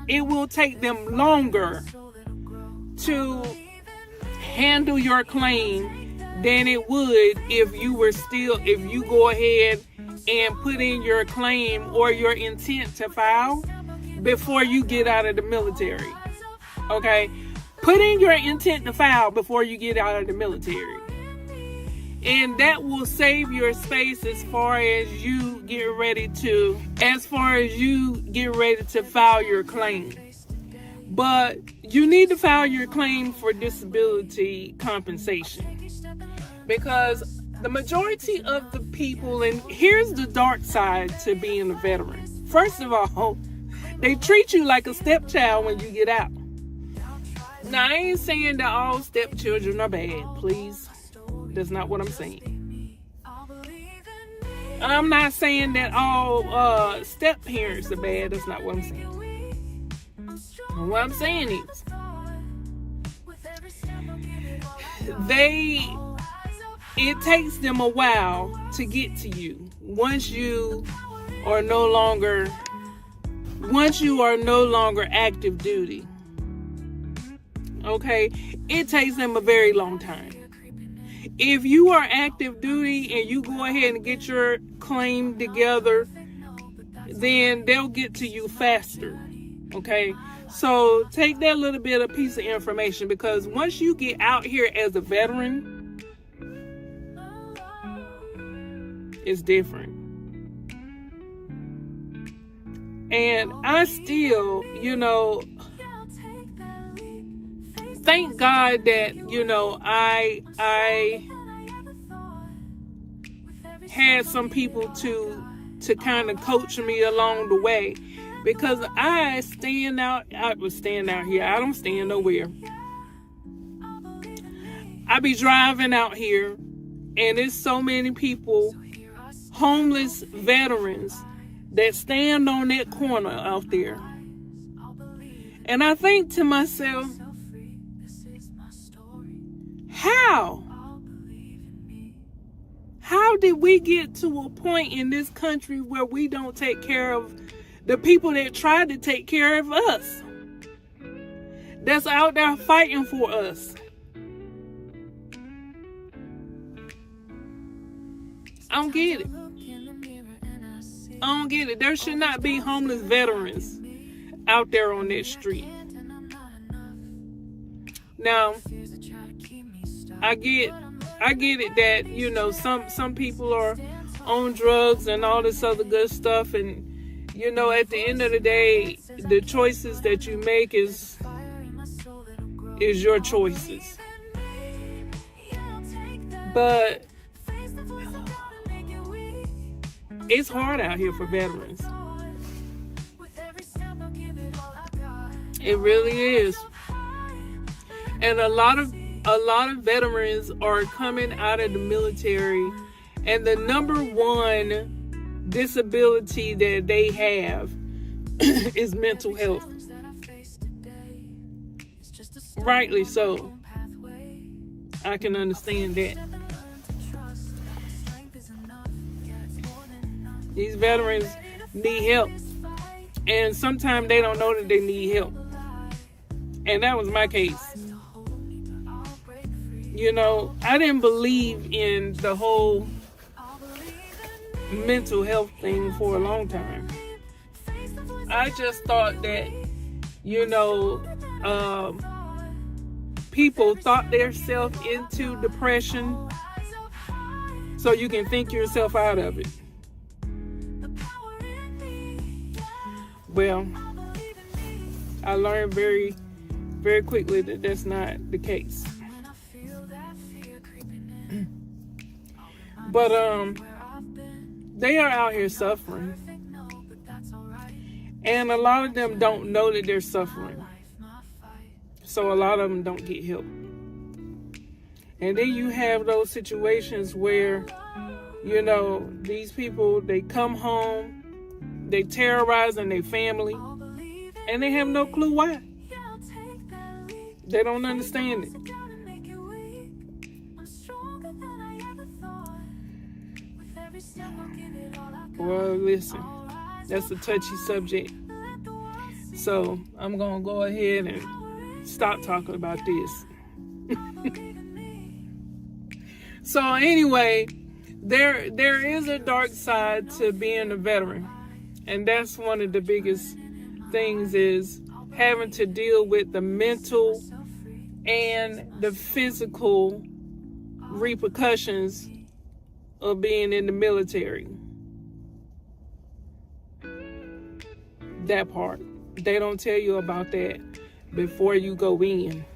it will take them longer to handle your claim than it would if you go ahead and put in your claim or your intent to file before you get out of the military. Okay? Put in your intent to file before you get out of the military. And that will save your space as far as you get ready to file your claim. But you need to file your claim for disability compensation, because the majority of the people, and here's the dark side to being a veteran. First of all, they treat you like a stepchild when you get out. Now, I ain't saying that all stepchildren are bad, please. That's not what I'm saying. I'm not saying that all step parents are bad. That's not what I'm saying. What I'm saying is, it takes them a while to get to you once you are no longer active duty. Okay, it takes them a very long time. If you are active duty and you go ahead and get your claim together, then they'll get to you faster. Okay, so take that little bit of piece of information, because once you get out here as a veteran, it's different. And I still, thank God that, I had some people to kind of coach me along the way, because I would stand out here. I don't stand nowhere. I be driving out here, and there's so many people, homeless veterans, that stand on that corner out there. And I think to myself, How did we get to a point in this country where we don't take care of the people that tried to take care of us? That's out there fighting for us. I don't get it. There should not be homeless veterans out there on that street. Now, I get it that, some people are on drugs and all this other good stuff, and, at the end of the day, the choices that you make is your choices. But it's hard out here for veterans. It really is. And a lot of veterans are coming out of the military, and the number one disability that they have is mental health. rightly so. I can understand that. These veterans need help, and sometimes they don't know that they need help. And that was my case. You know, I didn't believe in the whole mental health thing for a long time. I just thought that, you know, people thought themselves into depression so you can think yourself out of it. Well, I learned very, very quickly that that's not the case. But they are out here suffering, and a lot of them don't know that they're suffering, so a lot of them don't get help. And then you have those situations where, you know, these people, they come home, they terrorizing their family, and they have no clue why. They don't understand it. Well, listen, that's a touchy subject. So I'm going to go ahead and stop talking about this. So anyway, there is a dark side to being a veteran. And that's one of the biggest things, is having to deal with the mental and the physical repercussions of being in the military. That part. They don't tell you about that before you go in.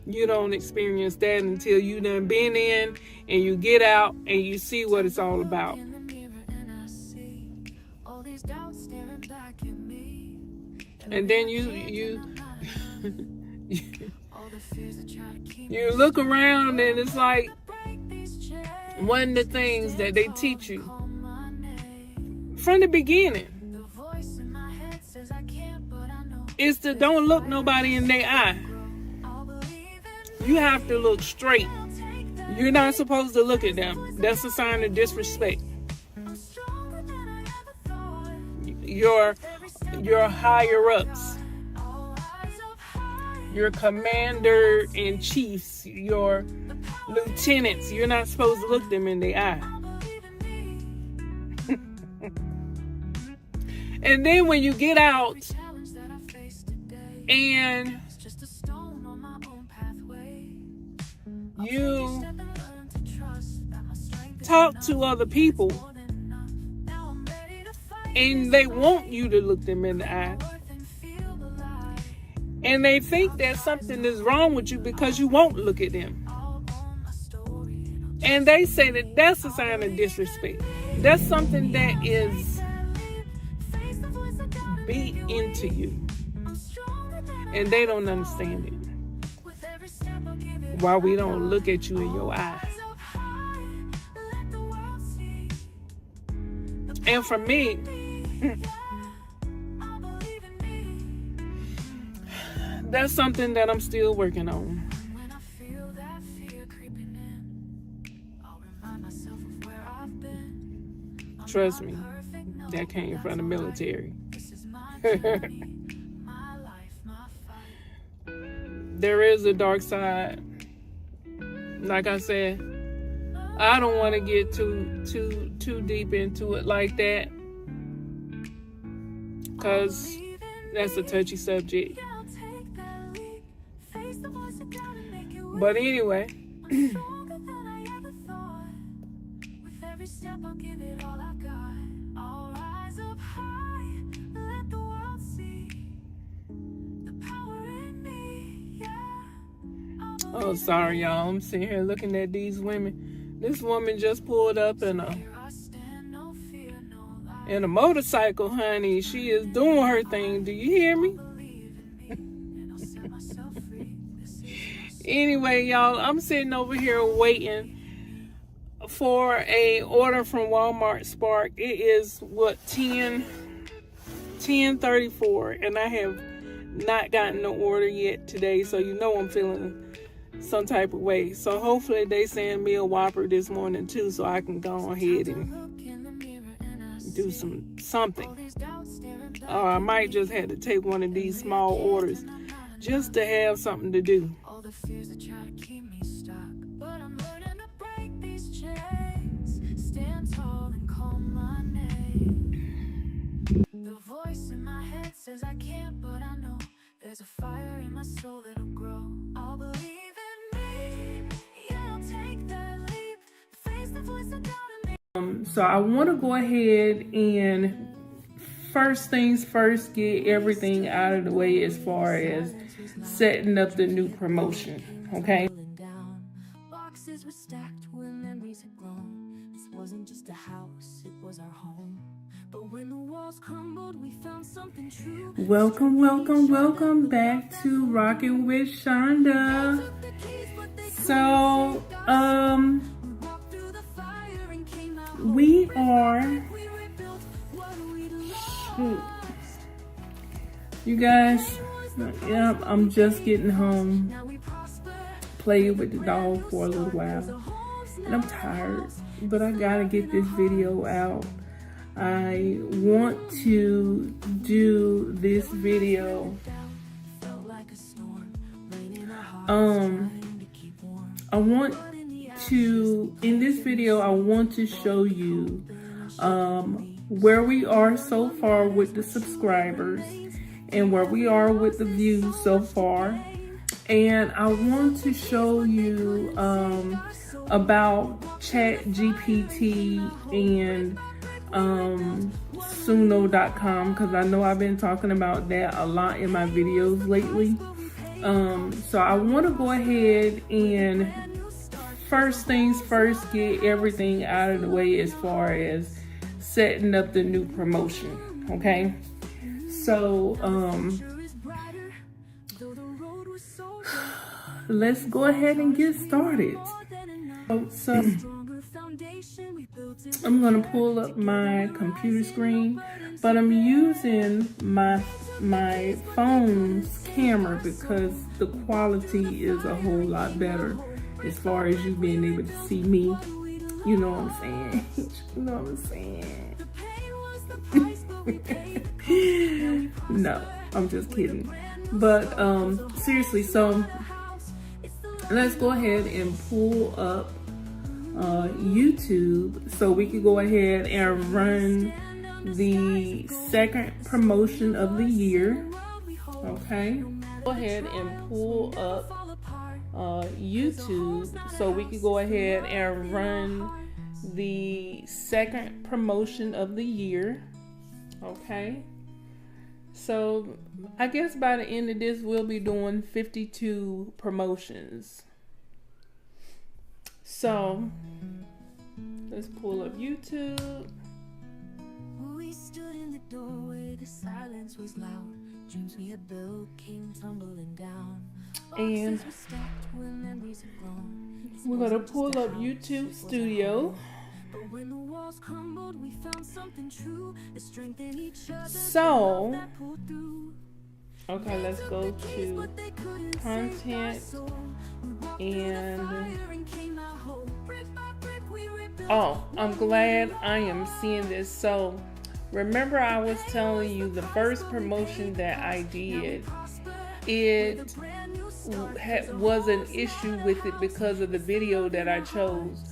You don't experience that until you done been in and you get out and you see what it's all about. And then you look around, and it's like one of the things that they teach you from the beginning is to don't look nobody in their eye. You have to look straight. You're not supposed to look at them. That's a sign of disrespect. Your higher ups, your commander in chiefs, your lieutenants, you're not supposed to look them in the eye. And then when you get out and you talk to other people and they want you to look them in the eye, and they think that something is wrong with you because you won't look at them, and they say that that's a sign of disrespect. That's something that is beat into you, and they don't understand it. Why we don't look at you in your eye. And for me, that's something that I'm still working on. Trust me, that came from the military. There is a dark side. Like I said, I don't want to get too deep into it like that, because that's a touchy subject. But anyway, oh, sorry, y'all. I'm sitting here looking at these women. This woman just pulled up in a motorcycle, honey. She is doing her thing. Do you hear me? Anyway, y'all, I'm sitting over here waiting for a order from Walmart Spark. It is 10:34, and I have not gotten the order yet today, so you know I'm feeling some type of way. So hopefully they send me a Whopper this morning too, so I can go ahead and do something. Or I might just have to take one of these small orders just to have something to do. All the fears that try to keep me stuck, but I'm learning to break these chains. Stand tall and call my name. The voice in my head says I can't, but I know there's a fire in my soul that'll grow. I'll believe in me. Yeah, I'll take that leap. Face the voice that doubted me. So I want to go ahead and first things first, get everything out of the way as far as setting up the new promotion, okay? Boxes were stacked when memories had grown. This wasn't just a house, it was our home. But when the walls crumbled, we found something true. Welcome back to Rockin' with Shonda. So, we are, you guys, yep, I'm just getting home, played with the dog for a little while, and I'm tired, but I gotta get this video out. I want to do this video, in this video, I want to show you where we are so far with the subscribers and where we are with the views so far. And I want to show you about ChatGPT and Suno.com, because I know I've been talking about that a lot in my videos lately. So I want to go ahead and first things first, get everything out of the way as far as setting up the new promotion, okay? So let's go ahead and get started. So I'm gonna pull up my computer screen, but I'm using my phone's camera because the quality is a whole lot better as far as you being able to see me. You know what I'm saying? You know what I'm saying? No, I'm just kidding. But seriously, so let's go ahead and pull up YouTube so we can go ahead and run the second promotion of the year. Okay, go ahead and pull up YouTube so we can go ahead and run the second promotion of the year. Okay, so I guess by the end of this we'll be doing 52 promotions. So let's pull up YouTube. We stood in the doorway, the silence was loud. Dreams we had built came tumbling down. And we're gonna pull up YouTube Studio. But when the walls crumbled, we found something true that strengthened each other. So, okay, let's go to content and oh, I'm glad I am seeing this. So, remember I was telling you the first promotion that I did, it was an issue with it because of the video that I chose.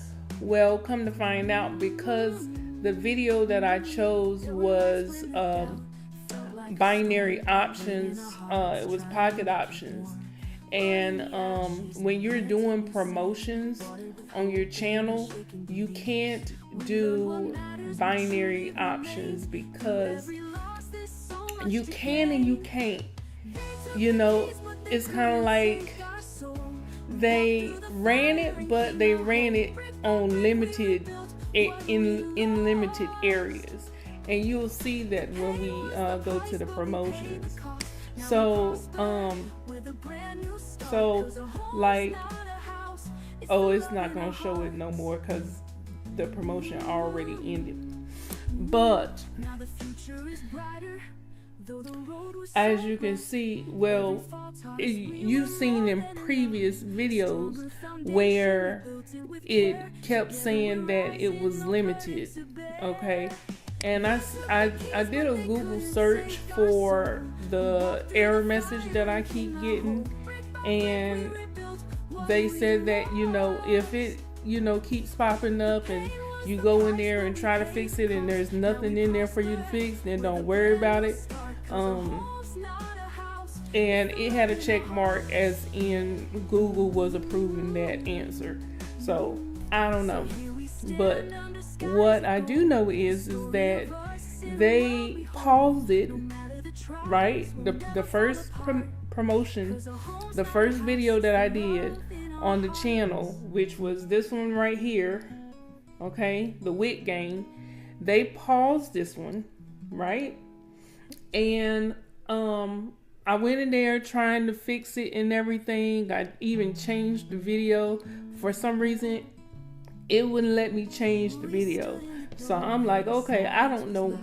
Well, come to find out, because the video that I chose was binary options, it was pocket options. And when you're doing promotions on your channel, you can't do binary options because you can and you can't. You know, it's kind of like they ran it, but they ran it on limited, in limited areas. And you'll see that when we go to the promotions. So, like, oh, it's not gonna show it no more because the promotion already ended. But as you can see, well, you've seen in previous videos where it kept saying that it was limited, okay? And I did a Google search for the error message that I keep getting, and they said that, you know, if it, you know, keeps popping up and you go in there and try to fix it and there's nothing in there for you to fix, then don't worry about it. And it had a check mark as in Google was approving that answer. So I don't know, but what I do know is that they paused it, right? The first promotion, the first video that I did on the channel, which was this one right here, okay, the wig game, they paused this one, right? And I went in there trying to fix it and everything. I even changed the video. For some reason, it wouldn't let me change the video. So I'm like, okay, I don't know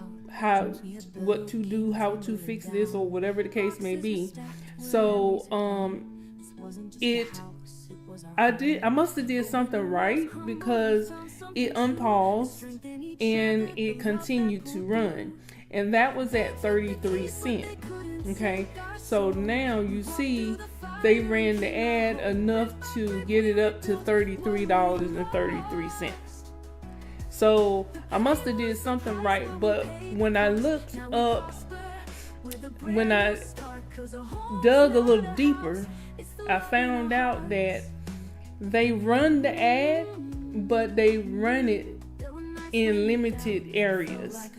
what to do, how to fix this, or whatever the case may be. So I must have did something right, because it unpaused and it continued to run, and that was at 33 cents. Okay, so now you see they ran the ad enough to get it up to $33.33. So I must have did something right, but when I looked up, when I dug a little deeper, I found out that they run the ad, but they run it in limited areas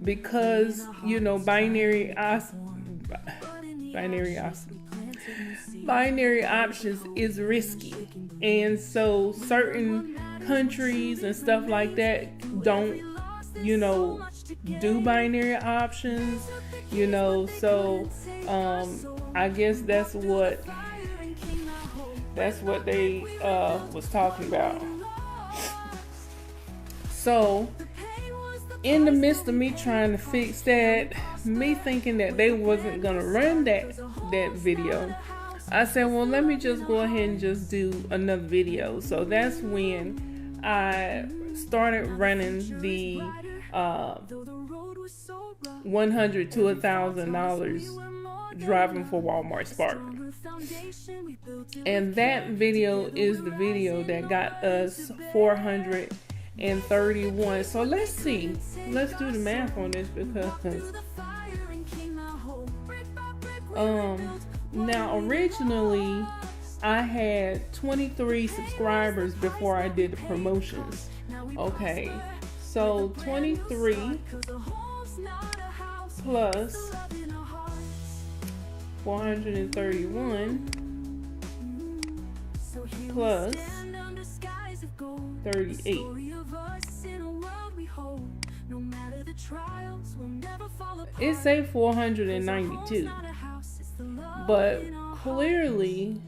because, you know, binary options is risky, and so certain countries and stuff like that don't, you know, do binary options, you know. So I guess that's what they was talking about. So in the midst of me trying to fix that, me thinking that they wasn't gonna run that video, I said, well, let me just go ahead and just do another video. So that's when I started running the $100 to $1,000 driving for Walmart Spark. And that video is the video that got us 431. So let's see. Let's do the math on this, because now originally I had 23 subscribers before I did the promotions. Okay, so 23 plus 431 plus 38. It say 492, but clearly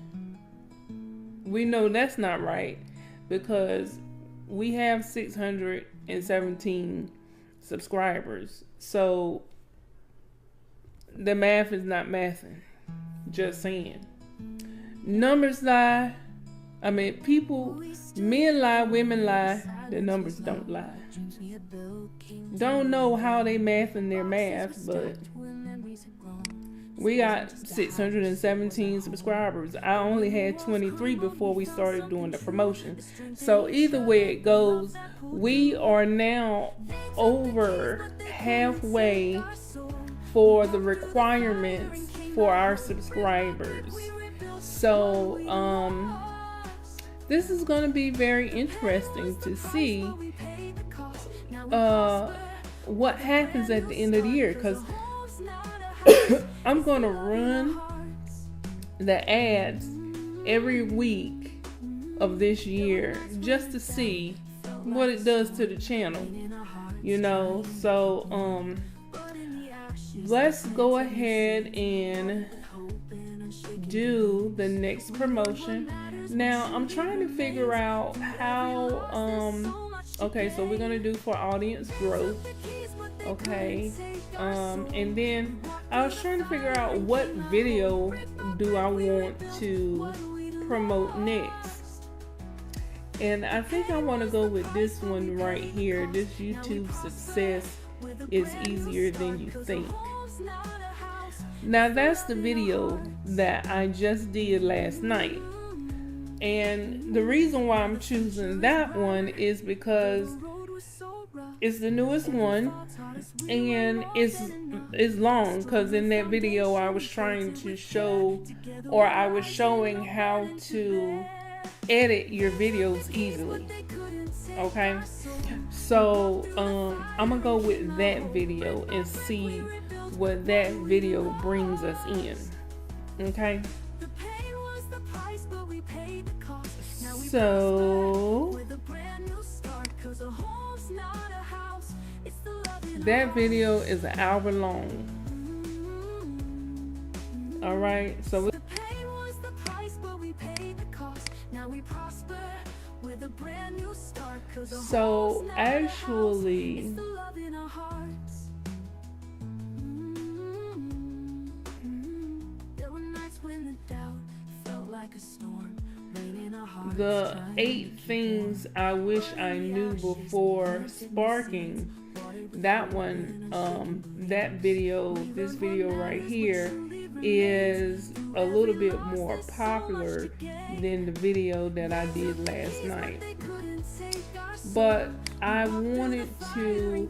we know that's not right, because we have 617 subscribers. So the math is not mathing. Just saying. Numbers lie. I mean, people, men lie, women lie. The numbers don't lie. Don't know how they mathing their math, but we got 617 subscribers. I only had 23 before we started doing the promotion. So either way it goes, we are now over halfway for the requirements for our subscribers. So this is going to be very interesting to see what happens at the end of the year, because I'm going to run the ads every week of this year just to see what it does to the channel, you know. So let's go ahead and do the next promotion. Now I'm trying to figure out how okay, so we're gonna do for audience growth, okay, and then I was trying to figure out what video do I want to promote next. And I think I want to go with this one right here. This YouTube success is easier than you think. Now that's the video that I just did last night. And the reason why I'm choosing that one is because it's the newest one, and it's long, because in that video I was trying to show, or I was showing how to edit your videos easily. Okay, so I'm gonna go with that video and see what that video brings us in. Okay, so that video is an hour long. All right, so actually the 8 things I wish I knew before sparking, that one, that video, this video right here is a little bit more popular than the video that I did last night. But I wanted to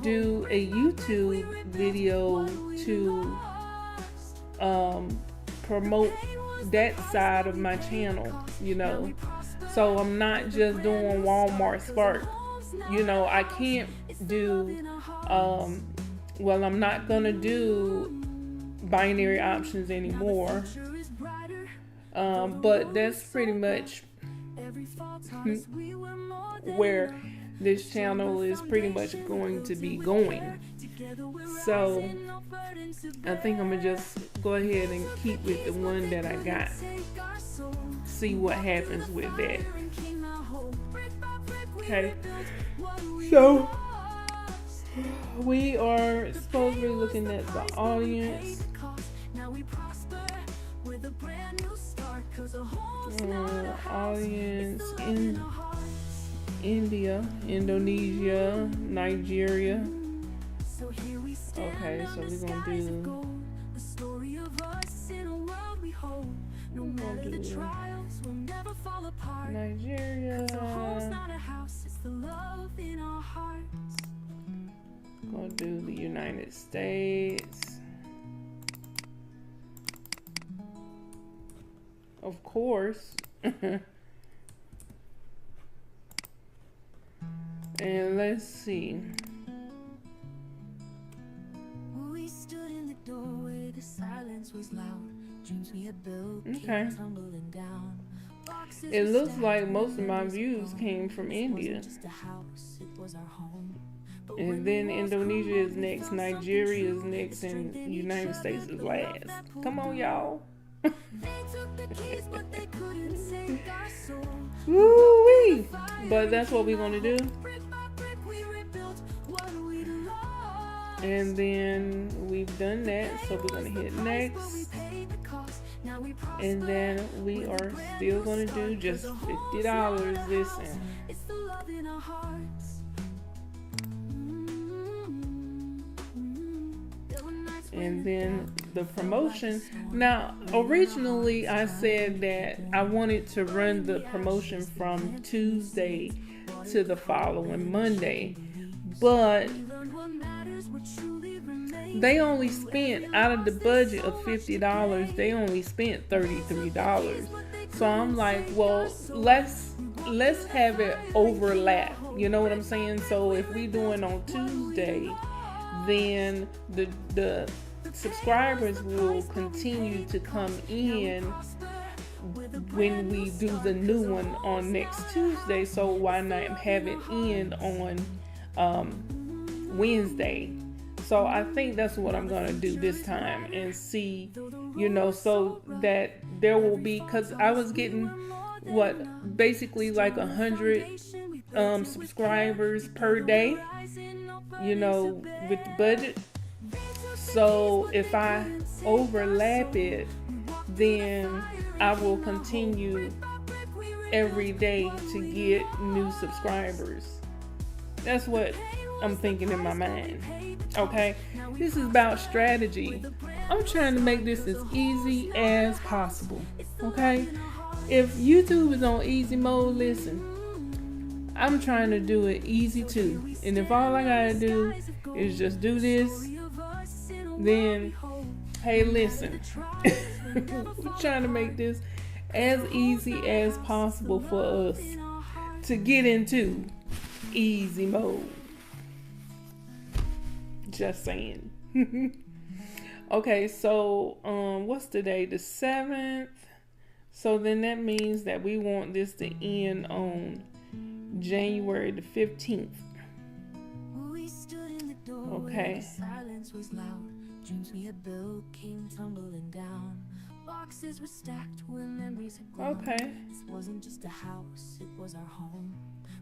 do a YouTube video to promote that side of my channel, you know. So I'm not just doing Walmart Spark. You know, I can't do, well, I'm not gonna do binary options anymore. But that's pretty much where this channel is pretty much going to be going. So I think I'm gonna just go ahead and keep with the one that I got. See what happens with that. Okay. So we are supposed to be looking at the audience. Audience in India, Indonesia, Nigeria. Okay, so we're gonna do Nigeria. Gonna do the United States. Of course. And let's see. We stood in the doorway, the silence was loud. Dreams we had built came tumbling down. It looks like most of my views came from India. And then Indonesia is next, Nigeria is next, and United States is last. Come on, y'all. Woo-wee. But that's what we're gonna do. And then we've done that, so we're gonna hit next. And then we are still gonna do just $50. Listen. And then the promotion. Now, originally I said that I wanted to run the promotion from Tuesday to the following Monday, but they only spent, out of the budget of $50, they only spent $33. So I'm like, well, let's have it overlap. You know what I'm saying? So if we doing on Tuesday, then the subscribers will continue to come in when we do the new one on next Tuesday. So why not have it end on Wednesday? So I think that's what I'm gonna do this time, and see, you know, so that there will be, because I was getting basically like 100 subscribers per day, you know, with the budget. So if I overlap it, then I will continue every day to get new subscribers. That's what I'm thinking in my mind. Okay, this is about strategy. I'm trying to make this as easy as possible. Okay, if YouTube is on easy mode, listen, I'm trying to do it easy too. And if all I gotta do is just do this, then hey, listen, we're trying to make this as easy as possible for us to get into easy mode. Just saying. Okay, so what's today? The 7th. So then that means that we want this to end on January the 15th. Okay. Dreams we had built came tumbling down. Boxes were stacked when memories had grown. Okay. This wasn't just a house, it was our home.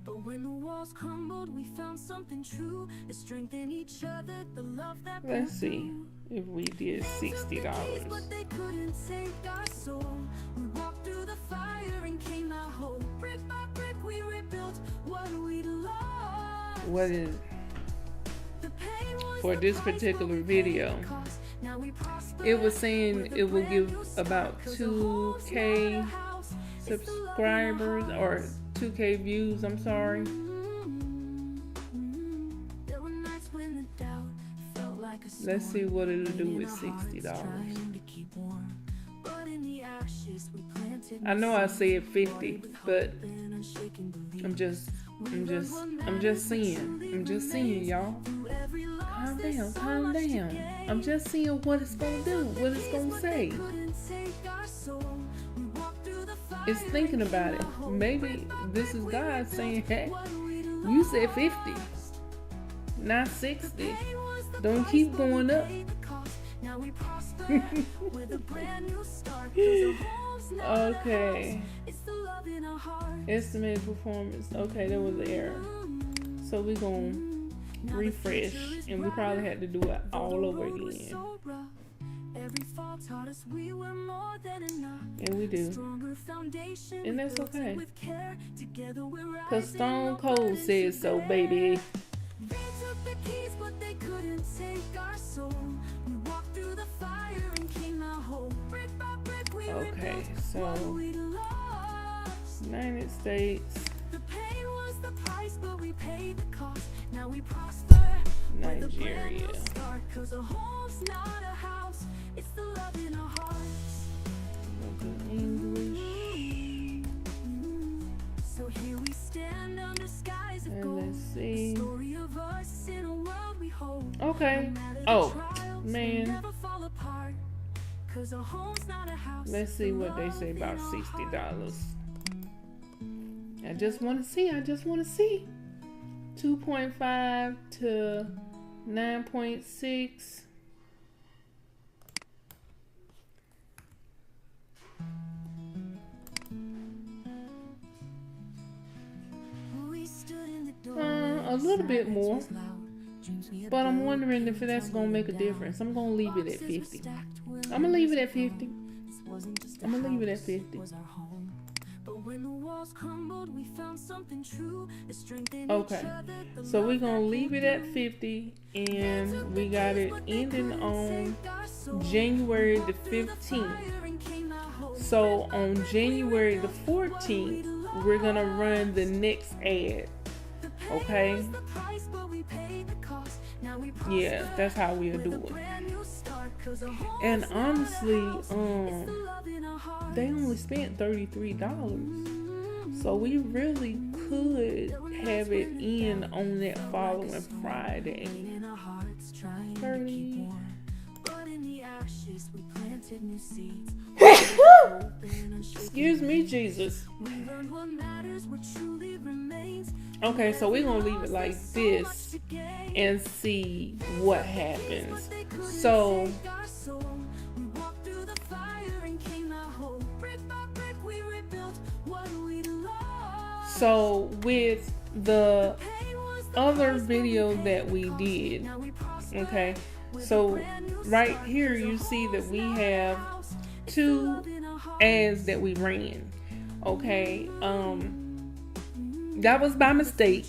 But when the walls crumbled, we found something true that strengthened each other, the love that. Let's see if we did $60. But they couldn't take our soul. We walked through the fire and came out whole. Brick by brick we rebuilt what we lost. What is for this particular video? It was saying it will give about 2K subscribers or 2K views, I'm sorry. Let's see what it'll do with $60. I know I said 50, but I'm just seeing, y'all. Calm down. I'm just seeing what it's gonna do, what it's gonna say. It's thinking about it. Maybe this is God saying, hey, you said 50, not 60. Don't keep going up. Okay. Estimated performance. Okay, there was an error. So we're gonna refresh, and we probably had to do it all over again. And we do. And that's okay. Cause Stone Cold said so, baby. Okay, so United States, Nigeria. English. So here we stand under skies of gold. And let's see. Okay. Oh, man. Let's see what they say about $60. I just want to see. 2.5 to 9.6. A little bit more, but I'm wondering if that's gonna make a difference. I'm gonna leave it at 50. I'm gonna leave it at 50. Okay, so we're gonna leave it at 50, and we got it ending on January the 15th. So on January the 14th, we're gonna run the next ad. Okay? Yeah, that's how we'll do it. And honestly, they only spent $33. So we really could have it in on that following Friday. 30. Excuse me, Jesus. Okay, so we're gonna leave it like this and see what happens. So with the other video that we did, okay, So right here you see that we have 2 ads that we ran. Okay, that was by mistake.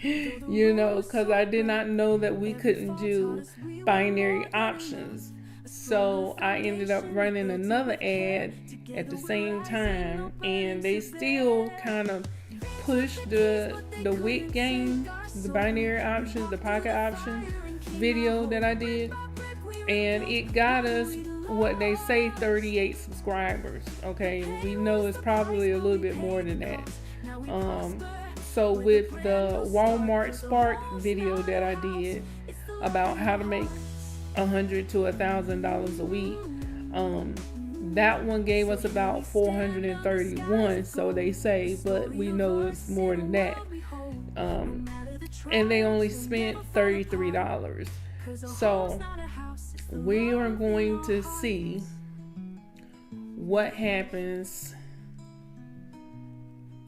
Because I did not know that we couldn't do binary options. So I ended up running another ad at the same time, and they still kind of pushed the WIC game, the binary options, the pocket option video that I did, and it got us what they say 38 subscribers. Okay, we know it's probably a little bit more than that. So with the Walmart Spark video that I did about how to make $100 to $1,000 a week, that one gave us about 431, so they say, but we know it's more than that. And they only spent $33. So we are going to see what happens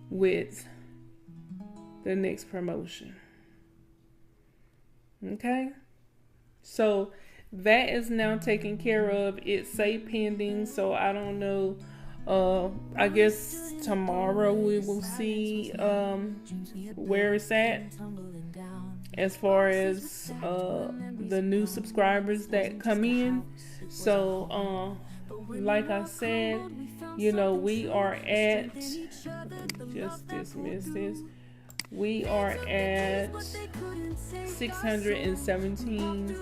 with the next promotion. Okay, so that is now taken care of. It say pending, so I don't know. I guess tomorrow we will see where it's at as far as the new subscribers that come in. So like I said, we are at, just dismiss this, we are at 617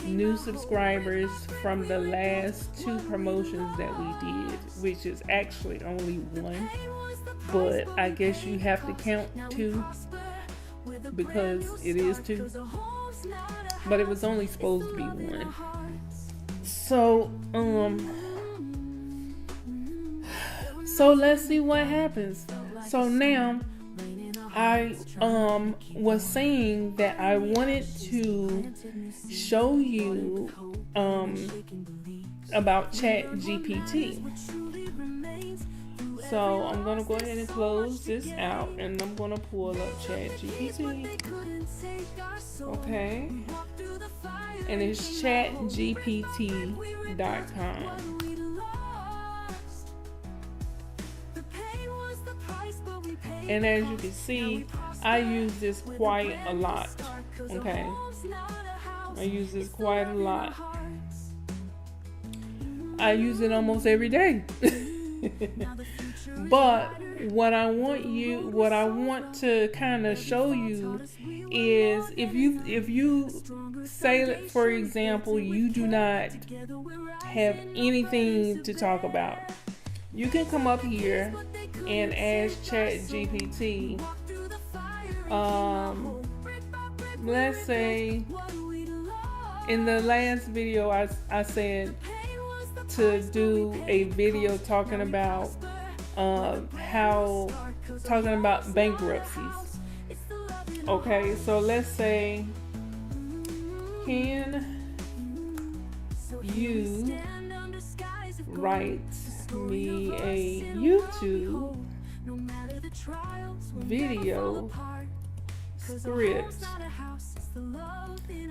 new subscribers from the last 2 promotions that we did, which is actually only 1, but I guess you have to count 2 because it is 2, but it was only supposed to be 1. So let's see what happens. So now I was saying that I wanted to show you about ChatGPT. So I'm gonna go ahead and close this out, and I'm gonna pull up ChatGPT. Okay, and it's chatgpt.com. And as you can see, I use this quite a lot. Okay, I use this quite a lot. I use it almost every day. But what I want to kind of show you is if you say, for example, you do not have anything to talk about, you can come up here and ask ChatGPT. Let's say in the last video I said to do a video talking about bankruptcies. Okay, so let's say, can you write me a YouTube video script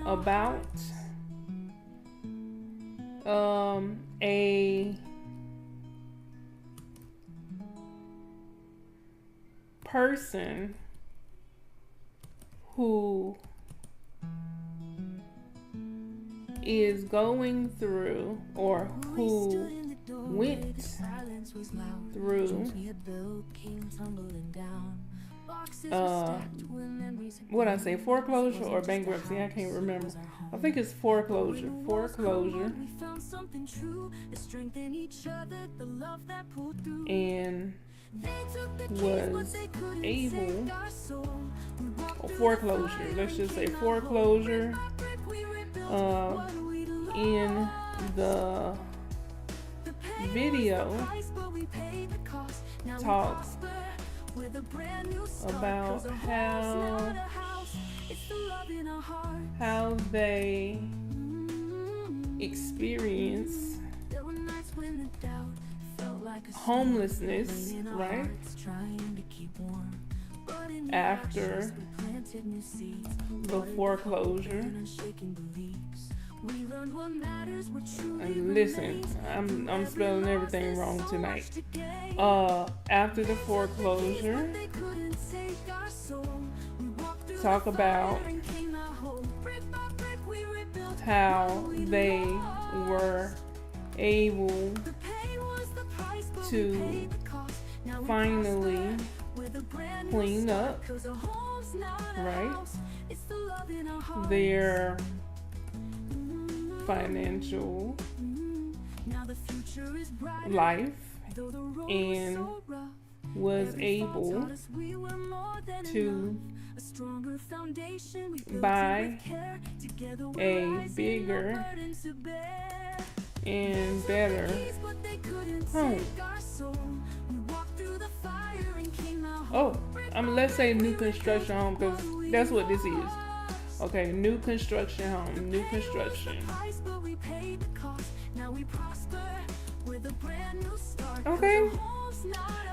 about a person who is going through, or who went through foreclosure or bankruptcy. I can't remember. I think it's foreclosure and was able, foreclosure, let's just say foreclosure, in the video talks about how they experience homelessness, right? after the foreclosure. And listen, I'm spelling everything wrong tonight. After the foreclosure, talk about how they were able to finally clean up, right, their financial life, and was able to buy a bigger and better home. Oh, let's say new construction home, because that's what this is. Okay, new construction home, new construction. Okay,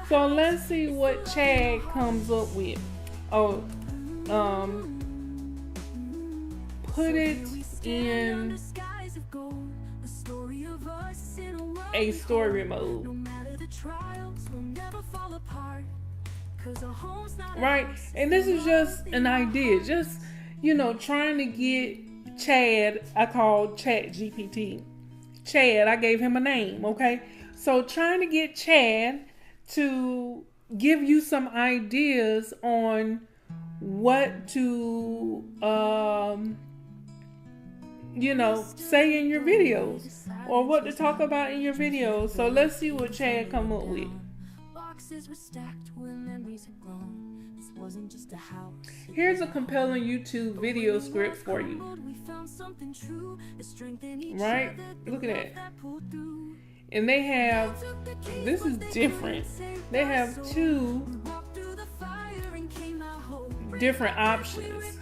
so let's see what Chad comes up with. Oh, put it in a story mode. Right, and this is just an idea, just, trying to get Chad. I called Chat GPT Chad. I gave him a name, okay? So trying to get Chad to give you some ideas on what to, say in your videos, or what to talk about in your videos. So let's see what Chad come up with. Here's a compelling YouTube video script for you. Right? Look at that. And they have, this is different. They have 2 different options.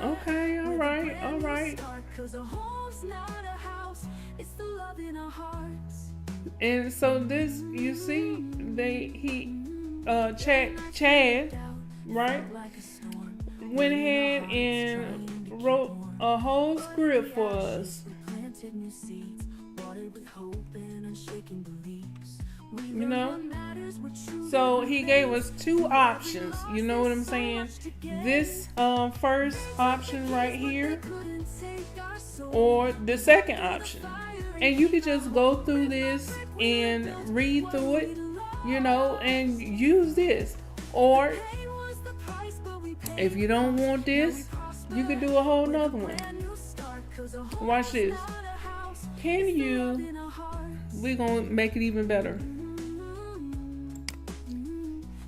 Okay, all right. And so this, you see, Chad, right, went ahead and wrote a whole script for us. So he gave us 2 options. You know what I'm saying? This first option right here, or the second option. And you could just go through this and read through it, and use this. Or if you don't want this, you could do a whole nother one. Watch this. We're gonna make it even better.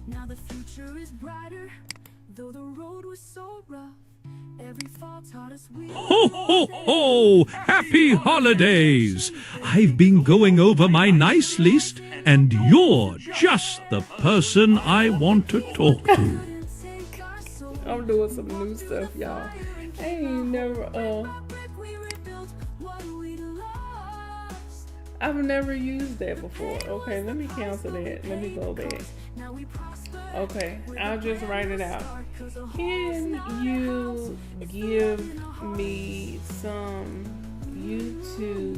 Now the future is brighter, though the road was so rough. Every fall taught us we Ho, ho, ho! Happy holidays! I've been going over my nice list, and you're just the person I want to talk to. I'm doing some new stuff, y'all. I ain't never, I've never used that before. Okay, let me cancel that. Let me go back. Okay, I'll just write it out. Can you give me some YouTube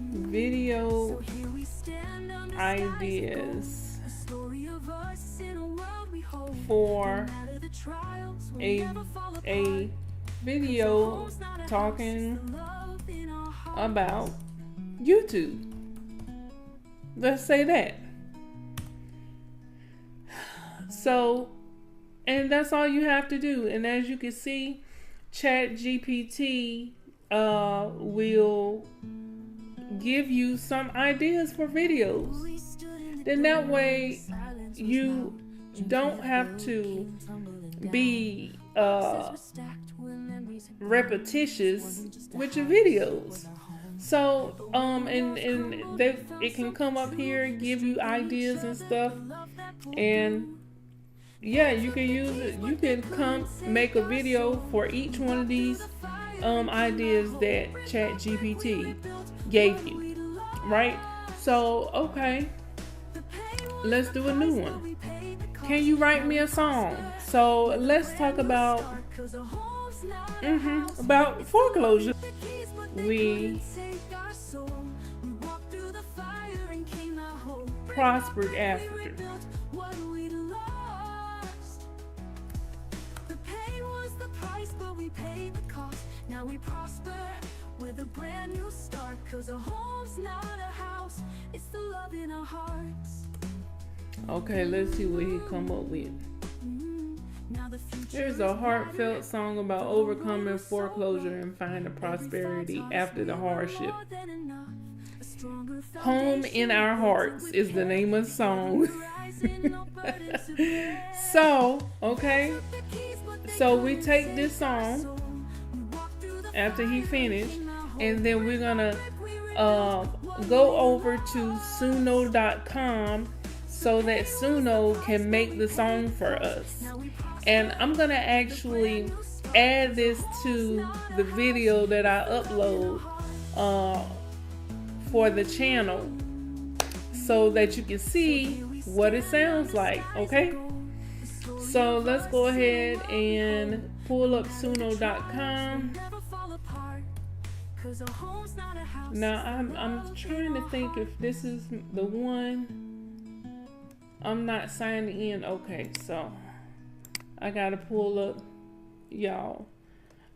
video ideas for a video talking about YouTube? Let's say that. So, and that's all you have to do. And as you can see, Chat GPT will give you some ideas for videos. Then that way you don't have to be repetitious with your videos. So, it can come up here, give you ideas and stuff, and yeah, you can use it. You can make a video for each one of these ideas that ChatGPT gave you, right? So, okay, let's do a new one. Can you write me a song? So let's talk about foreclosure. We prospered after. Now we prosper with a brand new start, 'cause a home's not a house, it's the love in our hearts. Okay, let's see what he come up with. Here's a heartfelt song about overcoming foreclosure and finding prosperity after the hardship. Home in Our Hearts is the name of the song. So, okay, so we take this song after he finished, and then we're gonna go over to Suno.com so that Suno can make the song for us. And I'm gonna actually add this to the video that I upload for the channel so that you can see what it sounds like, okay? So let's go ahead and pull up Suno.com. Now I'm trying to think if this is the one. I'm not signing in. Okay, so I gotta pull up, y'all.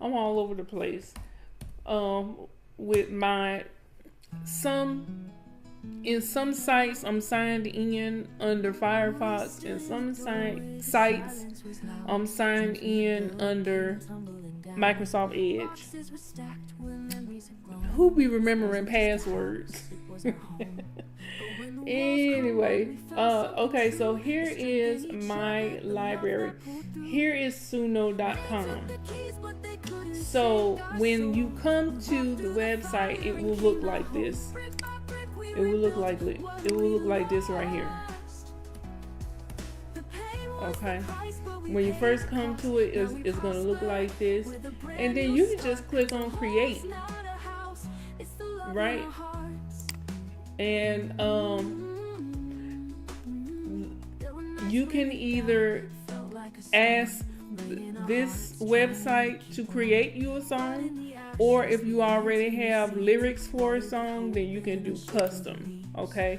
I'm all over the place. With my in some sites I'm signed in under Firefox, and some sites I'm signed in under Microsoft Edge. Who be remembering passwords? Anyway, okay, so here is my library. Here is Suno.com. So when you come to the website, it will look like this. It will look like this right here. Okay. When you first come to it, it's going to look like this, and then you can just click on create, right? And you can either ask this website to create you a song, or if you already have lyrics for a song, then you can do custom, okay?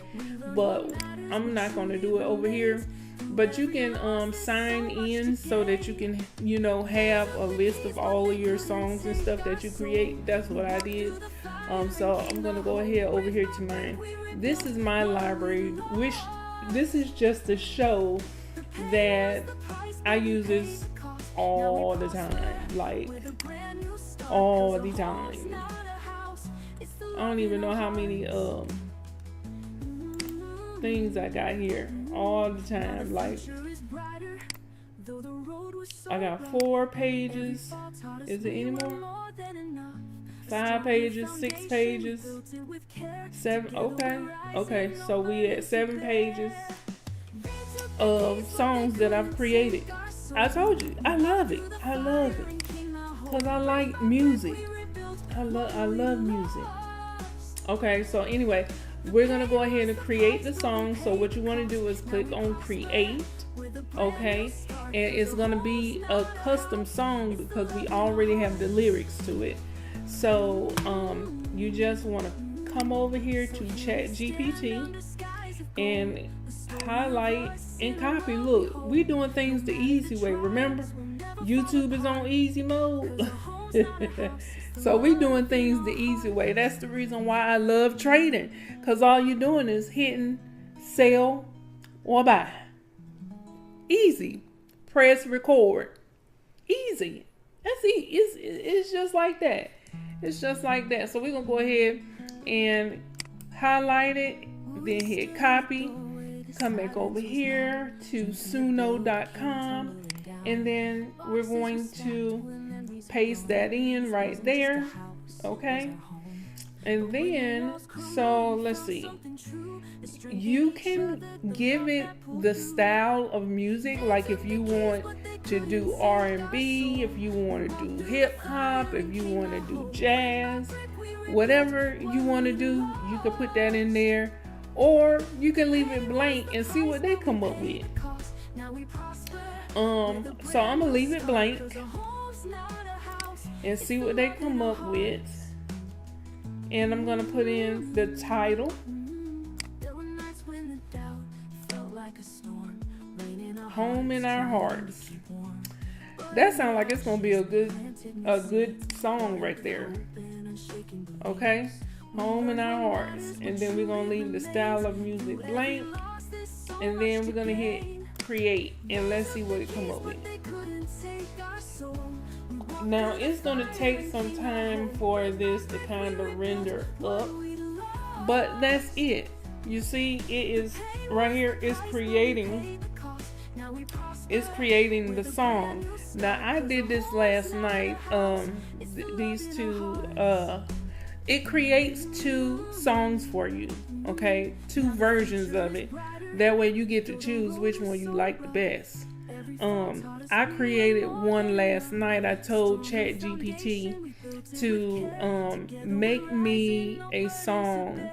But I'm not going to do it over here. But you can sign in so that you can, you know, have a list of all of your songs and stuff that you create. That's what I did. So I'm gonna go ahead over here to mine. This is my library, which this is just to show that I use this all the time, like all the time. I don't even know how many things I got here all the time. Like, I got 4 pages. Is it any more? 5 pages, 6 pages, 7. Okay, so we at 7 pages of songs that I've created. I told you, I love it because I like music. I love music. Okay, so anyway, we're gonna go ahead and create the song. So what you want to do is click on create, okay, and it's gonna be a custom song because we already have the lyrics to it. So you just want to come over here to ChatGPT and highlight and copy. Look, we doing things the easy way. Remember, YouTube is on easy mode. So we doing things the easy way. That's the reason why I love trading, because all you're doing is hitting sell or buy. Easy. Press record. Easy. That's easy. It's just like that. It's just like that. So we're gonna go ahead and highlight it, then hit copy, come back over here to Suno.com, and then we're going to paste that in right there, okay? And then, so let's see. You can give it the style of music, like if you want to do R&B, if you want to do hip hop, if you want to do jazz, whatever you want to do, you can put that in there, or you can leave it blank and see what they come up with. So I'm gonna leave it blank and see what they come up with, and I'm gonna put in the title, Home in Our Hearts. That sounds like it's gonna be a good song right there. Okay, Home in Our Hearts. And then we're gonna leave the style of music blank, and then we're gonna hit create, and let's see what it come up with. Now it's gonna take some time for this to kind of render up, but that's it. You see, it is right here. It's creating the song. Now I did this last night. These two, it creates two songs for you. Okay, two versions of it. That way you get to choose which one you like the best. I created one last night. I told ChatGPT to make me a song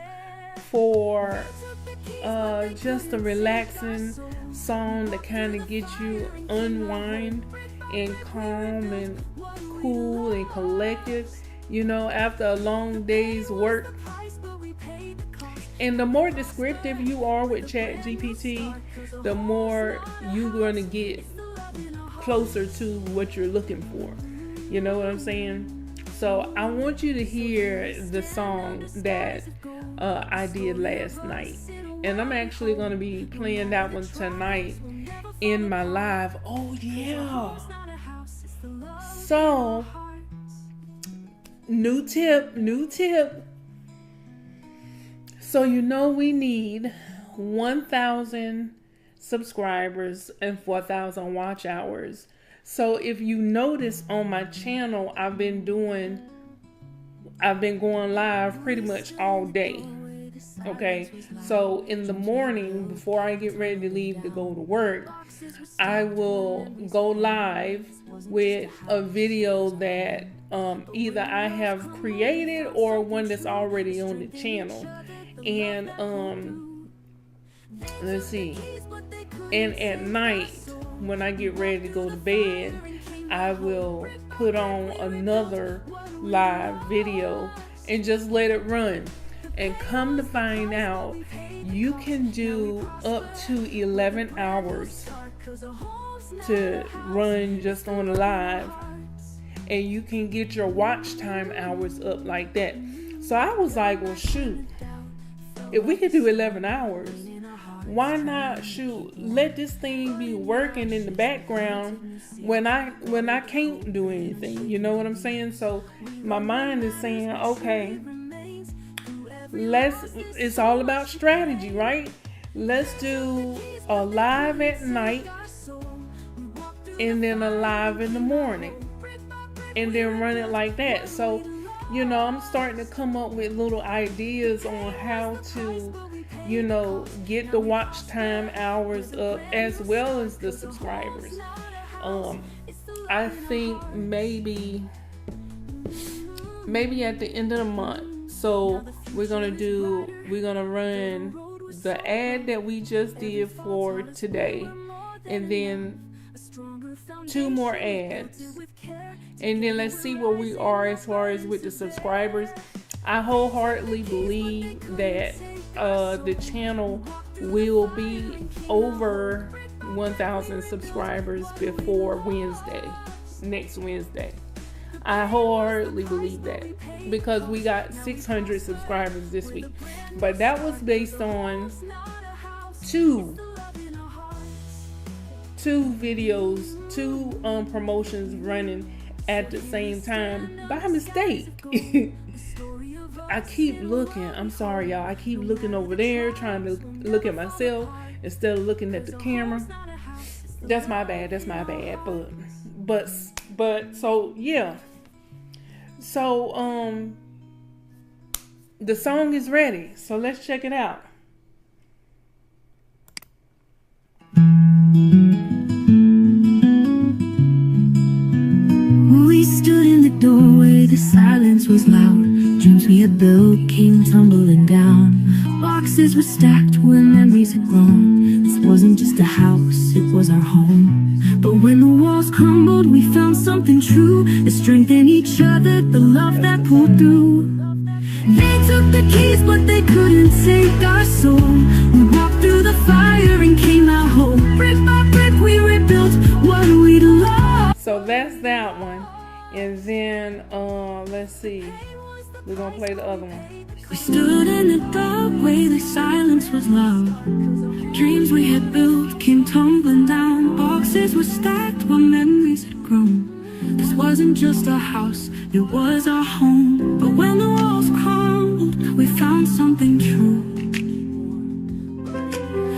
for just a relaxing song that kind of gets you unwind and calm and cool and collected, after a long day's work. And the more descriptive you are with ChatGPT, the more you're going to get closer to what you're looking for. You know what I'm saying? So I want you to hear the song that I did last night. And I'm actually going to be playing that one tonight in my live. Oh, yeah. So, new tip. So we need 1,000 subscribers and 4,000 watch hours. So if you notice on my channel, I've been going live pretty much all day. Okay, so in the morning before I get ready to leave to go to work, I will go live with a video that either I have created or one that's already on the channel. And let's see. And at night, when I get ready to go to bed, I will put on another live video and just let it run. And come to find out, you can do up to 11 hours to run just on a live. And you can get your watch time hours up like that. So I was like, well, shoot. If we could do 11 hours, why not let this thing be working in the background when I can't do anything? You know what I'm saying? So my mind is saying, okay, it's all about strategy, right? Let's do a live at night and then a live in the morning and then run it like that. So I'm starting to come up with little ideas on how to, get the watch time hours up as well as the subscribers. I think maybe at the end of the month. So we're gonna run the ad that we just did for today, and then 2 more ads. And then let's see where we are as far as with the subscribers. I wholeheartedly believe that the channel will be over 1,000 subscribers before next Wednesday. I wholeheartedly believe that because we got 600 subscribers this week. But that was based on two videos, 2 promotions running at the same time by mistake. I keep looking. I'm sorry, y'all. I keep looking over there, trying to look at myself instead of looking at the camera. That's my bad. But so yeah. So the song is ready, so let's check it out. We stood in the doorway, the silence was loud. Dreams we had built came tumbling down. Boxes were stacked where memories had grown. This wasn't just a house, it was our home. But when the walls crumbled, we found something true. The strength in each other, the love that pulled through. They took the keys, but they couldn't take our soul. We walked through the fire and came out whole. Brick by brick, we rebuilt what we'd lost. So that's that one. And then, let's see. We're gonna play the other one. We stood in the darkway, the silence was loud. Dreams we had built came tumbling down. Boxes were stacked while memories had grown. This wasn't just a house, it was our home. But when the walls crumbled, we found something true.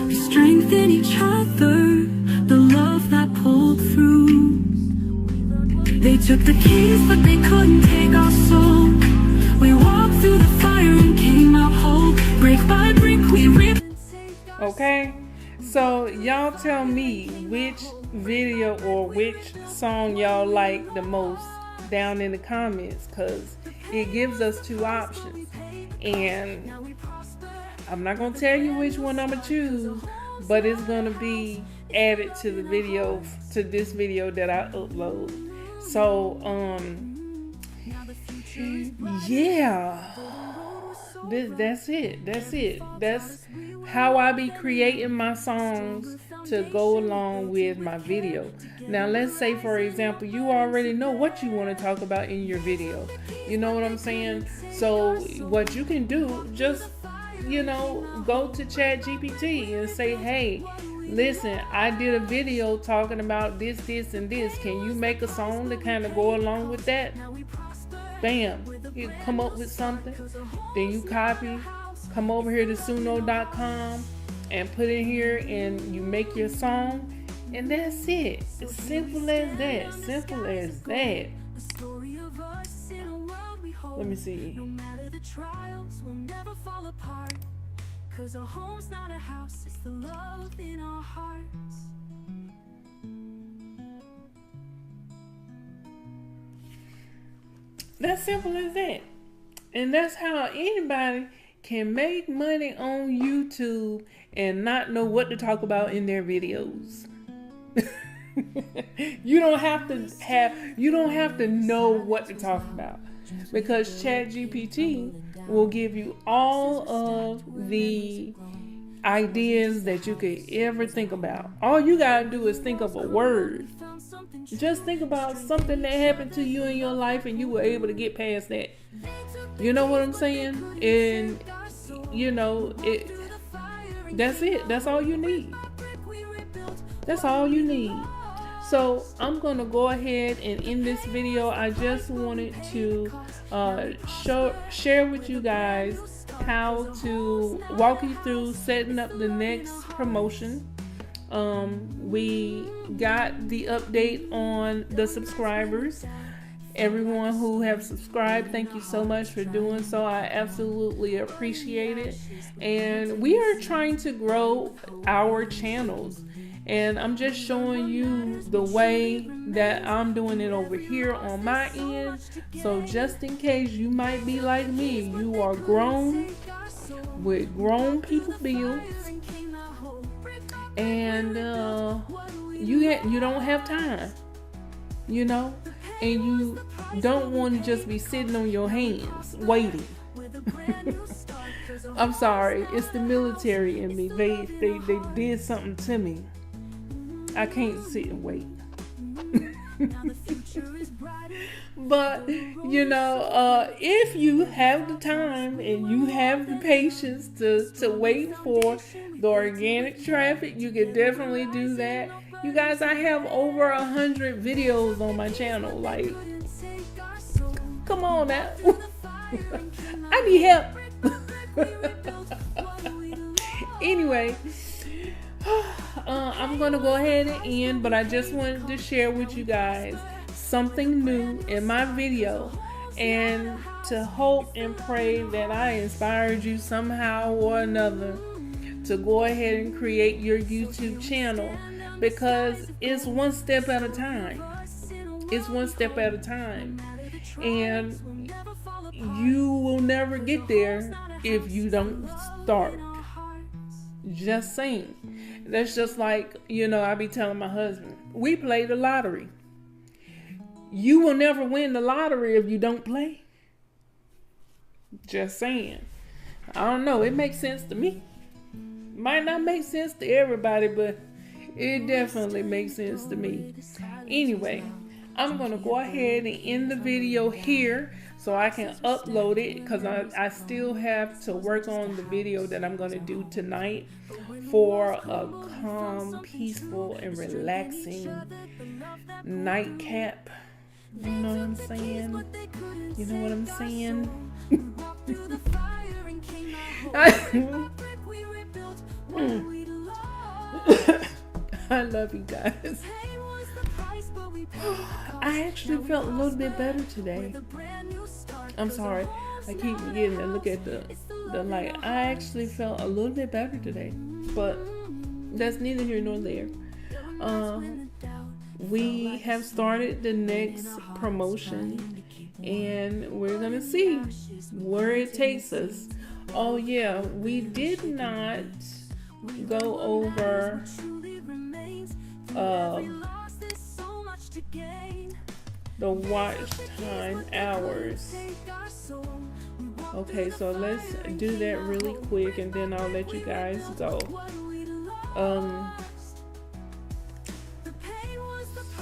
We strengthened each other, the love that pulled through. They took the keys, but they couldn't take our soul. We walked through the fire and came out whole. Brick by brick, we ripped. Okay, so y'all tell me which video or which song y'all like the most down in the comments, because it gives us two options. And I'm not going to tell you which one I'm going to choose, but it's going to be added to the video, to this video that I upload. So, yeah, that's it. That's how I be creating my songs to go along with my video. Now, let's say, for example, you already know what you want to talk about in your video. You know what I'm saying? So what you can do, just, go to ChatGPT and say, hey, listen, I did a video talking about this, and this. Can you make a song to kind of go along with that? Bam. You come up with something. Then you copy. Come over here to suno.com and put it here, and you make your song. And that's it. It's simple as that. Simple as that. Let me see. Cause our home's not a house, it's the love in our hearts. That's simple as that. And that's how anybody can make money on YouTube and not know what to talk about in their videos. You don't have to know what to talk about, because ChatGPT will give you all of the ideas that you could ever think about. All you gotta do is think of a word. Just think about something that happened to you in your life and you were able to get past that. You know what I'm saying? And that's it. That's all you need. That's all you need. So I'm gonna go ahead and in this video, I just wanted to share with you guys how to walk you through setting up the next promotion. We got the update on the subscribers. Everyone who have subscribed, thank you so much for doing so. I absolutely appreciate it. And we are trying to grow our channels. And I'm just showing you the way that I'm doing it over here on my end. So just in case you might be like me, you are grown with grown people bills, and you don't have time, and you don't want to just be sitting on your hands waiting. I'm sorry, it's the military in me. They did something to me. I can't sit and wait. But if you have the time and you have the patience to wait for the organic traffic, you can definitely do that. You guys, I have over 100 videos on my channel. Like, come on now. I need help. Anyway, I'm gonna go ahead and end, but I just wanted to share with you guys something new in my video and to hope and pray that I inspired you somehow or another to go ahead and create your YouTube channel, because it's one step at a time. It's one step at a time. And you will never get there if you don't start. Just saying. That's just like, I be telling my husband, we play the lottery. You will never win the lottery if you don't play. Just saying. I don't know. It makes sense to me. Might not make sense to everybody, but it definitely makes sense to me. Anyway, I'm going to go ahead and end the video here so I can upload it, because I still have to work on the video that I'm going to do tonight for a calm, peaceful, and relaxing nightcap. You know what I'm saying? You know what I'm saying? I love you guys. I actually felt a little bit better today. I'm sorry. I keep forgetting to look at the light. I actually felt a little bit better today. But that's neither here nor there. We have started the next promotion, and we're going to see where it takes us. Oh yeah, we did not go over the watch time hours. Okay, so let's do that really quick and then I'll let you guys go.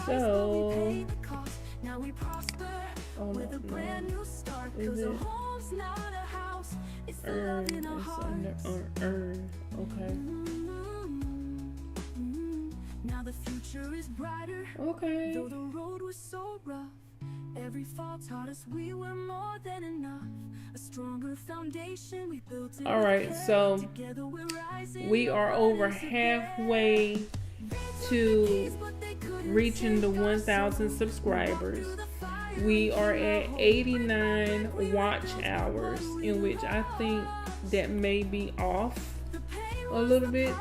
So oh no. Is it earn? It's under earn. Okay. Now the future is brighter. Okay. Though the road was so rough, every fall taught us we were more than enough. A stronger foundation we built. All right, so we are over halfway to reaching the 1,000 subscribers. We are at 89 watch hours, in which I think that may be off a little bit,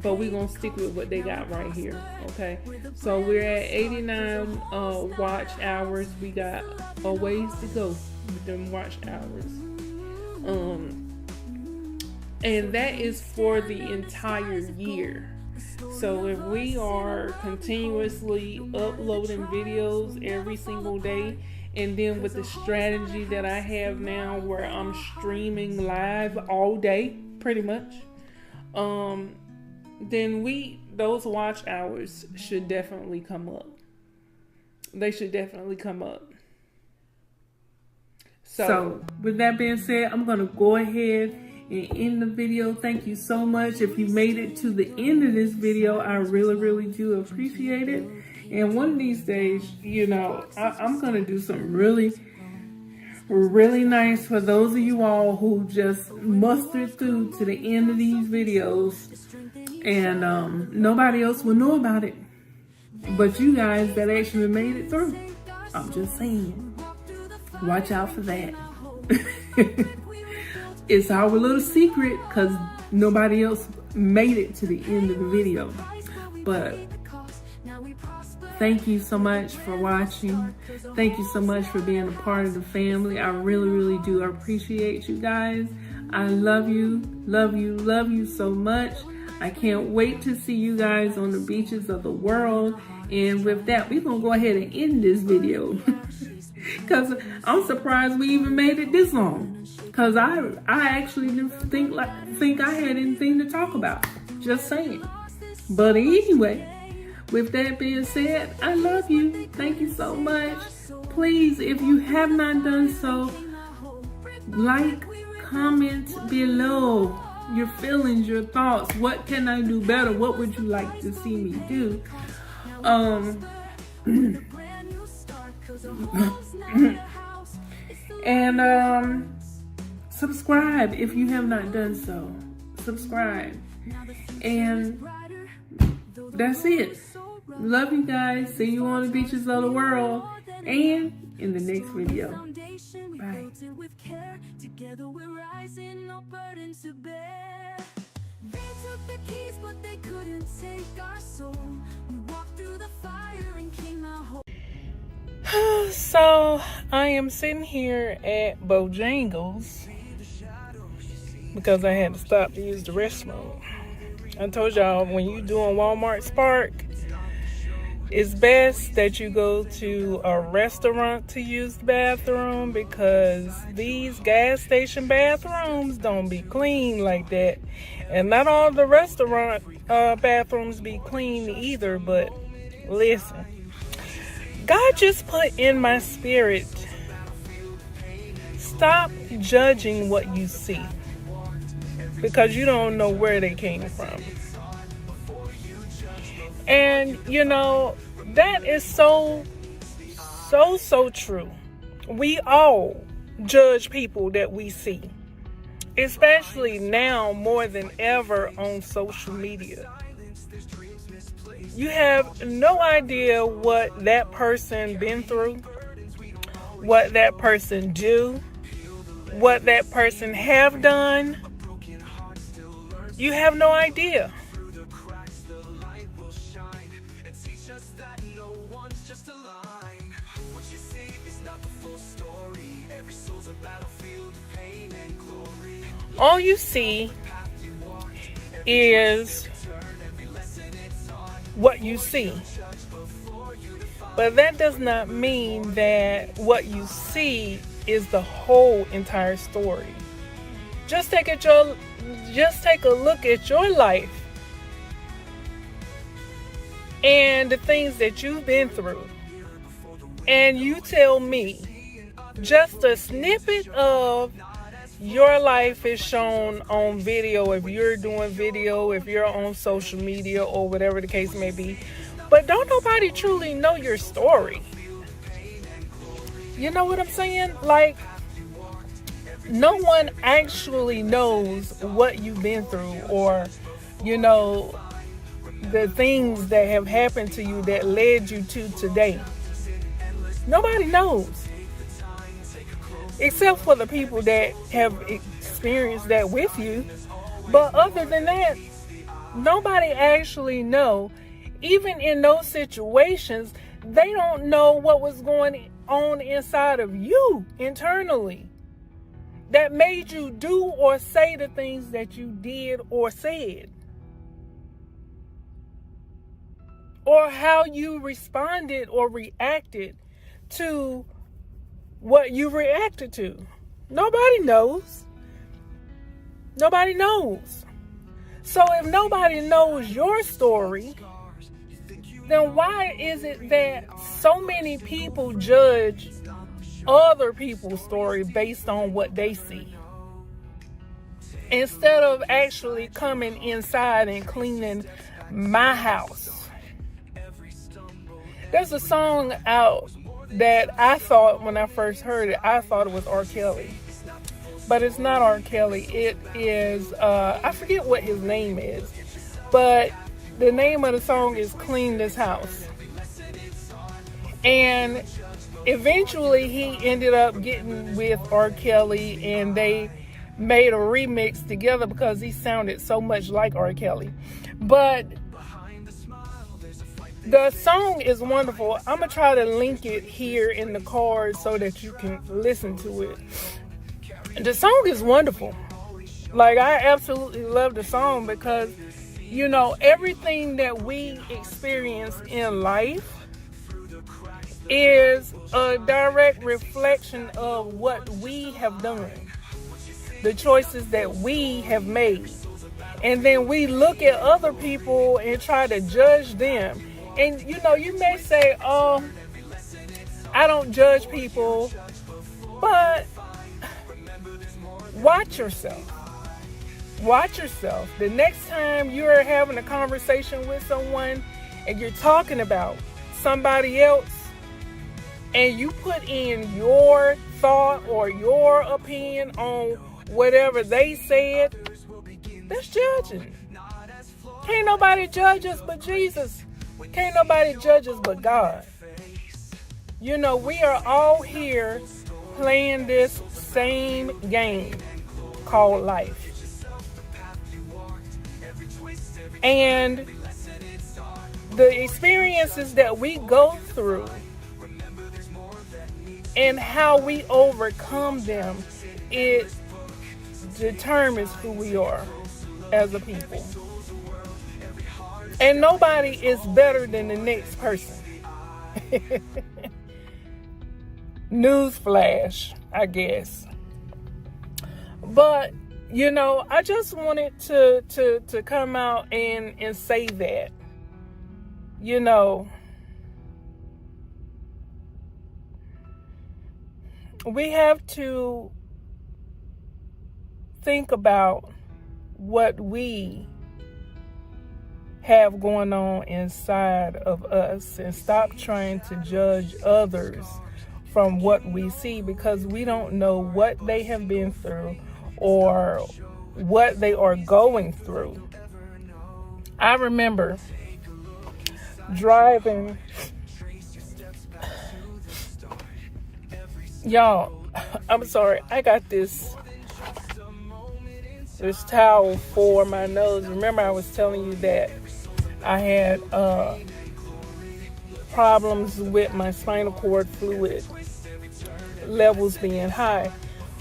but we're gonna stick with what they got right here. Okay, so we're at 89 watch hours. We got a ways to go with them watch hours, and that is for the entire year. So if we are continuously uploading videos every single day, and then with the strategy that I have now where I'm streaming live all day pretty much, then those watch hours should definitely come up. They should definitely come up. So with that being said, I'm going to go ahead and end the video. Thank you so much. If you made it to the end of this video, I really, really do appreciate it. And one of these days, I'm going to do something really, really nice for those of you all who just mustered through to the end of these videos, and nobody else will know about it but you guys that actually made it through. I'm just saying, watch out for that. It's our little secret because nobody else made it to the end of the video. But thank you so much for watching. Thank you so much for being a part of the family. I really, really do appreciate you guys. I love you, love you, love you so much. I can't wait to see you guys on the beaches of the world. And with that, we're going to go ahead and end this video. Because I'm surprised we even made it this long. Because I actually didn't think I had anything to talk about. Just saying. But anyway, with that being said, I love you. Thank you so much. Please, if you have not done so, like, comment below your feelings, your thoughts. What can I do better? What would you like to see me do? And subscribe if you have not done so. Subscribe. And that's it. Love you guys. See you on the beaches of the world and in the next video. Bye. With care. Together we're rising, no burden to bear. They took the keys, but they couldn't take our soul. We walked through the fire and came out whole. So I am sitting here at Bojangles because I had to stop to use the restroom. I told y'all, when you doing Walmart Spark, it's best that you go to a restaurant to use the bathroom, because these gas station bathrooms don't be clean like that. And not all the restaurant bathrooms be clean either. But listen, God just put in my spirit, stop judging what you see, because you don't know where they came from. And you know, that is so true. We all judge people that we see, especially now more than ever on social media. You have no idea what that person been through, what that person do, what that person have done. You have no idea. All you see is what you see. But that does not mean that what you see is the whole entire story. Just take a look at your life and the things that you've been through. And you tell me, just a snippet of your life is shown on video, if you're doing video, if you're on social media, or whatever the case may be. But don't nobody truly know your story. You know what I'm saying? Like, no one actually knows what you've been through, or, you know, the things that have happened to you that led you to today. Nobody knows. Except for the people that have experienced that with you. But other than that, nobody actually know. Even in those situations, they don't know what was going on inside of you internally that made you do or say the things that you did or said, or how you responded or reacted to what you reacted to. Nobody knows. Nobody knows. So if nobody knows your story, then why is it that so many people judge other people's story based on what they see, instead of actually coming inside and cleaning my house? There's a song out that I thought, when I first heard it, I thought it was R. Kelly. But it's not R. Kelly. It is, I forget what his name is. But the name of the song is Clean This House. And eventually he ended up getting with R. Kelly, and they made a remix together because he sounded so much like R. Kelly. But the song is wonderful. I'm going to try to link it here in the card so that you can listen to it. The song is wonderful. Like, I absolutely love the song because, you know, everything that we experience in life is a direct reflection of what we have done, the choices that we have made. And then we look at other people and try to judge them. And, you know, you may say, oh, I don't judge people, but watch yourself. Watch yourself. The next time you're having a conversation with someone and you're talking about somebody else and you put in your thought or your opinion on whatever they said, that's judging. Can't nobody judge us but Jesus. Can't nobody judge us but God. You know, we are all here playing this same game called life. And the experiences that we go through and how we overcome them, it determines who we are as a people. And nobody is better than the next person. Newsflash, I guess. But, you know, I just wanted to come out and say that, you know, we have to think about what we have going on inside of us and stop trying to judge others from what we see, because we don't know what they have been through or what they are going through. I remember driving, y'all, I'm sorry, I got this towel for my nose. Remember I was telling you that I had problems with my spinal cord fluid levels being high.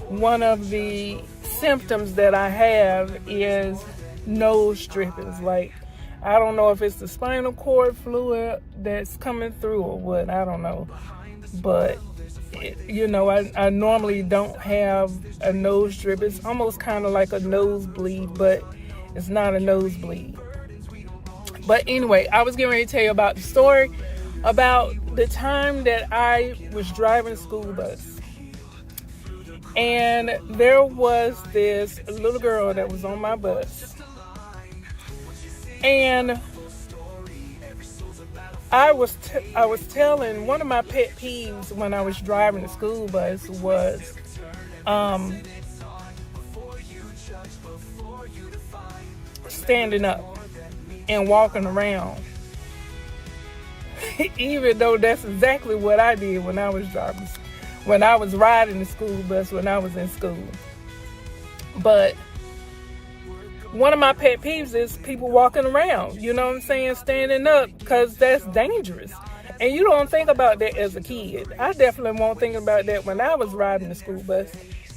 One of the symptoms that I have is nose drippings. Like, I don't know if it's the spinal cord fluid that's coming through or what, I don't know. But, you know, I normally don't have a nose drip. It's almost kind of like a nosebleed, but it's not a nosebleed. But anyway, I was getting ready to tell you about the story about the time that I was driving a school bus. And there was this little girl that was on my bus. And I was telling, one of my pet peeves when I was driving the school bus was standing up and walking around. Even though that's exactly what I did when I was riding the school bus when I was in school. But one of my pet peeves is people walking around, you know what I'm saying, standing up, because that's dangerous. And you don't think about that as a kid. I definitely won't think about that when I was riding the school bus.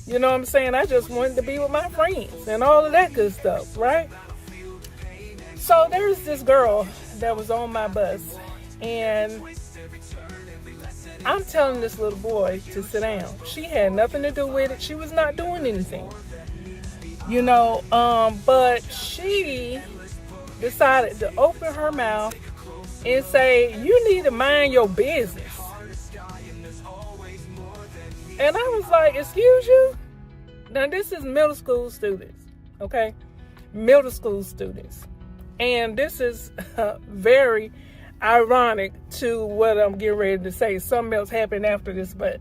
You know what I'm saying? I just wanted to be with my friends and all of that good stuff, right? So there's this girl that was on my bus, and I'm telling this little boy to sit down. She had nothing to do with it. She was not doing anything. You know, but she decided to open her mouth and say, "You need to mind your business." And I was like, "Excuse you?" Now this is middle school students, okay? Middle school students. And this is very ironic to what I'm getting ready to say. Something else happened after this, but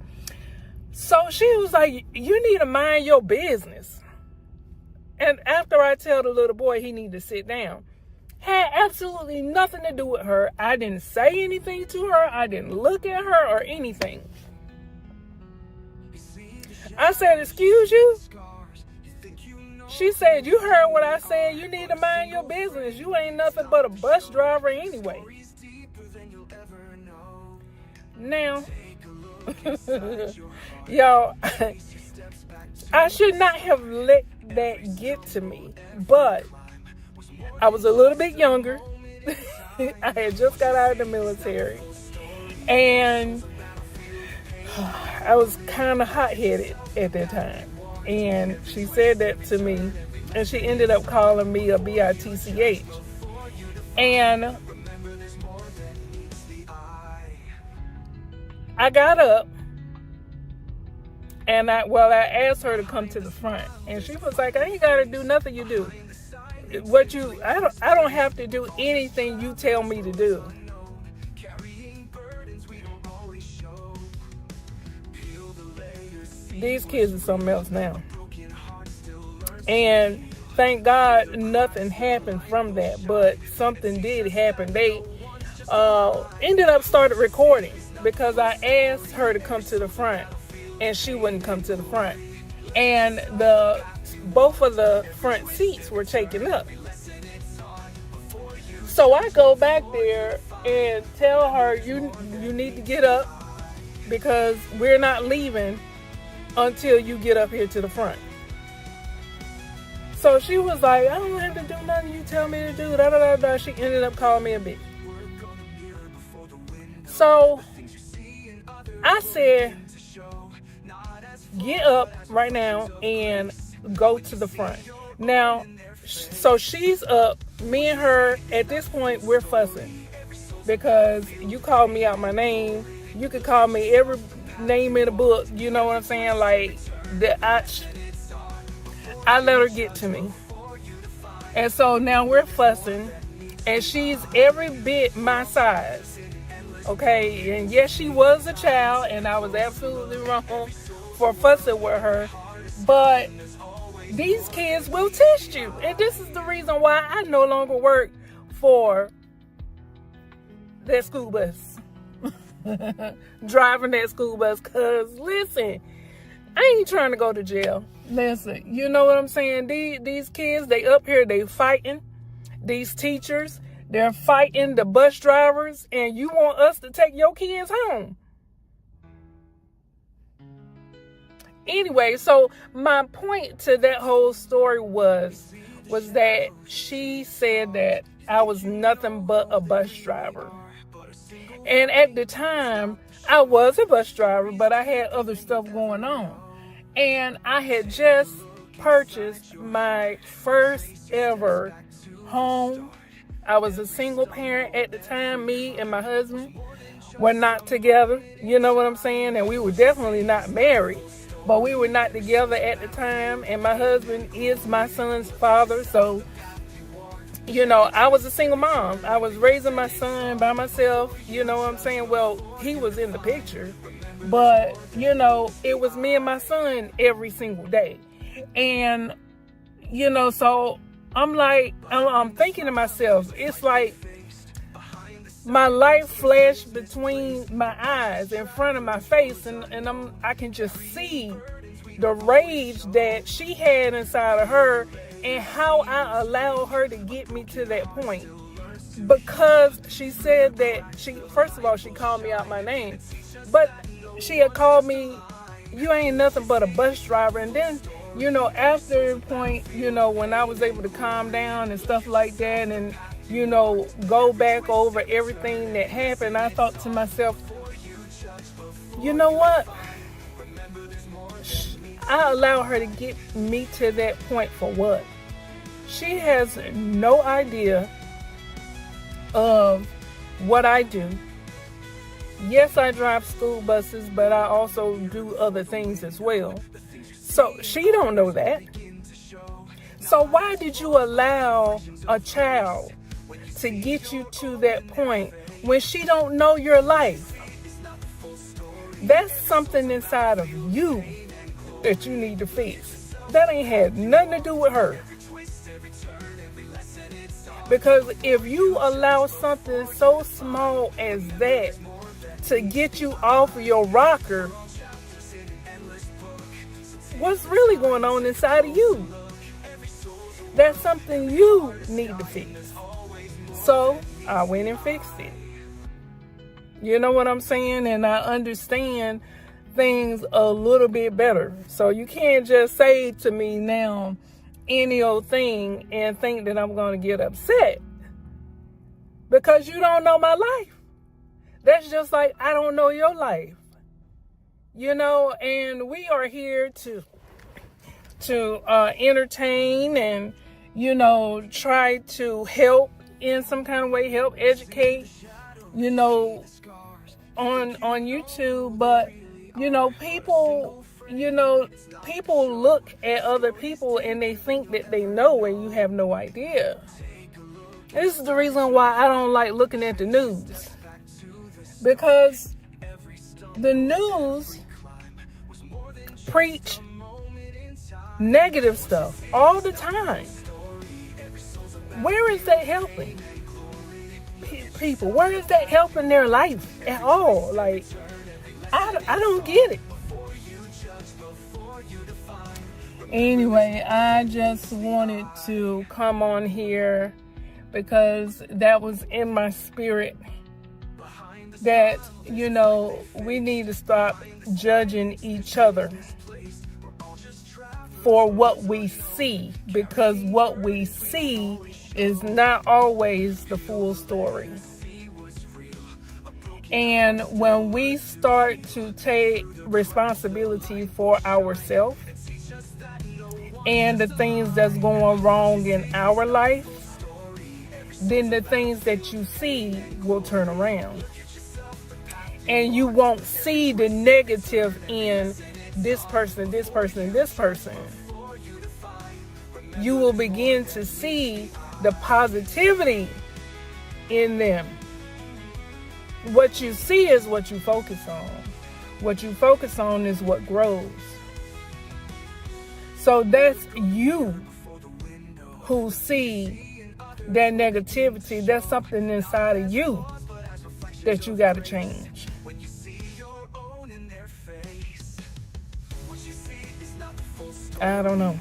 so she was like, "You need to mind your business." And after I tell the little boy he need to sit down, had absolutely nothing to do with her. I didn't say anything to her. I didn't look at her or anything. I said, "Excuse you?" She said, "You heard what I said. You need to mind your business. You ain't nothing but a bus driver anyway." Now, y'all, I should not have let that get to me, but I was a little bit younger. I had just got out of the military, and I was kind of hot-headed at that time. And she said that to me, and she ended up calling me a bitch. And I got up, and I asked her to come to the front, and she was like, "I ain't gotta do nothing you do. I don't have to do anything you tell me to do." These kids are something else now. And thank God nothing happened from that, but something did happen. They ended up started recording because I asked her to come to the front. and she wouldn't come to the front. And both of the front seats were taken up. So I go back there and tell her, you need to get up because we're not leaving until you get up here to the front. So she was like, I don't have to do nothing you tell me to do. Da, da, da, da. She ended up calling me a bitch. So I said, get up right now and go to the front. Now, so she's up. Me and her, at this point, we're fussing because you called me out my name. You could call me every name in the book. You know what I'm saying? Like, I let her get to me. And so now we're fussing, and she's every bit my size. Okay, and yes, she was a child, and I was absolutely wrong for fussing with her. But these kids will test you. And this is the reason why I no longer work for that school bus. Driving that school bus. Because, listen, I ain't trying to go to jail. Listen, you know what I'm saying? These kids, they up here, they fighting. These teachers, they're fighting the bus drivers. And you want us to take your kids home. Anyway, so my point to that whole story was that she said that I was nothing but a bus driver. And at the time, I was a bus driver, but I had other stuff going on. And I had just purchased my first ever home. I was a single parent at the time. Me and my husband were not together. You know what I'm saying? And we were definitely not married. But we were not together at the time, and my husband is my son's father. So, you know, I was a single mom. I was raising my son by myself, you know what I'm saying? Well, he was in the picture, but, you know, it was me and my son every single day. And, you know, so I'm like, I'm thinking to myself, it's like my life flashed between my eyes, in front of my face, and I can just see the rage that she had inside of her and how I allowed her to get me to that point. Because she said that first of all, she called me out my name, but she had called me, you ain't nothing but a bus driver. And then, you know, after a point, you know, when I was able to calm down and stuff like that, and you know, go back over everything that happened, I thought to myself, you know what? I allowed her to get me to that point for what? She has no idea of what I do. Yes, I drive school buses, but I also do other things as well. So she don't know that. So why did you allow a child to get you to that point when she don't know your life? That's something inside of you that you need to fix. That ain't had nothing to do with her. Because if you allow something so small as that to get you off of your rocker, what's really going on inside of you? That's something you need to fix. So I went and fixed it. You know what I'm saying? And I understand things a little bit better. So you can't just say to me now any old thing and think that I'm going to get upset. Because you don't know my life. That's just like I don't know your life. You know, and we are here to entertain and, you know, try to help in some kind of way, help educate, you know, on YouTube. But, you know, people look at other people and they think that they know and you have no idea. This is the reason why I don't like looking at the news. Because the news preach negative stuff all the time. Where is that helping people? Where is that helping their life at all? Like, I don't get it. Anyway, I just wanted to come on here because that was in my spirit that, you know, we need to stop judging each other for what we see, because what we see is not always the full story. And when we start to take responsibility for ourselves and the things that's going wrong in our life, then the things that you see will turn around. And you won't see the negative in this person, this person, this person. You will begin to see the positivity in them. What you see is what you focus on. What you focus on is what grows. So that's you who see that negativity. That's something inside of you that you got to change. I don't know.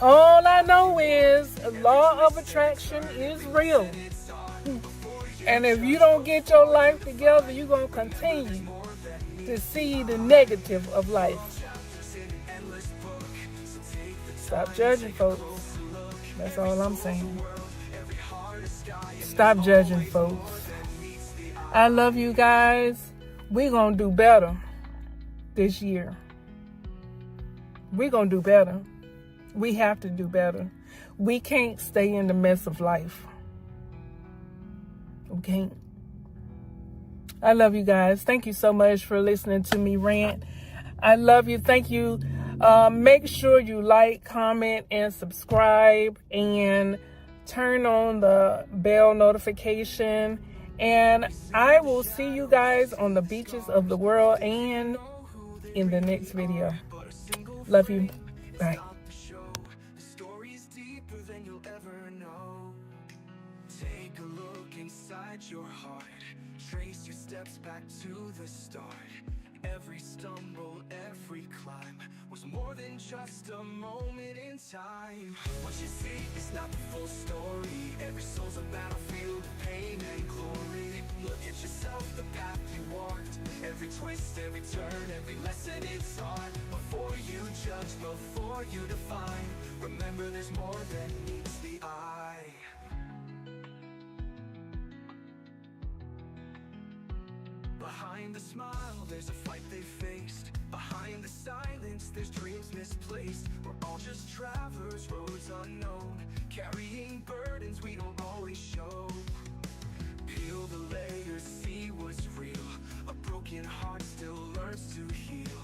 All I know is law of attraction is real. And if you don't get your life together, you're going to continue to see the negative of life. Stop judging, folks. That's all I'm saying. Stop judging, folks. I love you guys. We're going to do better this year. We're going to do better. We have to do better. We can't stay in the mess of life. We can't. I love you guys. Thank you so much for listening to me rant. I love you. Thank you. Make sure you like, comment, and subscribe, and turn on the bell notification. And I will see you guys on the beaches of the world and in the next video. Love you. Bye. Take a look inside your heart. Trace your steps back to the start. Every stumble, every climb was more than just a moment in time. What you see is not the full story. Every soul's a battlefield of pain and glory. Look at yourself, the path you walked. Every twist, every turn, every lesson it's taught. Before you judge, before you define, remember there's more than meets the eye. Behind the smile, there's a fight they faced. Behind the silence, there's dreams misplaced. We're all just travelers, roads unknown, carrying burdens we don't always show. Peel the layers, see what's real. A broken heart still learns to heal.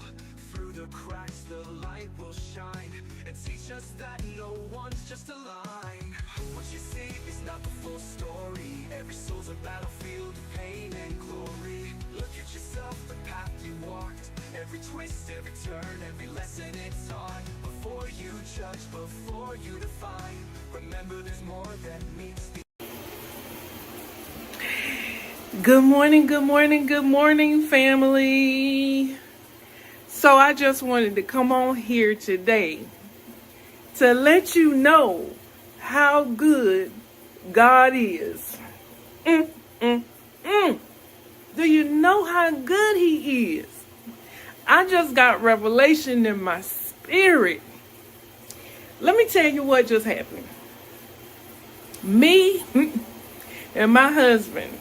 Through the cracks, the light will shine and teach us that no one's just a line. What you see is not the full story. Every soul's a battlefield of pain and glory. Look at yourself, the path you walked. Every twist, every turn, every lesson it's taught. Before you judge, before you define, remember there's more than meets the Good morning, family. So I just wanted to come on here today to let you know how good God is. Do you know how good He is? I just got revelation in my spirit. Let me tell you what just happened. Me and my husband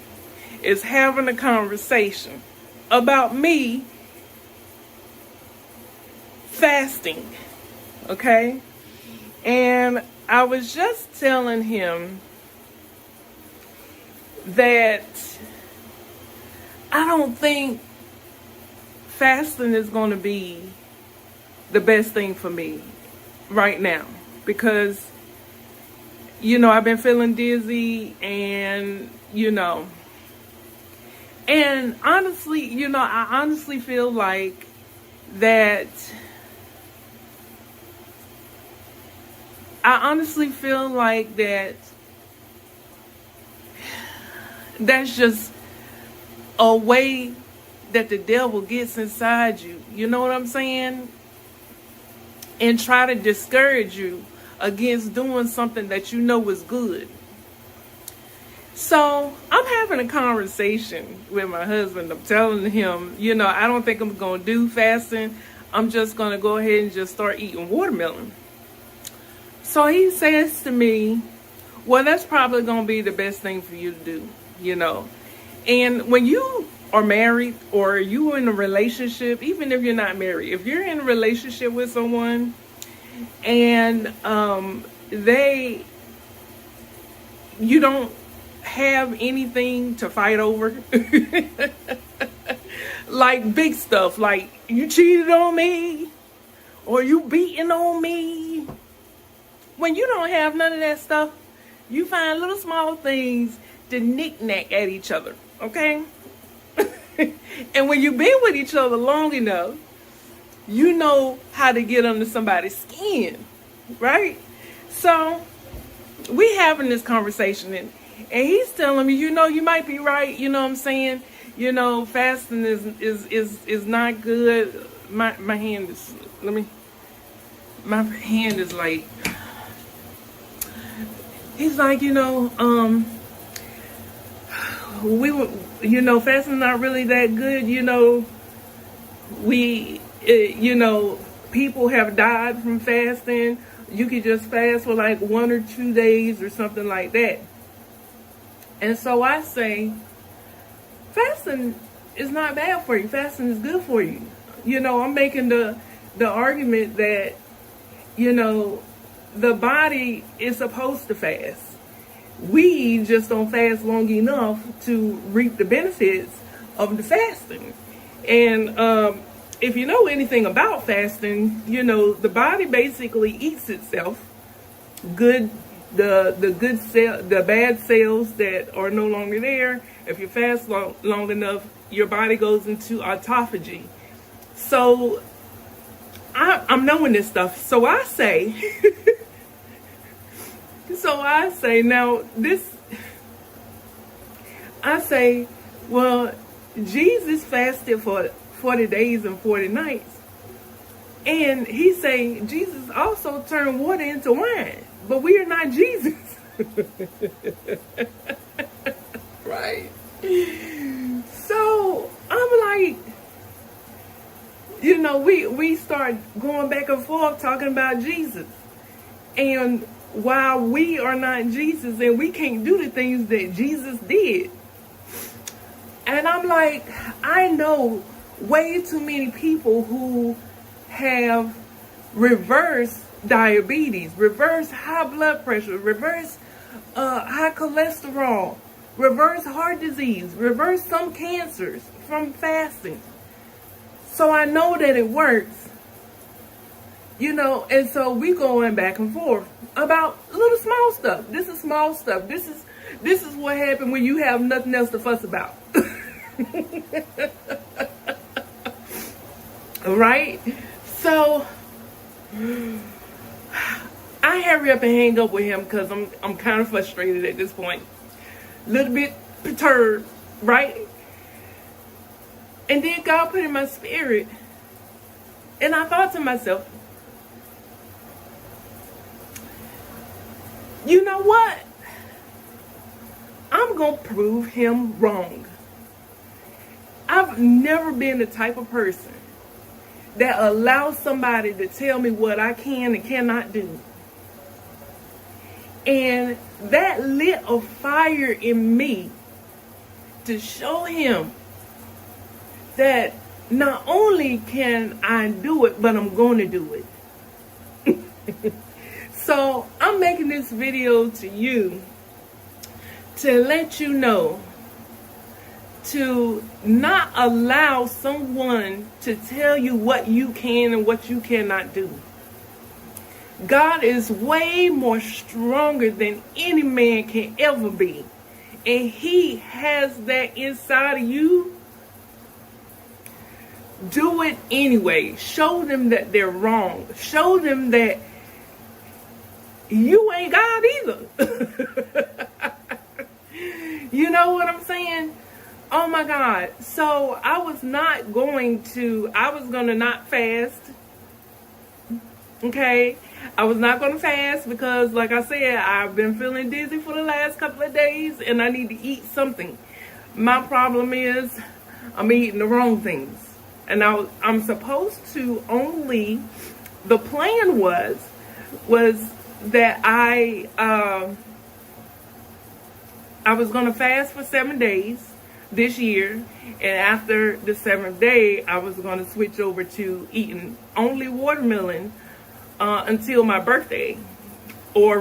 is having a conversation about me fasting, okay? And I was just telling him that I don't think fasting is going to be the best thing for me right now because, you know, I've been feeling dizzy and, you know, and honestly, you know, I honestly feel like that that's just a way that the devil gets inside you, you know what I'm saying? And try to discourage you against doing something that you know is good. So I'm having a conversation with my husband. I'm telling him, you know, I don't think I'm going to do fasting. I'm just going to go ahead and just start eating watermelon. So he says to me, well, that's probably going to be the best thing for you to do, you know. And when you are married or you are in a relationship, even if you're not married, if you're in a relationship with someone and you don't have anything to fight over, like big stuff, like you cheated on me or you beating on me. When you don't have none of that stuff, you find little small things to knick-knack at each other, okay? And when you've been with each other long enough, you know how to get under somebody's skin, right? So we having this conversation, and he's telling me, you know, you might be right, you know what I'm saying? You know, fasting is not good. My hand is, my hand is like, he's like, you know, fasting not really that good, you know. You know, people have died from fasting. You could just fast for like 1 or 2 days or something like that. And so I say, fasting is not bad for you. Fasting is good for you. You know, I'm making the argument that, you know, the body is supposed to fast. We just don't fast long enough to reap the benefits of the fasting. And if you know anything about fasting, you know, the body basically eats itself. The bad cells that are no longer there. If you fast long enough, your body goes into autophagy. So I'm knowing this stuff. So I say, well, Jesus fasted for 40 days and 40 nights. And he's saying Jesus also turned water into wine. But we are not Jesus. Right? So I'm like, you know, we start going back and forth talking about Jesus. And while we are not Jesus and we can't do the things that Jesus did. And I'm like, I know way too many people who have reverse diabetes, reverse high blood pressure, reverse high cholesterol, reverse heart disease, reverse some cancers from fasting. So I know that it works, you know, and so we going back and forth about little small stuff. This is small stuff. This is what happened when you have nothing else to fuss about. Right? So I hurry up and hang up with him because I'm kind of frustrated at this point. A little bit perturbed, right? And then God put in my spirit, and I thought to myself, you know what? I'm going to prove him wrong. I've never been the type of person that allows somebody to tell me what I can and cannot do. And that lit a fire in me to show him that not only can I do it, but I'm going to do it. So I'm making this video to you to let you know to not allow someone to tell you what you can and what you cannot do. God is way more stronger than any man can ever be. And he has that inside of you. Do it anyway. Show them that they're wrong. Show them that you ain't God either. You know what I'm saying? Oh my God. So I was gonna not fast. Okay. I was not gonna fast because, like I said, I've been feeling dizzy for the last couple of days and I need to eat something. My problem is I'm eating the wrong things. And I'm supposed to the plan was that I was gonna fast for 7 days this year, and after the 7th day I was going to switch over to eating only watermelon until my birthday, or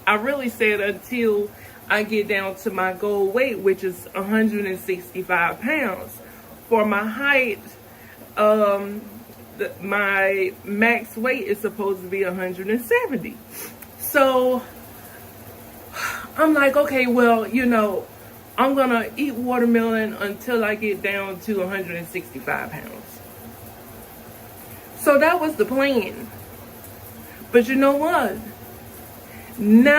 I really said until I get down to my goal weight, which is 165 pounds. For my height, my max weight is supposed to be 170. So I'm like, okay, well, I'm going to eat watermelon until I get down to 165 pounds. So that was the plan. But you know what? Now